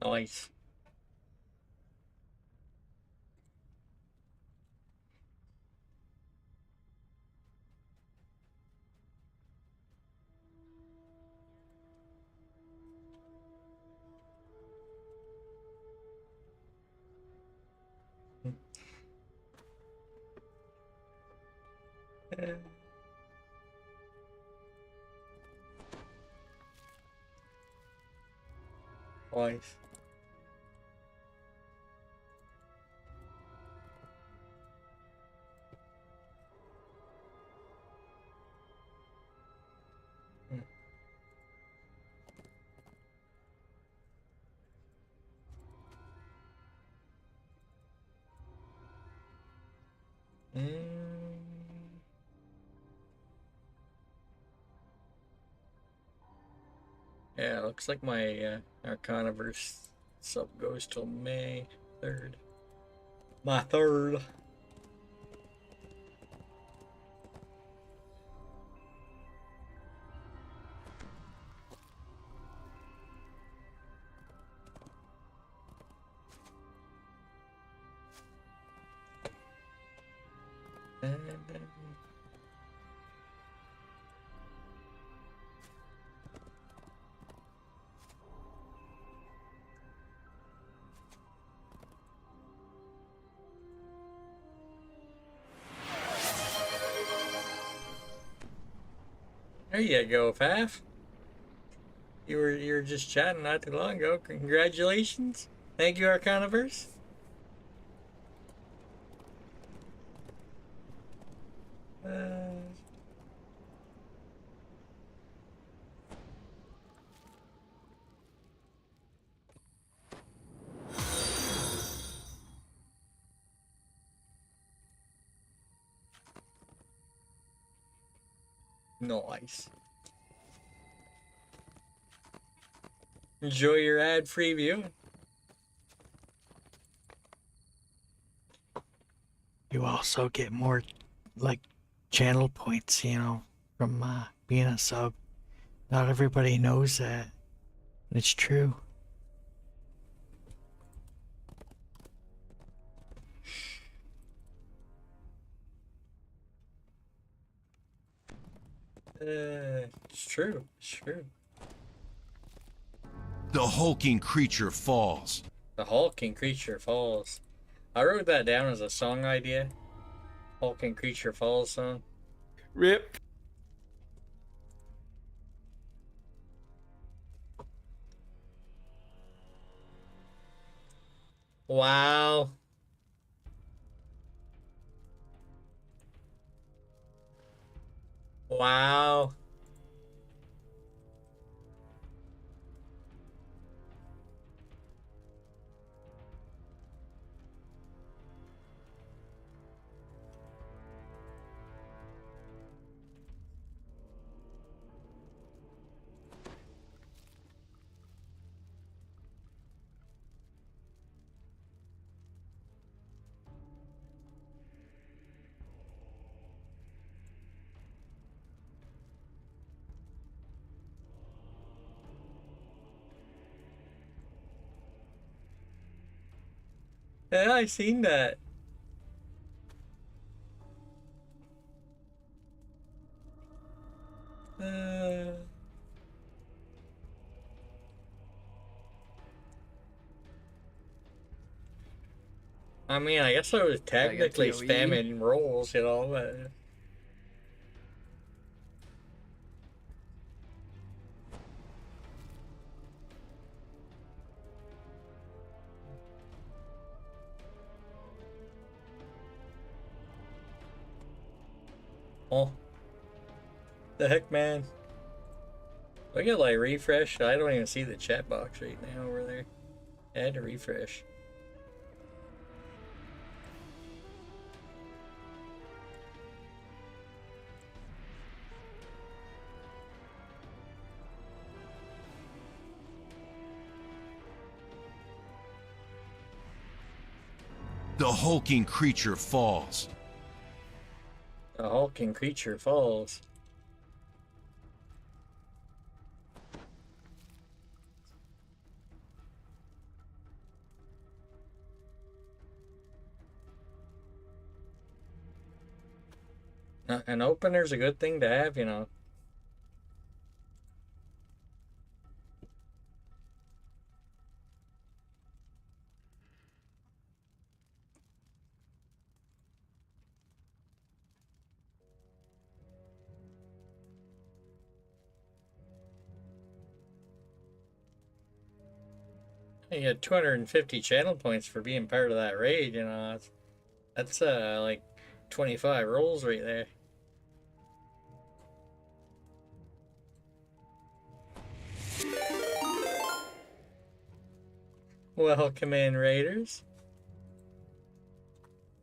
Nice. Nice. Yeah, looks like my Arcanaverse sub goes till May 3rd. My 3rd. There you go, Faf. You were just chatting not too long ago. Congratulations. Thank you, Arcanaverse. Nice. Enjoy your ad-free viewing. You also get more, like, channel points, you know, from being a sub. Not everybody knows that. It's true. It's true. It's true. The hulking creature falls. The hulking creature falls. I wrote that down as a song idea. Hulking creature falls song. Rip. Wow. Wow. Yeah, I seen that. I mean, I guess I was technically TOE. spamming rolls, you know, but... Oh. The heck, man. Do I get, like, refresh? I don't even see the chat box right now over there. I had to refresh. The hulking creature falls. The hulking creature falls. An opener's a good thing to have, you know. You get 250 channel points for being part of that raid, you know. That's like 25 rolls right there. Welcome in, raiders.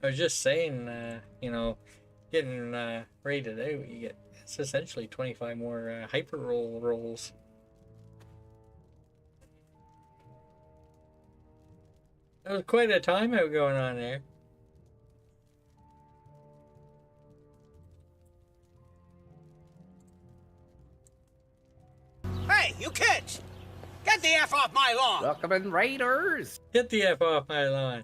I was just saying, you know, getting raided out, you get, it's essentially 25 more hyper roll rolls. There was quite a timeout going on there. Hey, you kids! Get the F off my lawn! Welcome in, raiders! Get the F off my lawn.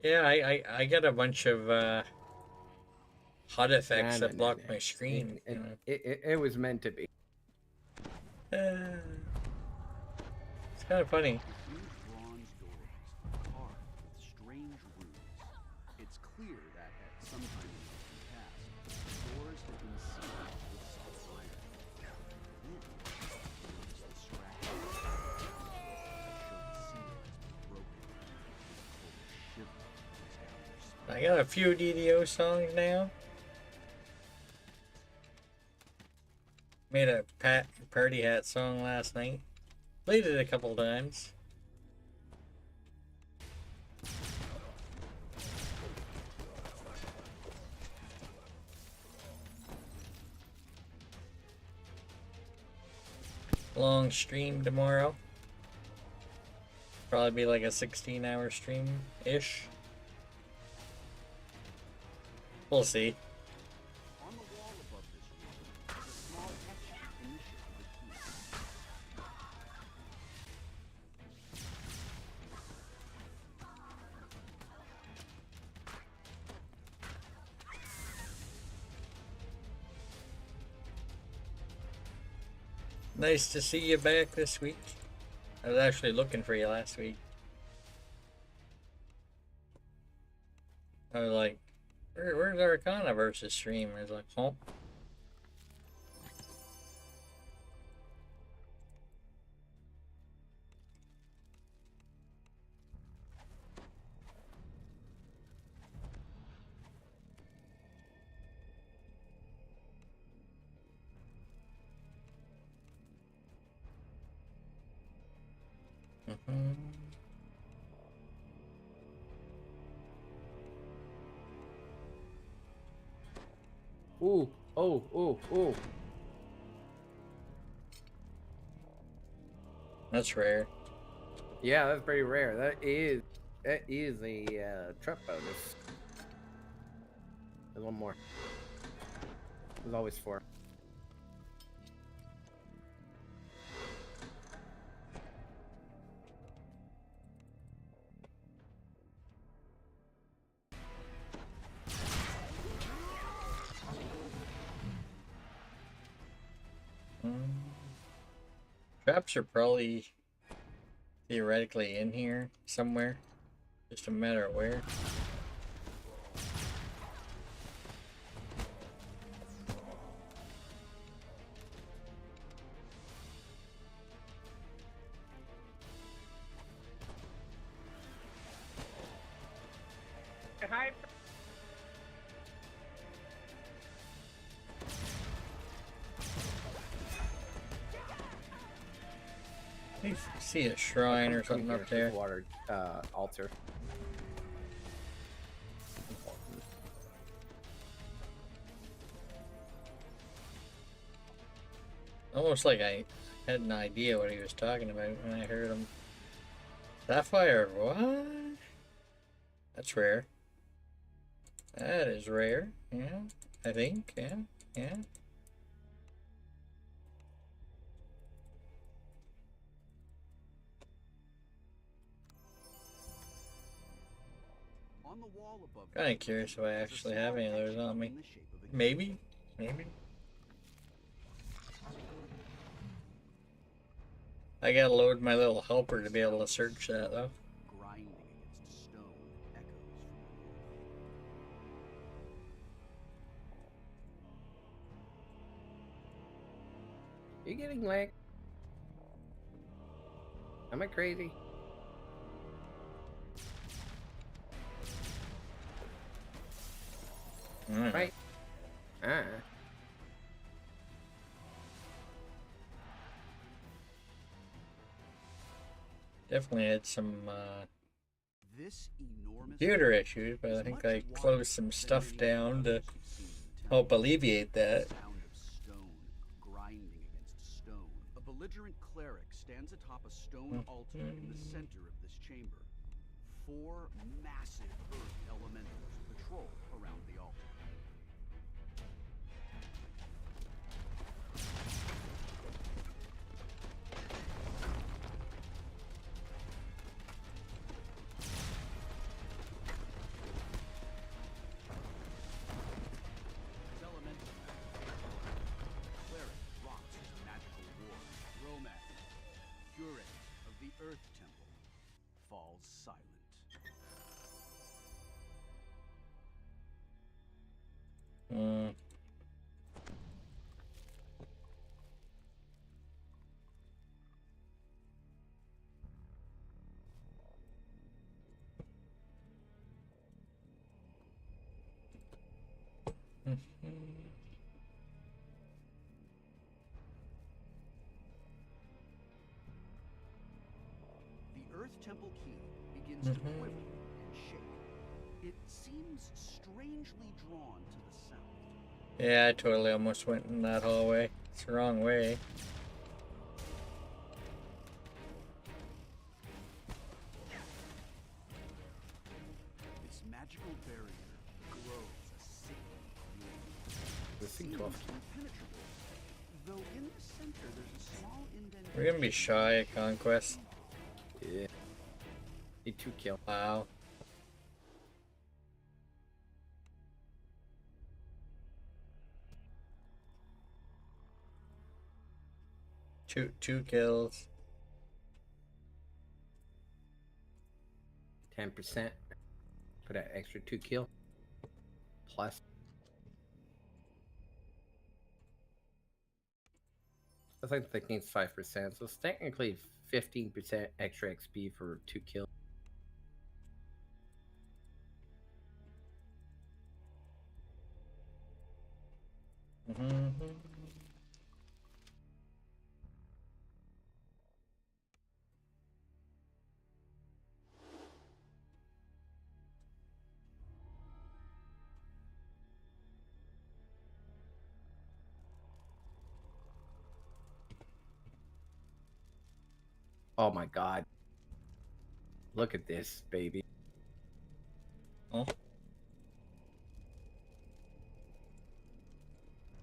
Yeah, I got a bunch of HUD effects that block my screen. It was meant to be. It's kind of funny. Bronze doors, carved with strange runes. It's clear that at some time in the past, doors had been sealed with soft iron. Then, notice the scratches that show the seal has been broken. A cold shiver runs down your spine. I got a few DDO songs now. Made a party hat song last night. Played it a couple times. Long stream tomorrow. Probably be like a 16-hour stream-ish. We'll see. On the wall above this room is a small etching initiative of the key. Nice to see you back this week. I was actually looking for you last week. I was like, where's Arcana versus stream? I was like, oh. Ooh, oh, oh, oh. That's rare. Yeah, that's pretty rare. That is a trap bonus. There's one more. There's always four. Traps are probably theoretically in here somewhere. Just a matter of where. Hi. I see a shrine or something up there. Water altar. Almost like I had an idea what he was talking about when I heard him. Sapphire, what? That's rare. That is rare, yeah. I think, yeah, yeah. On the wall above Kind of curious if I actually have any of those on me. Maybe. Maybe. I gotta load my little helper to be able to search that though. Grinding against stone echoes from You getting lag? Am I crazy? Right. Definitely had some this enormous computer issues, but I think I closed some stuff down to help alleviate that. sound of stone grinding against stone. A belligerent cleric stands atop a stone altar in the center of this chamber. 4 massive earth elementals patrol around the altar. As elemental cleric rocks his magical war. Romance, curate of the Earth Temple, falls silent. The Earth Temple key begins to quiver and shake. It seems strangely drawn to the south. Yeah, I totally almost went in that hallway. It's the wrong way. Its magical barrier glows a sickly green. The Seems C12. impenetrable, though in the center there's a small indentation. We're gonna be shy at Conquest. Yeah. Need 2 kill. Wow. Two kills. 10%. Put an extra 2 kill. Plus. I think that needs 5%, so it's technically 15% extra XP for 2 kills. Oh my god. Look at this, baby. Oh.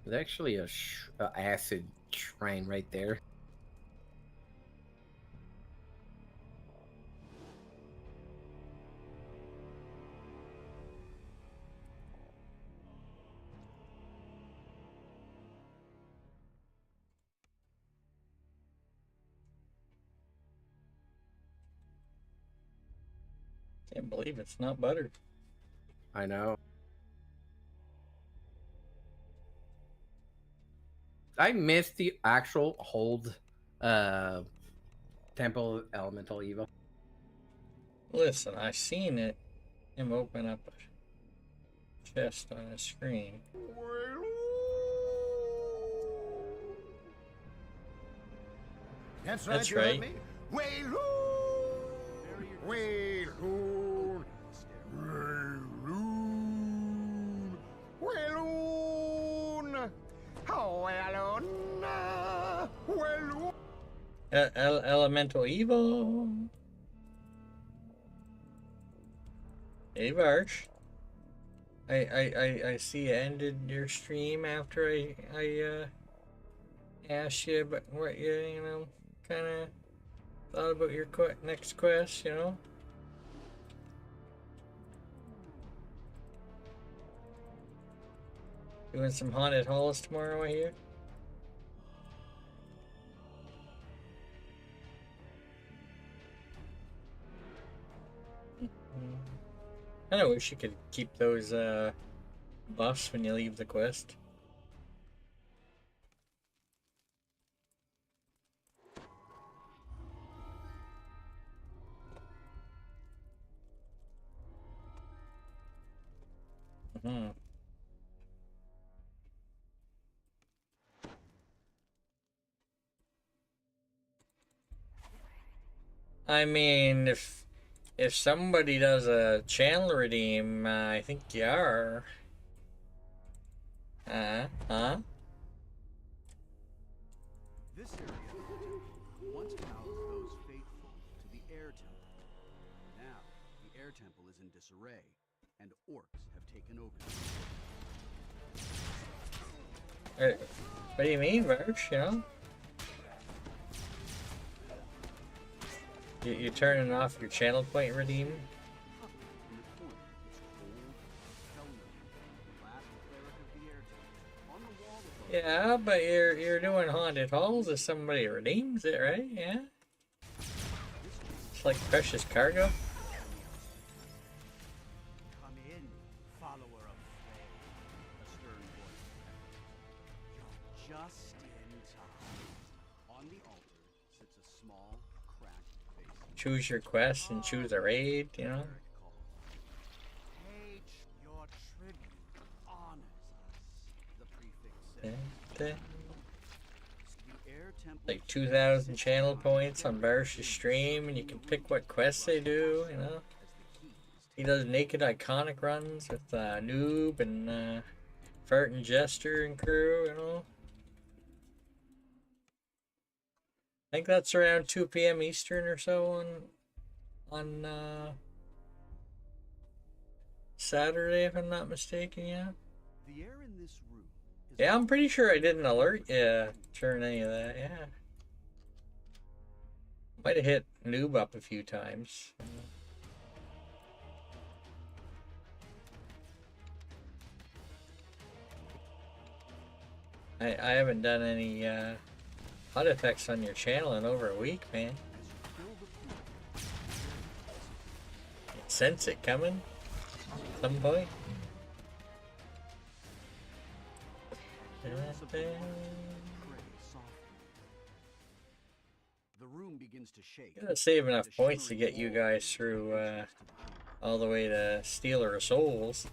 There's actually a acid shrine right there. Can't believe it's not buttered. I know. I missed the actual hold Temple Elemental Evil. Listen, I seen it. Him open up a chest on his screen. That's right. That's you heard right. me. Wayloon! Wayloon! Wayloon! Wayloon! Oh, Wayloon! Wayloon! Elemental Evil. Hey, Varsh. I see you ended your stream after I asked you about what you know, kind of thought about your next quest, you know? Doing some haunted halls tomorrow, I hear. I know wish you could keep those buffs when you leave the quest. I mean, if somebody does a channel redeem, I think you are. Huh? This area once housed those faithful to the Air Temple. Now, the Air Temple is in disarray, and orcs have taken over. What do you mean, Verge? You know? You're turning off your channel point redeem? In the corner is cold, Helno, the last cleric of the Air Temple. On the wall above. Yeah, but you're doing haunted halls if somebody redeems it, right? Yeah. It's like precious cargo. Come in, follower of flame. A stern voice. You're just in time. On the altar sits a small, cracked face. Choose your quest and choose a raid, you know? Mage, your tribute honors us. The prefix Yeah, said. yeah. The Air Temple. Like 2,000 channel points on Barish's stream, and you can pick what quests they do, you know? He does naked iconic runs with Noob and Fart and Jester and crew, you know? I think that's around 2 p.m. Eastern or so on Saturday, if I'm not mistaken, yeah? The air in this room is Yeah, I'm pretty sure I didn't alert you during any of that, yeah. Might have hit Noob up a few times. I haven't done any HUD effects on your channel in over a week, man. You sense it coming at some point. The room begins to shake. Gotta save enough points to get you guys through all the way to Stealer of Souls.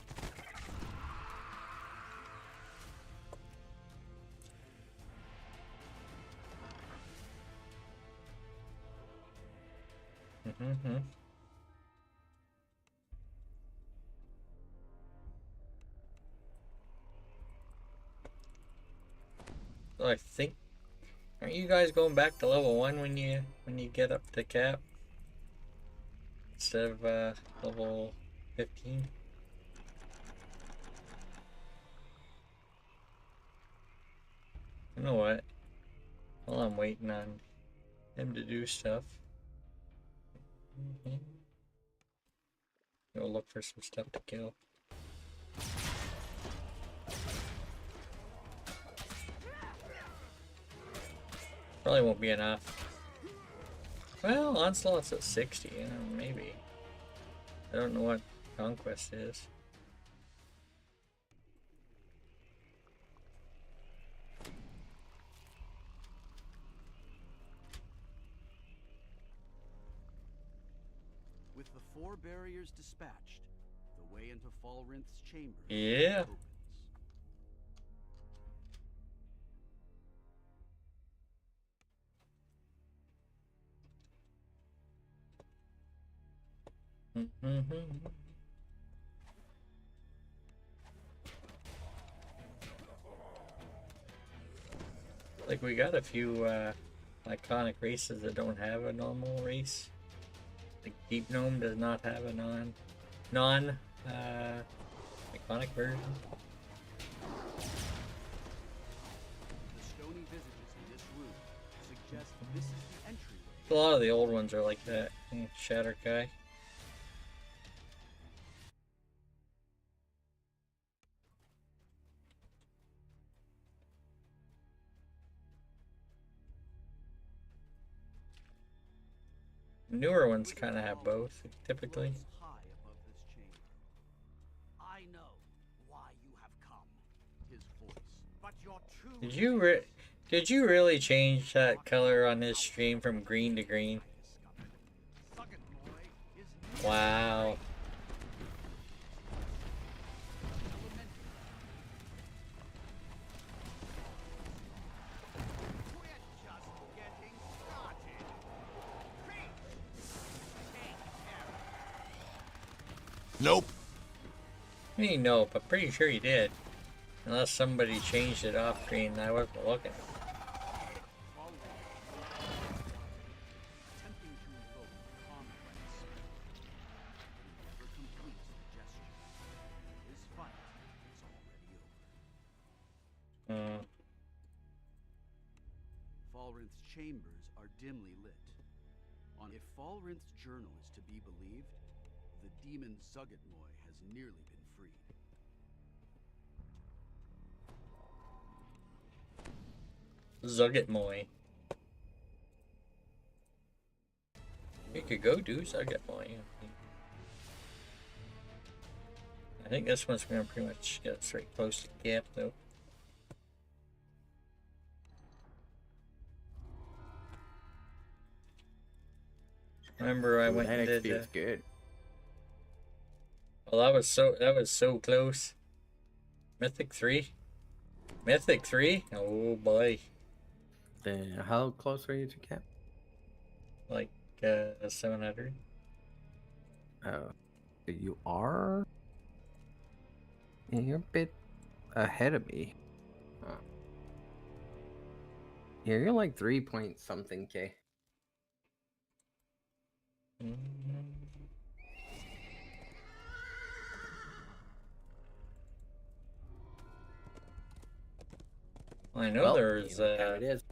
So I think, aren't you guys going back to level 1 when you get up to cap instead of level 15? You know what? While I'm waiting on him to do stuff, go look for some stuff to kill. Probably won't be enough. Well, Onslaught's at 60, you know, maybe. I don't know what Conquest is. With the 4 barriers dispatched, the way into Falrinth's chamber Yeah. opens. Like we got a few iconic races that don't have a normal race. Like Deep Gnome does not have a non iconic version. The stony visages in this room suggest this is the entryway. A lot of the old ones are like that. Shatterkai. newer ones kind of have both, typically. High above this chamber. I know why you have come. His voice. But you're too Did you really change that color on this stream from green to green? Wow. Nope. I mean, nope. I'm pretty sure you did. Unless somebody changed it off green and I wasn't looking. Falrinth's chambers are dimly lit. If Falrinth's journal is to be believed, the demon Zuggitmoy has nearly been freed. Zuggitmoy. You could go do Zuggitmoy. I think this one's gonna pretty much get straight close to the gap though. Remember I went and did feels good. Well, that was so close. Mythic 3? Mythic 3? Oh boy. Then how close are you to cap? Like 700. Oh, you are? Yeah, you're a bit ahead of me. Huh. Yeah, you're like 3 point something K. I know Well, there's it is.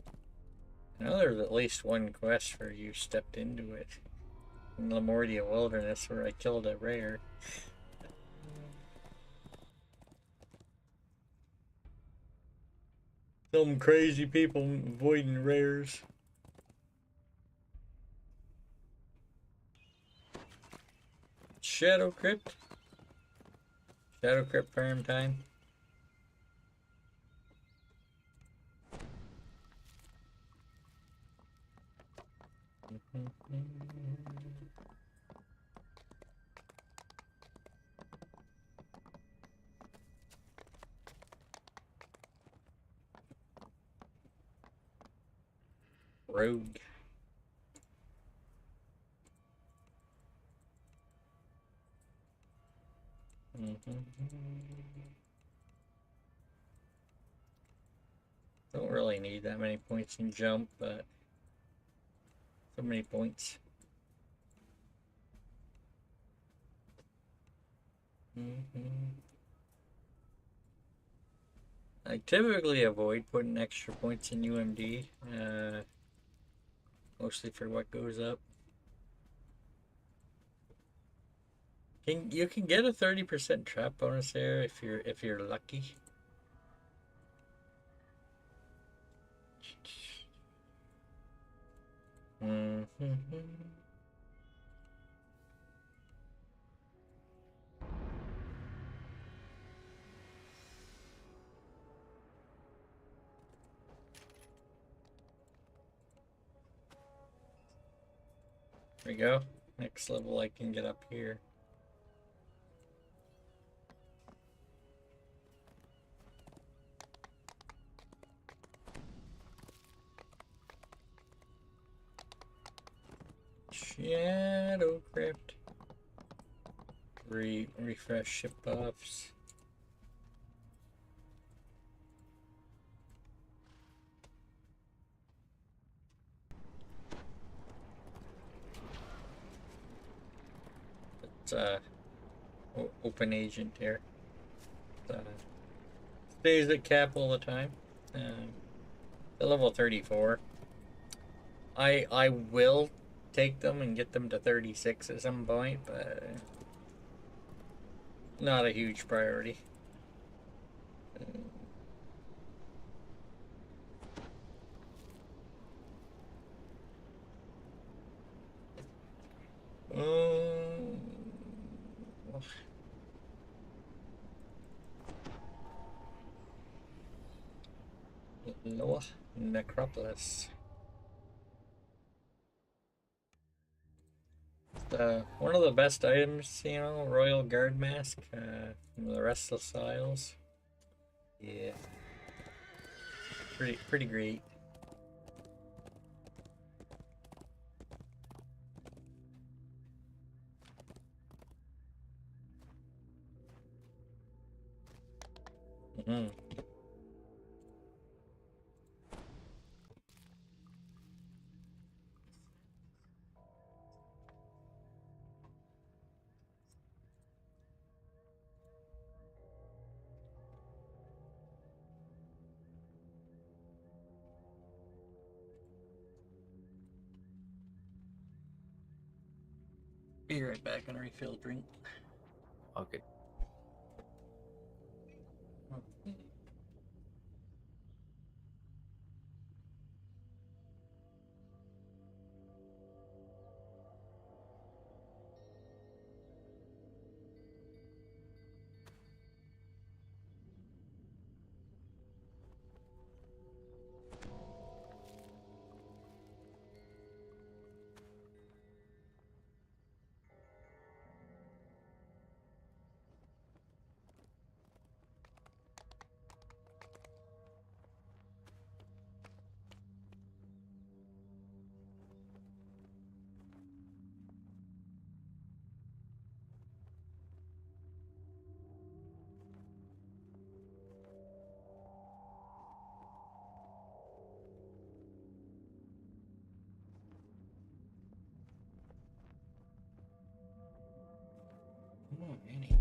I know there's at least one quest where you stepped into it. In Lamordia Wilderness where I killed a rare. Some crazy people avoiding rares. Shadow Crypt? Shadow Crypt farm time. Rogue. Don't really need that many points in jump, but so many points. I typically avoid putting extra points in UMD, mostly for what goes up. You can get a 30% trap bonus there if you're lucky. There we go. Next level I can get up here. Shadow Crypt. Refresh ship buffs. It's open agent here. Stays at cap all the time. The level 34. I will take them and get them to 36 at some point, but not a huge priority. Royal Necropolis. One of the best items, you know, Royal Guard Mask, from the Restless Isles. Yeah. Pretty great. Mm-hmm. Be right back and refill drink. Okay. Alrighty.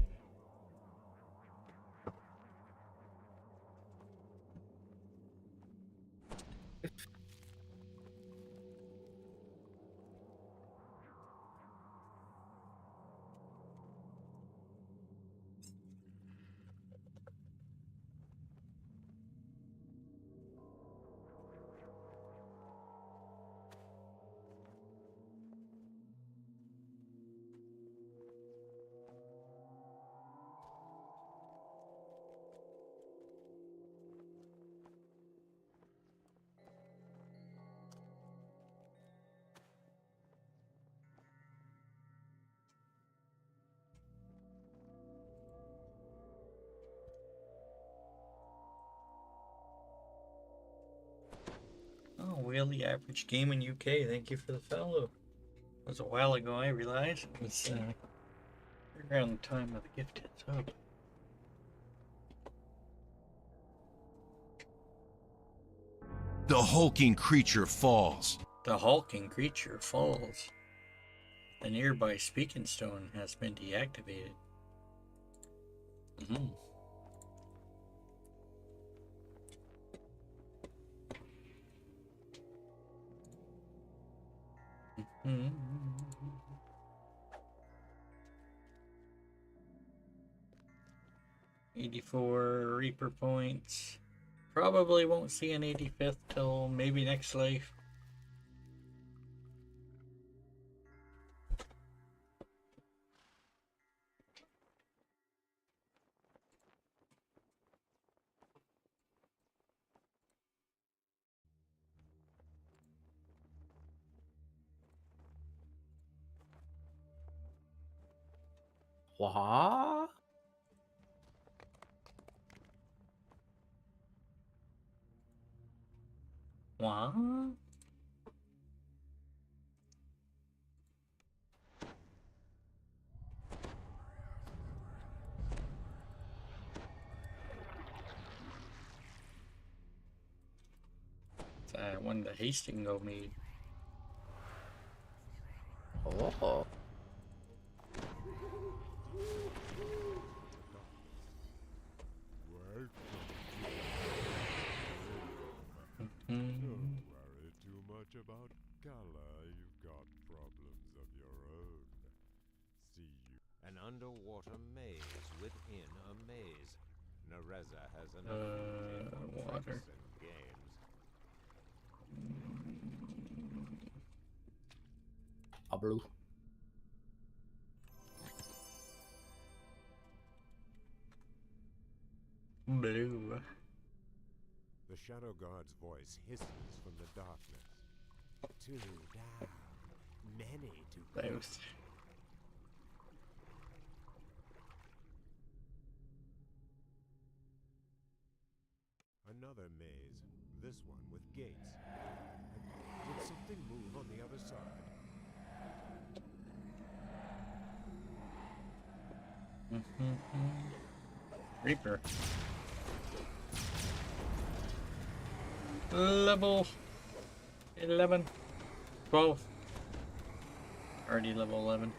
Oh, well, the average game in UK. Thank you for the follow. It was a while ago, I realized. It was around the time of the gifted sub. The hulking creature falls. The hulking creature falls. The nearby speaking stone has been deactivated. Mm-hmm. Mm-hmm. 84 Reaper points. Probably won't see an 85th till maybe next life. What? What? It's one the Hastingo made. Oh. Don't worry too much about color. You've got problems of your own. See you. An underwater maze within a maze. Nereza has enough for water. tricks and games. Blue. Blue. The Shadow Guard's voice hisses from the darkness. Too down. Many to Both. Another maze, this one with gates. And did something move on the other side? Reaper. Level 11. 12. Already level 11.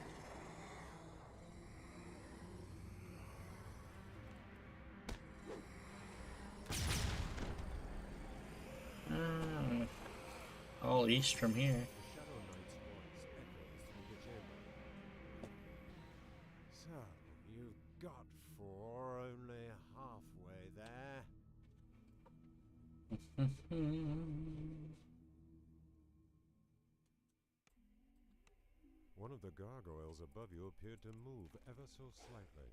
All east from here. Shadow Knight's voice echoes through the chamber. So, you've got 4, only halfway there. One of the gargoyles above you appeared to move ever so slightly.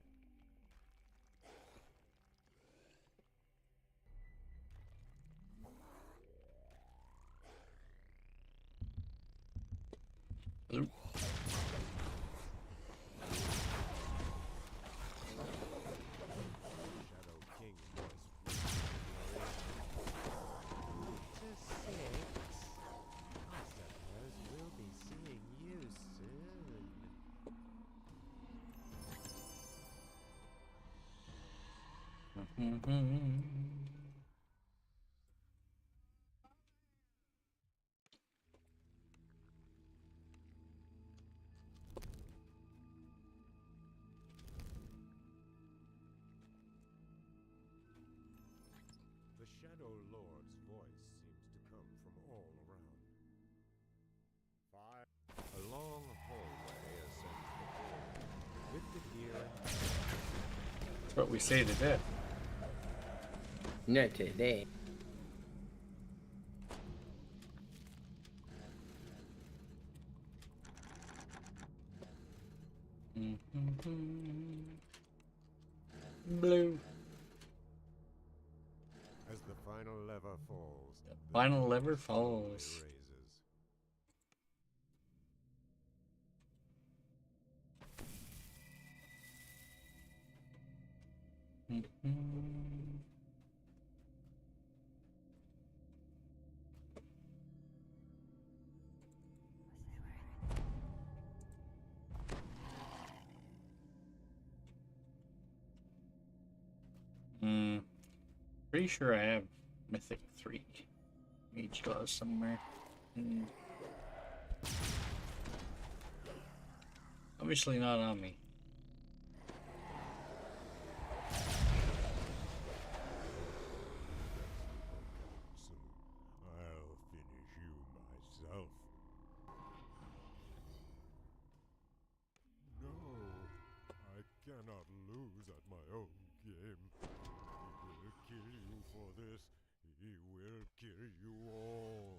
Hello. Shadow King voice to 6. I suppose we'll be seeing you soon. The Shadow Lord's voice seems to come from all around. A long hallway ascends the floor, with the gear. That's what we say to death. Not today. Blue. As the final lever falls, the Final lever dark slowly falls. raises. Pretty sure I have Mythic 3 Mage Gloves somewhere. Obviously not on me. I'll finish you myself. No, I cannot lose at my own game. He will kill you for this. He will kill you all.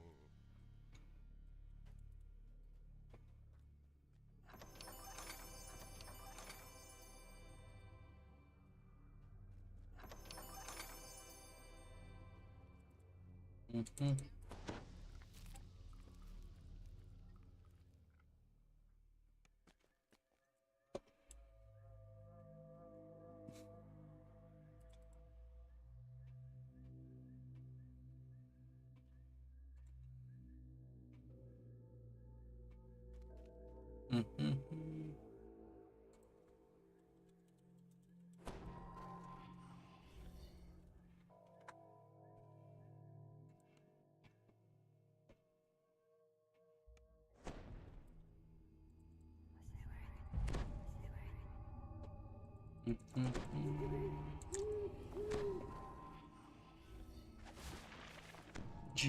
GH. A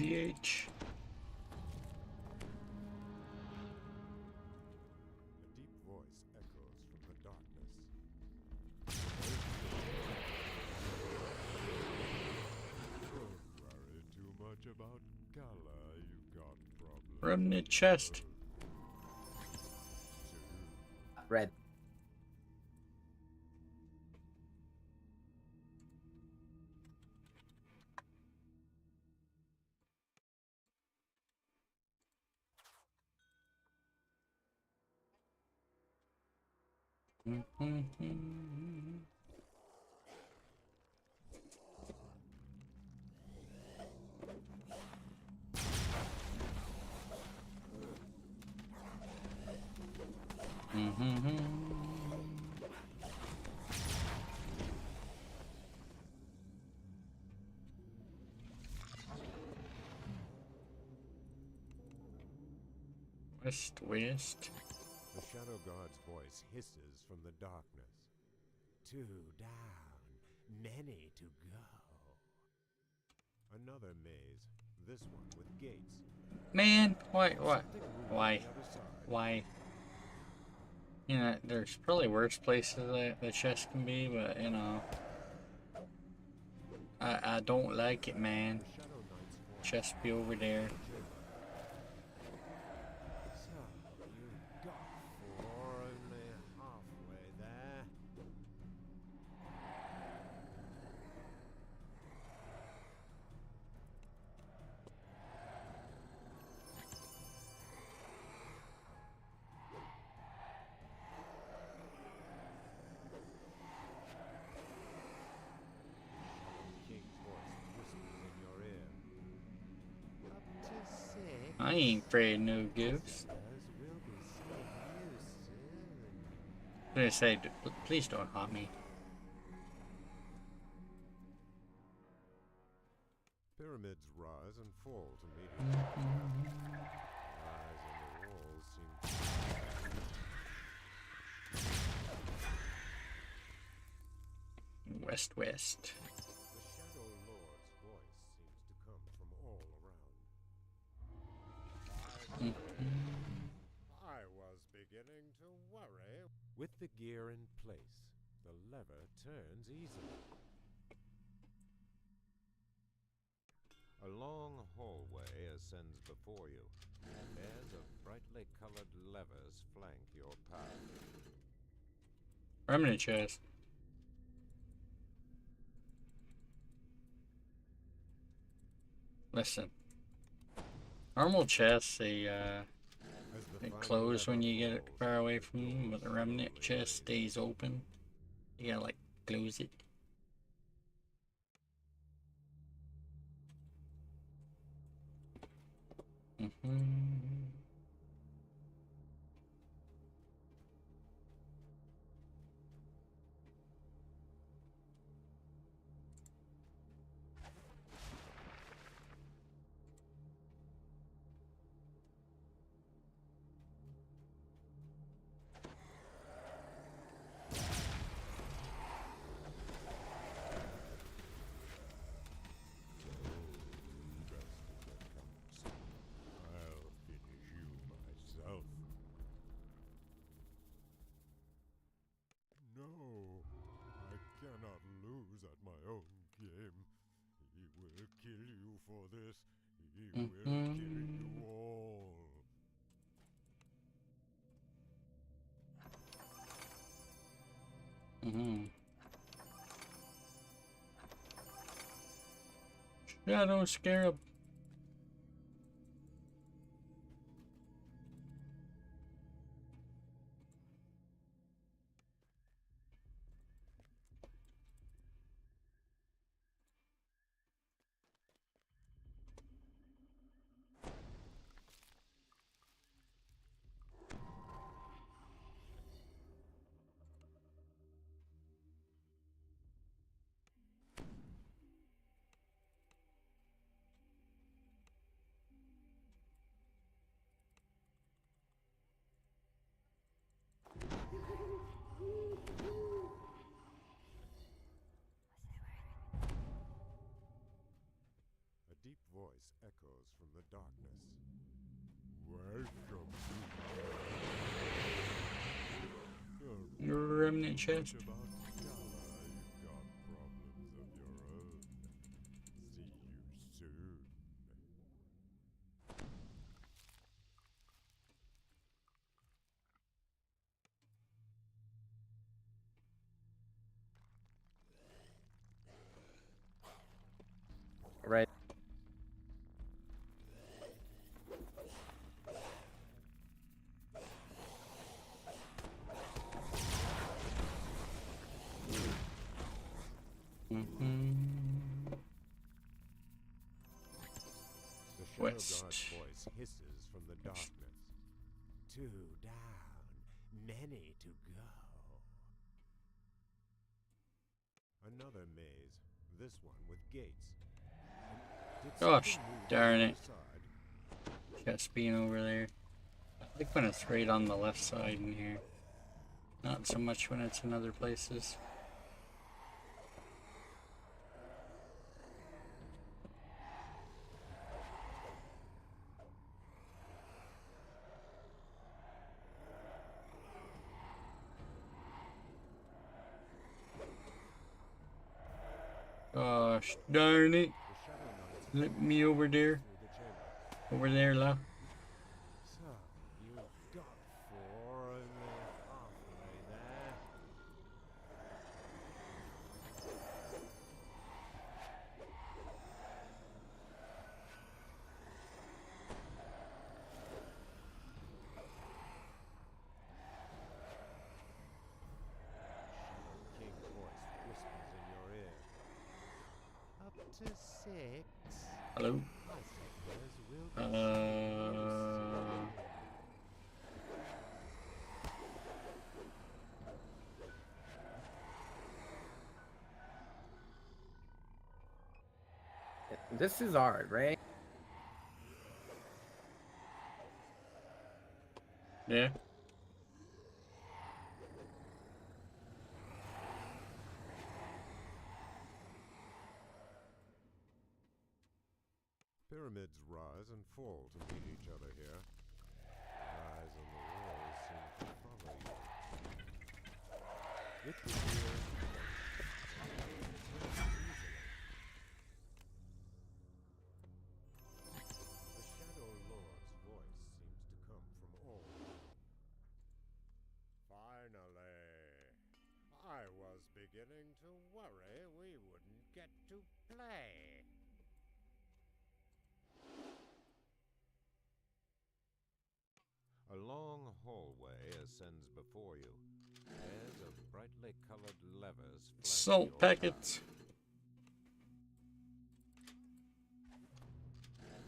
deep voice echoes from the darkness. Don't worry too much about color. You got problems. Remnant chest. Red. West, west. The Shadow God's voice hisses from the darkness. 2 down, many to go. Another maze, this one with gates. Man, why? Why? You know, there's probably worse places that the chest can be, but you know, I don't like it, man. Chest be over there. So, you got 4 only halfway there. King's voice whispers in your ear. Up to 6. I ain't afraid of no ghosts. We'll be seeing you soon. I'm gonna say, please don't haunt me. Pyramids rise and fall to meet each other. Rise in the walls seem West, west. The Shadow Lord's voice seems to come from all around. I was beginning to worry. With the gear in place, the lever turns easily. A long hallway ascends before you. Pairs of brightly colored levers flank your path. Remnant chest. Listen. Normal chests, they close when you get far away from them, but the remnant chest stays open. You gotta like close it. I'll finish you myself. No, I cannot lose at my own game. He will kill you for this. He will kill you all. Shadow Scarab. A deep voice echoes from the darkness. Welcome to Remnant chest. about Gala. You've got problems of your own. See you soon. Right. God's voice hisses from the darkness. 2 down, many to go. Another maze, this one with gates. Gosh darn it. Just being over there. I like when it's right on the left side in here. Not so much when it's in other places. Gosh darn it. Let me over there. Over there, love. So, you've got 4 and they're halfway there. King voice whispers in your ear. Up to 6. Hello? This is hard, right? Yeah. Pyramids rise and fall to meet each other here. Eyes on the walls seem to follow you. It was here. The Shadow Lord's voice seems to come from all. Finally! I was beginning to worry we wouldn't get to play. A long hallway ascends before you. Pairs of brightly colored levers flank Salt your packets. path.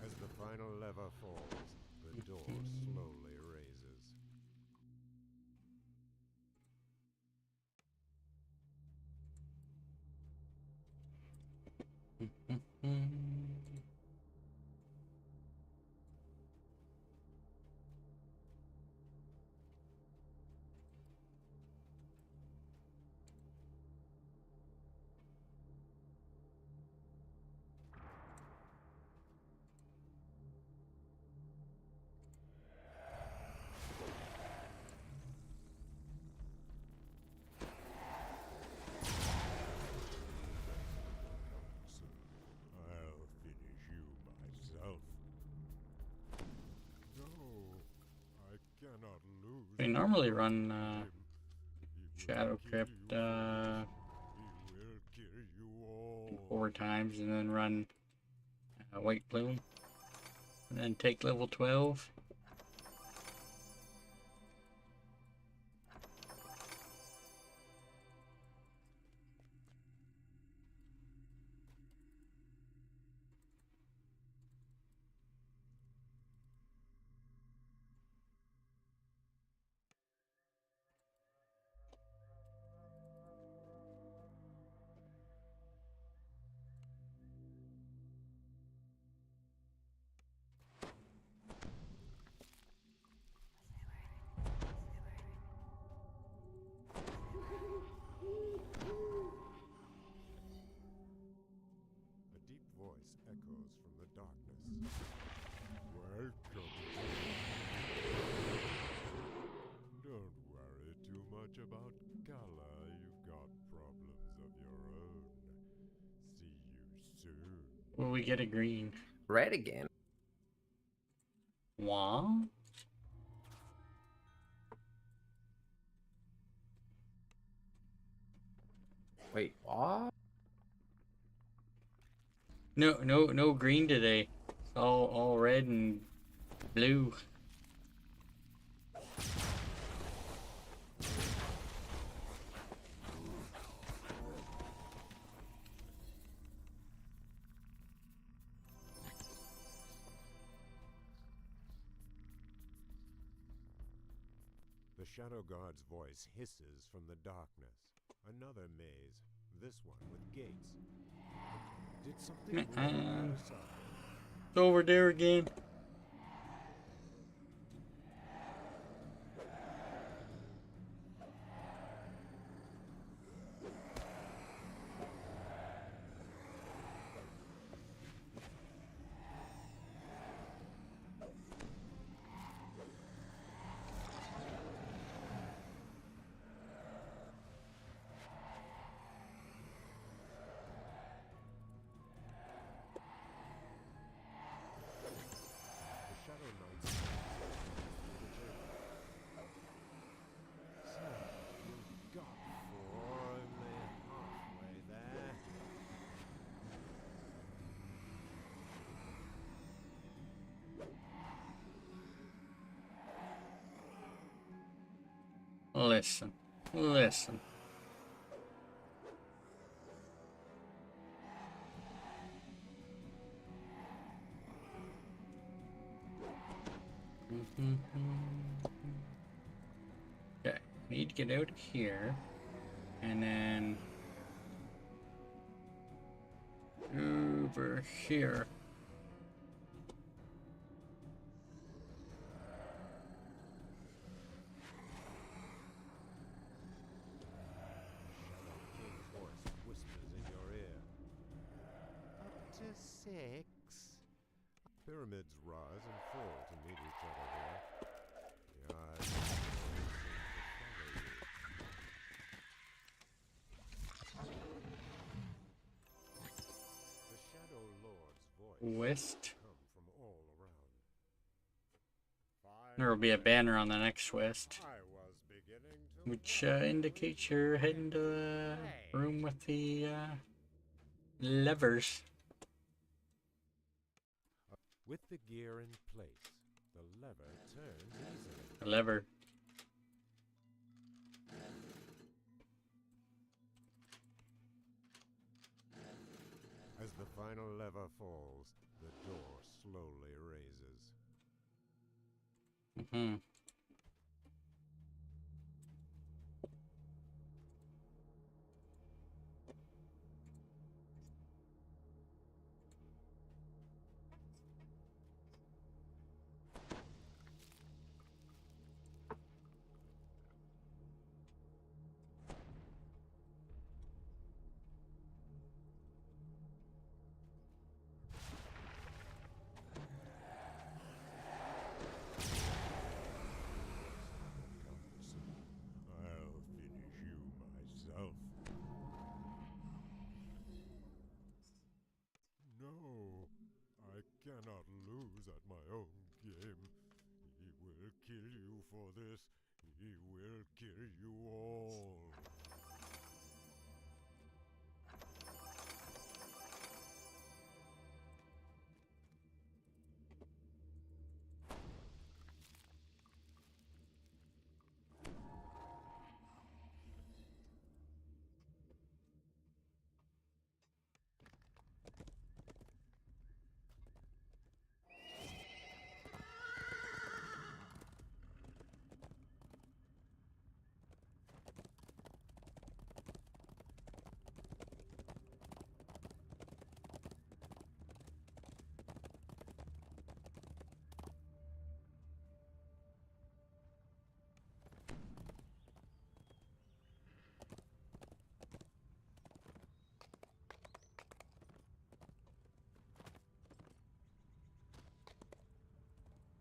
As the final lever falls, the door slowly raises. I'll finish you myself. No, I cannot lose. We normally run Shadow Crypt 4 times and then run White Plume and then take level 12. A deep voice echoes from the darkness. Welcome. Don't worry too much about color. You've got problems of your own. See you soon. Will we get a green? Red again. Wah? Wait, what? No green today. It's all red and blue. Shadow God's voice hisses from the darkness. Another maze, this one with gates. Did something wrong outside? It's over there again. Listen, listen. Okay, need to get out of here, and then over here. Up to 6. Pyramids rise and fall to meet each other here. The eyes The Shadow Lord's voice West. come from all around. There will be a banner on the next west, I was beginning to which indicates you're heading to the room with the levers. With the gear in place, the lever turns easily. The lever. As the final lever falls, the door slowly raises. Mm-hmm. I'll finish you myself. No, I cannot lose at my own game. He will kill you for this. He will kill you all.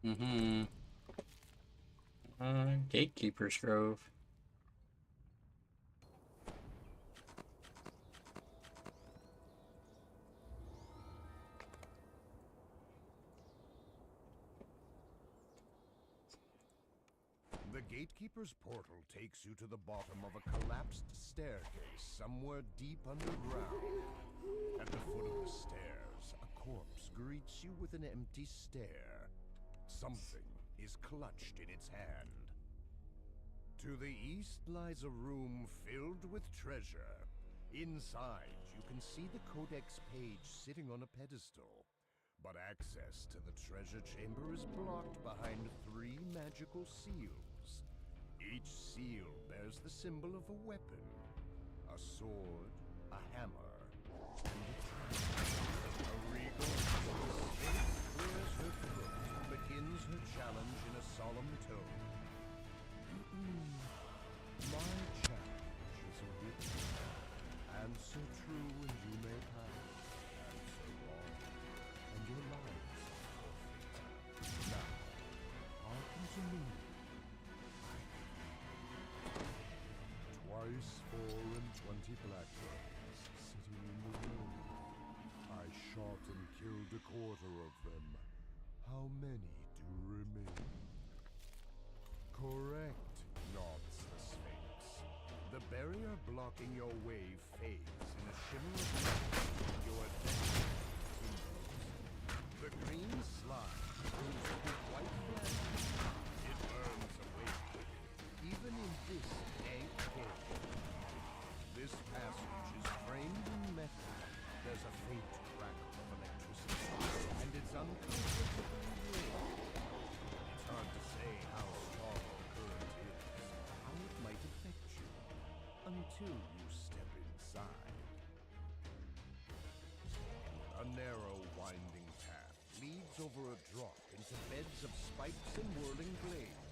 Mm-hmm. Gatekeeper's Grove. The Gatekeeper's portal takes you to the bottom of a collapsed staircase somewhere deep underground. At the foot of the stairs, a corpse greets you with an empty stare. Something is clutched in its hand. To the east lies a room filled with treasure. Inside, you can see the Codex page sitting on a pedestal. But access to the treasure chamber is blocked behind 3 magical seals. Each seal bears the symbol of a weapon. A sword, a hammer, and a tree. A regal snake clears her throat and begins her challenge in a solemn tone. My challenge is a riddle. Answer true and you may pass. Answer wrong and your lives are forfeit. Now, hearken to me. Twice 24 blackbirds sitting in the room. I shot and killed a quarter of them. How many do remain? Correct, nods the Sphinx. The barrier blocking your way fades in a shimmer of light. Your adventure continues. The green slime proves to be quite flat. It burns away. Even in this dank cave. This passage is framed in metal. There's a faint crackle of electricity, and it's uncomfortably real. It's hard to say how strong the current is, how it might affect you, until you step inside. A narrow, winding path leads over a drop into beds of spikes and whirling blades.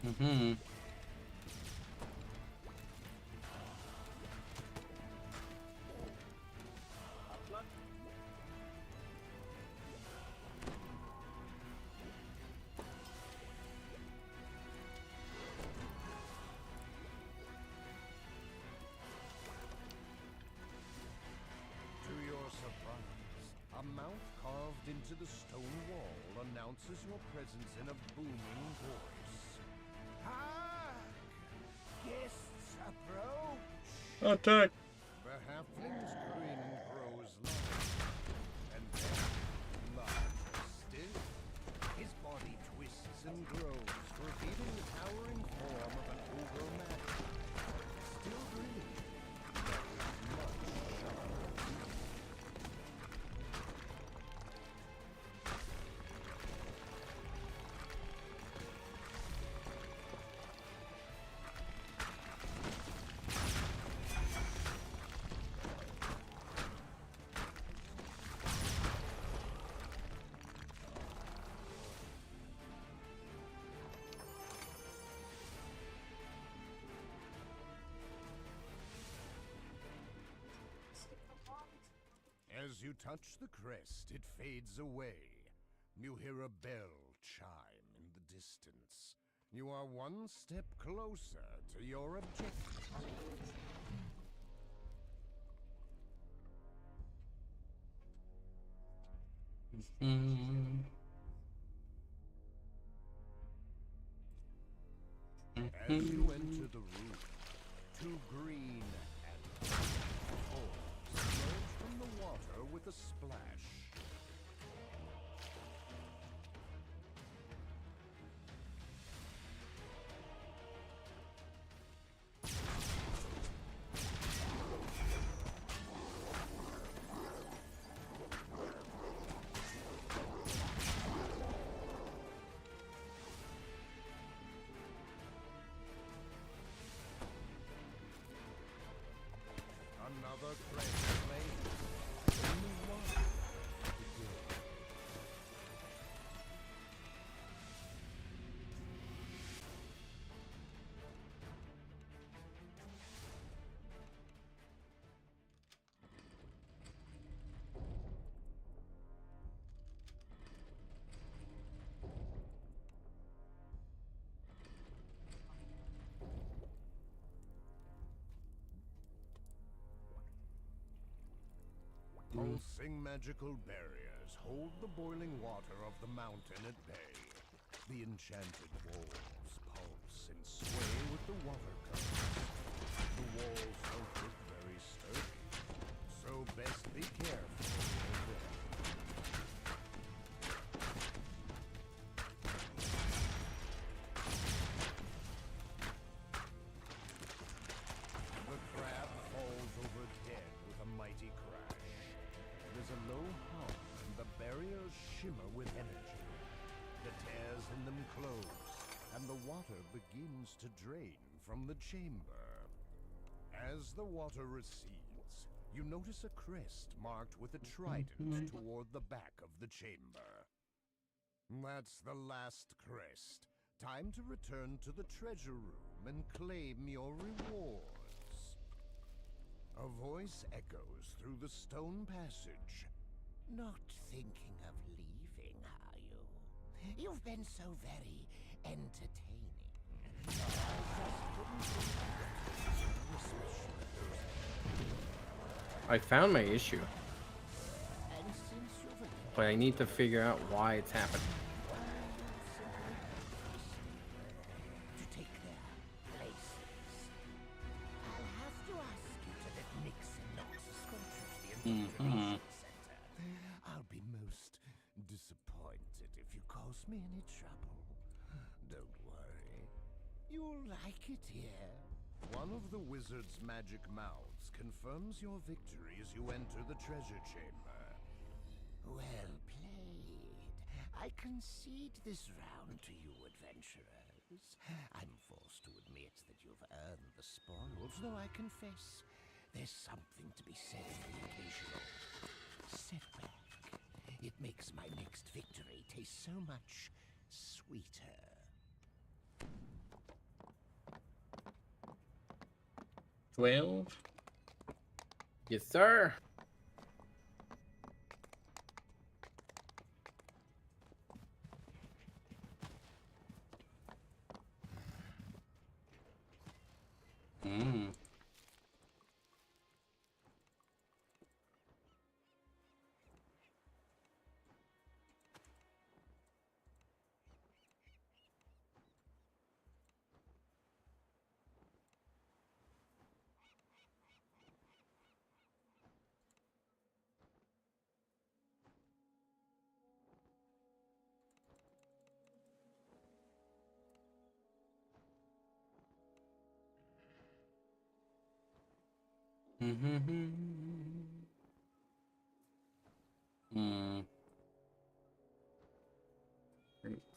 Mm-hmm. To your surprise, a mouth carved into the stone wall announces your presence in a booming voice. Hark! Guests approach! Attack! The halfling's grin grows larger, and then larger still. His body twists and grows, revealing the towering form of an ogre man. Still grinning, but with much sharper teeth. As you touch the crest, it fades away. You hear a bell chime in the distance. You are one step closer to your objective. As you enter the room, two green and orbs emerge from the water with a splash. Another crest flame. Only one. Pulsing magical barriers hold the boiling water of the mountain at bay. The enchanted walls pulse and sway with the water currents. The walls don't look very sturdy, so best be careful. The crab falls over dead with a mighty crash. There's a low hum and the barriers shimmer with energy. The tears in them close, and the water begins to drain from the chamber. As the water recedes, you notice a crest marked with a trident toward the back of the chamber. That's the last crest. Time to return to the treasure room and claim your rewards. A voice echoes through the stone passage. Not thinking of leaving, are you? You've been so very entertaining. I found my issue, but I need to figure out why it's happening. To take their places. I'll have to ask you to let Nixon Knox escort you to the indoctrination center. I'll be most disappointed if you cause me any trouble. Don't worry. You'll like it here. One of the wizard's magic mouths confirms your victory as you enter the treasure chamber. Well played. I concede this round to you, adventurers. I'm forced to admit that you've earned the spoils, though I confess there's something to be said for the occasional setback. It makes my next victory taste so much sweeter. Yes, sir.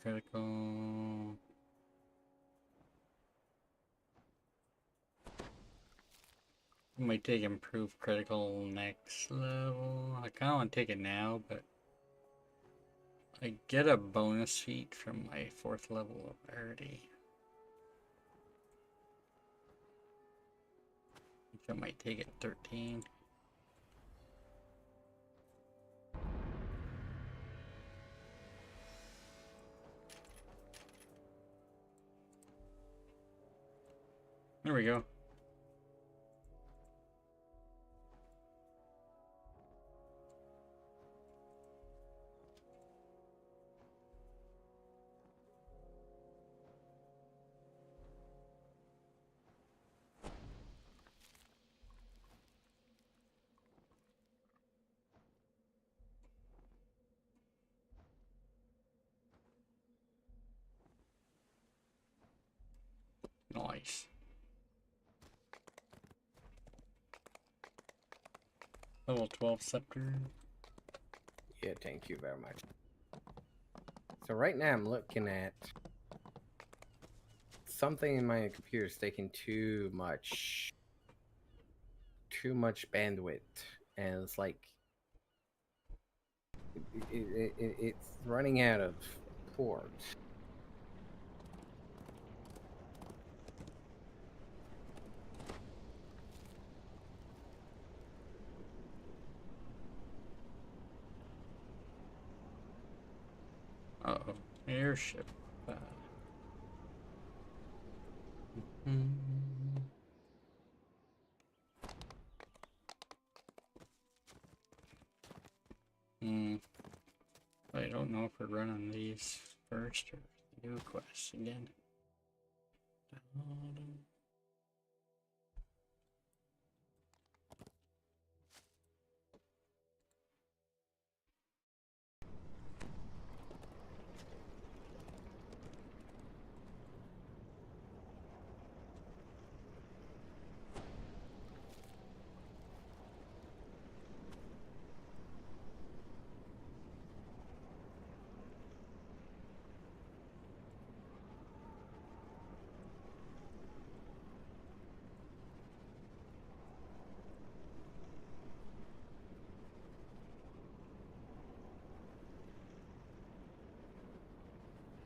Critical. Might take improved critical next level. I kind of want to take it now, but I get a bonus feat from my 4th level of rarity. I might take it 13. There we go. Nice. Level 12 scepter. Yeah, thank you very much. So right now I'm looking at something in my computer is taking too much bandwidth, and it's like it's running out of ports. Uh-oh, airship. these first or new quests again.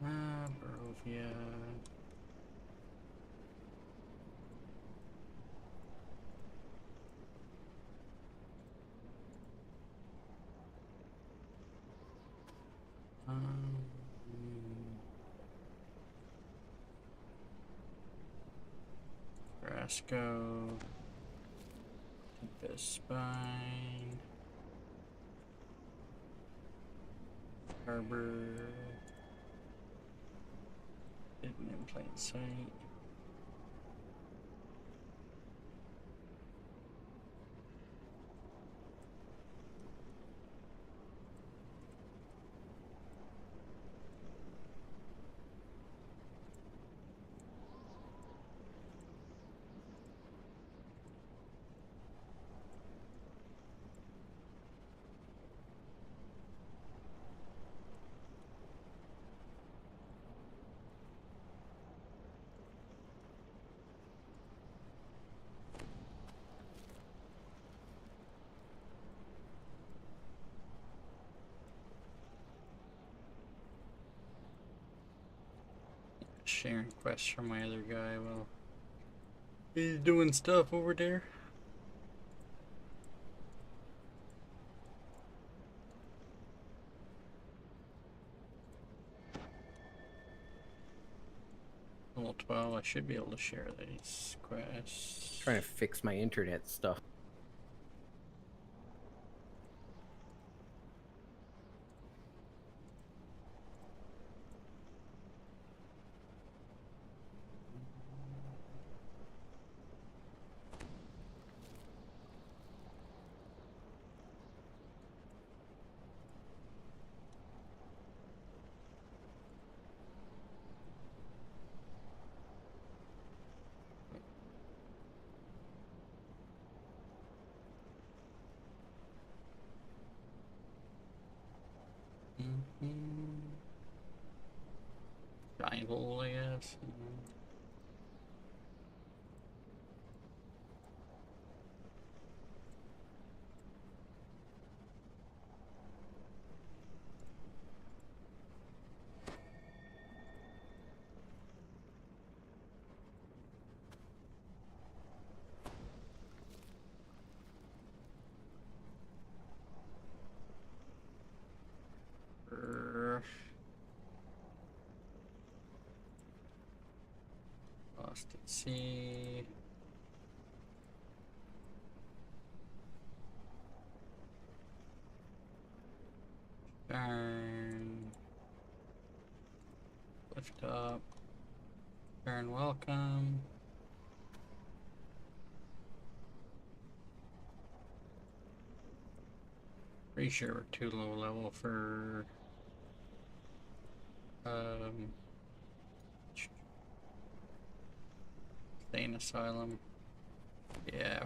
Barovia. Brasco. Tempest Spine. Harbor. Hidden in plain sight. Sharing quests from my other guy while he's doing stuff over there. Level 12, I should be able to share these quests. Trying to fix my internet stuff. Giant hole, I guess. Lost at sea. Turn. Lift up. Turn welcome. Pretty sure we're too low level for Sane Asylum. Yeah.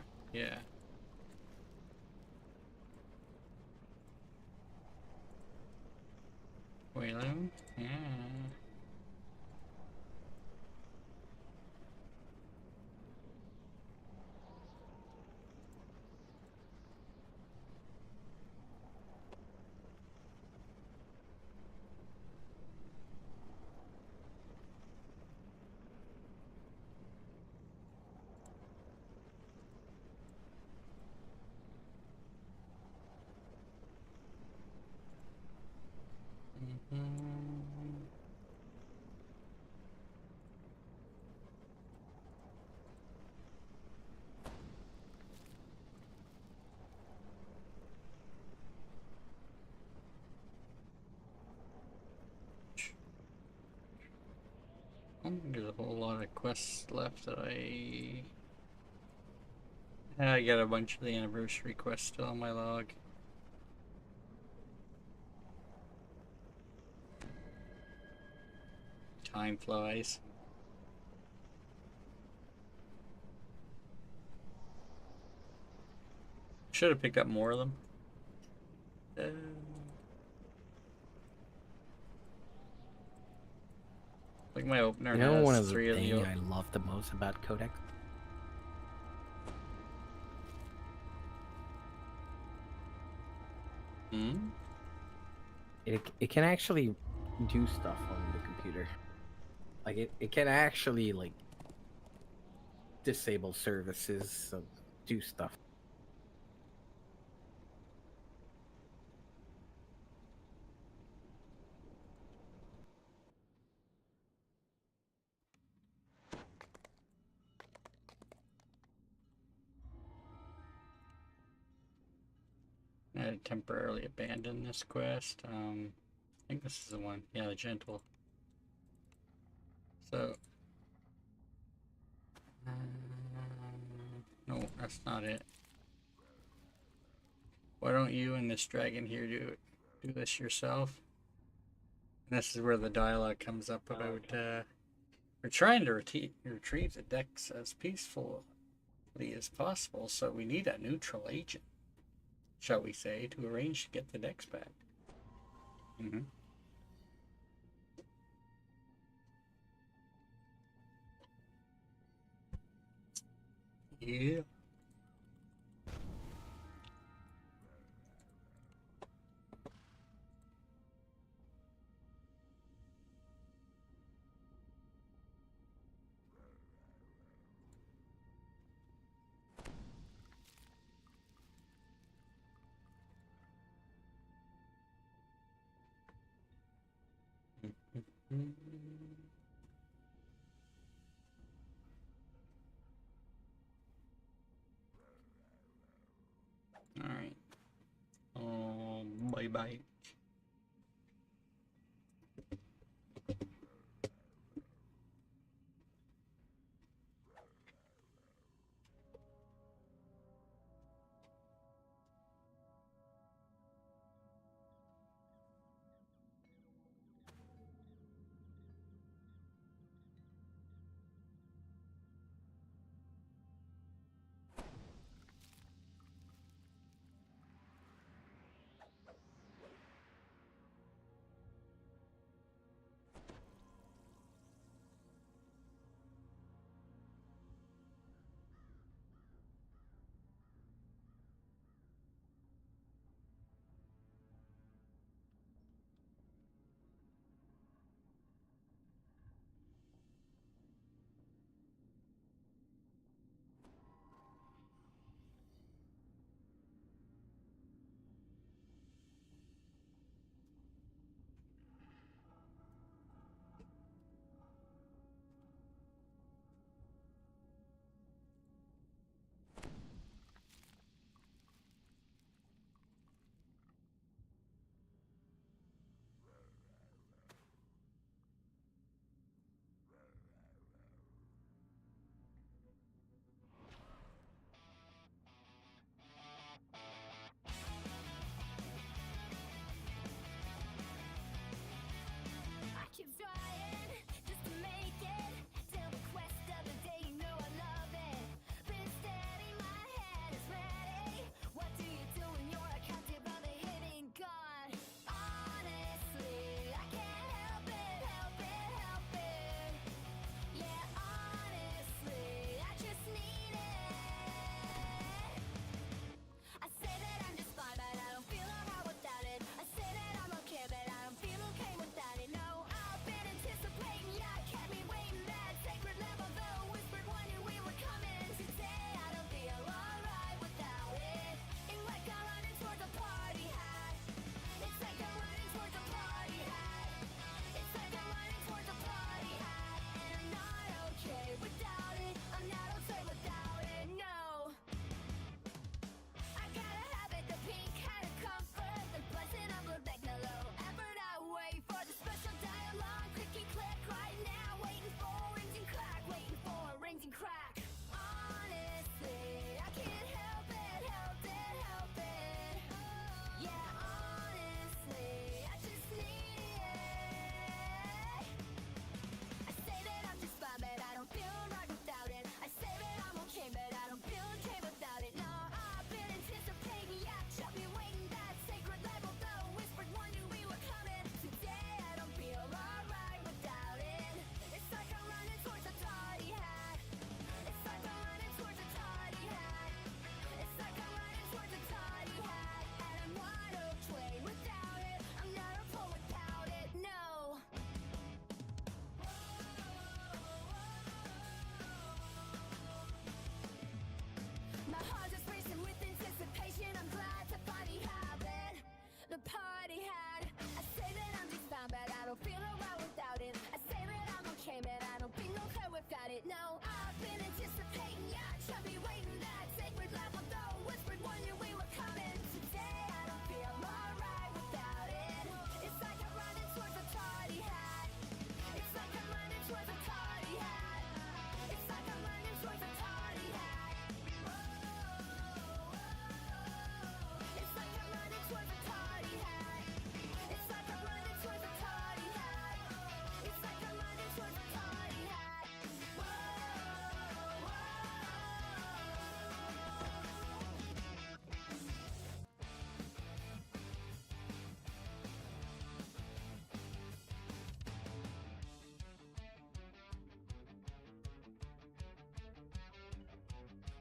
Wayland? Yeah. a whole lot of quests left that I got a bunch of the anniversary quests still on my log. Time flies. Should have picked up more of them. Like my opener You know, has one of the 3 of the. things I love the most about Codex? Hmm? It can actually do stuff on the computer. Like it can actually like disable services, so do stuff. I had to temporarily abandon this quest. I think this is the one. Yeah, the gentle. So. No, that's not it. Why don't you and this dragon here do this yourself? And this is where the dialogue comes up about we're trying to retrieve the decks as peacefully as possible, so we need a neutral agent, shall we say, to arrange to get the decks back. Mm-hmm. Yeah. Alright. Bye bye. don't feel alright without it. I say that I'm okay, man, I don't think okay without it. No, I've been anticipating, yeah, chubby waiting that sacred level though. Whispered one year we were coming. Today I don't feel alright without it. It's like I'm running towards a party hat. It's like I'm running towards a party hat. It's like I'm running towards a party hat. It's like I'm running towards a party hat. It's like I'm running towards a party hat. It's like I'm running towards a party hat.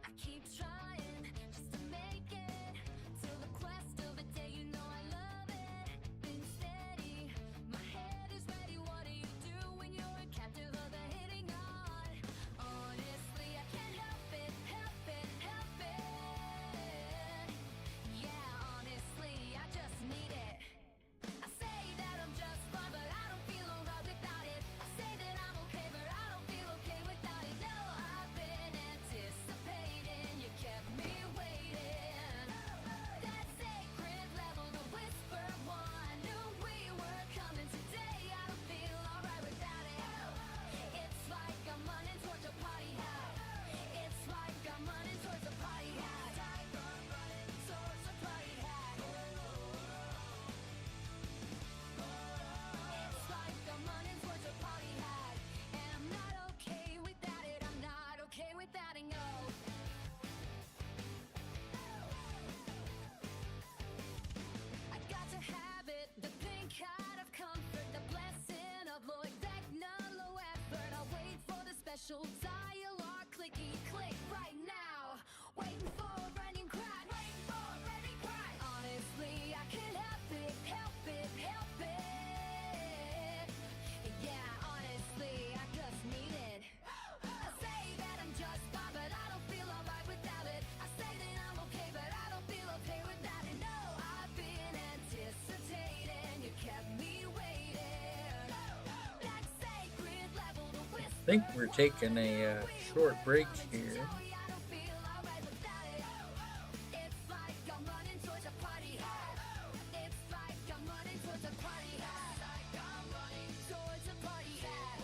I keep trying just to make it till the quest of a day. You know I love it. Been steady, my head is ready. What do you do when you're a captive of the hitting on? Honestly, I can't help it, help it, help it. Yeah, honestly, I just need it. I say that I'm just fine, but I don't feel alright without it. I say that I'm okay, but I don't feel okay without it. No, I've been anticipating, you kept me waiting. That sacred level, the whisper one, knew we were coming today. I don't feel alright without it. It's like I'm running towards a party hat. It's like I'm running towards a party hat. I'm running towards a party hat. It's like I'm running towards a party hat. And I'm not okay without it. I'm not okay without it, no. I got to have it, the pink kind of comfort, the blessing of Lord Vecna, low effort. I'll wait for the special dialogue, clicky click right now. Waiting for a running crack, waiting for a running crack. Honestly, I can't help it, help it, help it. Yeah, honestly, I just need it. I say that I'm just fine, but I don't feel alright without it. I say that I'm okay, but I don't feel okay without it. No, I've been anticipating, you kept me waiting. That sacred level, the whisper. I think we're taking a short break here. It's like I'm running towards a party hat. It's like I'm running towards a party hat. Like I'm running towards a party hat.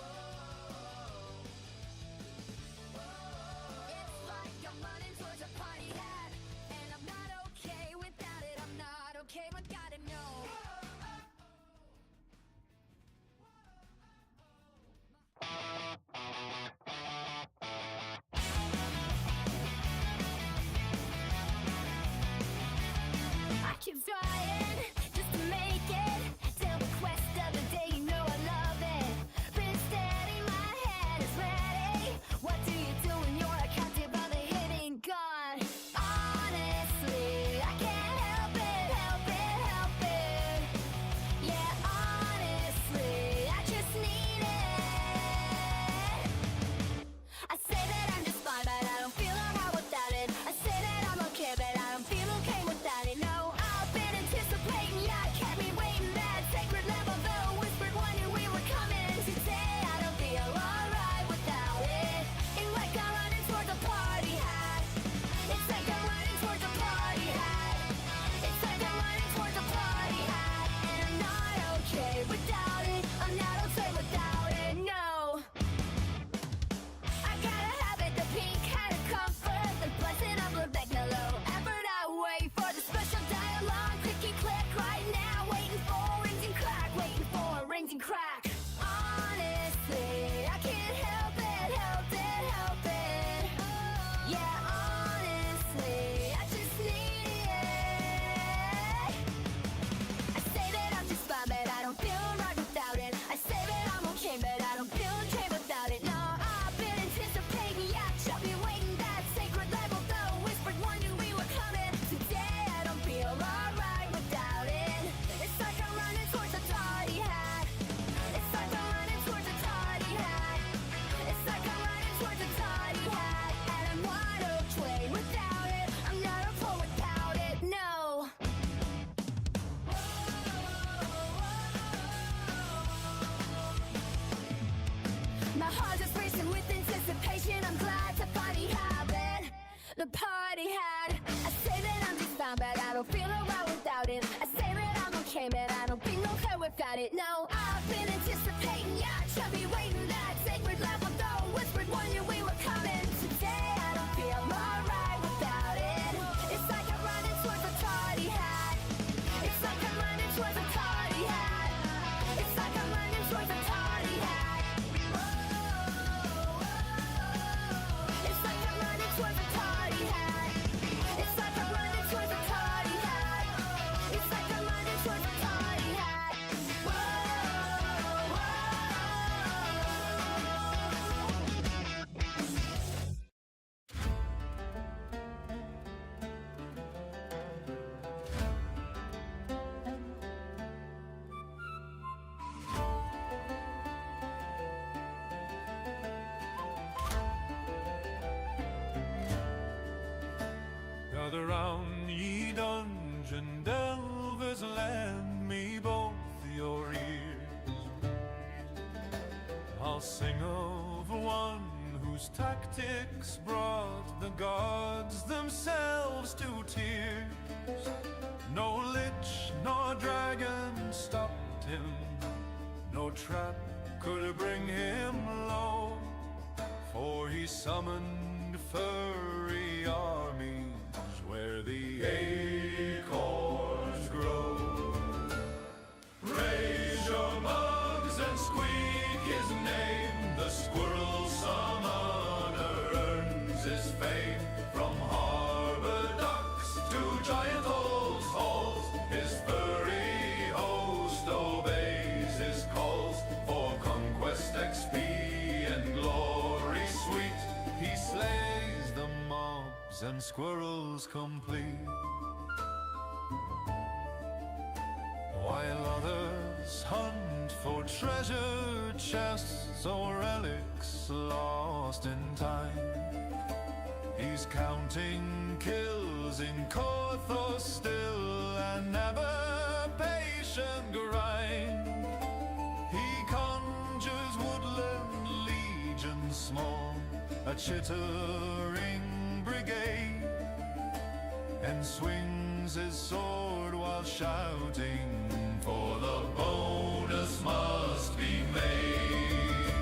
It's like I'm running towards a party hat. And I'm not okay without it. I'm not okay without it, no. the party had. I say that I'm just fine, but I don't feel alright without it. I say that I'm okay, but I don't think okay without it. No, I've been anticipating, yeah, chubby waiting. That sacred level though, whispered one year we were coming. Today I don't feel alright without it. It's like I'm running towards a party hat. It's like I'm running towards a party hat. It's like I'm running towards a party hat. It's like I'm running towards a party hat. It's like I'm running towards a party hat. It's like I'm running towards a party hat. Gather round, ye dungeon delvers, lend me both your ears. I'll sing of one whose tactics brought the gods themselves to tears. No lich nor dragon stopped him, no trap could bring him low, for he summoned furry armies where the acorns grow. Raise your mugs and squeak his name. The squirrel summoner earns his fame. From harbor docks to giant holes, halls, his furry host obeys his calls. For conquest, XP, and glory sweet, he slays the mobs and squirrels complete. While others hunt for treasure chests or relics lost in time, he's counting kills in Corthos still, and never patient grind. He conjures woodland legions small, a chittering brigade, and swings his sword while shouting, for the bonus must be made.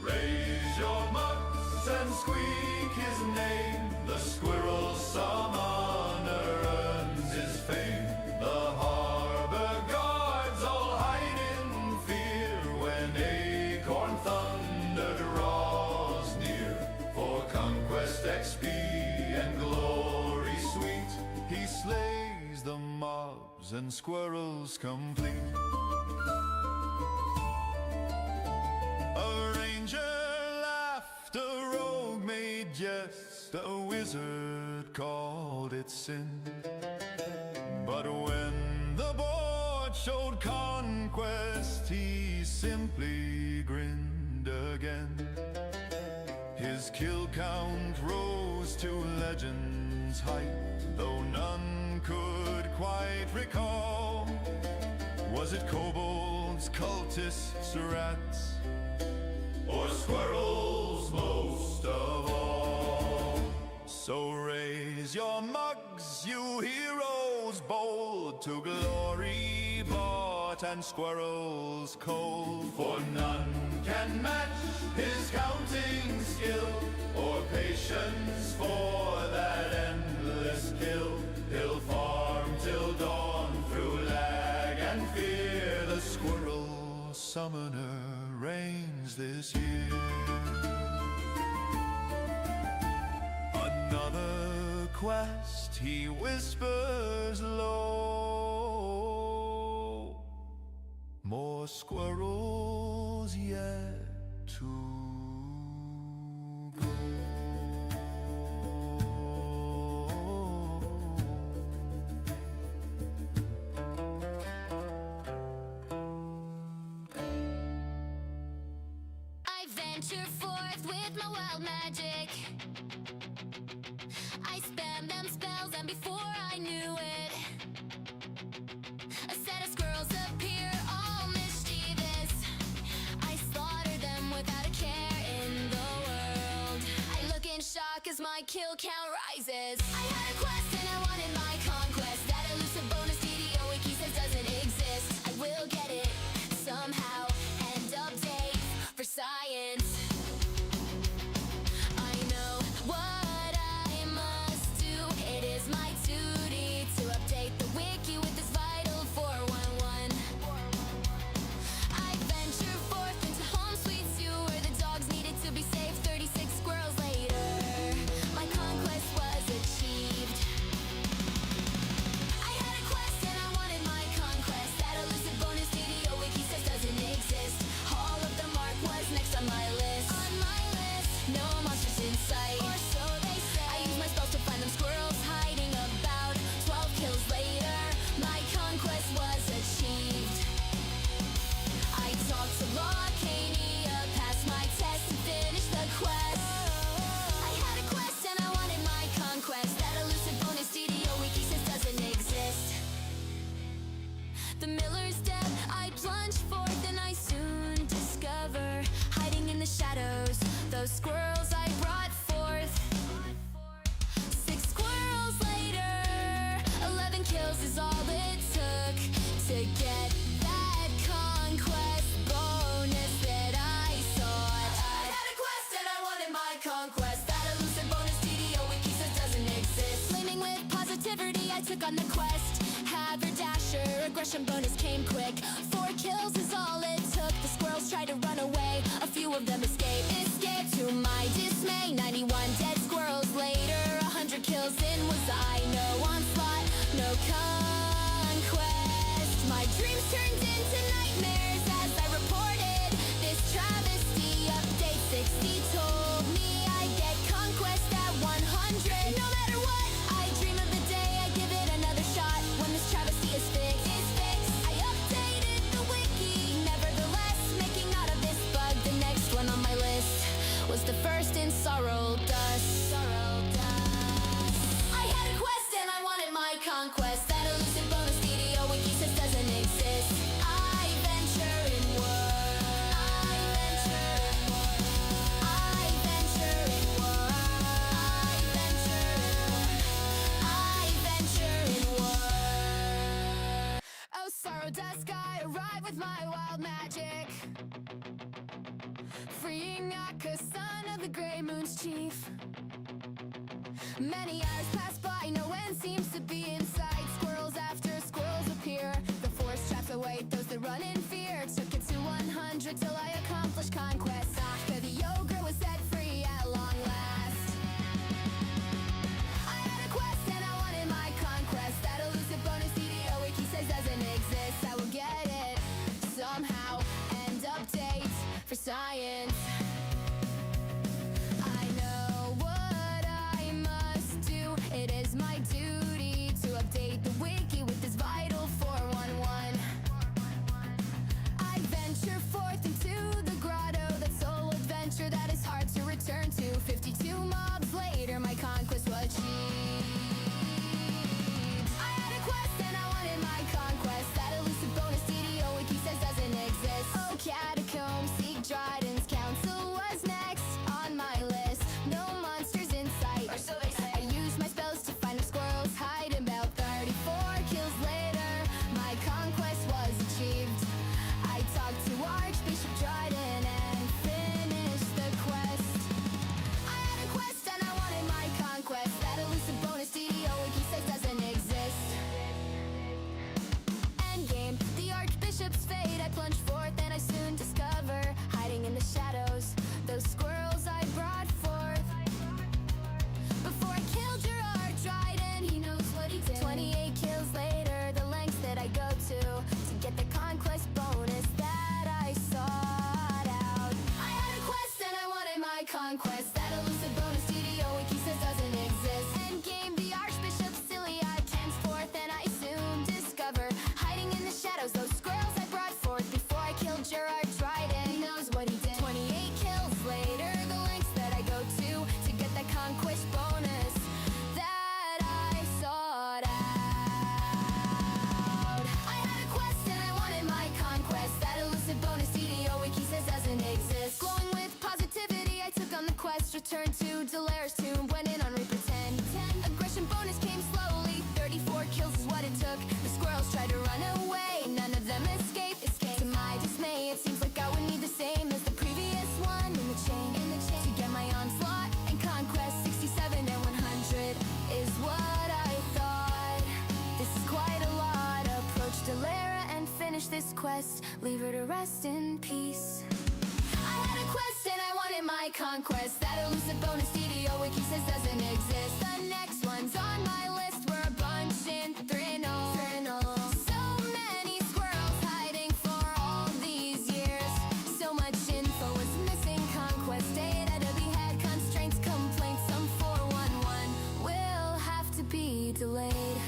Raise your mugs and squeak his name. The squirrel summoner earns his fame. The harbor guards all hide in fear when acorn thunder draws near. For conquest, XP, and glory sweet, he slays the mobs and squirrels complete. A ranger laughed, a rogue made jest, a wizard called it sin. But when the board showed conquest, he simply grinned again. His kill count rose to legend's height, though none could quite recall. Was it kobolds, cultists, rats, or squirrels most of all? So raise your mugs, you heroes bold, to glory bought and squirrels cold. For none can match his counting skill, or patience for that endless kill. He'll farm till dawn through lag and fear. The squirrel summoner reigns this year. Another quest, he whispers low. More squirrels yet to go. I venture forth with my wild magic. I spam them spells, and before I knew it, a set of squirrels appear, all mischievous. I slaughter them without a care in the world. I look in shock as my my kill count rises. I had a quest and I wanted my conquest. That elusive bonus DDO wiki says doesn't exist. I will get it somehow. End update for science. I know what I must do. It is my duty to update the wiki with this vital 411. I venture forth into home sweet 2 where the dogs needed to be saved. 36 squirrels later, my conquest was achieved. I had a quest and I wanted my conquest. That elusive bonus DDO wiki says doesn't exist. Hall of the Mark was next on my list. On my list, no monsters in sight, or so they say. I use my spells to find them squirrels hiding about. 12 kills later, my conquest was achieved. I talked to Locania, passed my test and finished the quest. I had a quest and I wanted my conquest. That elusive bonus DDO wiki says doesn't exist. The miller's dead, I plunge forth and I soon discover, hiding in the shadows, those squirrels I brought forth. 6 squirrels later, 11 kills is all it took to get that conquest bonus that I sought. I had a quest and I wanted my conquest. That elusive bonus DDO wiki says doesn't exist. Flaming with positivity, I took on the quest. Haberdasher, aggression bonus came quick. 4 kills is all it took. The squirrels tried to run away, a few of them escaped. Escaped to my dismay. 91 dead squirrels later, 100 kills in was I. No onslaught, no conquest. My dreams turned into nightmares as I reported this travesty. Update 60 told me I get conquest at 100. No matter what, I dream of the day I give it another shot. When this travesty is fixed, I updated the wiki. Nevertheless, making out of this bug, the next one on my list was the first in sorrow dust. I had a quest and I wanted my conquest. That elusive bonus DDO wiki says doesn't exist. I venture inward. I venture inward. I venture inward. I venture inward. I venture inward. Oh, sorrow dusk, I arrive with my wild magic, freeing Akka, son of the Grey Moon's chief. Many hours pass by, no end seems to be in sight. Squirrels after squirrels appear. The force traps await those that run in fear. Took it to 100 till I accomplished conquest. Akka the ogre was set free at long last. I had a quest and I wanted my conquest. That elusive bonus DDO wiki says doesn't exist. I will get it somehow. End update for science. I know what I must do. It is my duty to update the wiki with this vital 411. I venture forth into the grotto, that sole adventure that is hard to return to. 52 mobs later, my conquest was achieved. I had a quest and I wanted my conquest. That elusive bonus DDO wiki says doesn't exist. Oh, catacombs, seek Dryden's council was next on my list. No monsters in sight, or so they say. I used my spells to find the squirrels hiding about. 34 kills later, my conquest was achieved. I talked to Archbishop Dryden and finished the quest. I had a quest and I wanted my conquest. That elusive bonus rest, leave her to rest in peace. I had a quest and I wanted my conquest. That elusive bonus DDO wiki says doesn't exist. The next ones on my list were a bunch in Thrinol. So many squirrels hiding for all these years. So much info was missing. Conquest data to be had. Constraints, complaints, some 411 will have to be delayed.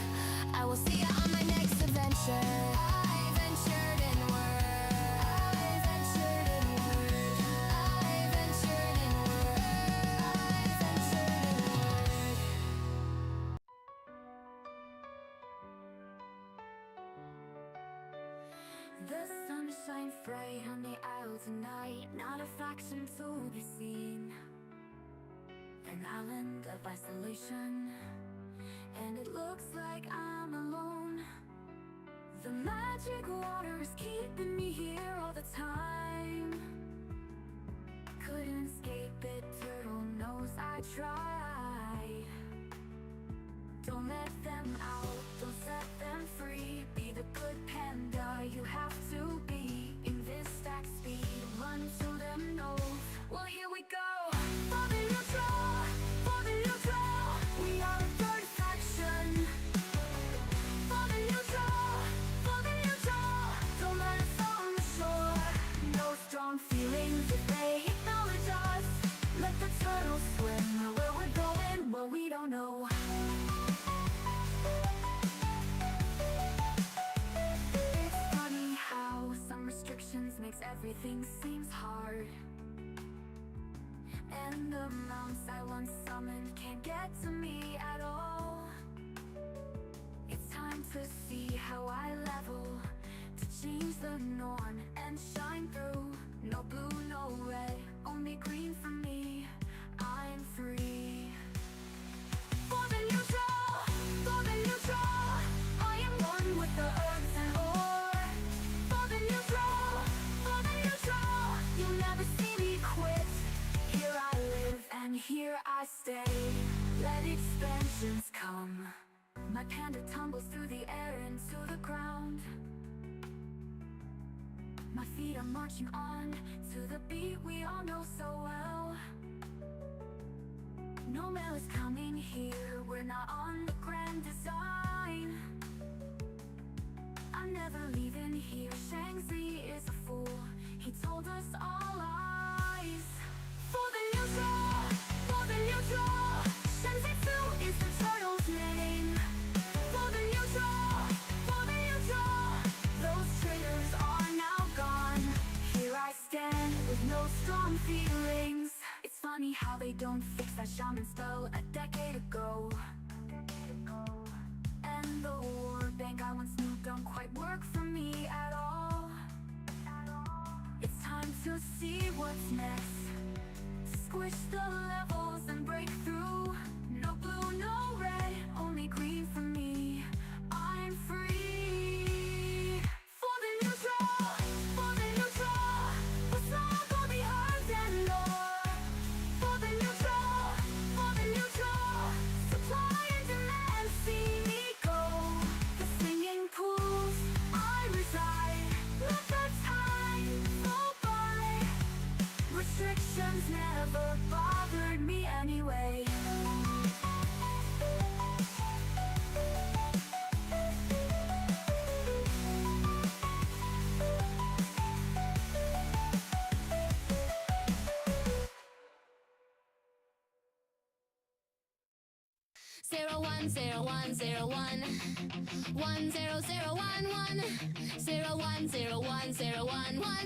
I will see ya on my next adventure. I ventured inward. I ventured inward. I ventured inward. I ventured inward. The sun shines bright on the isle tonight. Not a faction to be seen. An island of isolation. And it looks like I'm alone. The magic water is keeping me here all the time. Couldn't escape it, turtle knows I tried. Don't let them out, don't set them free. Be the good panda you have to be. In this stack speed, run to them nose. Well, here we go. For the neutral, for the neutral. We are a third faction. For the neutral, for the neutral. Don't let us on the shore. No strong feelings if they acknowledge us. Let the turtles swim where we're going, well we don't know. It's funny how some restrictions makes everything seems hard. And the mounts I once summoned can't get to me at all. It's time to see how I level, to change the norm and shine through. No blue, no red, only green for me. I'm free. For the neutral, for the neutral. I am one with the earth and ore. For the neutral, for the neutral. You'll never see me quit. Here I live and here I stay. Let expansions come. My panda tumbles through the air into the ground. My feet are marching on to the beat we all know so well. No mail is coming here, we're not on the grand design. I'm never leaving here, Shang-Chi is a fool. He told us all lies. For the neutral, for the neutral. Shang-Chi is the turtle's name. For the neutral, for the neutral. Those traitors are now gone. Here I stand with no strong feelings. It's funny how they don't fix that shaman spell a decade ago. And the war bank I once knew don't quite work for me at all. It's time to see what's next. Squish the levels and break through. No blue, no red, only green for me. I'm free. For the neutral, for the neutral. What's not gonna be hard and lore. For the neutral, for the neutral. Supply and demand, see me go. The singing pools, I reside. Let the time go by. Restrictions never bothered me anyway. Zero one zero one zero one 10011 010101 10101.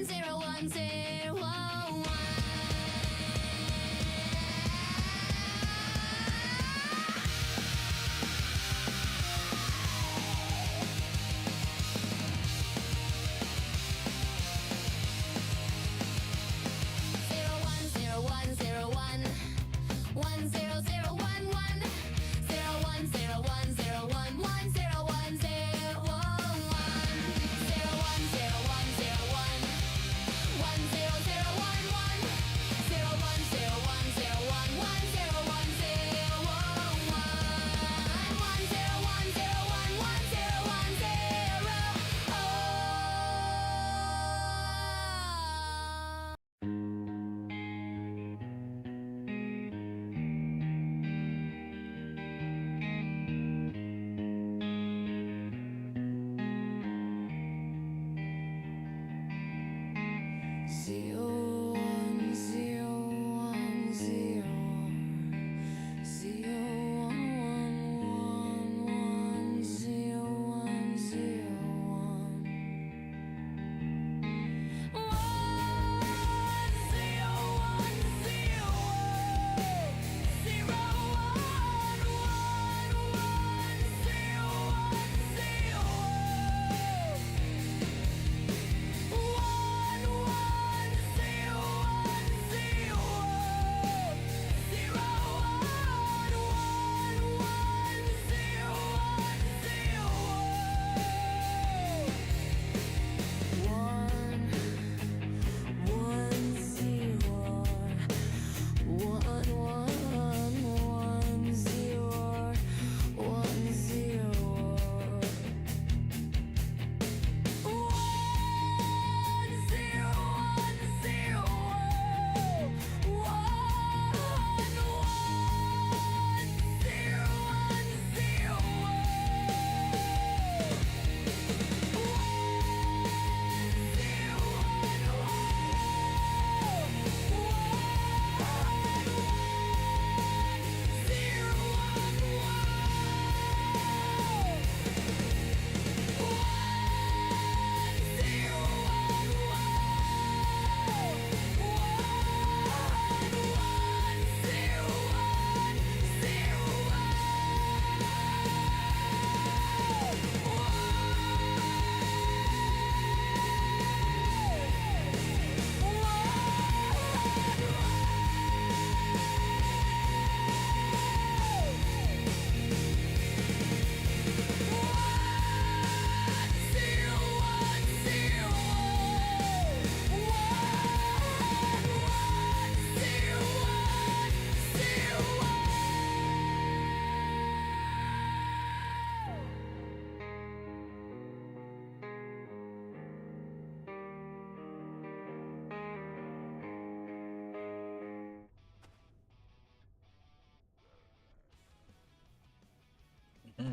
Yeah.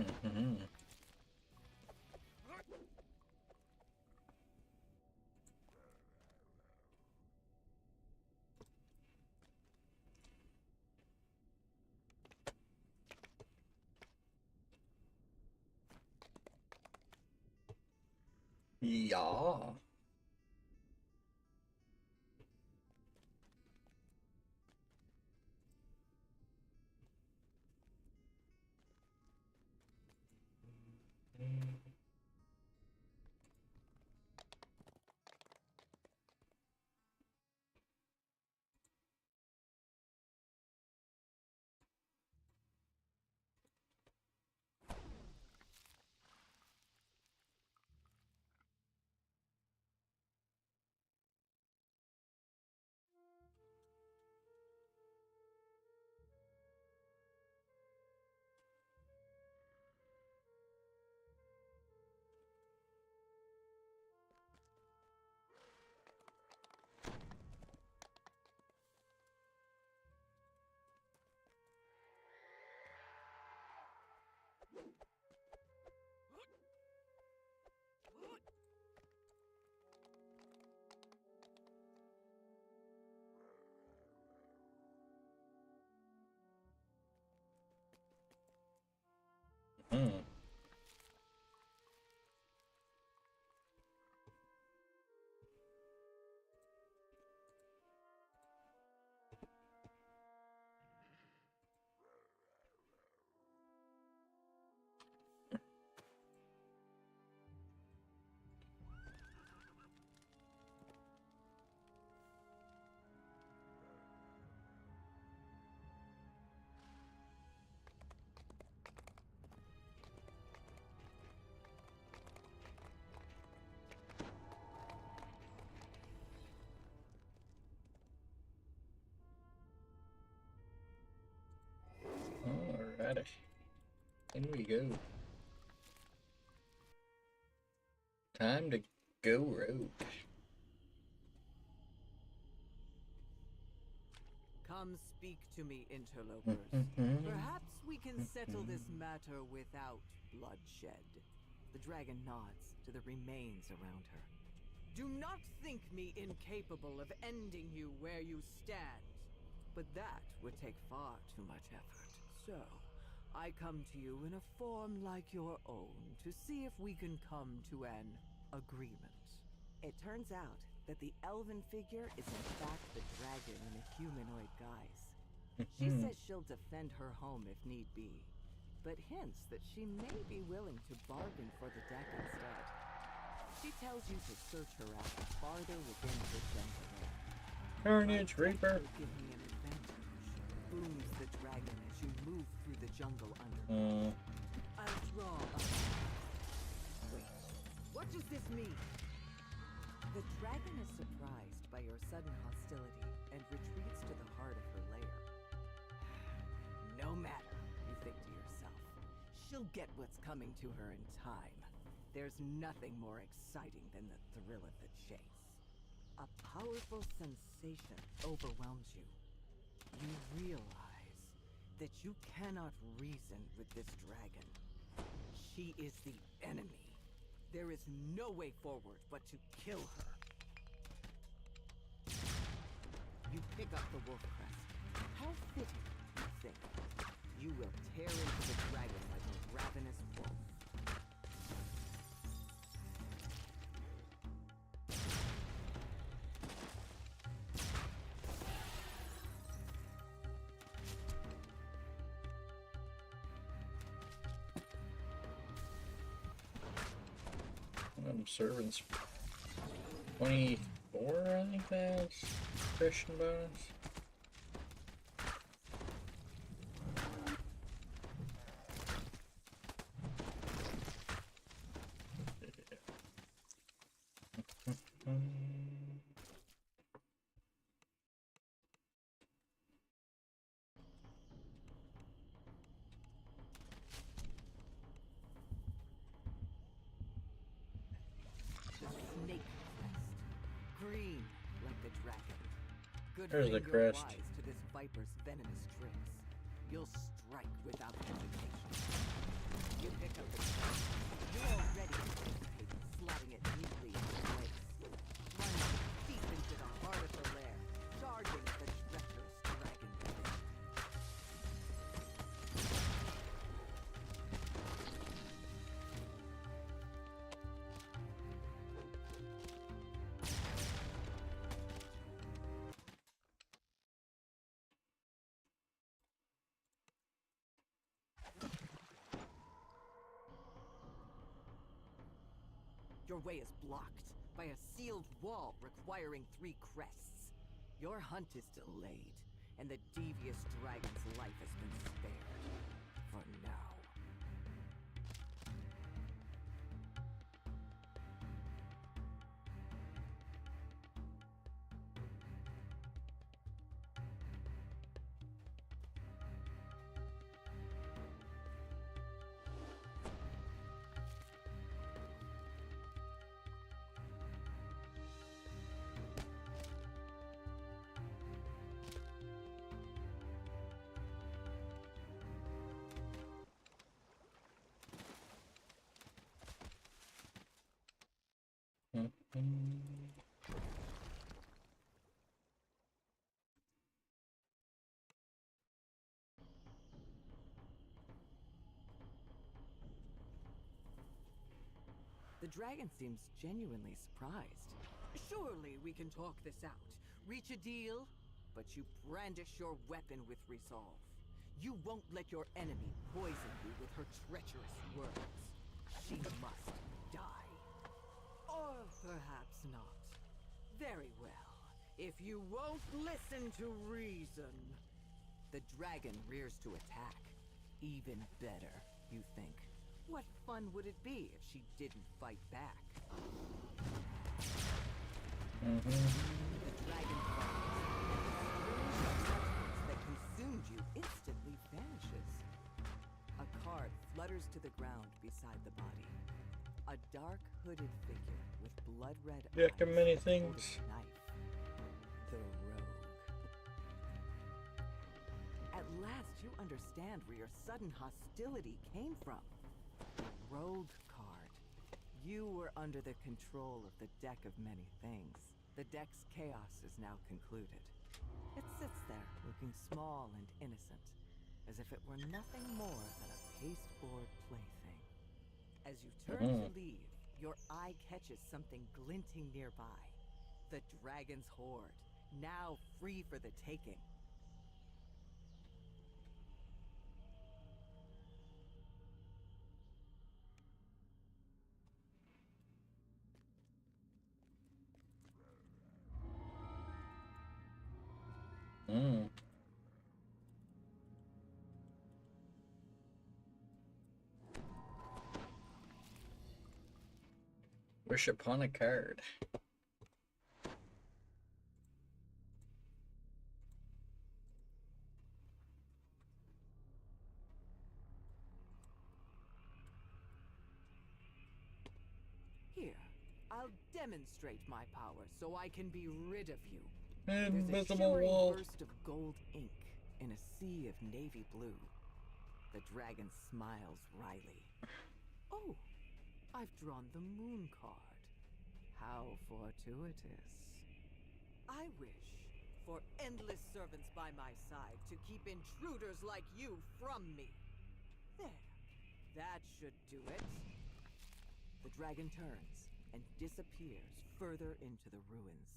Alrighty. In we go. Time to go rogue. Come speak to me, interlopers. Perhaps we can settle this matter without bloodshed. The dragon nods to the remains around her. Do not think me incapable of ending you where you stand, but that would take far too much effort. So, I come to you in a form like your own to see if we can come to an agreement. It turns out that the elven figure is in fact the dragon in a humanoid guise. She says she'll defend her home if need be, but hints that she may be willing to bargain for the deck instead. She tells you to search her out farther within her jungle. Carnage Reaper. Give me an advantage. Booms the dragon as you move through the jungle under. I'll draw a... Wait, what does this mean? The dragon is surprised by your sudden hostility and retreats to the heart of her lair. No matter, you think to yourself. She'll get what's coming to her in time. There's nothing more exciting than the thrill of the chase. A powerful sensation overwhelms you. You realize that you cannot reason with this dragon. She is the enemy. There is no way forward but to kill her. You pick up the wolf crest. How fitting, you think. You will tear into the dragon like a ravenous wolf. Servants 24, I think that's Christian bonus. Green, like the dragon. Good There's thing the you're crest. wise to this viper's venomous tricks. You'll strike without hesitation. Your way is blocked by a sealed wall requiring 3 crests. Your hunt is delayed, and the devious dragon's life has been spared. For now. The dragon seems genuinely surprised. Surely we can talk this out. Reach a deal, but you brandish your weapon with resolve. You won't let your enemy poison you with her treacherous words. She must die. Or perhaps not. Very well. If you won't listen to reason. The dragon rears to attack. Even better, you think. What fun would it be if she didn't fight back? The dragon that consumed you instantly vanishes. A card flutters to the ground beside the body. A dark hooded figure with blood-red eyes After many and things. a knife. The rogue. At last you understand where your sudden hostility came from. Rogue card. You were under the control of the deck of many things. The deck's chaos is now concluded. It sits there, looking small and innocent, as if it were nothing more than a pasteboard plaything. As you turn to leave, your eye catches something glinting nearby. The dragon's hoard, now free for the taking. Wish upon a card. Here, I'll demonstrate my power so I can be rid of you. There's a Invisible shimmering wall. burst of gold ink in a sea of navy blue. The dragon smiles wryly. Oh, I've drawn the moon card. How fortuitous. I wish for endless servants by my side to keep intruders like you from me. There. That should do it. The dragon turns and disappears further into the ruins.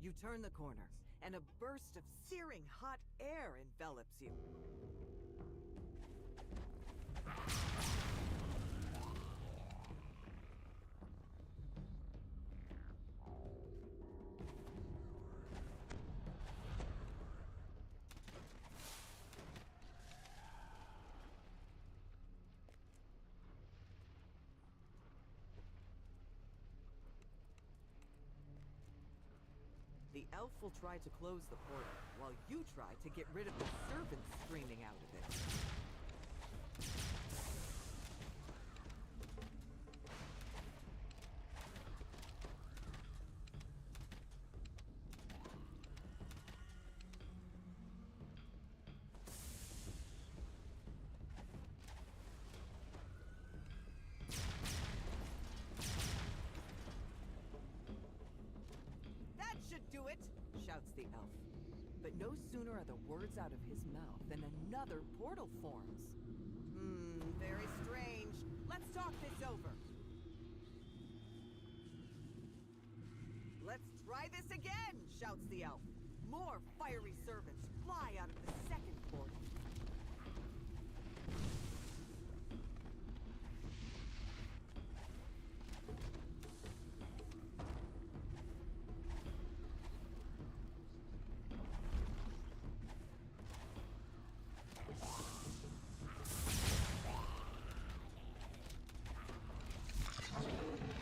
You turn the corner, and a burst of searing hot air envelops you. The elf will try to close the portal, while you try to get rid of the servants streaming out of it. Do it, shouts the elf. But no sooner are the words out of his mouth than another portal forms. Very strange. Let's talk this over. Let's try this again, shouts the elf. More fiery servants fly out of the second portal.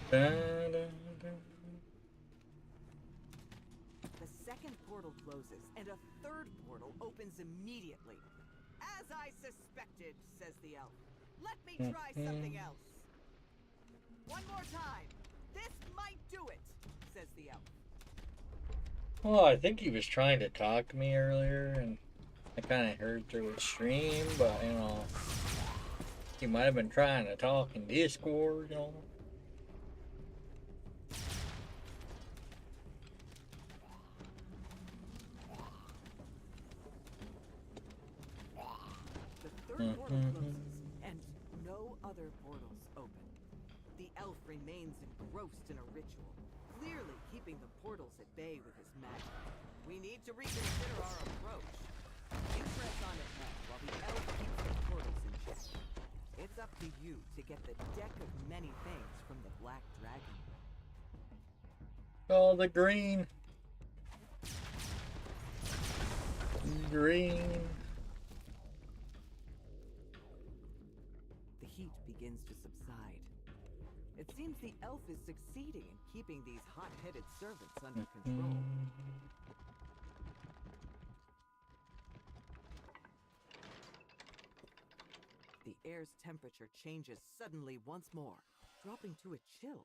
The second portal closes, and a third portal opens immediately. As I suspected, says the elf. Let me try something else. One more time. This might do it, says the elf. Well, I think he was trying to talk to me earlier, and I kind of heard through his stream, but, you know, he might have been trying to talk in Discord, you know. The third portal closes, and no other portals open. The elf remains engrossed in a ritual, clearly keeping the portals at bay with his magic. We need to reconsider our approach. You press on ahead while the elf keeps the portals in check. It's up to you to get the deck of many things from the Black Dragon. Oh, the green. Green. The heat begins to subside. It seems the elf is succeeding in keeping these hot-headed servants under control. The air's temperature changes suddenly once more, dropping to a chill.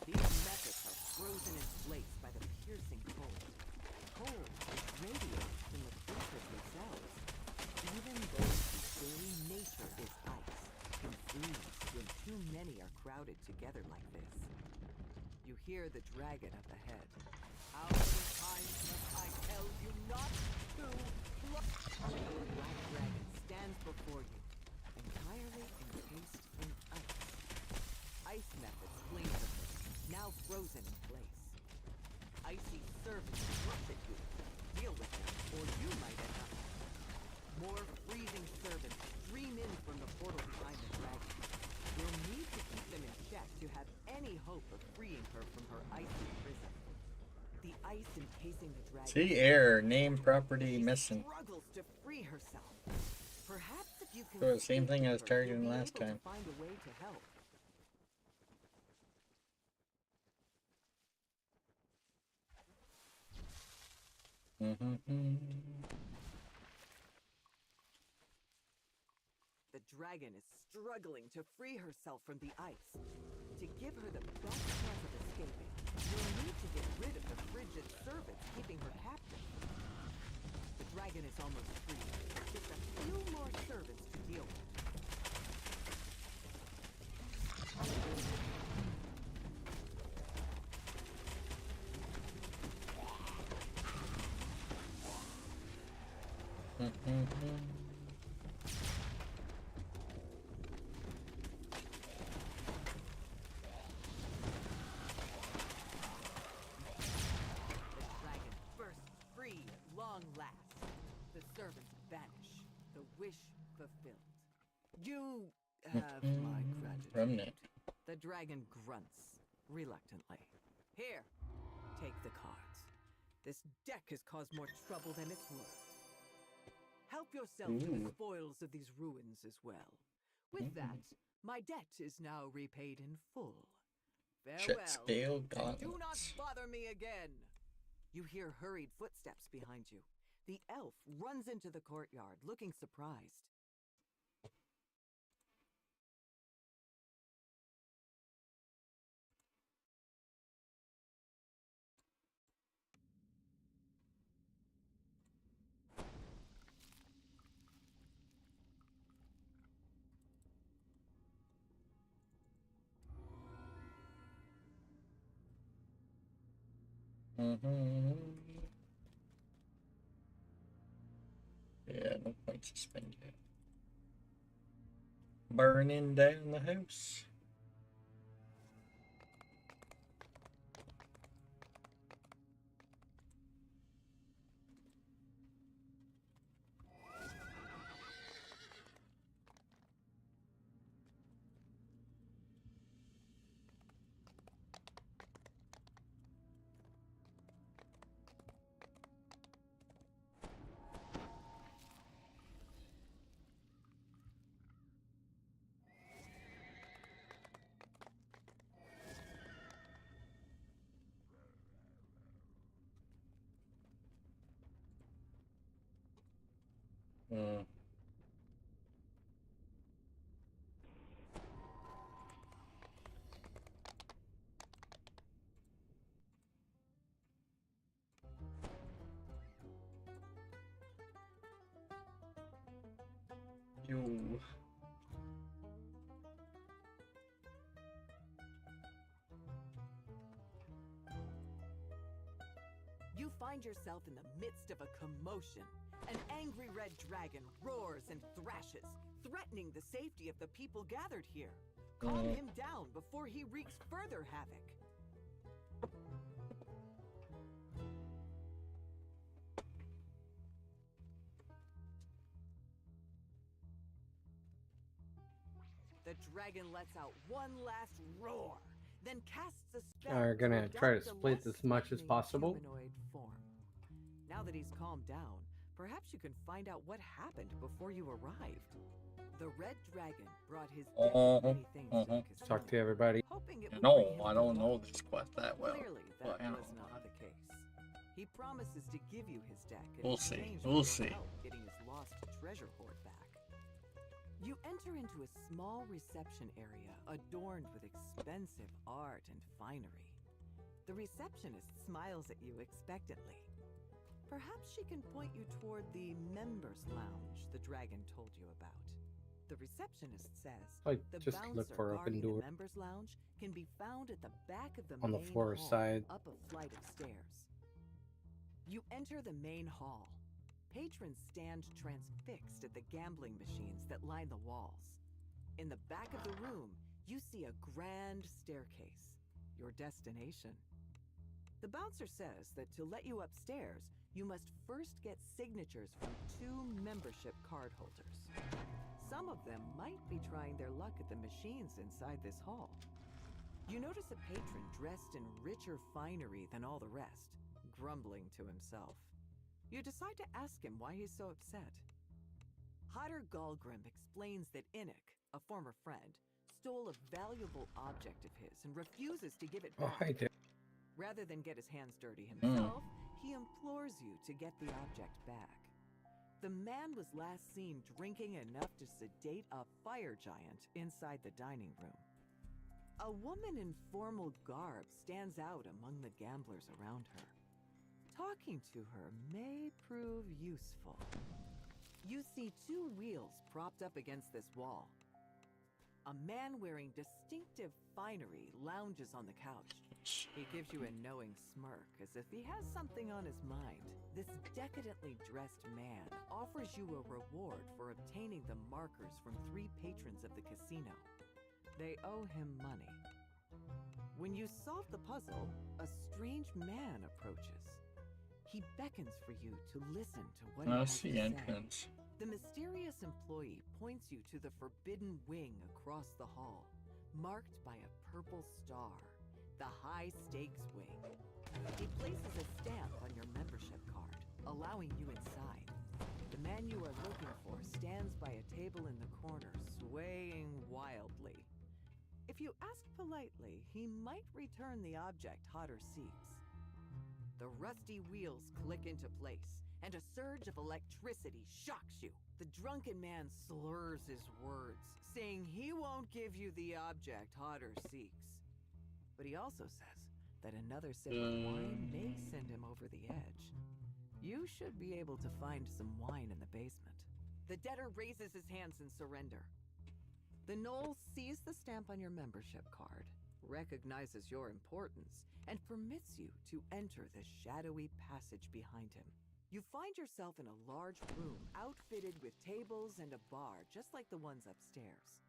These methods are frozen in place by the piercing cold. Cold radiates from the creatures themselves. Even those whose very nature is ice can freeze when too many are crowded together like this. You hear the dragon up ahead. How many times must I tell you not to look? The black dragon stands before you, entirely encased in ice. Ice methods cling to her, now frozen in place. Icy servants rush at you. Deal with them, or you might end up. More freezing servants stream in from the portal behind the dragon. You'll need to keep them in check to have any hope of freeing her from her icy prison. The ice encasing the dragon. See, error, name property missing. Struggles to free herself. Perhaps if you can So the same thing I was speak to her, targeting you'll be last able to time. find a way to help. The dragon is struggling to free herself from the ice. To give her the best chance of escaping, you'll need to get rid of the frigid servants keeping her captive. The dragon is almost free. Just a few more servants to deal with. Wish fulfilled. You have my gratitude. Remnant. The dragon grunts reluctantly. Here, take the cards. This deck has caused more trouble than it's worth. Help yourself to the spoils of these ruins as well. With that, my debt is now repaid in full. Farewell. Scale And do not gauntlets. bother me again. You hear hurried footsteps behind you. The elf runs into the courtyard, looking surprised. Yeah, no point suspended. Burning down the house. You. You find yourself in the midst of a commotion. An angry red dragon roars and thrashes, threatening the safety of the people gathered here. Calm him down before he wreaks further havoc. The dragon lets out one last roar, then casts a spell. Are gonna to try to adopt a split less as much as threatening possible. humanoid form. Now that he's calmed down, perhaps you can find out what happened before you arrived. The red dragon brought his deck of many things to the casino, Talk to everybody. hoping it would No, bring him I good don't know luck. this quest that well. Clearly, but, that you was know, not the case. He promises to give you his deck in We'll see. exchange We'll for your see. help getting his lost treasure hoard back. You enter into a small reception area adorned with expensive art and finery. The receptionist smiles at you expectantly. Perhaps she can point you toward the members lounge the dragon told you about. The receptionist says Like, the just bouncer look for open guarding door. the members lounge can be found at the back of the On the main floor hall, side. up a flight of stairs. You enter the main hall. Patrons stand transfixed at the gambling machines that line the walls. In the back of the room, you see a grand staircase, your destination. The bouncer says that to let you upstairs, you must first get signatures from 2 membership card holders. Some of them might be trying their luck at the machines inside this hall. You notice a patron dressed in richer finery than all the rest, grumbling to himself. You decide to ask him why he's so upset. Hodder Galgrim explains that Innick, a former friend, stole a valuable object of his and refuses to give it Oh, back. hi there. Rather than get his hands dirty himself, he implores you to get the object back. The man was last seen drinking enough to sedate a fire giant inside the dining room. A woman in formal garb stands out among the gamblers around her. Talking to her may prove useful. You see 2 wheels propped up against this wall. A man wearing distinctive finery lounges on the couch. He gives you a knowing smirk, as if he has something on his mind. This decadently dressed man offers you a reward for obtaining the markers from 3 patrons of the casino. They owe him money. When you solve the puzzle, a strange man approaches. He beckons for you to listen to what he has That's to the say. entrance. The mysterious employee points you to the forbidden wing across the hall, marked by a purple star, the high-stakes wing. He places a stamp on your membership card, allowing you inside. The man you are looking for stands by a table in the corner, swaying wildly. If you ask politely, he might return the object Hodder seeks. The rusty wheels click into place, and a surge of electricity shocks you. The drunken man slurs his words, saying he won't give you the object Hodder seeks. But he also says that another sip of wine may send him over the edge. You should be able to find some wine in the basement. The debtor raises his hands in surrender. The Knoll sees the stamp on your membership card, recognizes your importance, and permits you to enter the shadowy passage behind him. You find yourself in a large room outfitted with tables and a bar, just like the ones upstairs.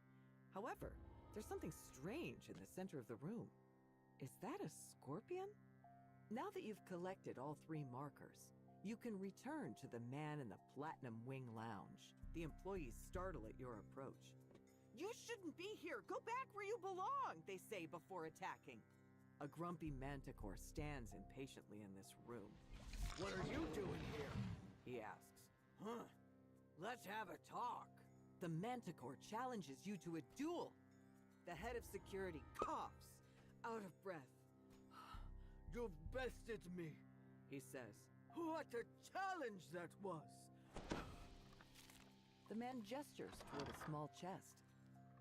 However, there's something strange in the center of the room. Is that a scorpion? Now that you've collected all 3 markers, you can return to the man in the Platinum Wing Lounge. The employees startle at your approach. "You shouldn't be here! Go back where you belong!" they say before attacking. A grumpy manticore stands impatiently in this room. What are you doing here? He asks. Let's have a talk. The manticore challenges you to a duel. The head of security coughs, out of breath. You've bested me, he says. What a challenge that was! The man gestures toward a small chest.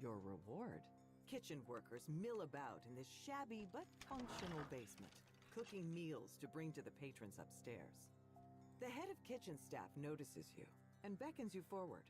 Your reward. Kitchen workers mill about in this shabby but functional basement, cooking meals to bring to the patrons upstairs. The head of kitchen staff notices you and beckons you forward.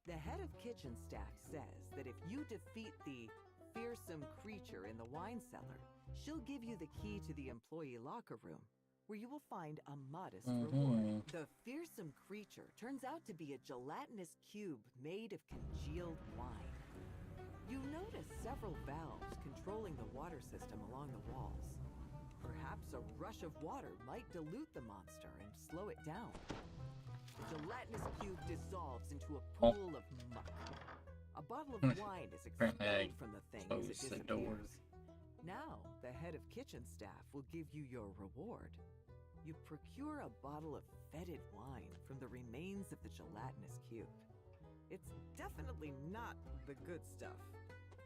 The head of kitchen staff says that if you defeat the fearsome creature in the wine cellar, she'll give you the key to the employee locker room, where you will find a modest reward. The fearsome creature turns out to be a gelatinous cube made of congealed wine. You notice several valves controlling the water system along the walls. Perhaps a rush of water might dilute the monster and slow it down. The gelatinous cube dissolves into a pool of muck. A bottle of wine is expelled from the thing as it disappears. Now, the head of kitchen staff will give you your reward. You procure a bottle of fetid wine from the remains of the gelatinous cube. It's definitely not the good stuff,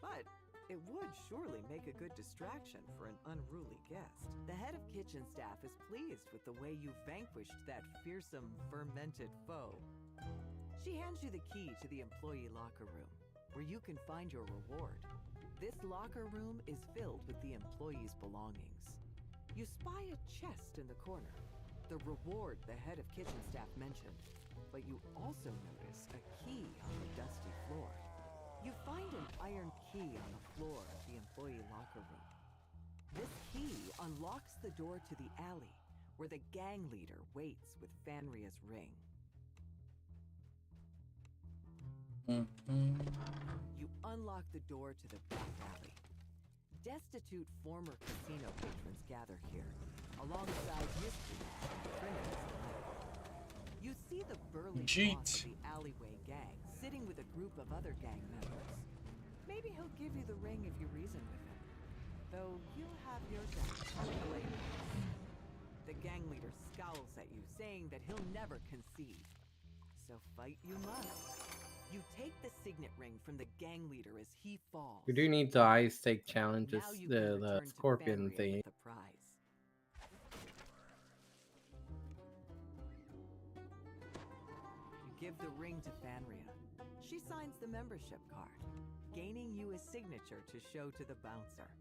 but it would surely make a good distraction for an unruly guest. The head of kitchen staff is pleased with the way you vanquished that fearsome, fermented foe. She hands you the key to the employee locker room, where you can find your reward. This locker room is filled with the employees' belongings. You spy a chest in the corner, the reward the head of kitchen staff mentioned, but you also notice a key on the dusty floor. You find an iron key on the floor of the employee locker room. This key unlocks the door to the alley, where the gang leader waits with Fanria's ring. You unlock the door to the back alley. Destitute former casino patrons gather here, alongside miscreants and criminals alike. You see the burly boss of the alleyway gang sitting with a group of other gang members. Maybe he'll give you the ring if you reason with him, though you'll have your doubts. The gang leader scowls at you, saying that he'll never concede. So fight you must. You take the signet ring from the gang leader as he falls. You do need to ice take challenges, Now you can the return to scorpion Fanria thing. with the prize. You give the ring to Fanria. She signs the membership card, gaining you a signature to show to the bouncer.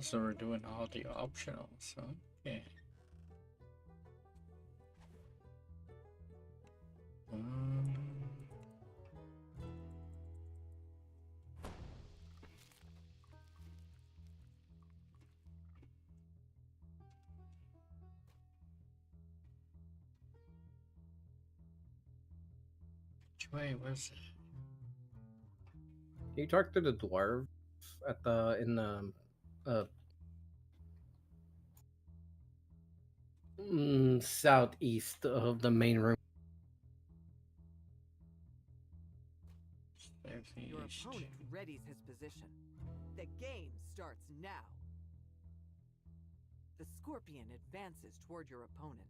So we're doing all the optionals, okay. Which way was it? Can you talk to the dwarf at the southeast of the main room? Your opponent readies his position. The game starts now. The scorpion advances toward your opponent.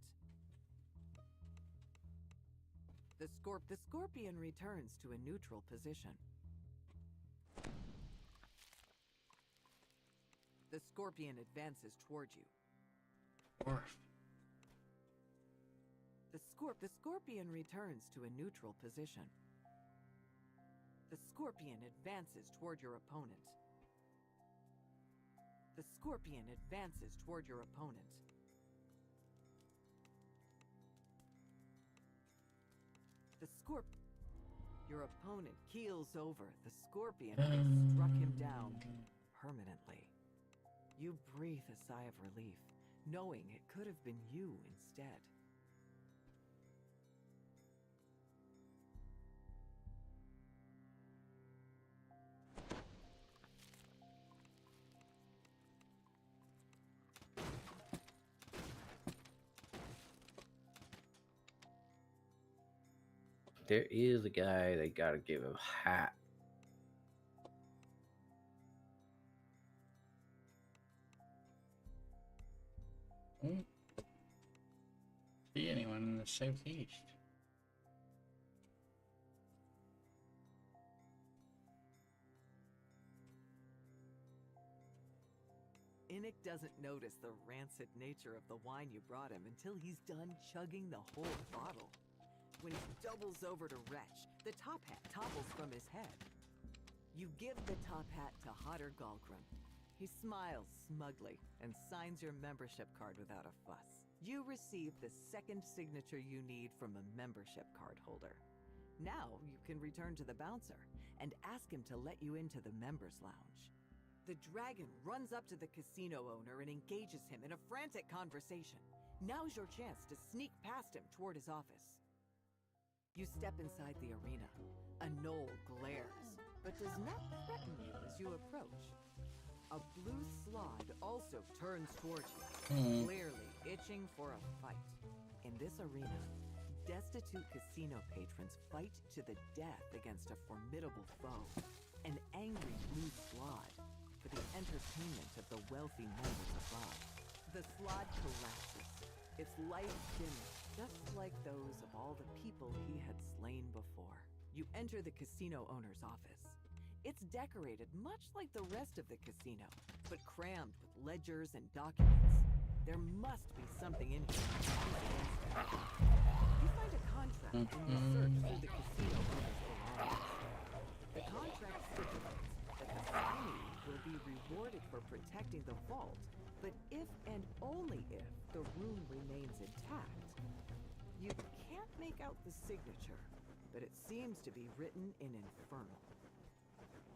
The scorpion returns to a neutral position. The scorpion advances toward you. The scorpion returns to a neutral position. The scorpion advances toward your opponent. The scorpion advances toward your opponent. Your opponent keels over. The scorpion has struck him down permanently. You breathe a sigh of relief, knowing it could have been you instead. There is a guy they gotta give a hat. See anyone in the southeast? Innick doesn't notice the rancid nature of the wine you brought him until he's done chugging the whole bottle. When he doubles over to retch, the top hat topples from his head. You give the top hat to Hodder Galgrim. He smiles smugly and signs your membership card without a fuss. You receive the second signature you need from a membership card holder. Now you can return to the bouncer and ask him to let you into the members' lounge. The dragon runs up to the casino owner and engages him in a frantic conversation. Now's your chance to sneak past him toward his office. You step inside the arena. A gnoll glares, but does not threaten you as you approach. A blue slod also turns towards you, clearly itching for a fight. In this arena, destitute casino patrons fight to the death against a formidable foe, an angry blue slod, for the entertainment of the wealthy members above. The slod collapses, its life dims, just like those of all the people he had slain before. You enter the casino owner's office. It's decorated much like the rest of the casino, but crammed with ledgers and documents. There must be something in here. You find a contract and you search through the casino owner's belongings. The contract stipulates that the signee will be rewarded for protecting the vault, but if and only if the room remains intact. You can't make out the signature, but it seems to be written in Infernal.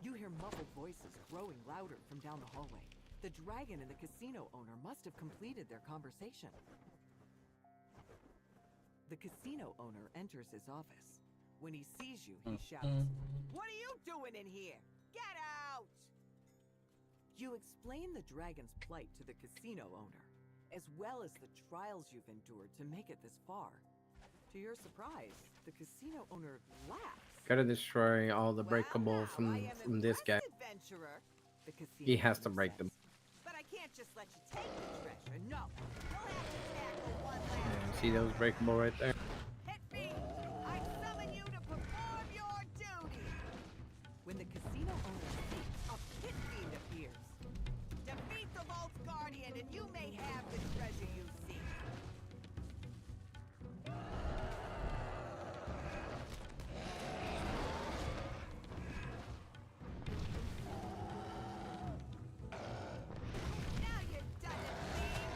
You hear muffled voices growing louder from down the hallway. The dragon and the casino owner must have completed their conversation. The casino owner enters his office. When he sees you, he shouts, "What are you doing in here? Get out!" You explain the dragon's plight to the casino owner, as well as the trials you've endured to make it this far. To your surprise, the casino owner laughs. Gotta destroy all the breakable from this guy. Adventurer, the casino He has to owner break says. them. But I can't just let you take the treasure. No, you'll have to tackle one last. See those breakable right there? Hit me! I summon you to perform your duty. When the casino owner speaks, a pit fiend appears. Defeat the vault's guardian, and you may have the treasure you seek. Now you've done it, fiend!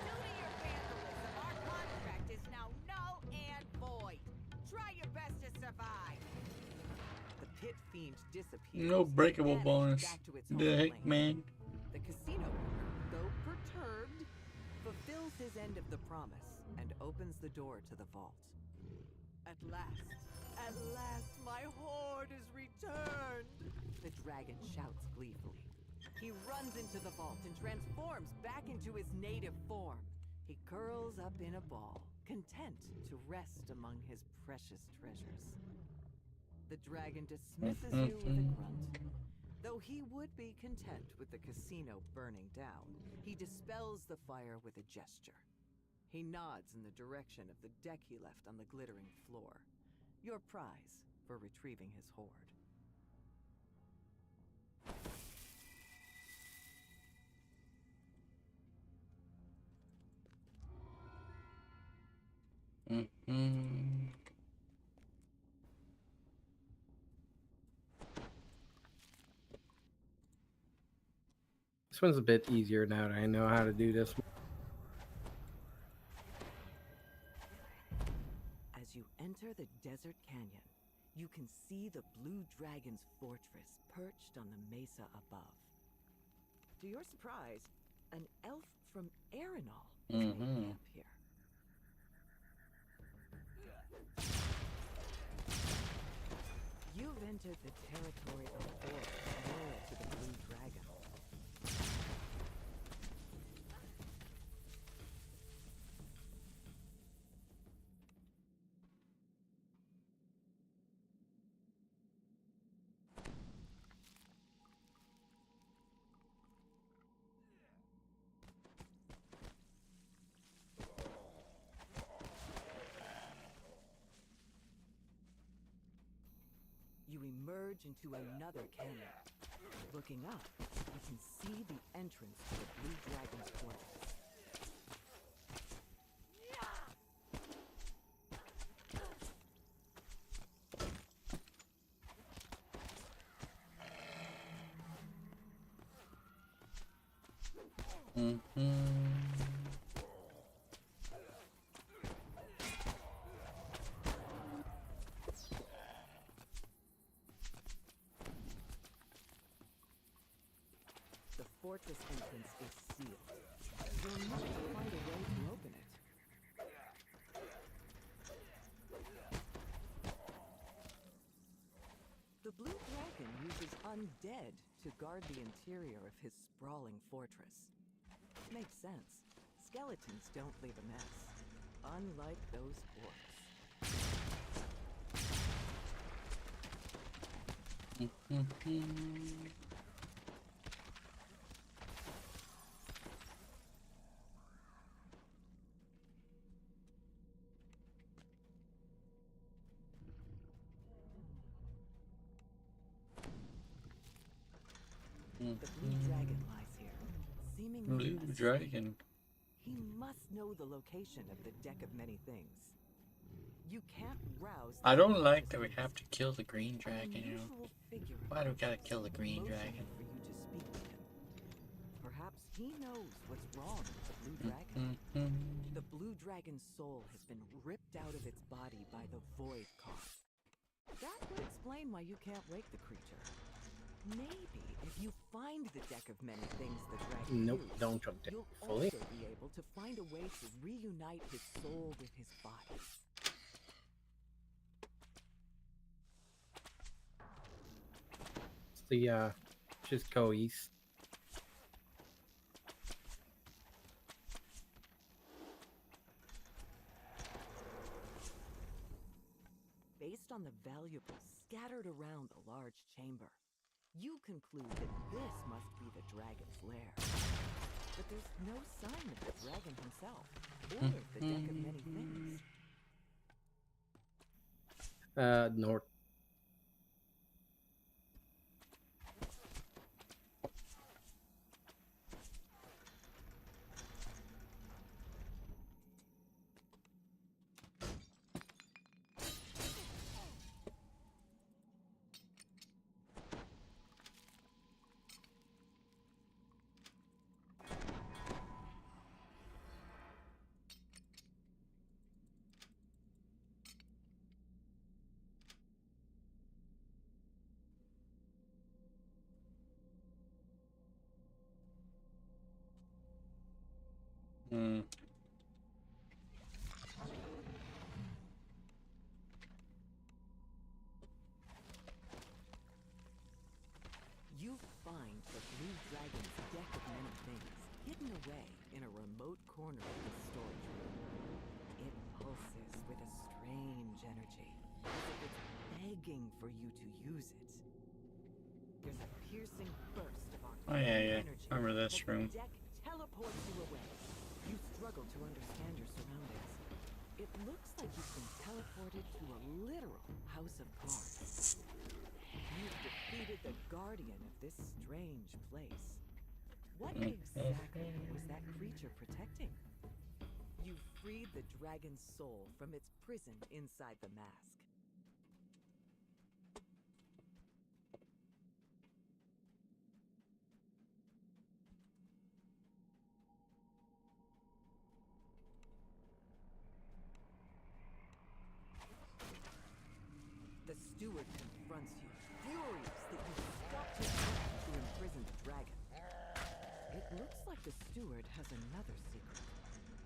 Due to your vandalism, our contract is now null and void. Try your best to survive. The pit fiend disappears. No breakable vanished bonus. back to its The own heck, plane. man. The casino owner, though perturbed, fulfills his end of the promise and opens the door to the vault. At last, my horde is returned! The dragon shouts gleefully. He runs into the vault and transforms back into his native form. He curls up in a ball, content to rest among his precious treasures. The dragon dismisses you with a grunt. Though he would be content with the casino burning down, he dispels the fire with a gesture. He nods in the direction of the deck he left on the glittering floor. Your prize for retrieving his hoard. This one's a bit easier now that I know how to do this. As you enter the desert canyon, you can see the Blue Dragon's fortress perched on the mesa above. To your surprise, an elf from Arenal is making camp here. You've entered the territory of forests loyal to the Blue Dragon. You emerge into another canyon. Looking up, you can see the entrance to the Blue Dragon's fortress. The fortress entrance is sealed. You'll need to find a way to open it. The Blue Dragon uses undead to guard the interior of his sprawling fortress. Makes sense. Skeletons don't leave a mess, unlike those orcs. The Blue Dragon lies here, seemingly Blue Dragon. He must know the location of the Deck of Many Things. You can't rouse. I don't like that we have to kill the green dragon, you know. Why do we gotta kill the green dragon? For you to speak with him. Perhaps he knows what's wrong with the Blue Dragon. The Blue Dragon's soul has been ripped out of its body by the Void Card. That would explain why you can't wake the creature. Maybe if you find the Deck of Many Things the dragon Nope, used, don't jump in you'll fully. also be able to find a way to reunite his soul with his body. Just go east. Based on the valuables scattered around the large chamber, you conclude that this must be the dragon's lair. But there's no sign of the dragon himself, or the Deck of Many Things. North. You find the Blue Dragon's Deck of Many Things hidden away in a remote corner of the storage room. It pulses with a strange energy, as if it's begging for you to use it. There's a piercing burst of arcane energy. Remember this as room. The deck teleports you away. You struggle to understand your surroundings. It looks like you've been teleported to a literal house of cards. You've defeated the guardian of this strange place. What exactly was that creature protecting? You freed the dragon's soul from its prison inside the mask. The steward confronts you, furious that you stopped his mission to imprison the dragon. It looks like the steward has another secret.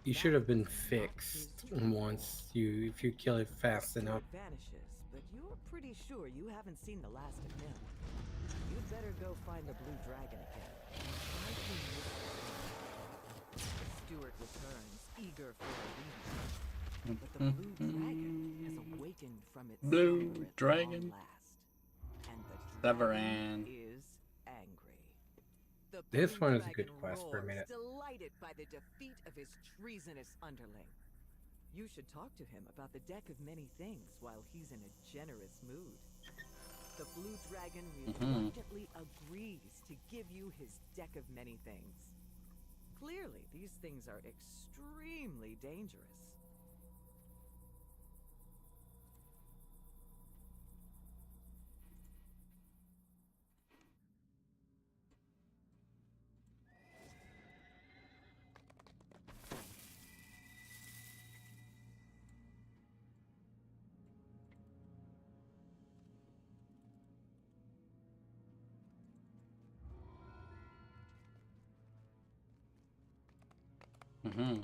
You should have been fixed once if you kill it fast enough. Vanishes, but you're pretty sure you haven't seen the last of him. You'd better go find the Blue Dragon again. The steward returns, eager for a reunion. But the Blue Dragon has awakened from its Blue slumber at Dragon. long last, and the Severan. dragon is angry. The This Blue one is a good Dragon quest for a roars, minute. delighted by the defeat of his treasonous underling. You should talk to him about the Deck of Many Things while he's in a generous mood. The blue dragon reluctantly agrees to give you his deck of many things. Clearly, these things are extremely dangerous. Mm-hmm.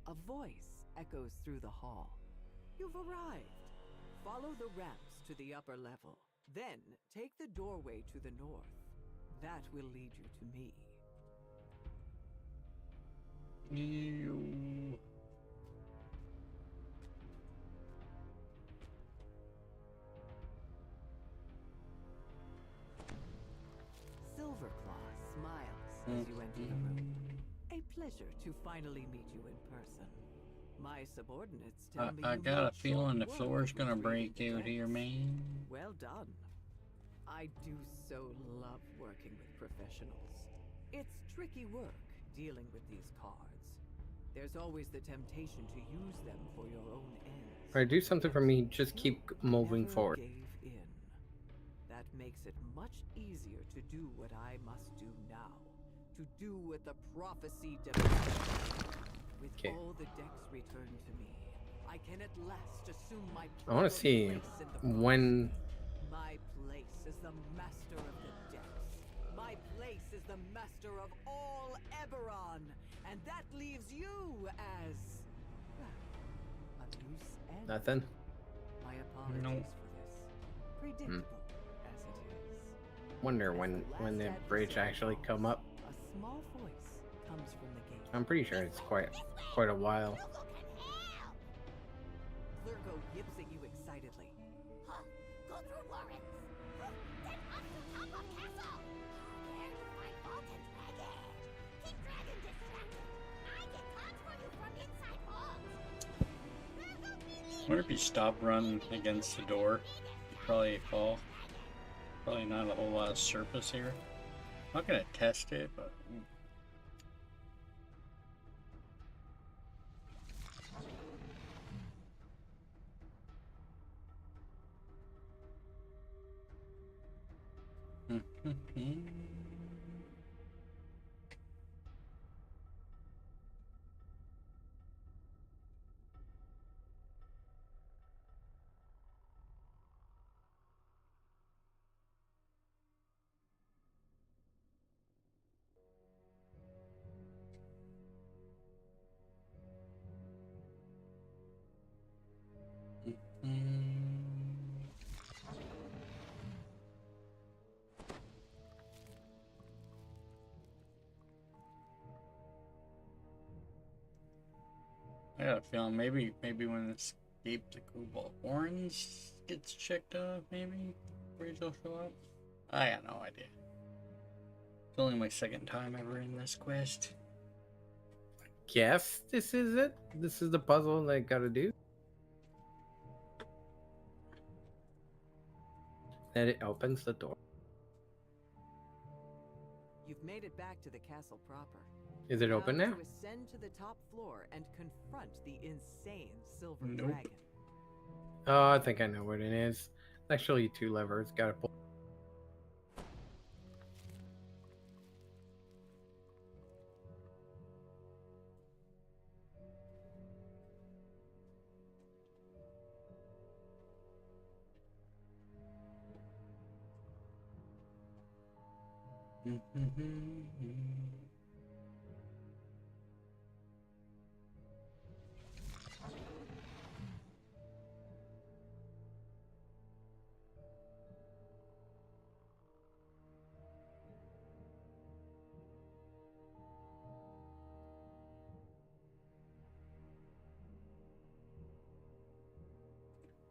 A voice echoes through the hall. You've arrived. Follow the ramps to the upper level. Then take the doorway to the north. That will lead you to me. You. Silverclaw smiles as you enter the room. A pleasure to finally meet you in person. My subordinates tell me I you got a made feeling the short floor's work gonna with break reading the out here, text. man. Well done. I do so love working with professionals. It's tricky work dealing with these cards. There's always the temptation to use them for your own ends. Alright, do something for me. Just keep moving Never forward. gave in. That makes it much easier to do what I must do now. To do what the prophecy demands. With all the decks returned to me, I can at last assume my I want to see place in the when. My place is the master of the decks. My place is the master of all Eberron. And that leaves you as... well, a loose end. Nothing. My apologies No. for this. Predictable as it is. Wonder when the bridge actually come up. A small voice comes from the gate. I'm pretty sure it's quite a while. Lurgo yips at you excitedly. Huh? Go through Warrens. Then up to top of castle. There you find Molten Dragon. Keep Dragon distracted. I get cards for you from inside walls. What if you stop run against the door? You probably fall. Probably not a whole lot of surface here. I'm not gonna test it, but I got a feeling maybe when Escape the Cobalt Orange gets checked off, maybe Bridge will show up. I got no idea. It's only my second time ever in this quest. Guess this is it. This is the puzzle that I gotta do. That it opens the door. You've made it back to the castle proper. Is it open now? To ascend to the top floor and confront the insane silver Nope. dragon. Oh, I think I know what it is. Actually, 2 levers. Gotta pull.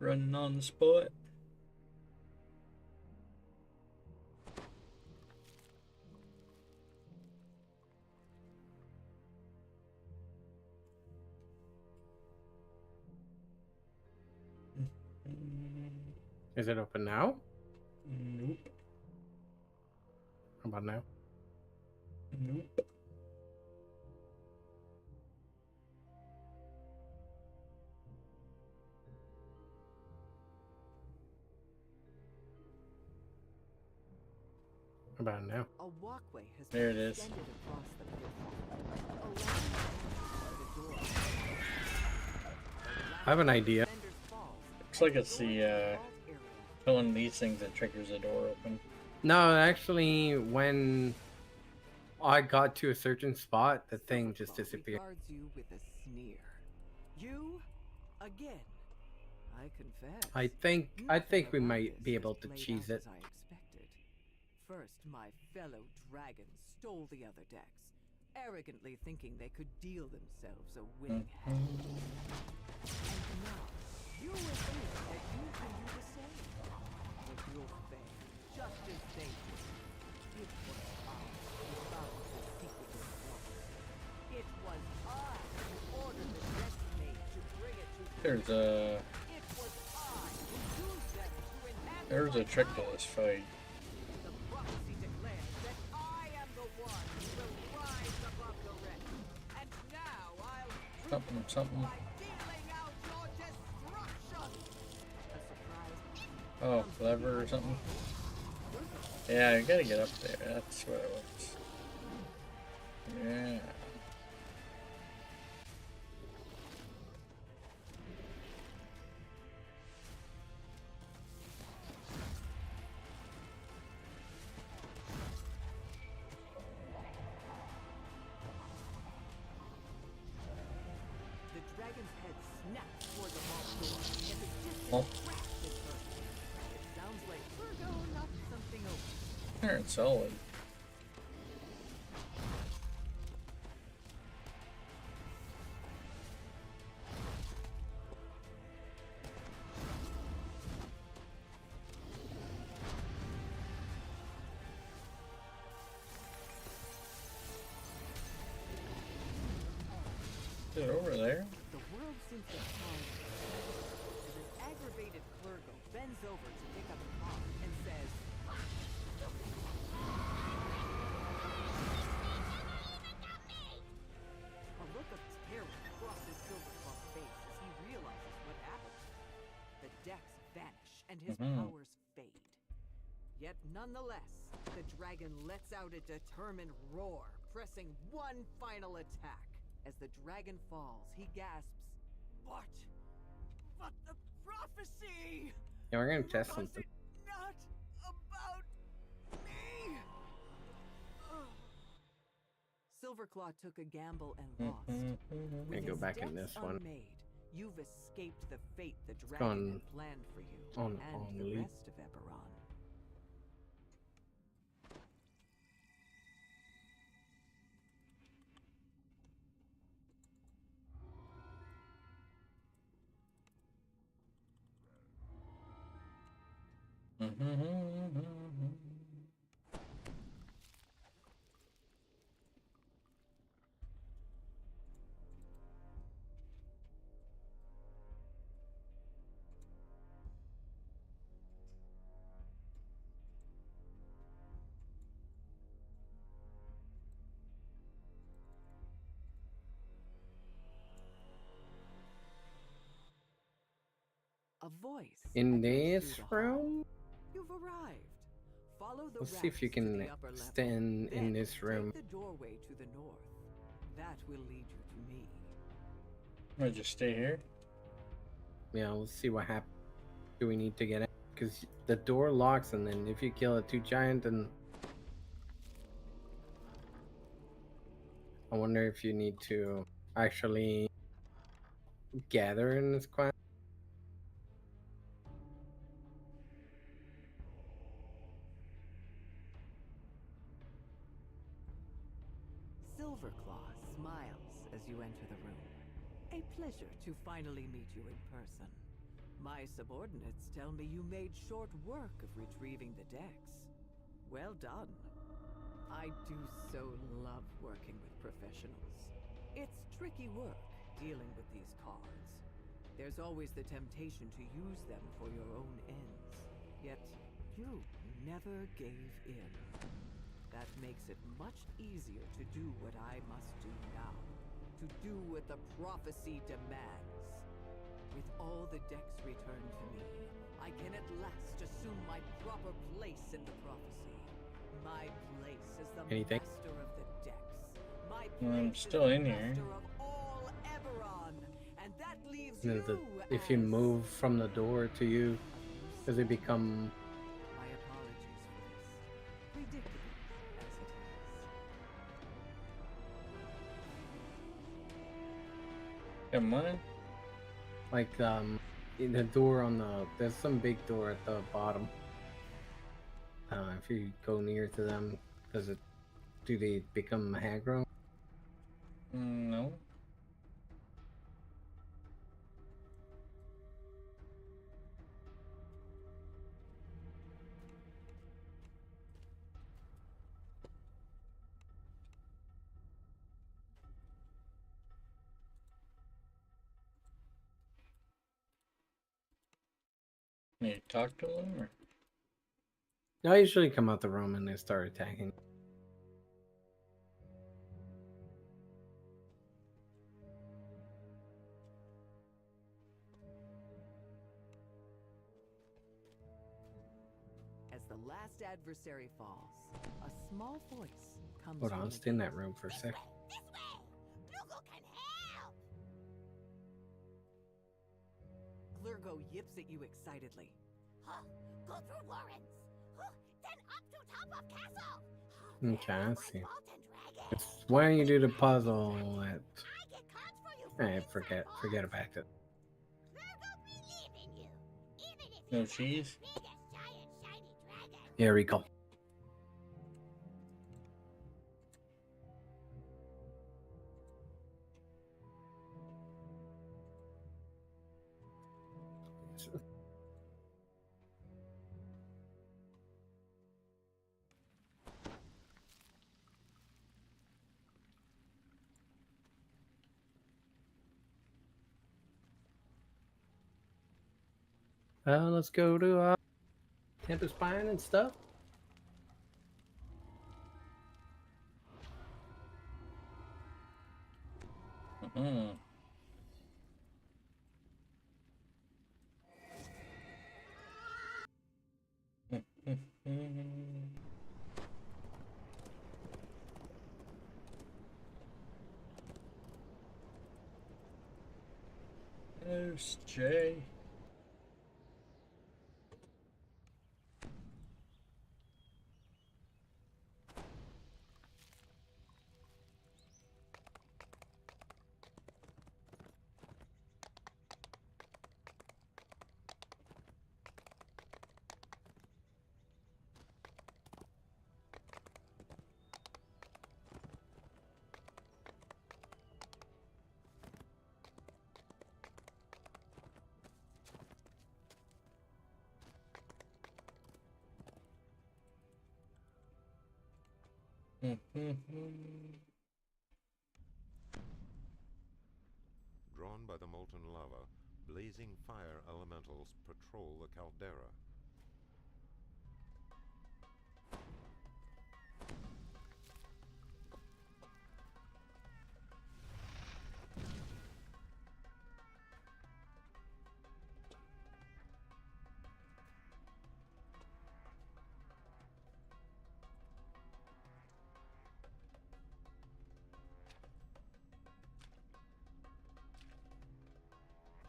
Running on the spot. Is it open now? Nope. How about now? Nope. How about now? A walkway has There been it is. extended across the pit. I have an idea. Looks like it's the killing these things that triggers the door open. No, actually, when I got to a certain spot, the thing just disappeared. Regards you with a sneer. You again. I confess. I think we might be able to cheese it. As I expected. First, my fellow dragons stole the other decks, arrogantly thinking they could deal themselves a winning hand. And now, you would think that you can do the same. But you'll fail, just as they did. It was I who found the secret of the water. It was I who ordered the death mage to bring it to you. There's a It was I who used them to enhance there's a trick to this fight. the prophecy declares that I am the one who will rise above the rest. And now I'll Something. by dealing out your destruction. A surprise. Oh, clever or something. Yeah, you gotta get up there. That's what it was. Yeah. The dragon's head snapped toward the vault door, and the distant Oh. crack is heard. It sounds like Virgo knocked something over. There, it's solid. Is it over there? The world seems to pause as an aggravated clergo bends over to pick up a card and says, a look of terror crosses Silverclaw's face as he realizes what happened. The decks vanish and his powers fade. Yet nonetheless, the dragon lets out a determined roar, pressing one final attack. As the dragon falls, he gasps, But the prophecy! Yeah, we're gonna test Was something. it not about me? Silverclaw took a gamble and lost. With And go his back in debts this one. unmade, you've escaped the fate the It's dragon gone had planned for you on and the lead. rest of Eberron. A voice. In echoes this through the hall. room? You've arrived. Follow the Let's see if racks you to can the upper level. stand in Then this room. Take the doorway to the north. That will lead you to me. I'm gonna just stay here. Yeah, let's see what happens. Do we need to get out? Because the door locks, and then if you kill a 2 giant, then I wonder if you need to actually gather in this quest. Silverclaw smiles as you enter the room. A pleasure to finally meet you in person. My subordinates tell me you made short work of retrieving the decks. Well done. I do so love working with professionals. It's tricky work dealing with these cards. There's always the temptation to use them for your own ends. Yet, you never gave in. That makes it much easier to do what I must do now. To do what the prophecy demands. With all the decks returned to me, I can at last assume my proper place in the prophecy. My place as the Anything? master of the decks. My I'm place still as the in here. master of all Eberron. And that leaves The- you if you move from the door to you, does it become? My apologies for this. Ridiculous as it is. Come on. Like in the door on the there's some big door at the bottom. If you go near to them, do they become aggro? No. Need to talk to them, or? I usually come out the room and they start attacking. As the last adversary falls, a small voice comes Hold on, from I'll stay in that room for a sec. Glurgo yips at you excitedly. Huh, go through Warrens. Huh, then up to top of castle. Okay, I see. Why don't you do the puzzle? Forget about it. No cheese? Yeah, recall. Let's go to Tempest Pine and stuff. Mm-hmm. There's Jay. Drawn by the molten lava, blazing fire elementals patrol the caldera.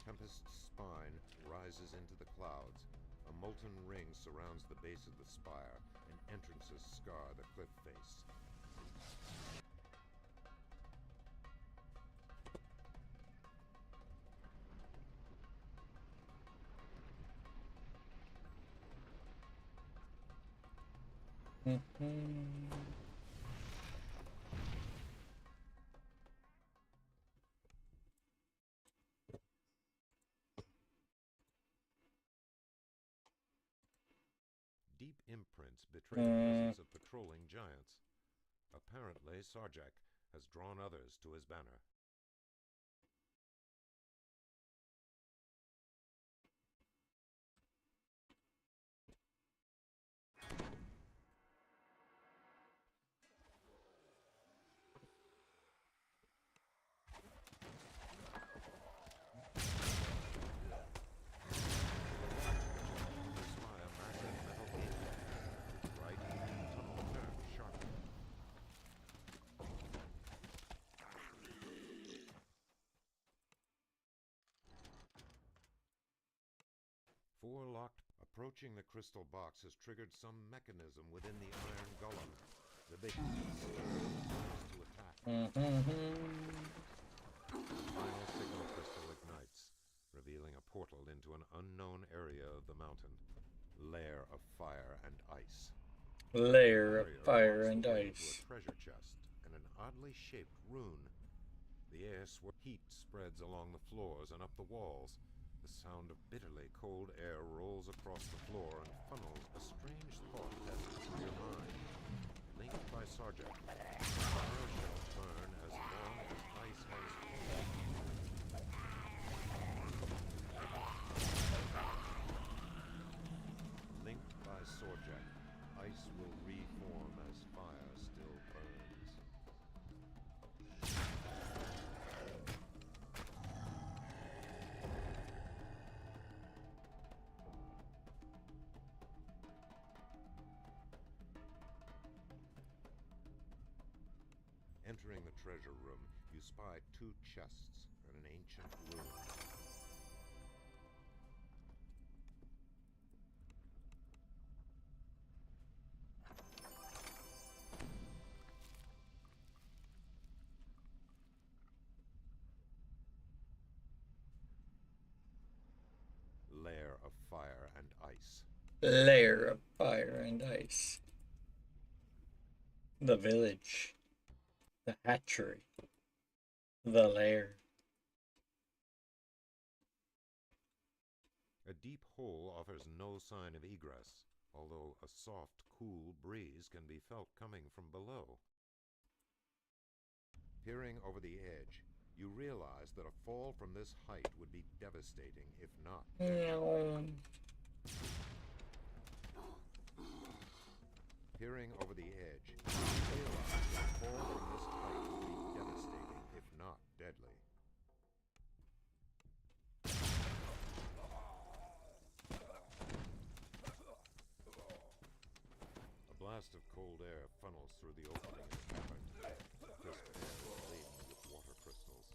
Tempest's spine rises into the clouds. A molten ring surrounds the base of the spire, and entrances scar the cliff face. deep imprints betray the presence of patrolling giants. Apparently, Sarjak has drawn others to his banner. Approaching the crystal box has triggered some mechanism within the iron golem. The big beast to attack. Final signal crystal ignites, revealing a portal into an unknown area of the mountain. Lair of fire and ice. Lair of fire and ice. A treasure chest and an oddly shaped rune. The heat spreads along the floors and up the walls. The sound of bitterly cold air rolls across the floor and funnels a strange thought through your mind. Linked by Sarjak, fire shall burn as long as ice has hold. Linked by Sarjak, ice will reform as fire still burns. Entering the treasure room, you spy 2 chests and an ancient rune. Lair of fire and ice. Lair of fire and ice. The village. The hatchery. The lair. A deep hole offers no sign of egress, although a soft, cool breeze can be felt coming from below. Peering over the edge, you realize that a fall from this height would be devastating, if not deadly. Peering over the edge, you realize that a fall from this height would be devastating, if not deadly. A blast of cold air funnels through the opening in the cavern. Crisp air is laden with water crystals.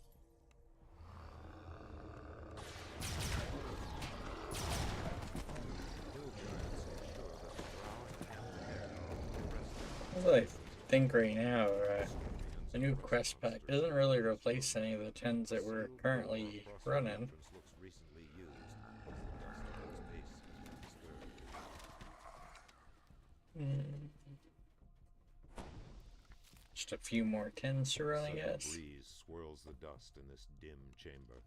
Hill giants ensure that the ground and the air are rested. What I think right now, the new quest pack doesn't really replace any of the 10s that we're currently running. Looks recently used as the dust of its base has been disturbed. Just a few more 10s to run, I guess. A breeze swirls the dust in this dim chamber.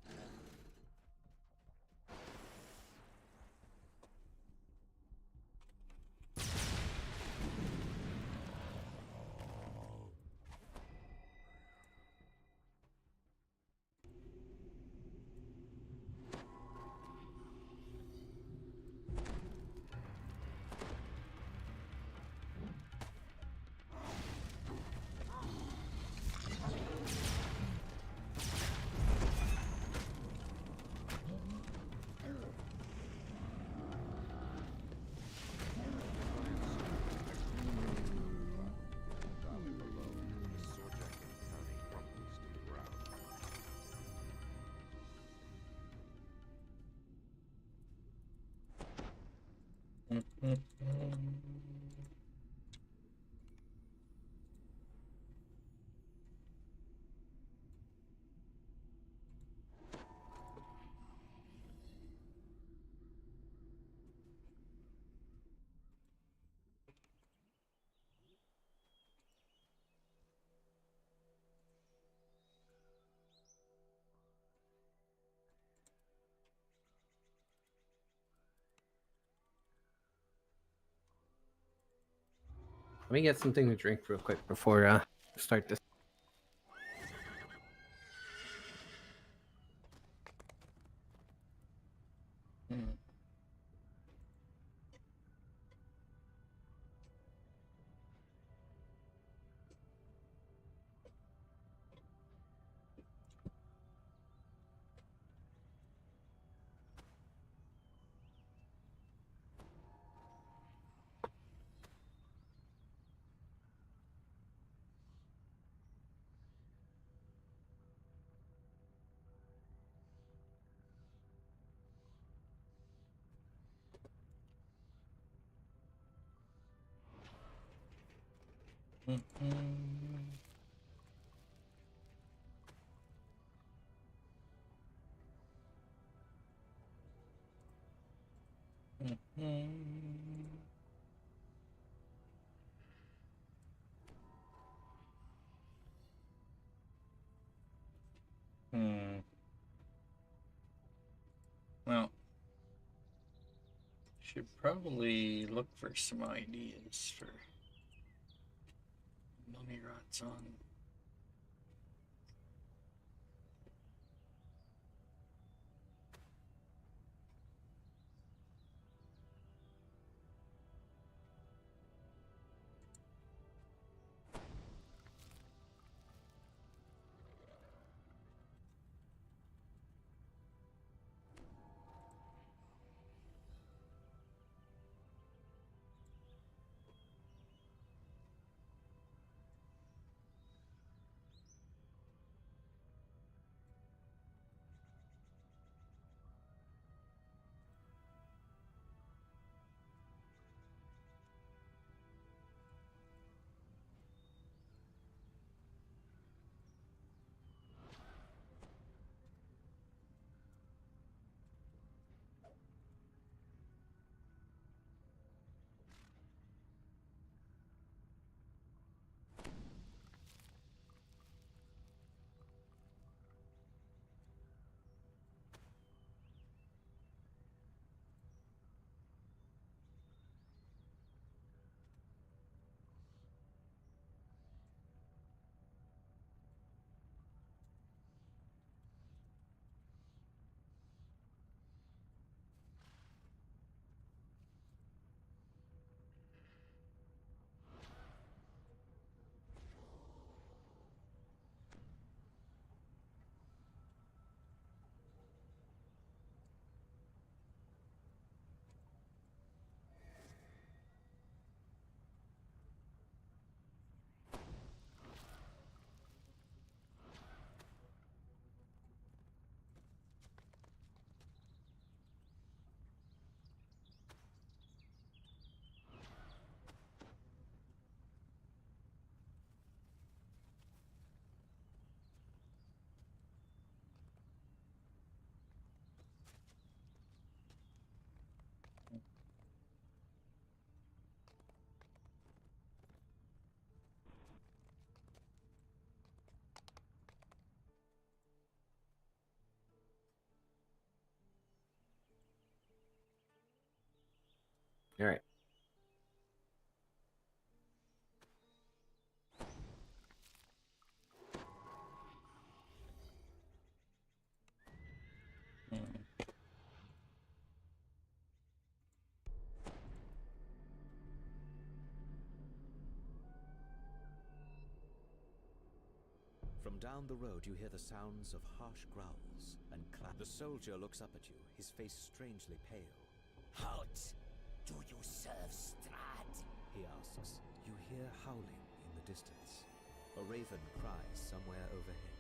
Let me get something to drink real quick before start this. Well, should probably look for some ideas for mummy rots on. All right. From down the road, you hear the sounds of harsh growls and clap. The soldier looks up at you, his face strangely pale. Halt! Do you serve Strahd? He asks. You hear howling in the distance. A raven cries somewhere overhead.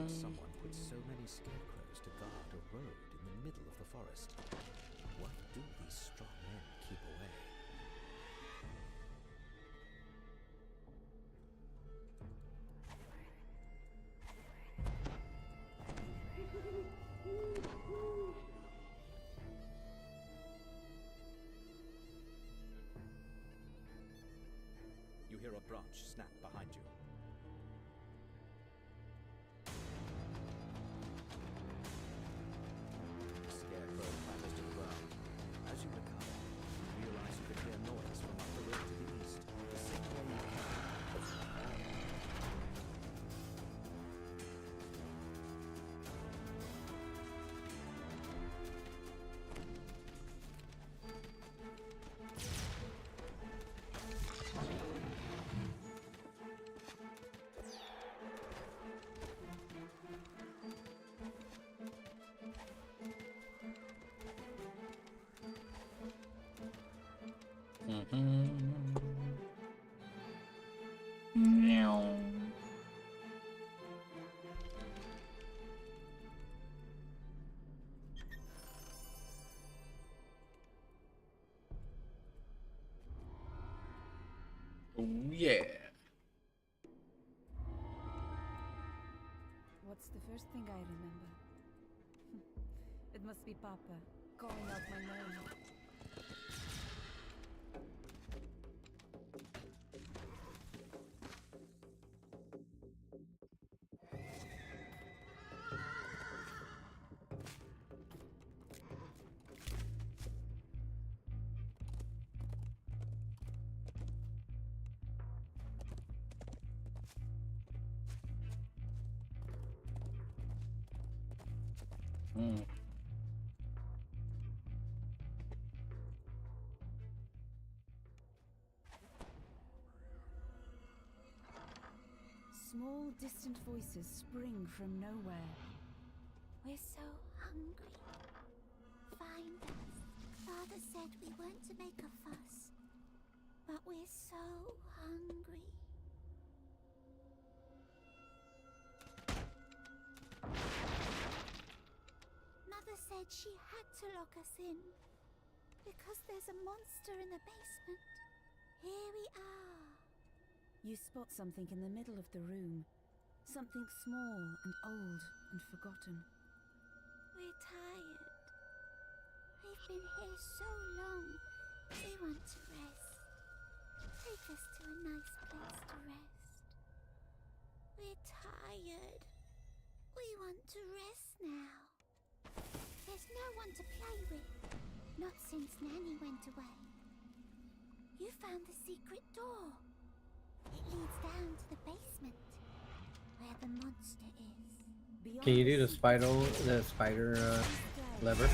Someone put so many scarecrows to guard a road in the middle of the forest. Why do these strong men keep away? You hear a branch snap behind you. Yeah. What's the first thing I remember? It must be Papa calling out my name. Small, distant voices spring from nowhere. We're so hungry. Find us. Father said we weren't to make a fuss. But we're so hungry. Mother said she had to lock us in. Because there's a monster in the basement. Here we are. You spot something in the middle of the room. Something small and old and forgotten. We're tired. We've been here so long. We want to rest. Take us to a nice place to rest. We're tired. We want to rest now. There's no one to play with. Not since Nanny went away. You found the secret door. It leads down to the basement, where the monster is. Can you do the spider lever?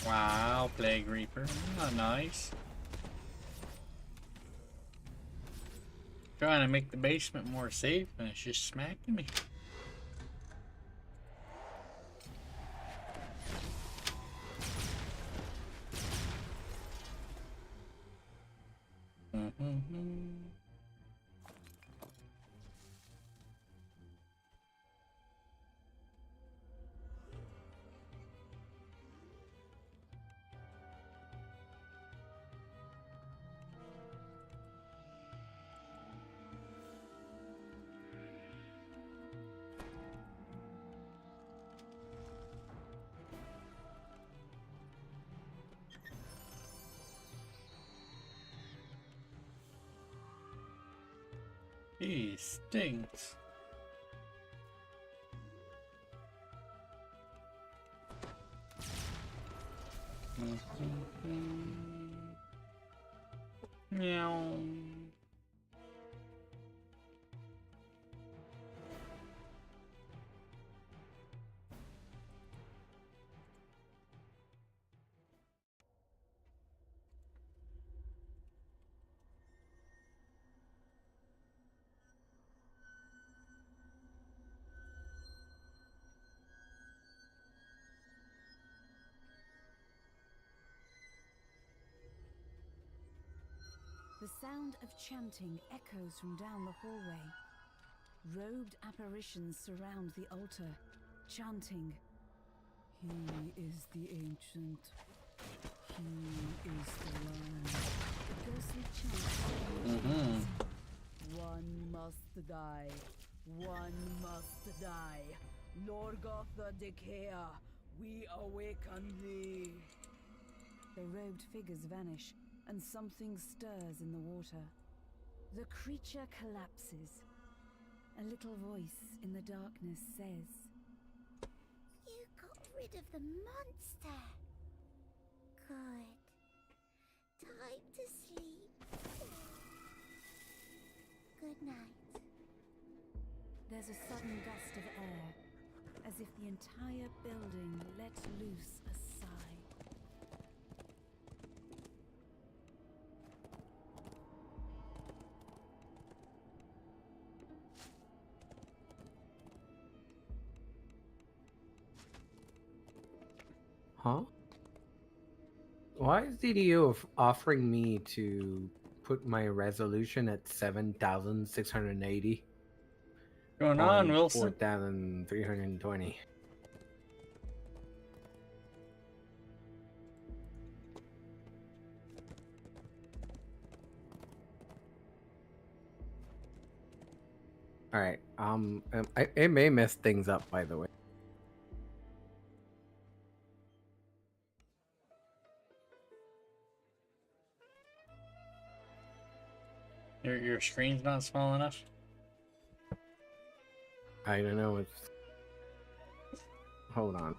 Wow, Plague Reaper. Oh, nice. Trying to make the basement more safe and it's just smacking me. He stinks. Meow. The sound of chanting echoes from down the hallway. Robed apparitions surround the altar, chanting, "He is the ancient. He is the one." The ghostly chant. One must die. One must die. Lorgoth the Decayer, we awaken thee. The robed figures vanish, and something stirs in the water. The creature collapses. A little voice in the darkness says, You got rid of the monster. Good. Time to sleep. Good night. There's a sudden gust of air, as if the entire building let loose a sigh. Huh? Why is DDO offering me to put my resolution at 7,680? Going on, Wilson? 4,320. All right. It may mess things up, by the way. Your screen's not small enough? I don't know. It's. Hold on.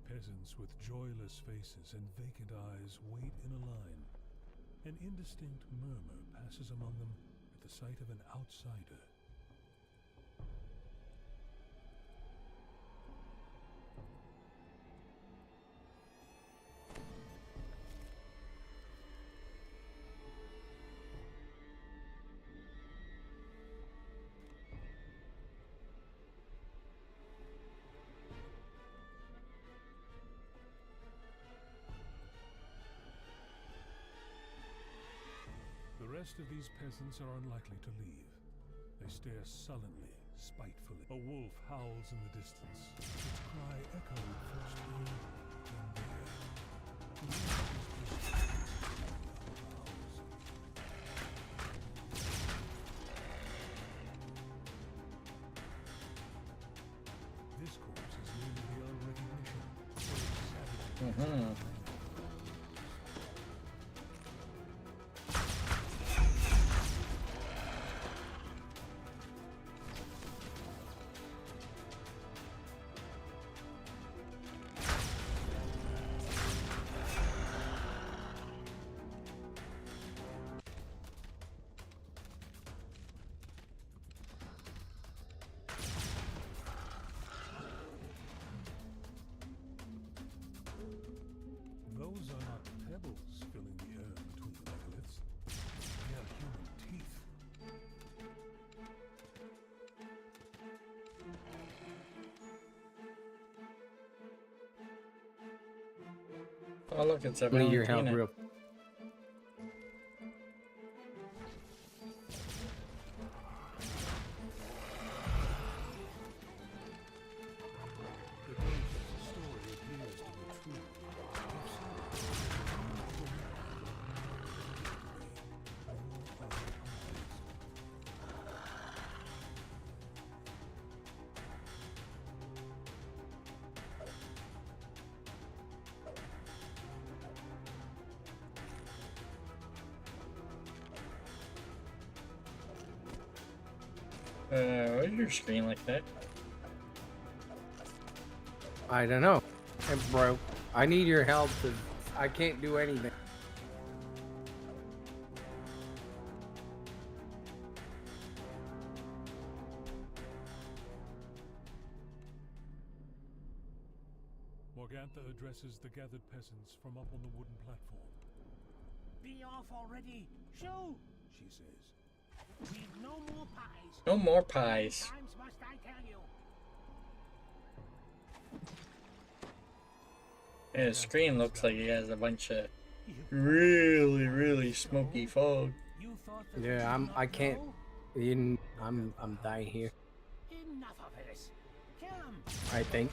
Peasants with joyless faces and vacant eyes wait in a line. An indistinct murmur passes among them at the sight of an outsider. The rest of these peasants are unlikely to leave. They stare sullenly, spitefully. A wolf howls in the distance. Its cry echoed first here, then there. The wolf is This corpse is nearly beyond recognition. Savage. Those are not pebbles filling the air between the megaliths. They are human teeth. Oh look, it's a Need your help, Valentina. real. Why is your screen like that? I don't know. It broke. I need your help. I can't do anything. Morgantha addresses the gathered peasants from up on the wooden platform. Be off already! Shoo! She says. We've no more pies. No more pies. How many times must I tell you? And his screen looks like he has a bunch of really smoky fog. Yeah, I can't. I'm dying here. Enough of this. Kill him. I think.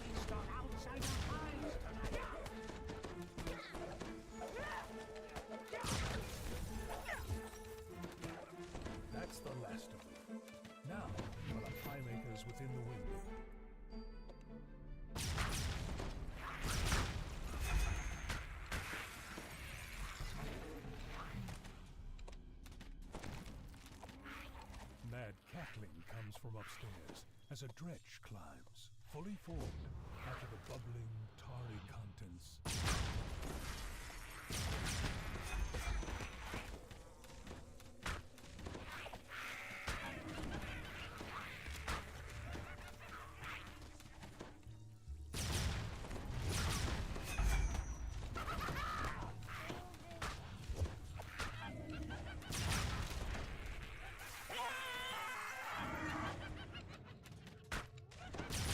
That's the last of them. Now, for the pie makers within the window. Mad cackling comes from upstairs as a dredge climbs, fully formed, out of the bubbling, tarry contents.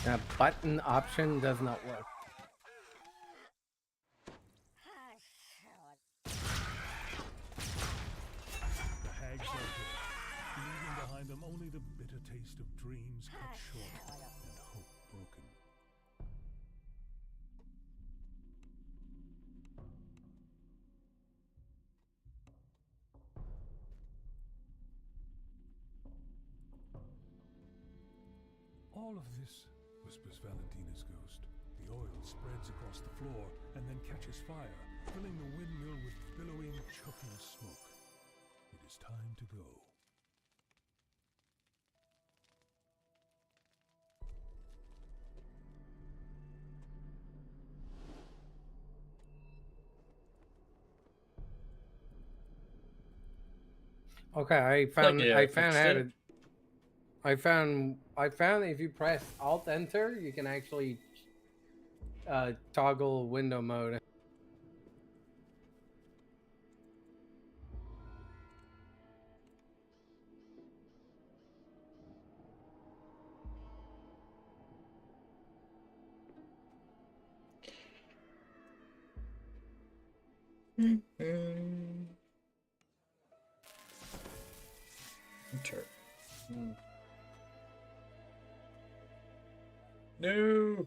That button option does not work. The hags are dead, leaving behind them only the bitter taste of dreams cut short and hope broken. All of this, whispers Valentina's ghost. The oil spreads across the floor and then catches fire, filling the windmill with billowing, choking smoke. It is time to go. Okay, I found if you press Alt Enter, you can actually toggle window mode. Enter. No.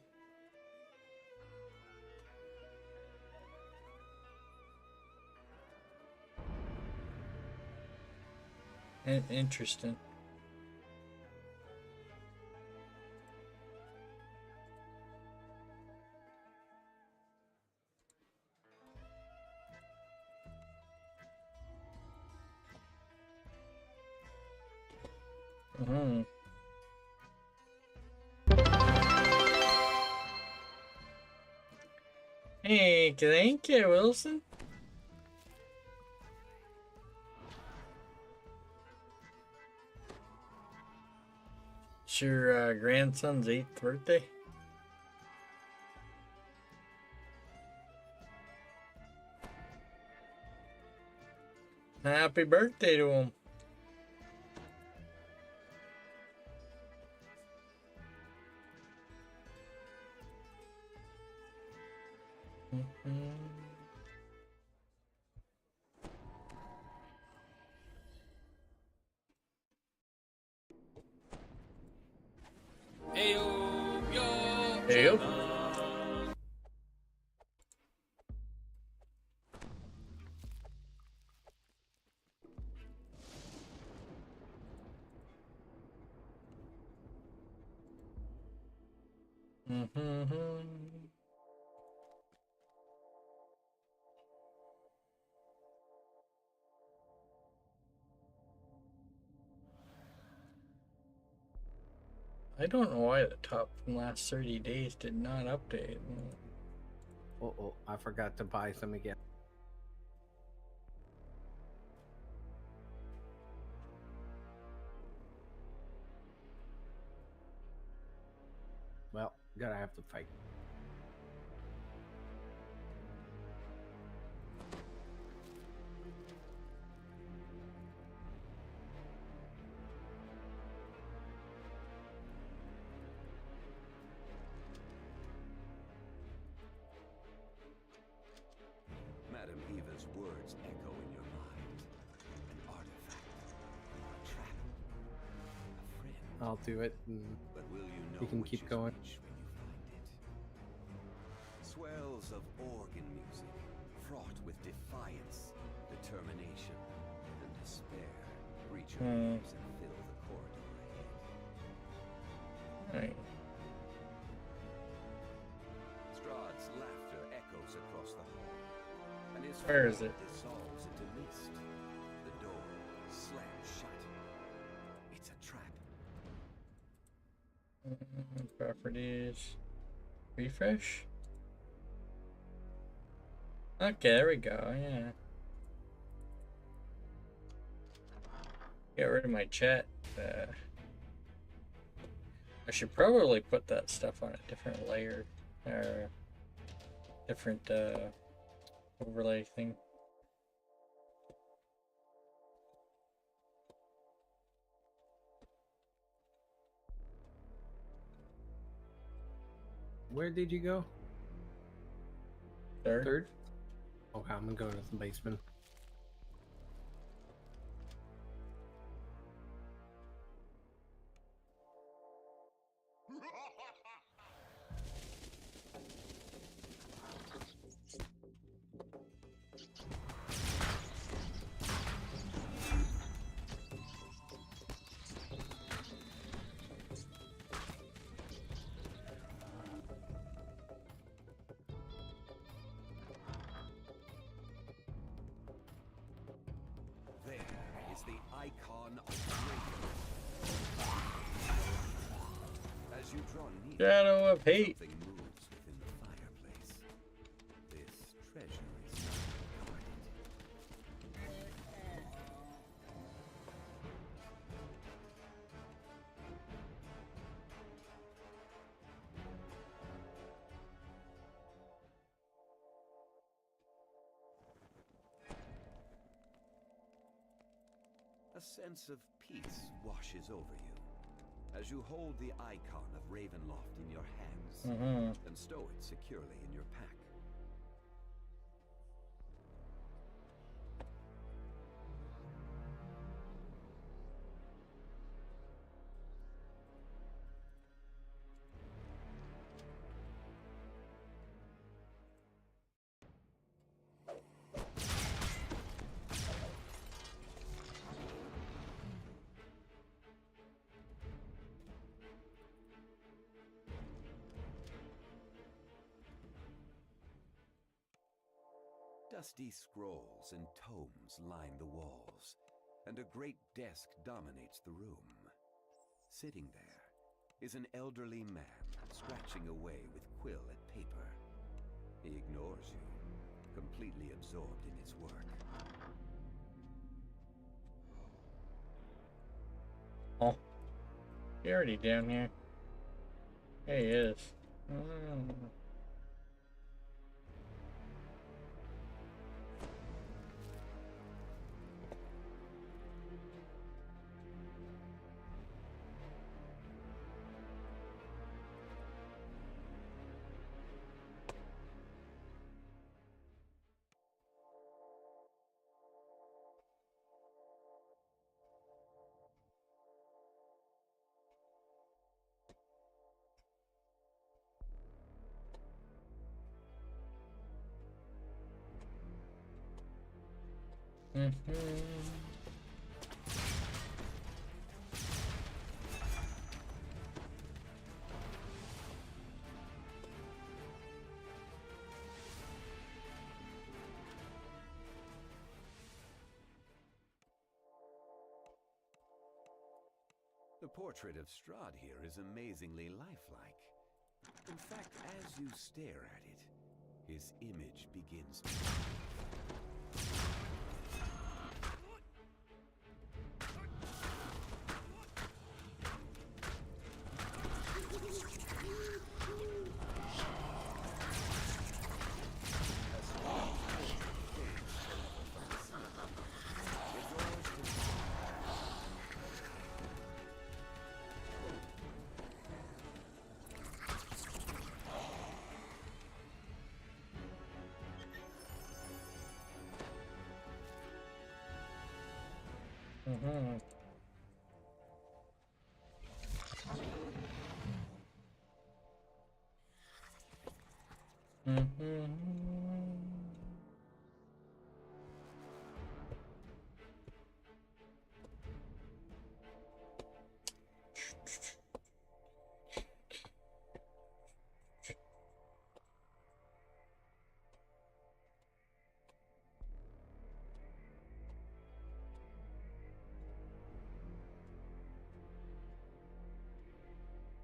Interesting. Hey, thank you, Wilson. It's your grandson's 8th birthday? Happy birthday to him. Heyo. I don't know why the top from last 30 days did not update. Oh, I forgot to buy some again. Well, gotta have to fight. Madam Eva's words echo in your mind. An artifact, a trap, a friend. I'll do it, and But will you know we can which keep is going. which when you find it? Swells of organ music, fraught with defiance, determination, and despair, breach your ears and fill the corridor ahead. Right. Strahd's laughter echoes across the hall, and his Where is form it? dissolves into mist. The door slams shut. It's a trap. Properties. Refresh? Okay, there we go, yeah. Get rid of my chat. I should probably put that stuff on a different layer. Or different overlay thing. Where did you go? Third? Okay, I'm gonna go to the basement. There is the icon of Dragon. As you draw near, Shadow of Hate. something moves within the fireplace. This treasure is not guarded. A sense of peace washes over you as you hold the icon of Ravenloft in your hands and stow it securely in your pack. Dusty scrolls and tomes line the walls, and a great desk dominates the room. Sitting there is an elderly man scratching away with quill at paper. He ignores you, completely absorbed in his work. Oh. He already down here. There he is. The portrait of Strahd here is amazingly lifelike. In fact, as you stare at it, his image begins to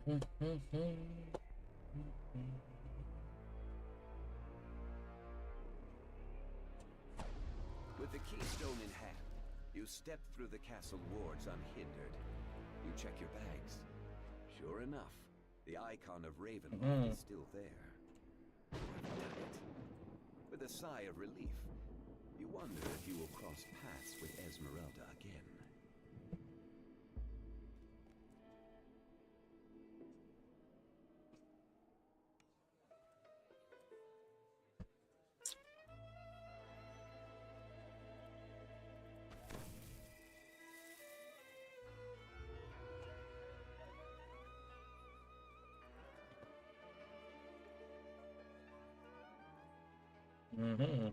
Mm-hmm. With the keystone in hand, you step through the castle wards unhindered. You check your bags. Sure enough, the icon of Ravenloft is still there. You have done it. With a sigh of relief, you wonder if you will cross paths with Esmeralda again. Mm-hmm.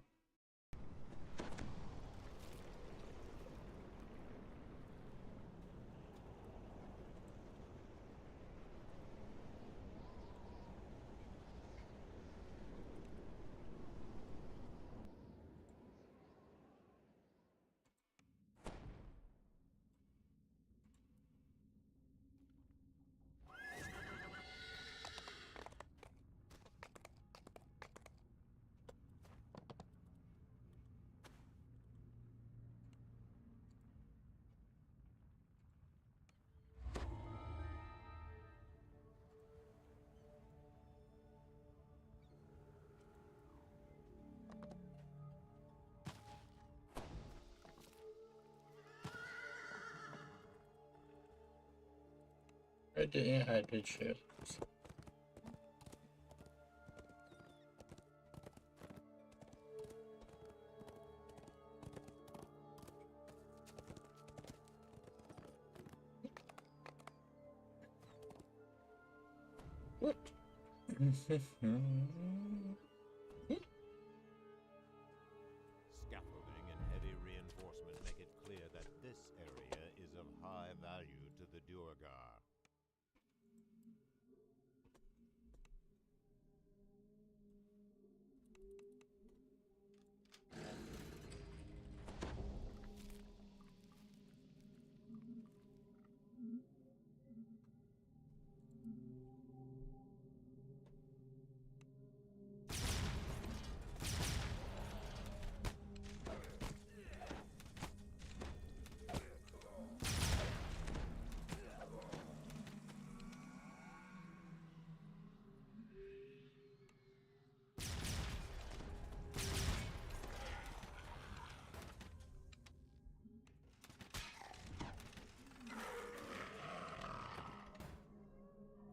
I did shit. Scaffolding and heavy reinforcement make it clear that this area is of high value to the Duergar.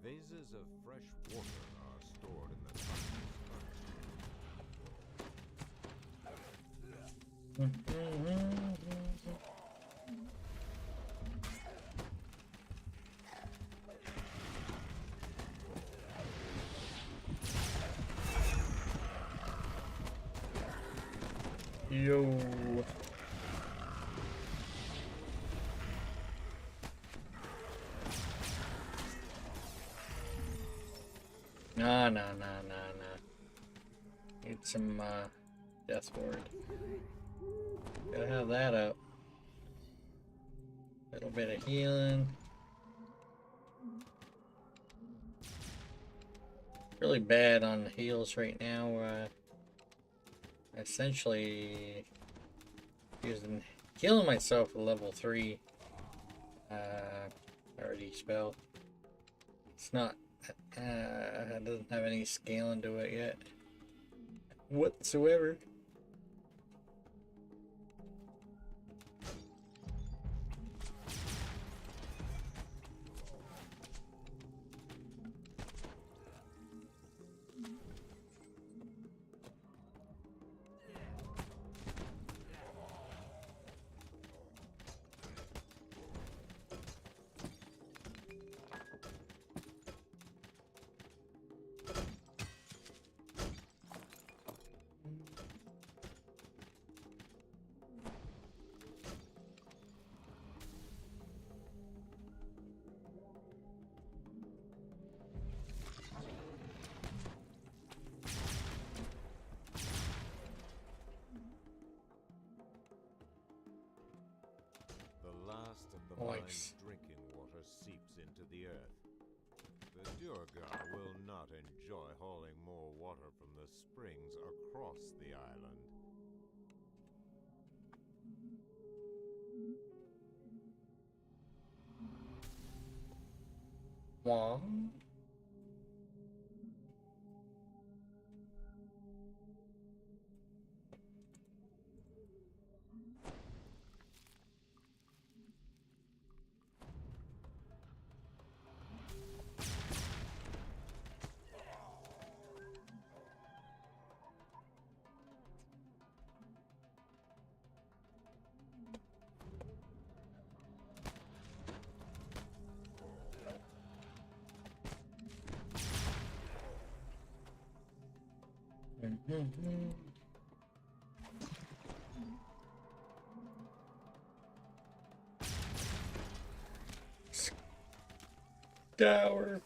Vases of fresh water are stored in the Yo. Nah. Need some death ward. Gotta have that up. Little bit of healing. really bad on heals right now. Essentially using healing myself with level 3 already spell. It's not it doesn't have any scaling to it yet whatsoever. Mine's drinking water seeps into the earth. The Durgar will not enjoy hauling more water from the springs across the island. Wow. Tower.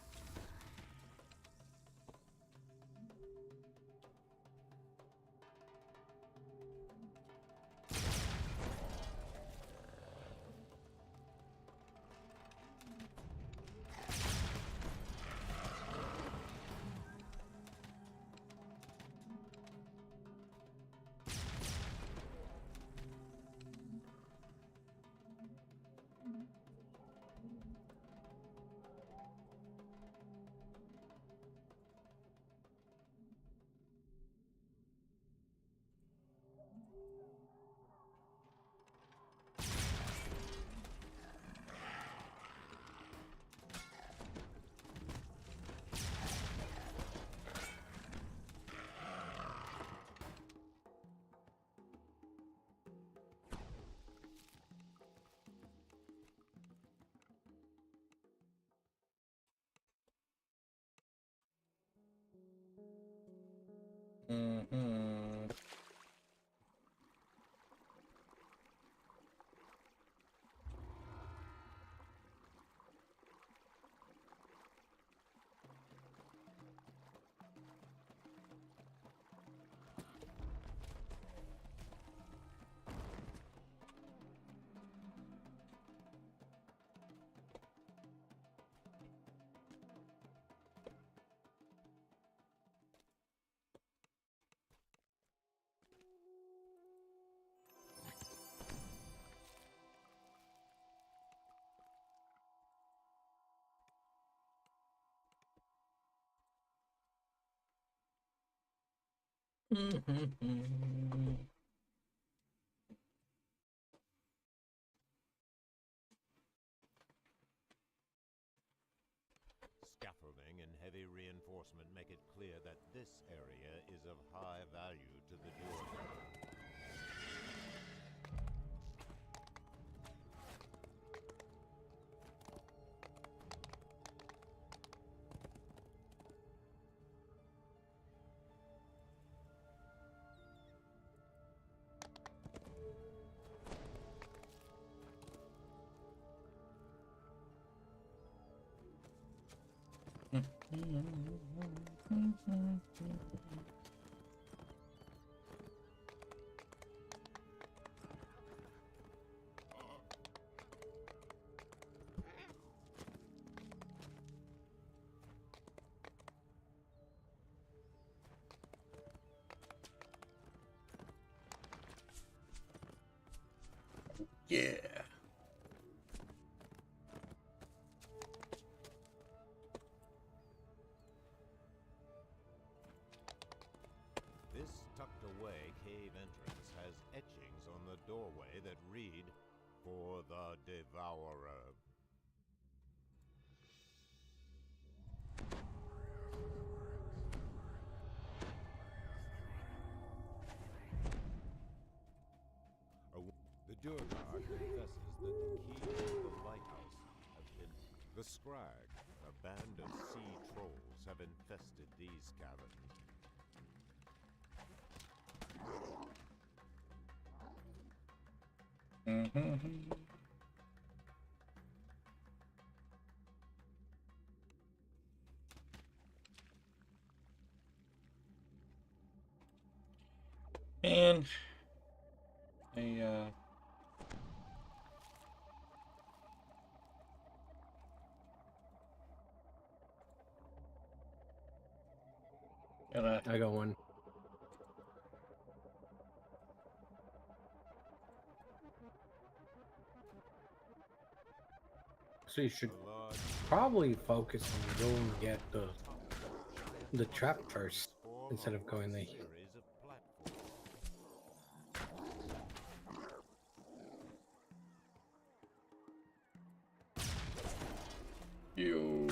Mm-hmm. Scaffolding and heavy reinforcement make it clear that this area is of high value to the Durgar. Yeah. This tucked away cave entrance has etchings on the doorway that read, "For the Devourer." The Durgar confesses that the keys to the lighthouse have been... The Scrag, a band of sea trolls, have infested these caverns. Mm-hmm. And I I got one. So you should probably focus on going and get the trap first instead of going the. You.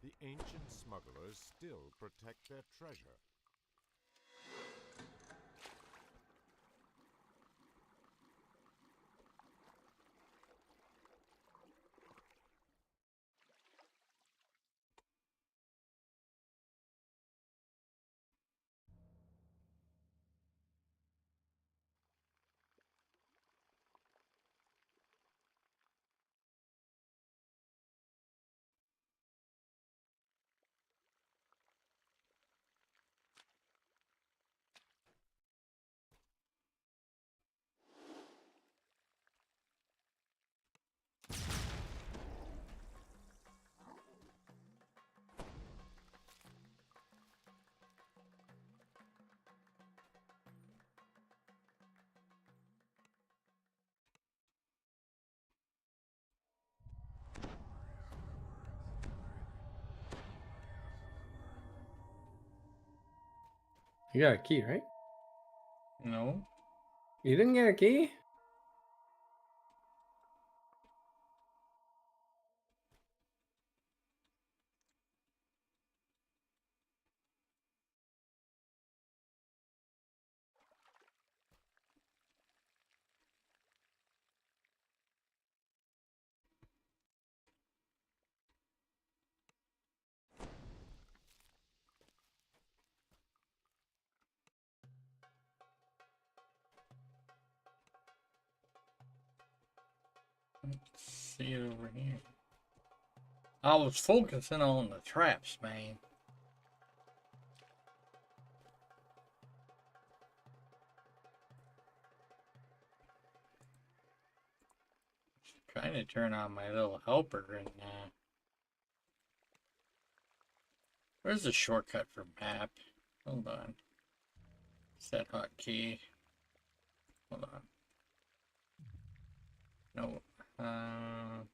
The ancient smugglers still protect their treasure. You got a key, right? No. You didn't get a key? Let's see it over here. I was focusing on the traps, man. Trying to turn on my little helper and where's the shortcut for map? Hold on. Set hotkey. Hold on. No. No.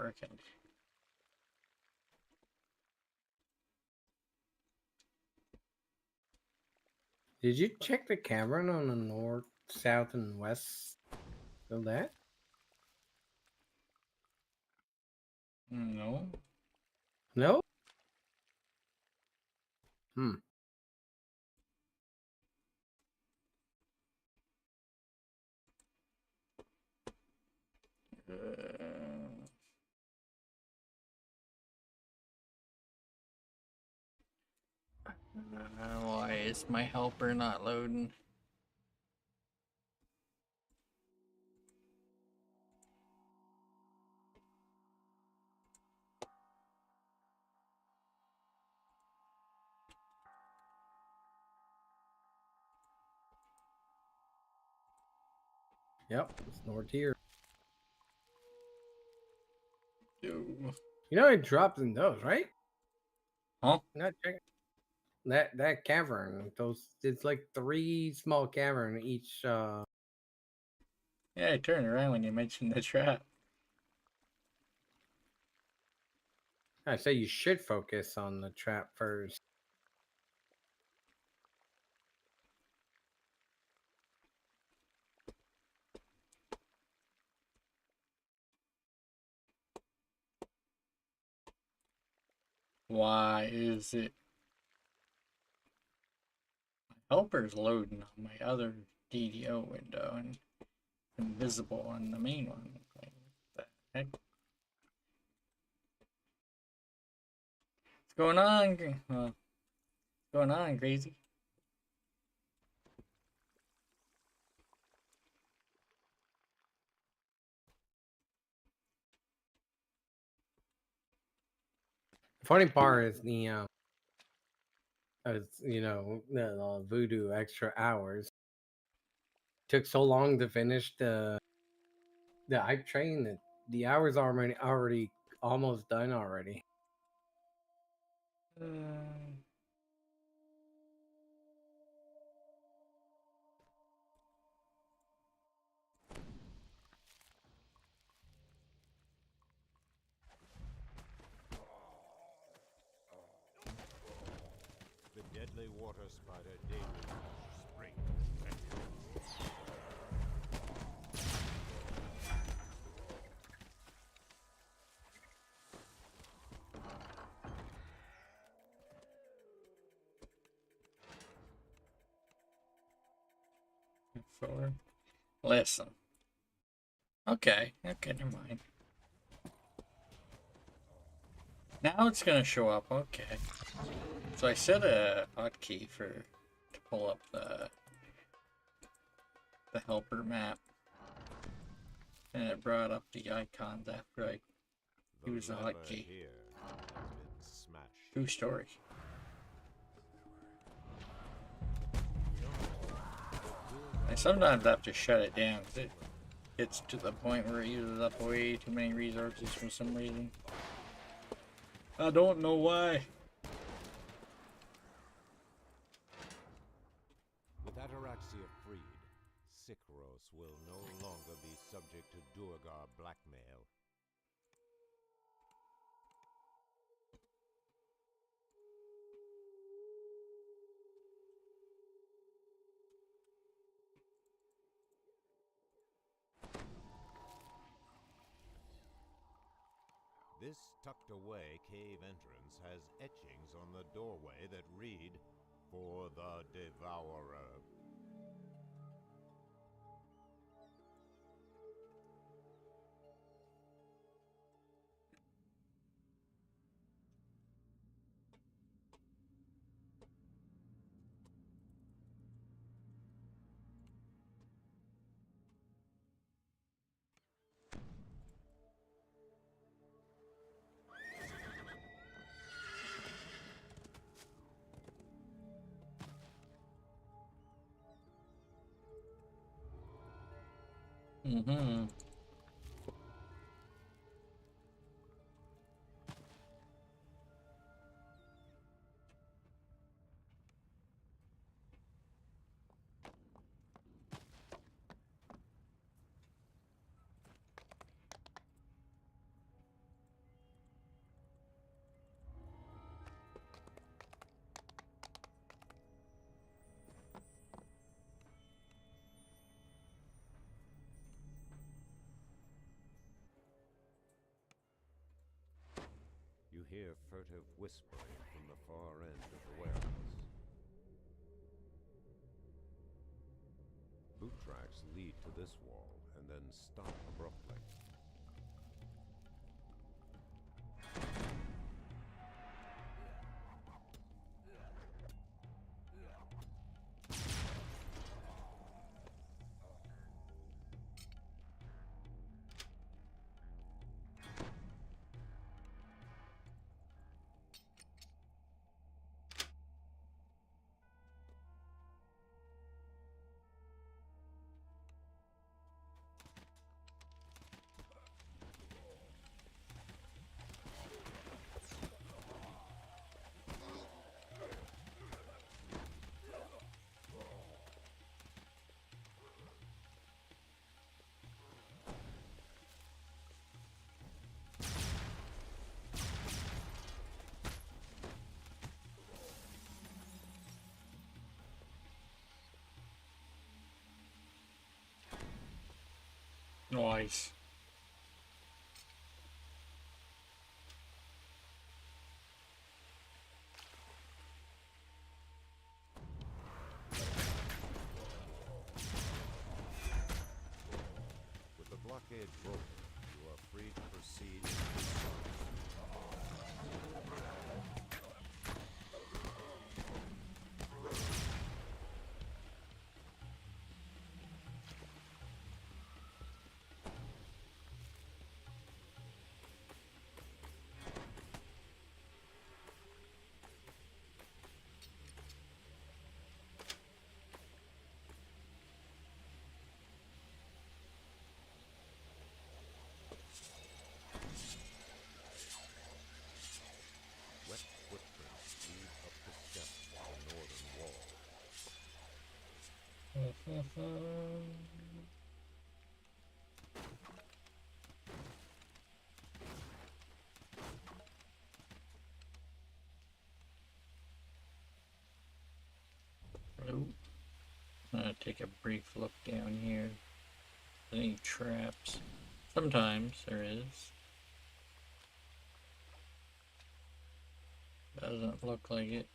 working. Did you check the cavern on the north, south, and west of that? No. No? Hmm. Why is my helper not loading? Yep, it's north here. Ew. You know it drops in those, right? Huh? Not checking. That cavern, those it's like 3 small cavern each. Yeah, I turned around when you mentioned the trap. I say you should focus on the trap first. Why is it? My helper's loading on my other DDO window and invisible on the main one. Like, what the heck? What's going on? What's going on, crazy? The funny part is the voodoo extra hours. Took so long to finish the hype train that the hours are already almost done already. The deadly water spider daily spring. For listen. Okay, never mind. Now it's gonna show up. Okay. So I set a hotkey to pull up the helper map, and it brought up the icons after I used the hotkey. True story. I sometimes have to shut it down because it gets to the point where it uses up way too many resources for some reason. I don't know why. With Ataraxia freed, Sikros will no longer be subject to Durgar blackmail. This tucked away cave entrance has etchings on the doorway that read, "For the Devourer." Mm-hmm. hear furtive whispering from the far end of the warehouse. Boot tracks lead to this wall and then stop abruptly. Nice. With the blockade broken, you are free to proceed into the sun. Wet footprints lead up the steps of the northern wall. Oh. I'm gonna take a brief look down here. Any traps? Sometimes there is. Doesn't look like it.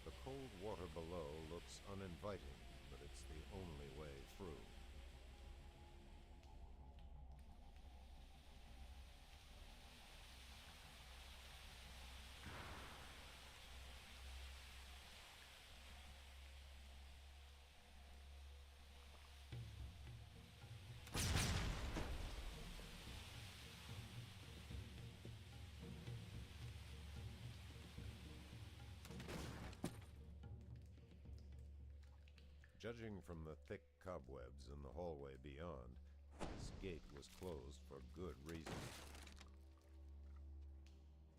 The cold water below looks uninviting, but it's the only way through. Judging from the thick cobwebs in the hallway beyond, this gate was closed for good reason.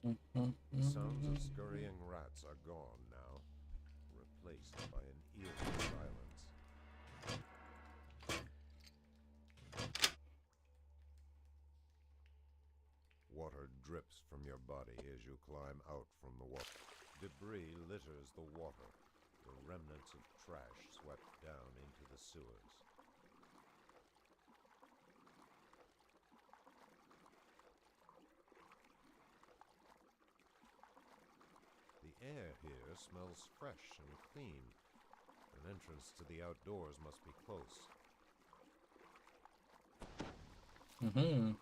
The sounds of scurrying rats are gone now, replaced by an eerie silence. Water drips from your body as you climb out from the water. Debris litters the water, the remnants of trash swept down into the sewers. The air here smells fresh and clean. An entrance to the outdoors must be close. Mm-hmm.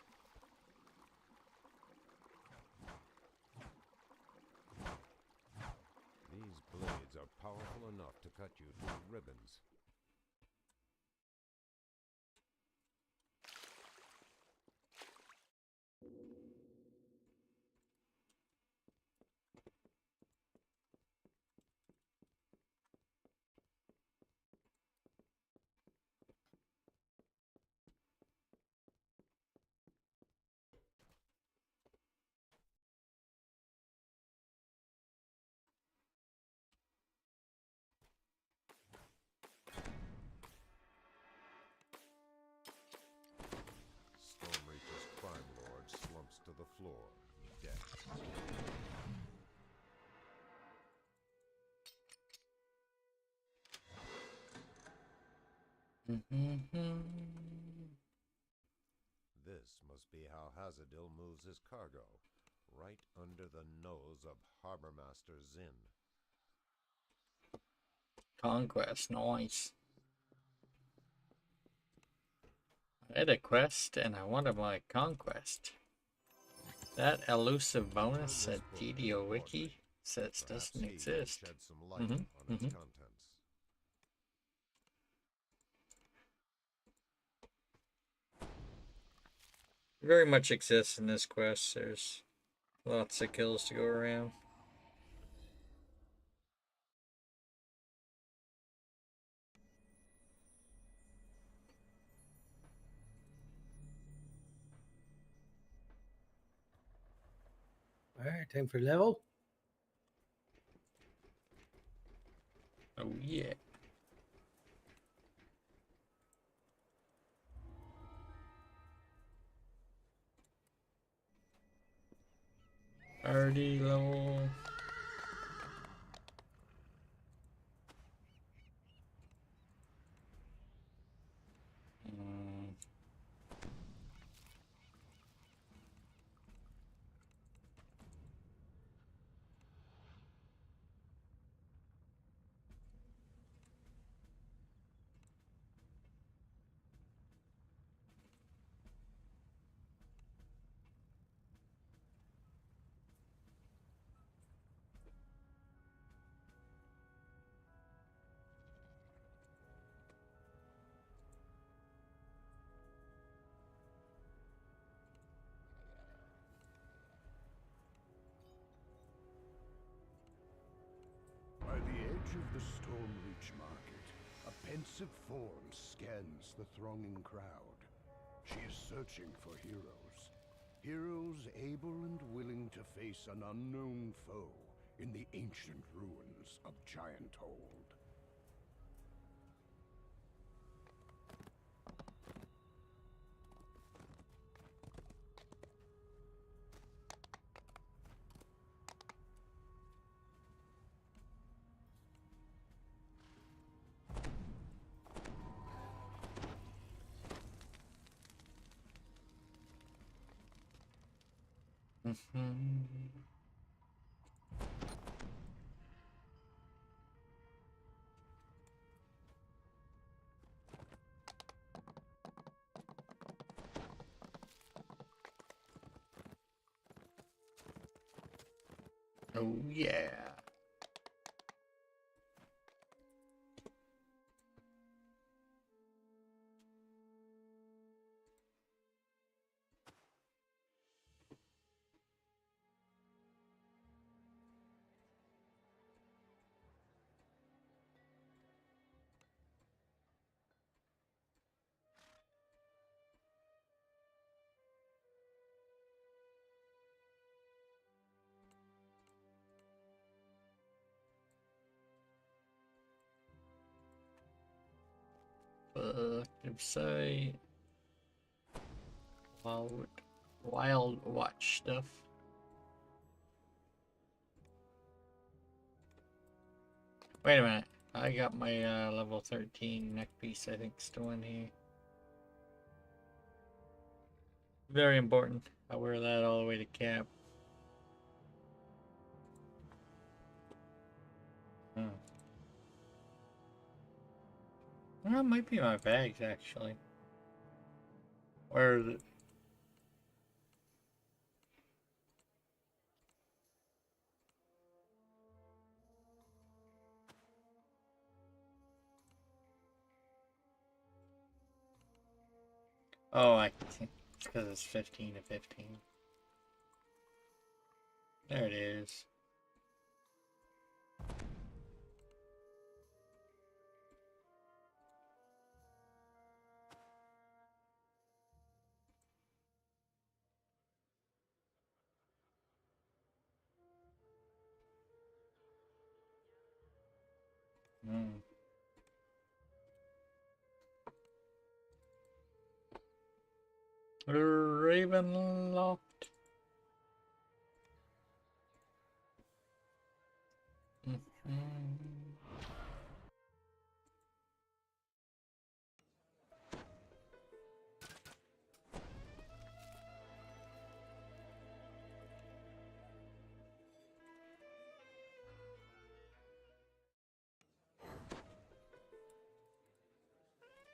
These blades are powerful enough to cut you to ribbons. This must be how Hazadil moves his cargo, right under the nose of Harbor Master Zinn. Conquest, nice. I had a quest and I wanted my conquest. That elusive bonus at DDO Wiki says doesn't exist. Shed some light on its contents. Very much exists in this quest. There's lots of kills to go around. Alright, time for level. Oh yeah. Already level. By the edge of the Stormreach Market, a pensive form scans the thronging crowd. She is searching for heroes. Heroes able and willing to face an unknown foe in the ancient ruins of Gianthold. Oh yeah. Active sight. Wild watch stuff. Wait a minute. I got my level 13 neck piece, I think, still in here. Very important. I wear that all the way to cap. That might be my bags, actually. Where is it? Oh, I think it's because it's 15 to 15. There it is. Ravenloft.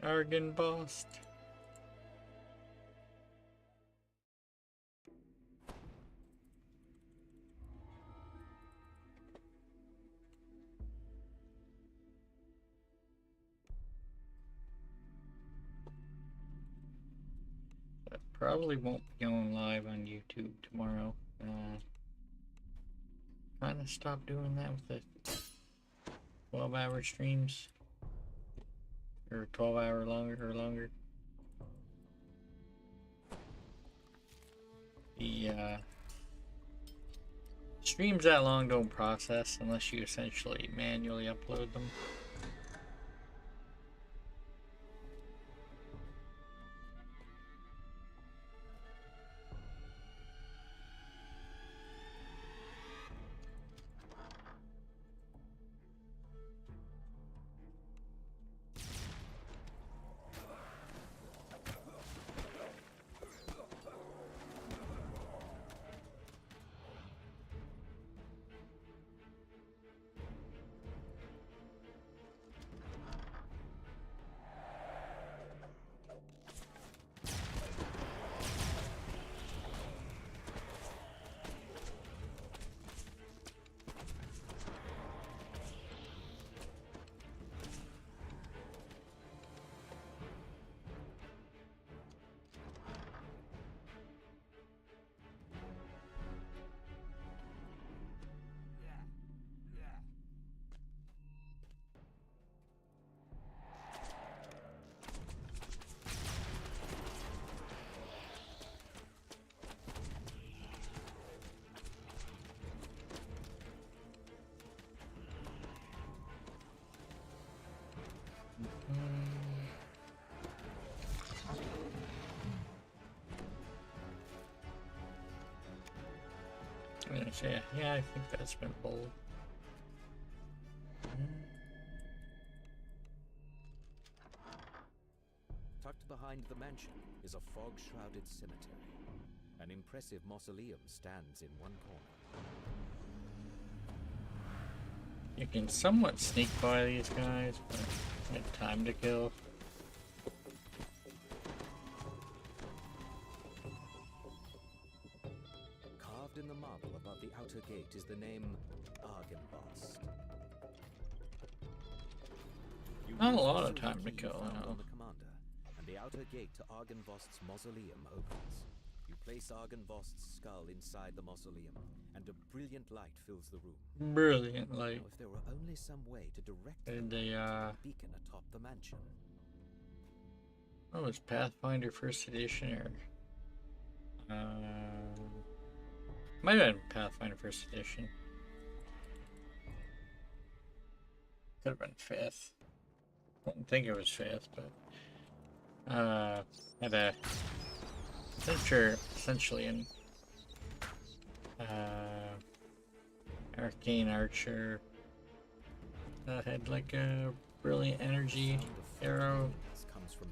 Argon boss. Probably won't be going live on YouTube tomorrow. Trying to stop doing that with the 12-hour streams. Or 12-hour longer. The streams that long don't process unless you essentially manually upload them. Yeah, I think that's been bold. Tucked behind the mansion is a fog-shrouded cemetery. An impressive mausoleum stands in one corner. You can somewhat sneak by these guys, but I have time to kill. Carved in the marble above the outer gate is the name Argenvost. Not a lot of time to kill, no. On the commander, and the outer gate to Argenvost's mausoleum opens. You place Argenvost's skull inside the mausoleum, and a brilliant light fills the room. Brilliant light. Now, if there were only some way to direct And them they, to the beacon atop the mansion. Oh, it's Pathfinder First Edition, or might have been Pathfinder First Edition. Could have been 5th. I don't think it was 5th, but had a adventure essentially in Arcane Archer that had like a brilliant energy arrow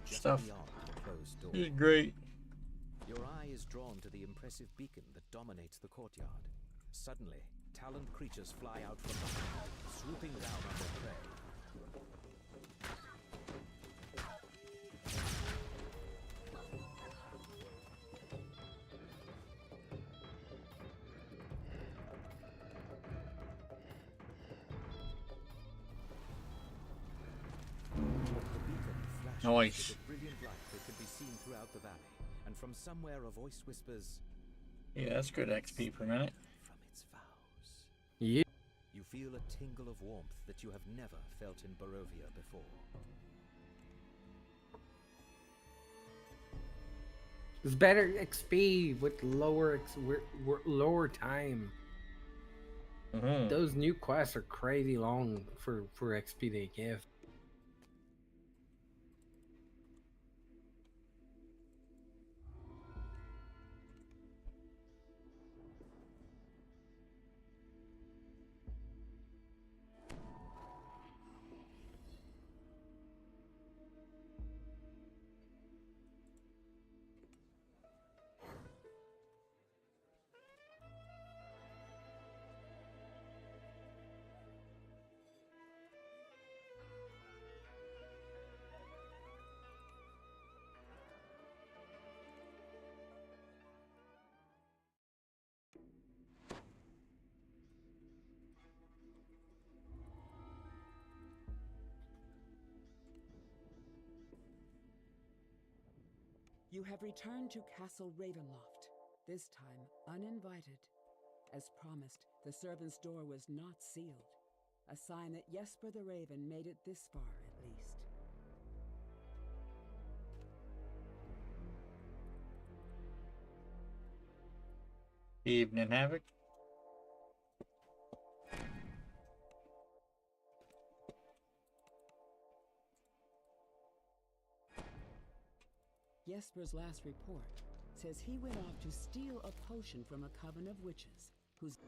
stuff. It was great. Your eye is drawn to the impressive beacon that dominates the courtyard. Suddenly, taloned creatures fly out from behind, swooping down on their prey. Nice. With a brilliant light that could be seen throughout the valley, and from somewhere a voice whispers, Yeah, that's good XP per minute. from its vows. Yeah. You feel a tingle of warmth that you have never felt in Barovia before. It's better XP with lower lower time. Those new quests are crazy long for XP they give. You have returned to Castle Ravenloft, this time uninvited. As promised, the servant's door was not sealed, a sign that Jesper the Raven made it this far at least. Evening, Havoc. Jesper's last report says he went off to steal a potion from a coven of witches whose...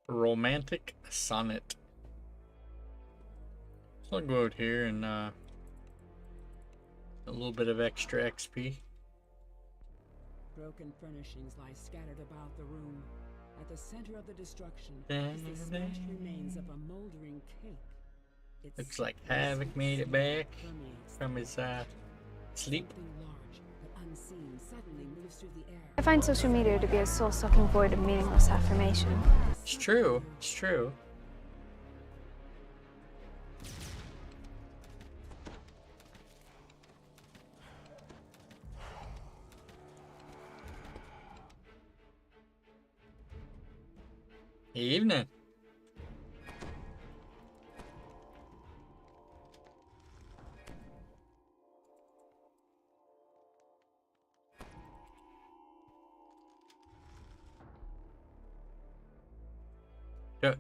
Romantic Sonnet. So I'll go out here and a little bit of extra XP. Broken furnishings lie scattered about the room. At the center of the destruction is the smashed remains of a moldering cake. Looks like Havoc made it back from his sleep. Large but unseen suddenly moves through the air. I find social media to be a soul-sucking void of meaningless affirmation. It's true. It's true. Evening.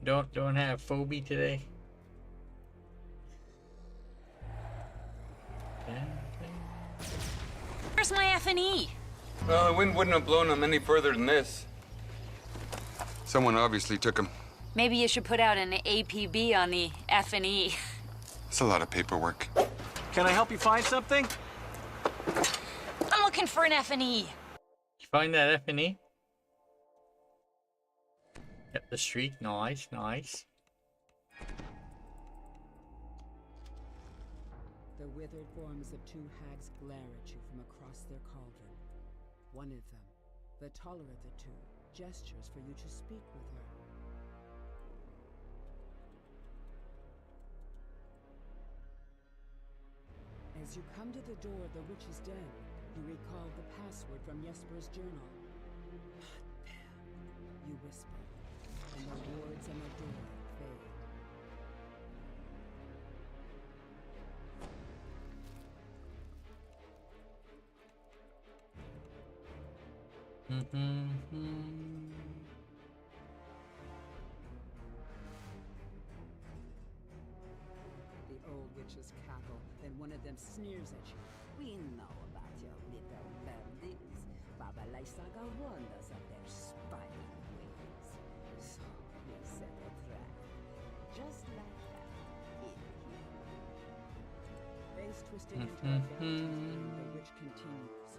Don't have phobia today. Where's my F&E? Well, the wind wouldn't have blown them any further than this. Someone obviously took them. Maybe you should put out an APB on the F&E. It's a lot of paperwork. Can I help you find something? I'm looking for an F&E. You find that F&E? Yep, the streak. Nice, nice. The withered forms of two hags glare at you from across their cauldron. One of them, the taller of the two, gestures for you to speak with her. As you come to the door of the witch's den, you recall the password from Jesper's journal. You whisper, and the words on the door fade. The old witches cackle, then one of them sneers at you. We know about your little bandits. Baba Lysaga warned us of their spying ways. So we set a trap. Just like that. Face twisting into a baptism, the witch continues.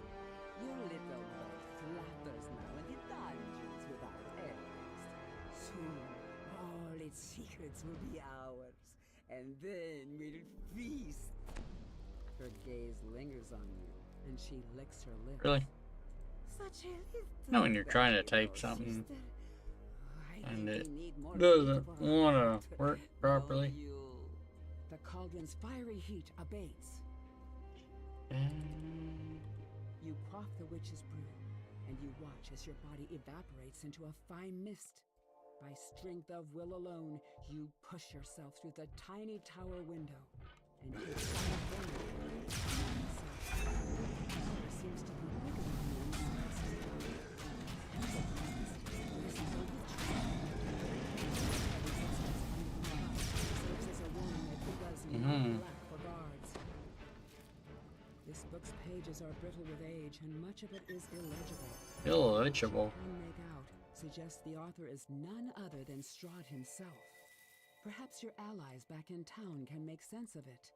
Your little boy flatters now in the dungeons without errors. Soon, all its secrets will be ours. And then we'll feast. Her gaze lingers on you, and she licks her lips. Really? Such a little No, when you're trying to type something sister. and it doesn't want to work properly. The cauldron's fiery heat abates. You quaff the witch's brew, and you watch as your body evaporates into a fine mist. By strength of will alone, you push yourself through the tiny tower window, and you seems to be bigger than you serves as a warning that pages are brittle with age, and much of it is illegible. Illegible. What you make out suggests the author is none other than Strahd himself. Perhaps your allies back in town can make sense of it.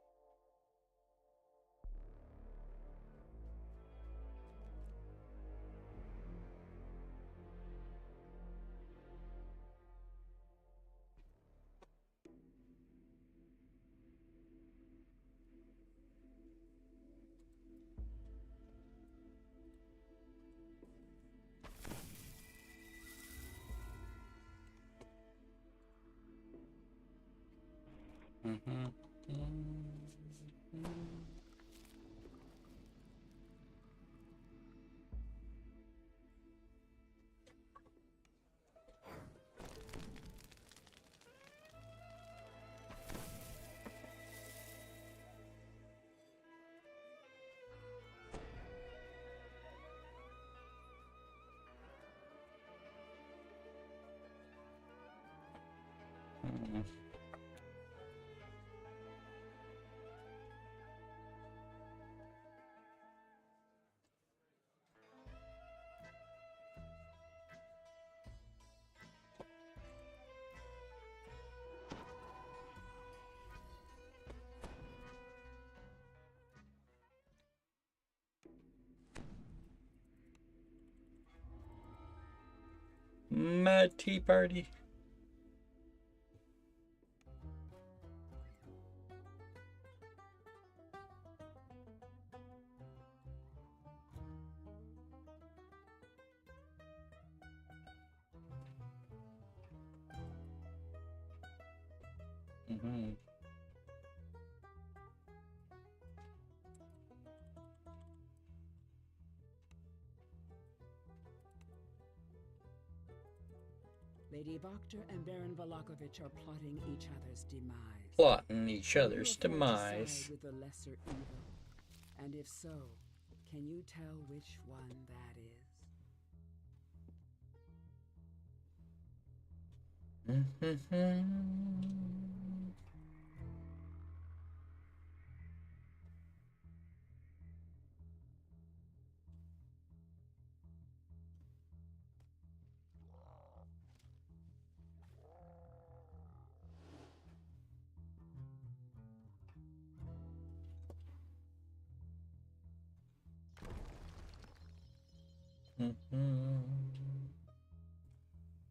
Mad Tea Party. Lady Vokter and Baron Valakovich are plotting each other's demise. Plotting each Can you other's afford to demise. side with the lesser evil? And if so, can you tell which one that is?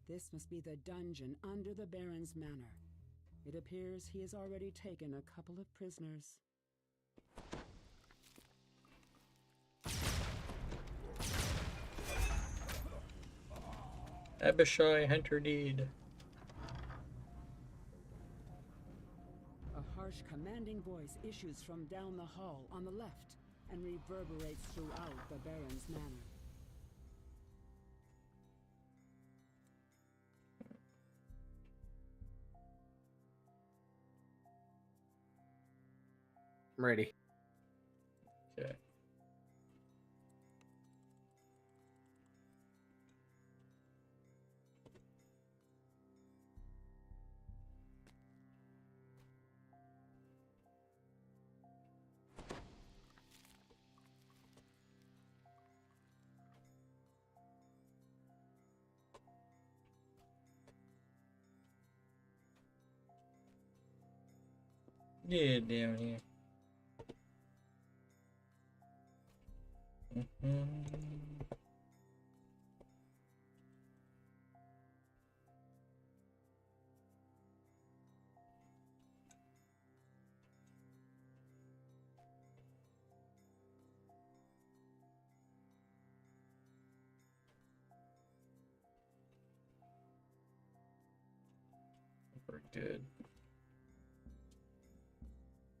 This must be the dungeon under the Baron's manor. It appears he has already taken a couple of prisoners. Abishai Hunter Deed. A harsh, commanding voice issues from down the hall on the left and reverberates throughout the Baron's manor. I'm ready. Okay. Yeah, down here. We're good.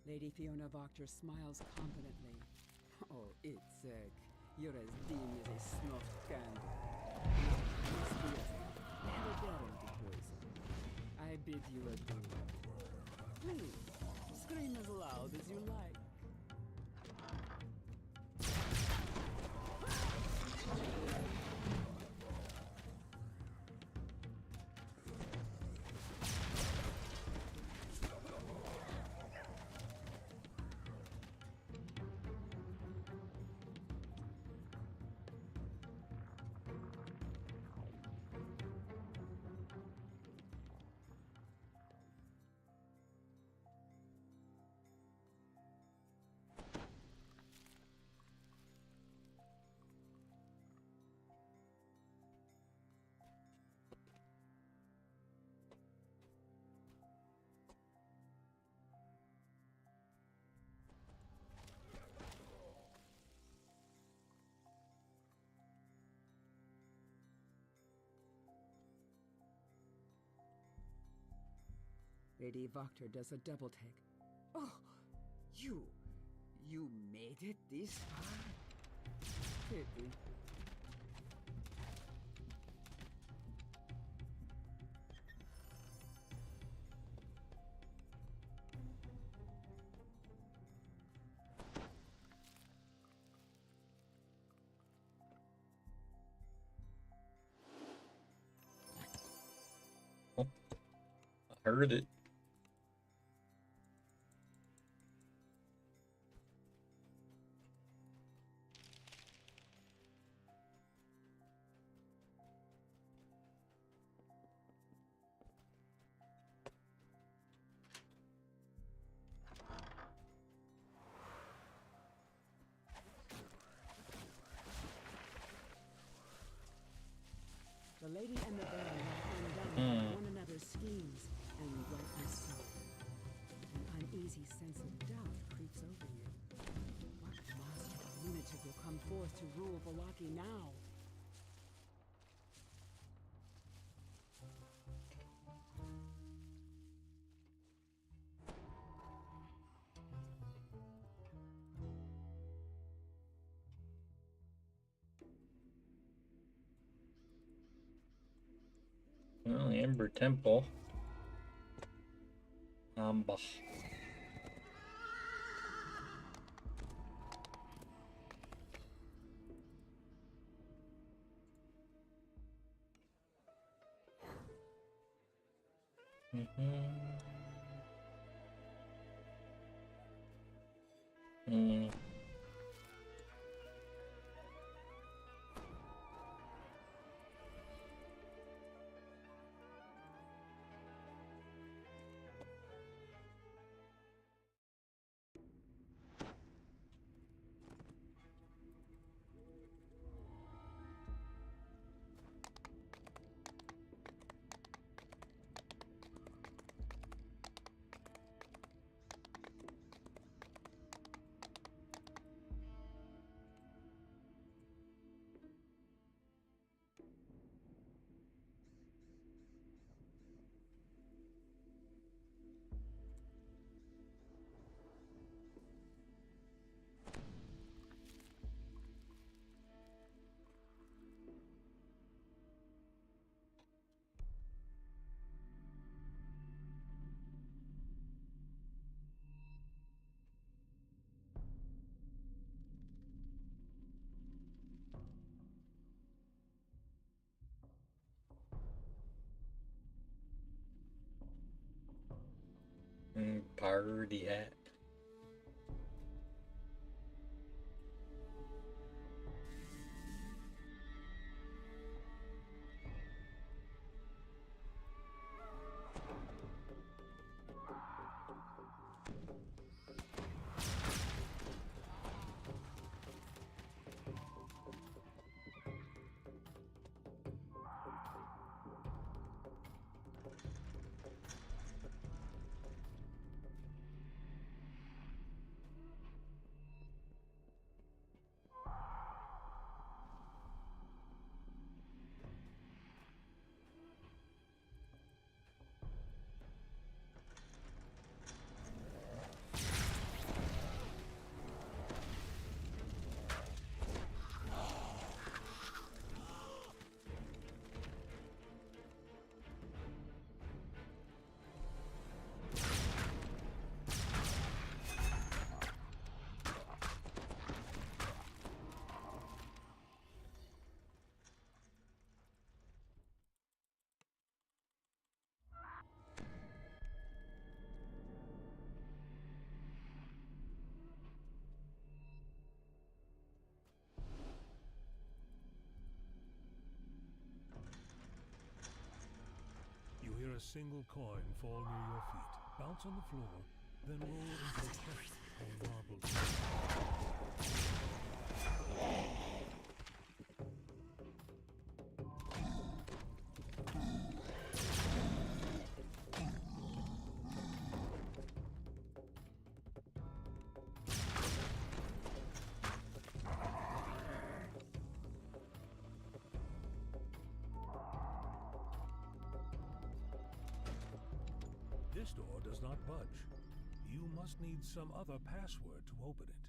Lady Fiona Vokter smiles confidently. Oh, Itzek, you're as dim as a snuffed candle. Never daring to poison. I bid you adieu. Please, scream as loud as you like. Lady Voctor does a double take. Oh, you made it this far? Pity. I heard it. The lady and the baron have undone one another's schemes, and rightly so. An uneasy sense of doubt creeps over you. What monster or lunatic will come forth to rule Vallaki now? Well, Amber Temple. Bah. Party hat. You hear a single coin fall near your feet, bounce on the floor, then roll into a hefty marble slab. This door does not budge. You must need some other password to open it.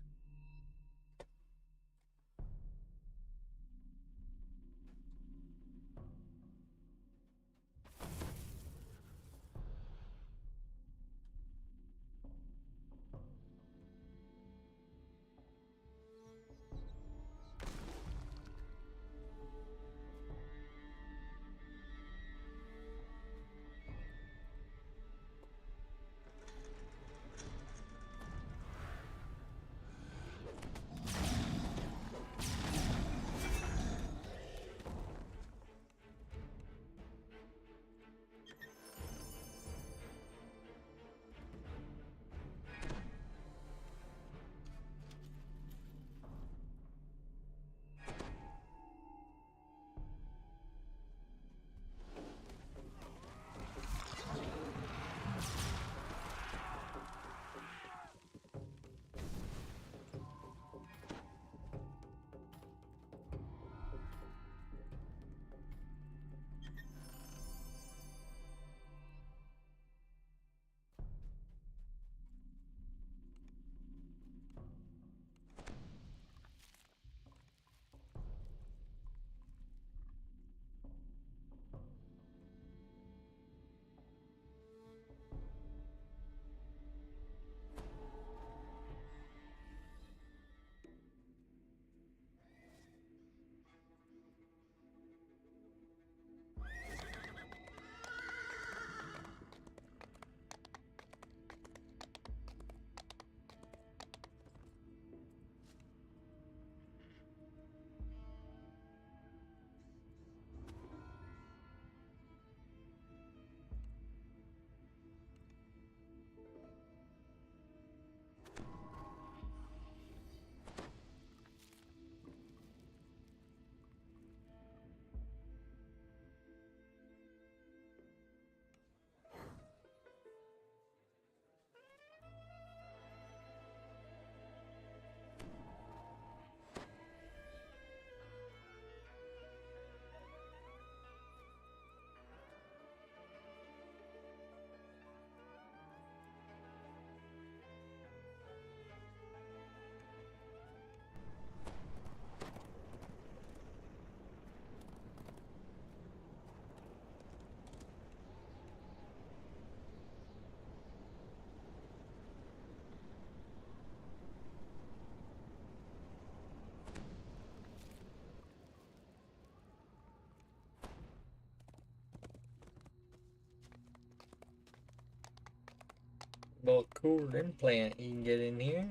Well, cool implant you can get in here.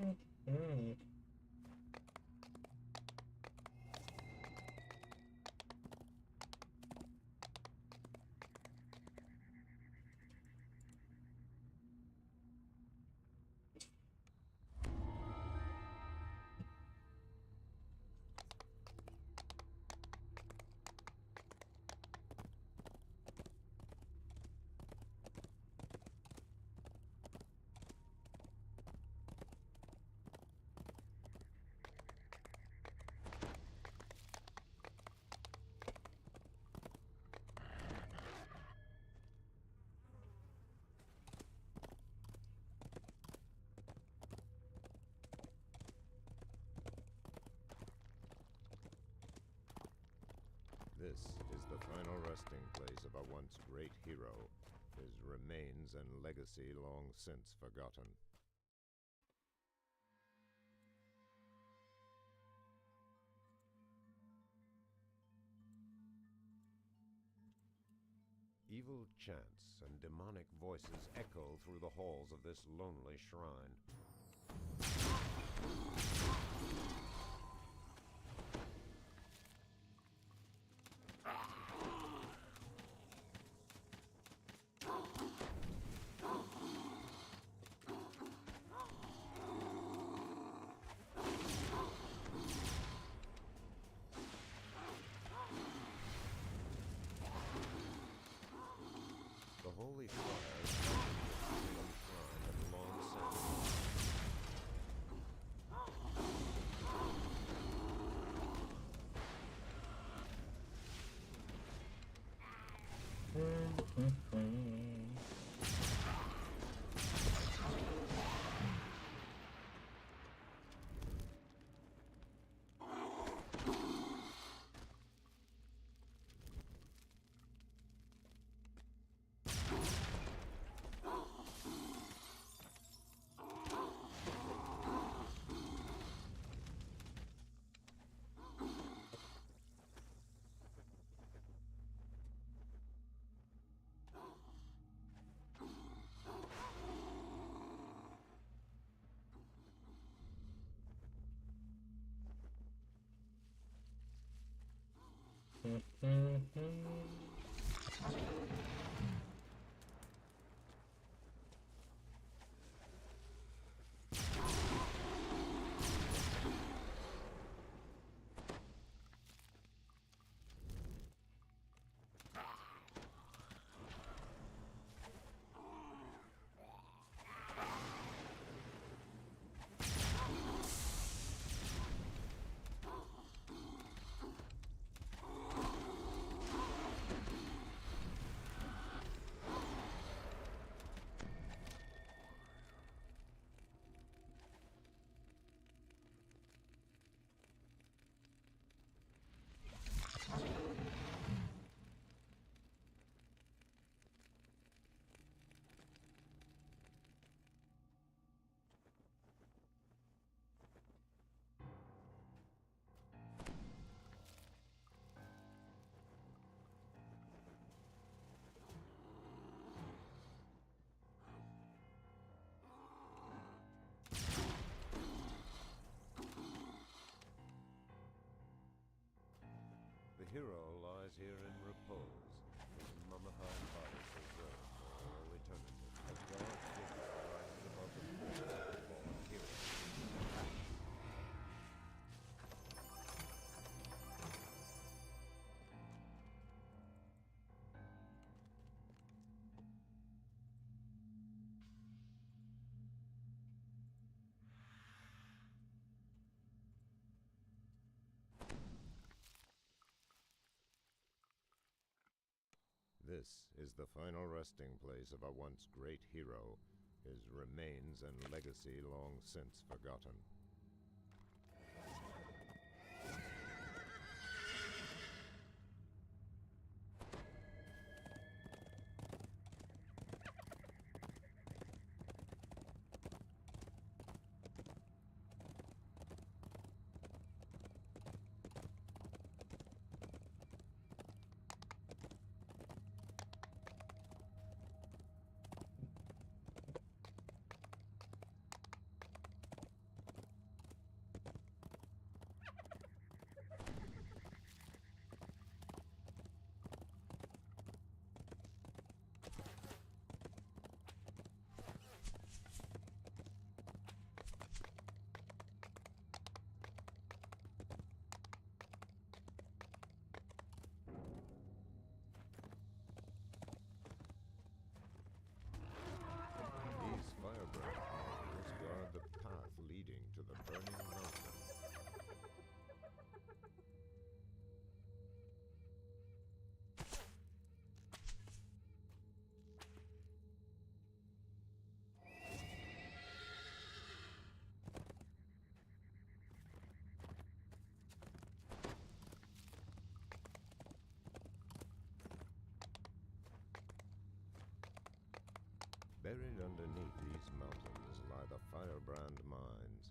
Hmm. This is the final resting place of a once great hero, his remains and legacy long since forgotten. Evil chants and demonic voices echo through the halls of this lonely shrine. The holy fire is from the shrine of long since. The hero lies here in repose, his mummified body preserved for all eternity. A dark figure rises above the corpse of the fallen hero. This is the final resting place of a once great hero, his remains and legacy long since forgotten. To the burning mountain. Buried underneath these mountains lie the firebrand mines.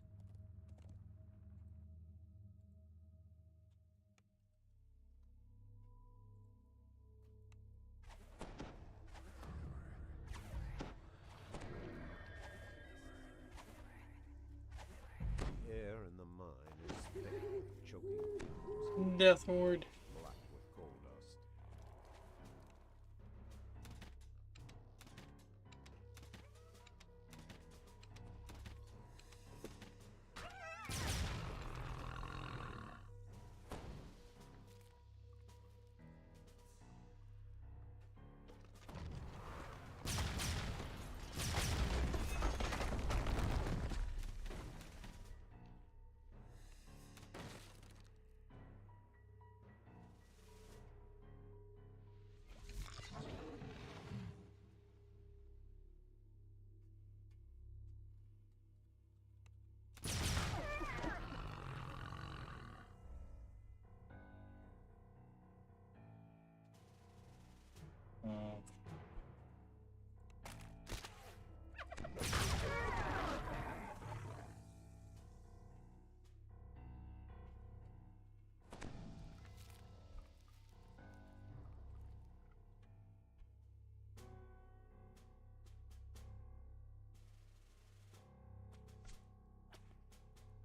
The air in the mine is thick with choking fumes. Death Ward. Black with coal dust.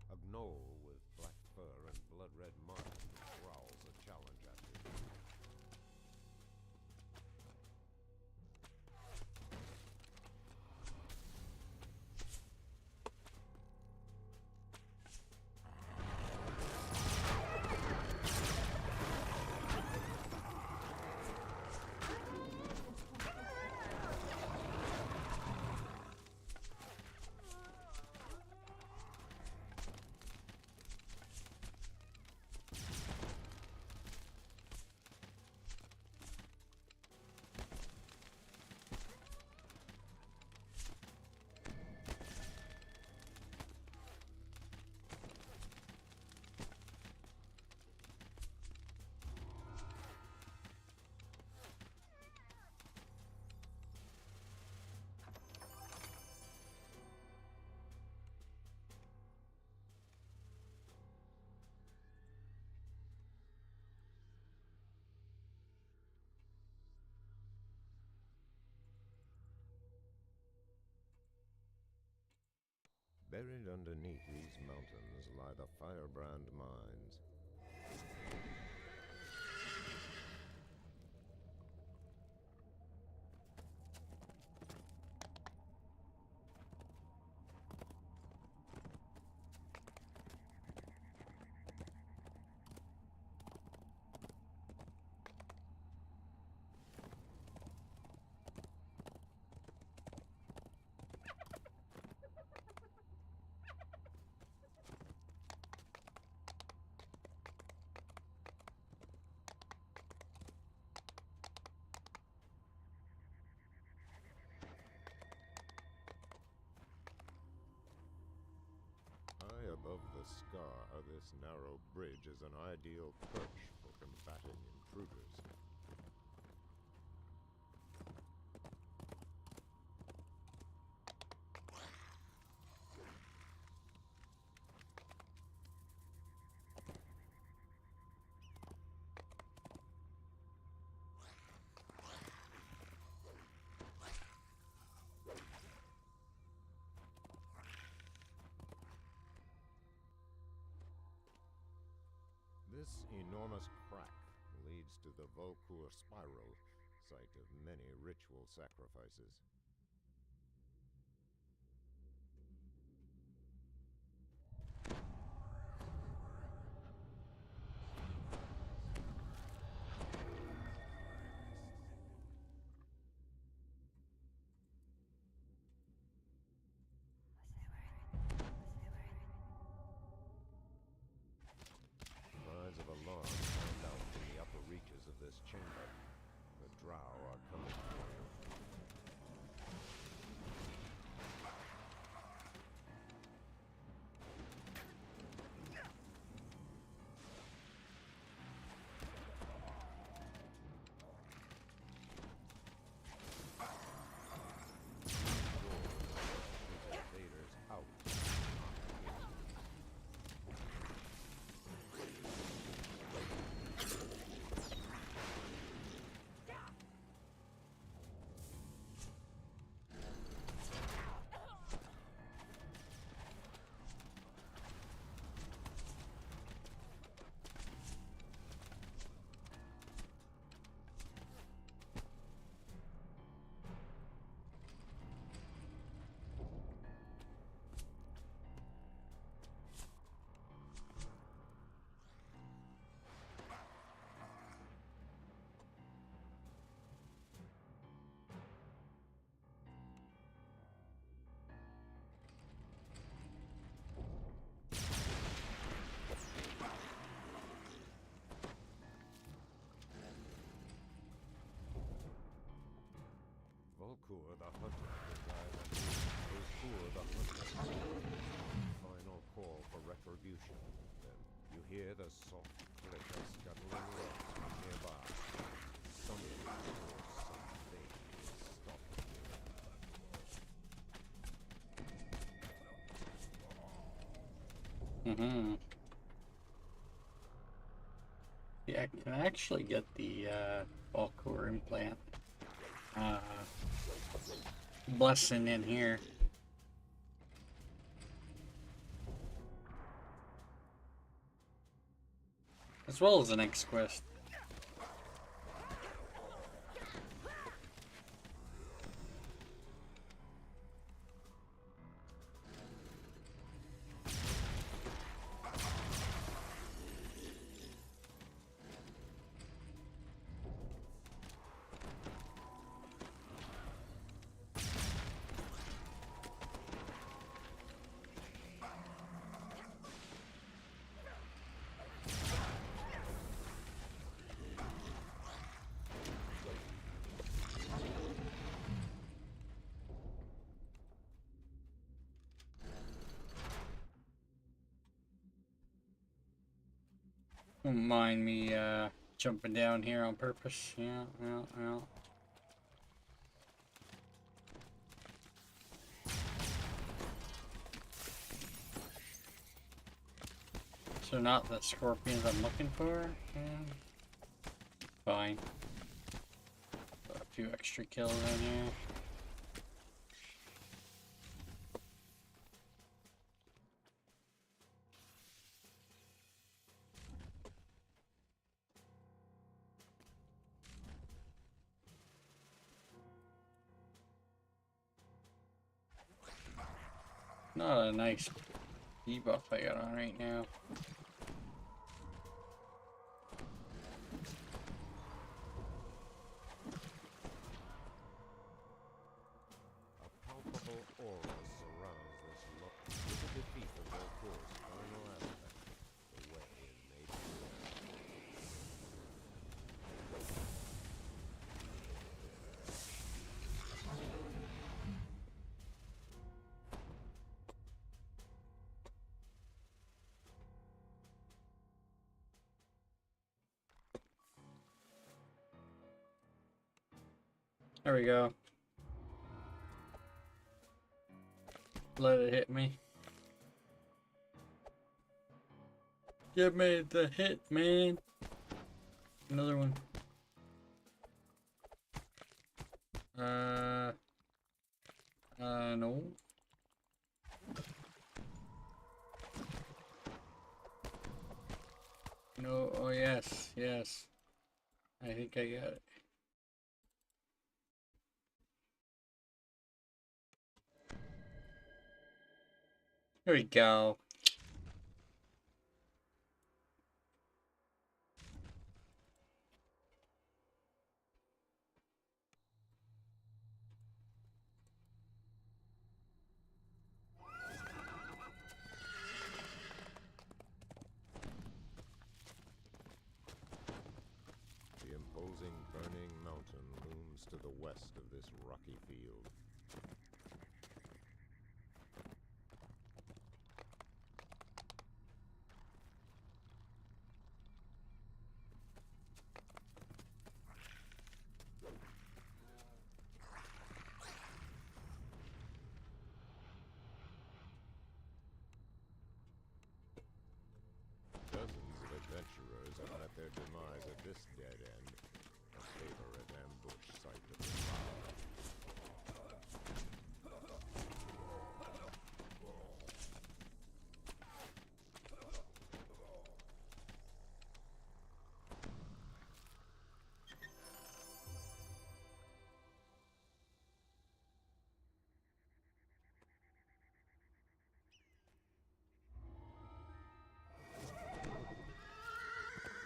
A gnoll with black fur and blood-red markings growls a challenge at you. Buried underneath these mountains lie the Firebrand mines. High above the scar, this narrow bridge is an ideal perch for combating intruders. This enormous crack leads to the Volkur Spiral, site of many ritual sacrifices. Cries of alarm sound out from the upper reaches of this chamber. The drow are coming for you. Invaders out. Volkur the Hunter resides Volkur the Hunter. Final call for retribution. Then you hear the soft click of scuttling rocks from nearby. Something or something is stalking you. Yeah, I can actually get the Volkur implant blessing in here. As well as the next quest. Don't mind me jumping down here on purpose. Yeah. So not the scorpions I'm looking for. Yeah. Fine. Got a few extra kills in here. Not a nice debuff I got on right now. A palpable aura surrounds this look. With the defeat of Volcour's final aspect, the way is made clear. There we go. Let it hit me. Give me the hit, man. Another one. No. No, oh yes, yes. I think I got it. There we go. The imposing burning mountain looms to the west of this rocky field. Dozens of adventurers have met their demise at this dead end, a favorite ambush site of the crowd.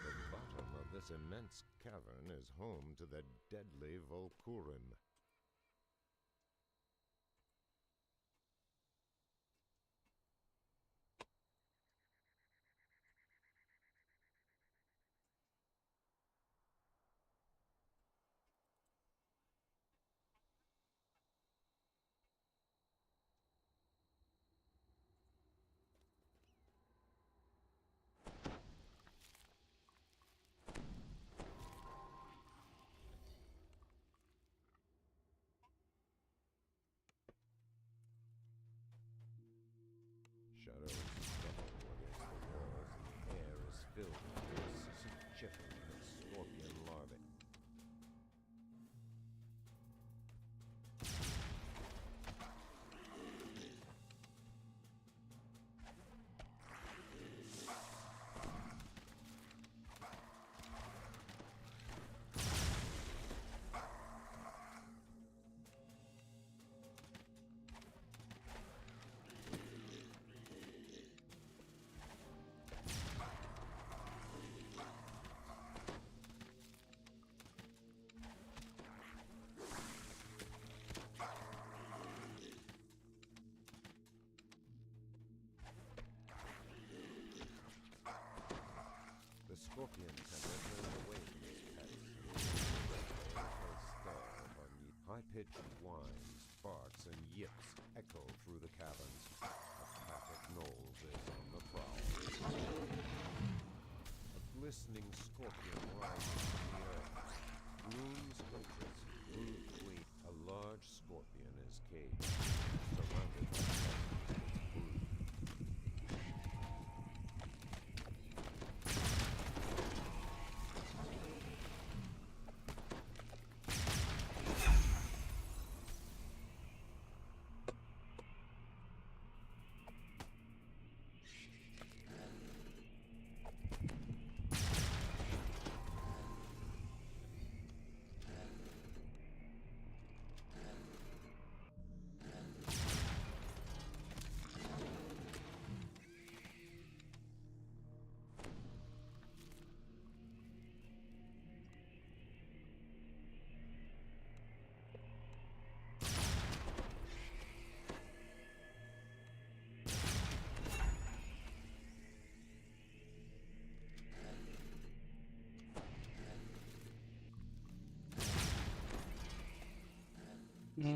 The bottom of this immense cavern is home to the deadly Volcurin. Shadows struggle against the walls, and the air is filled with the incessant chittering of scorpion larvae. The scorpions have been turned away from this pest, high-pitched whines, barks, and yips echo through the caverns. A pack of gnolls is on the prowl. A glistening scorpion rises from the earth. Gloom's huntress, blue queen. A large scorpion is caged, surrounded by its brood. The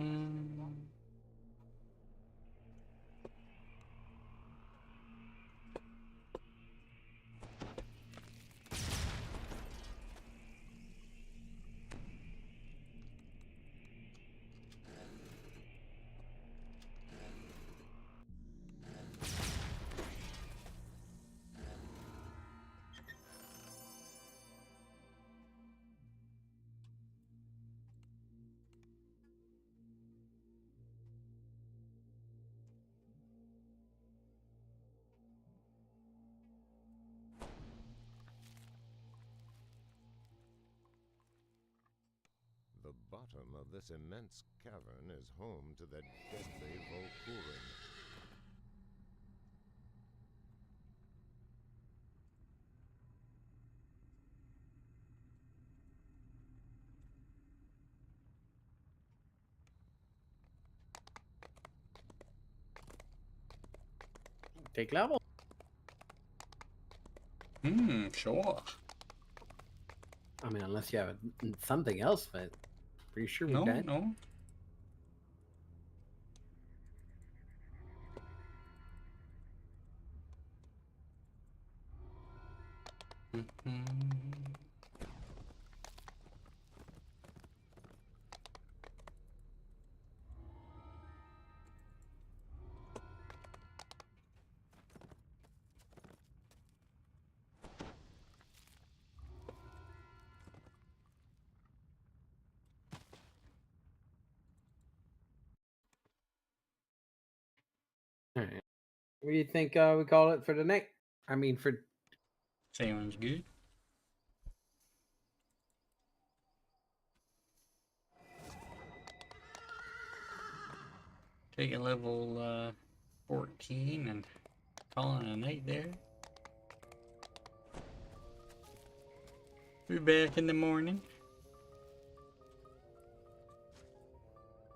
bottom of this immense cavern is home to the deadly Volkurin. Take level. Sure. I mean, unless you have something else, but pretty sure we're No, dead. no. All right. What do you think we call it for the night? I mean, for Sounds good. Take a level 14 and calling it a night there. Be back in the morning.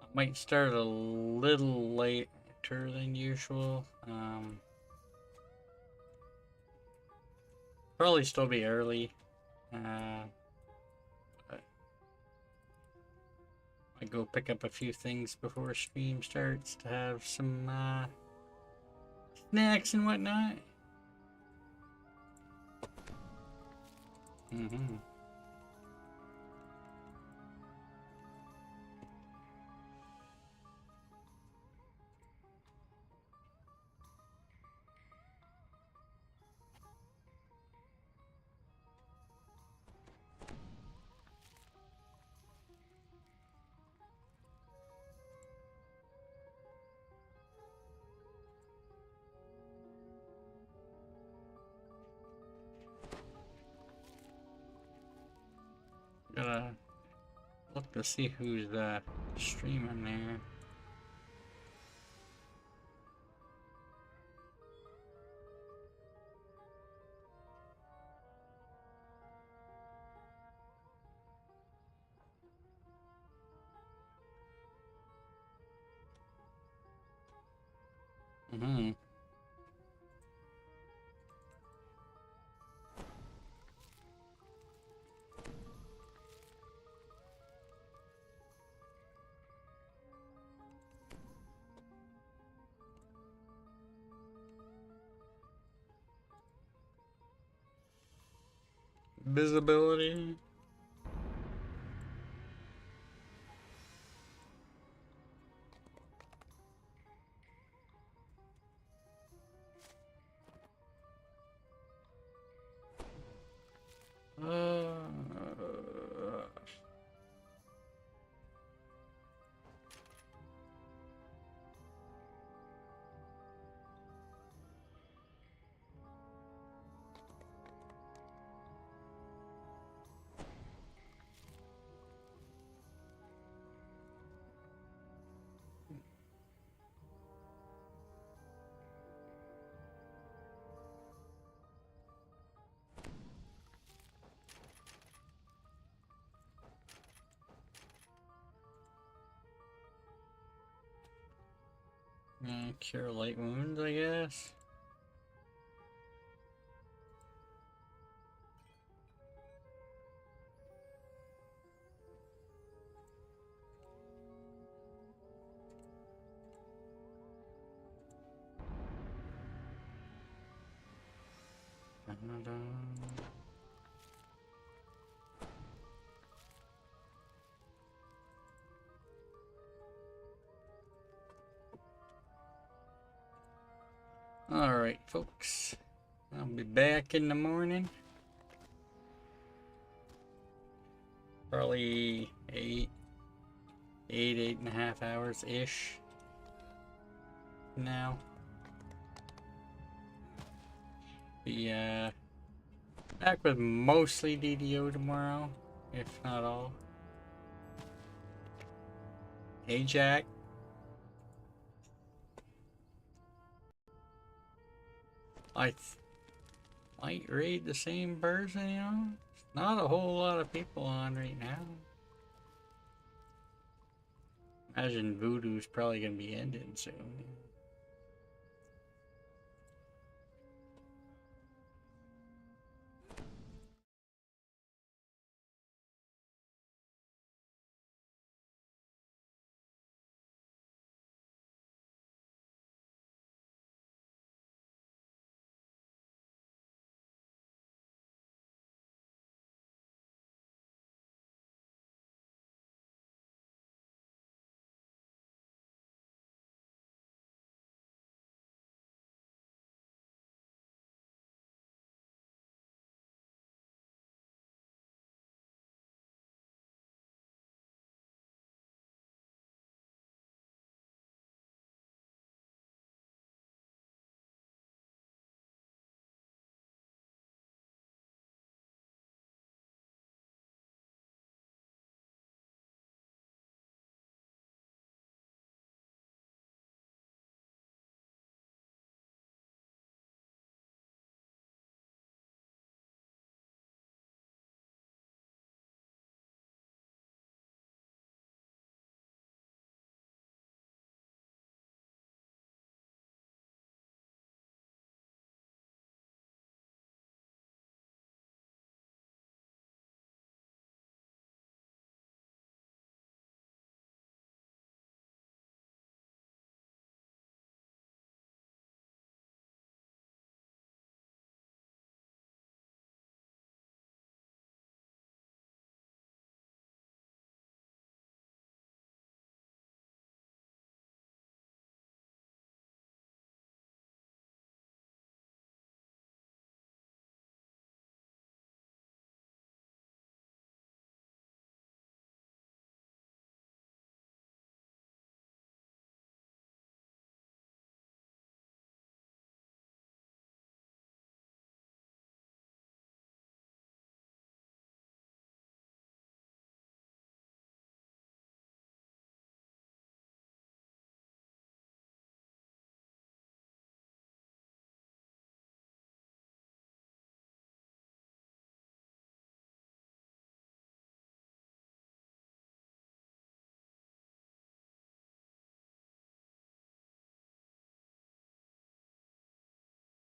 I might start a little later than usual. Probably still be early. But I go pick up a few things before stream starts to have some snacks and whatnot. Gotta look to see who's streaming there. Visibility. Cure light wounds, I guess. Alright, folks. I'll be back in the morning. Probably 8.5 hours-ish now. Be back with mostly DDO tomorrow, if not all. Hey Jack. I might raid the same person, you know? Not a whole lot of people on right now. Imagine Voodoo's probably gonna be ending soon.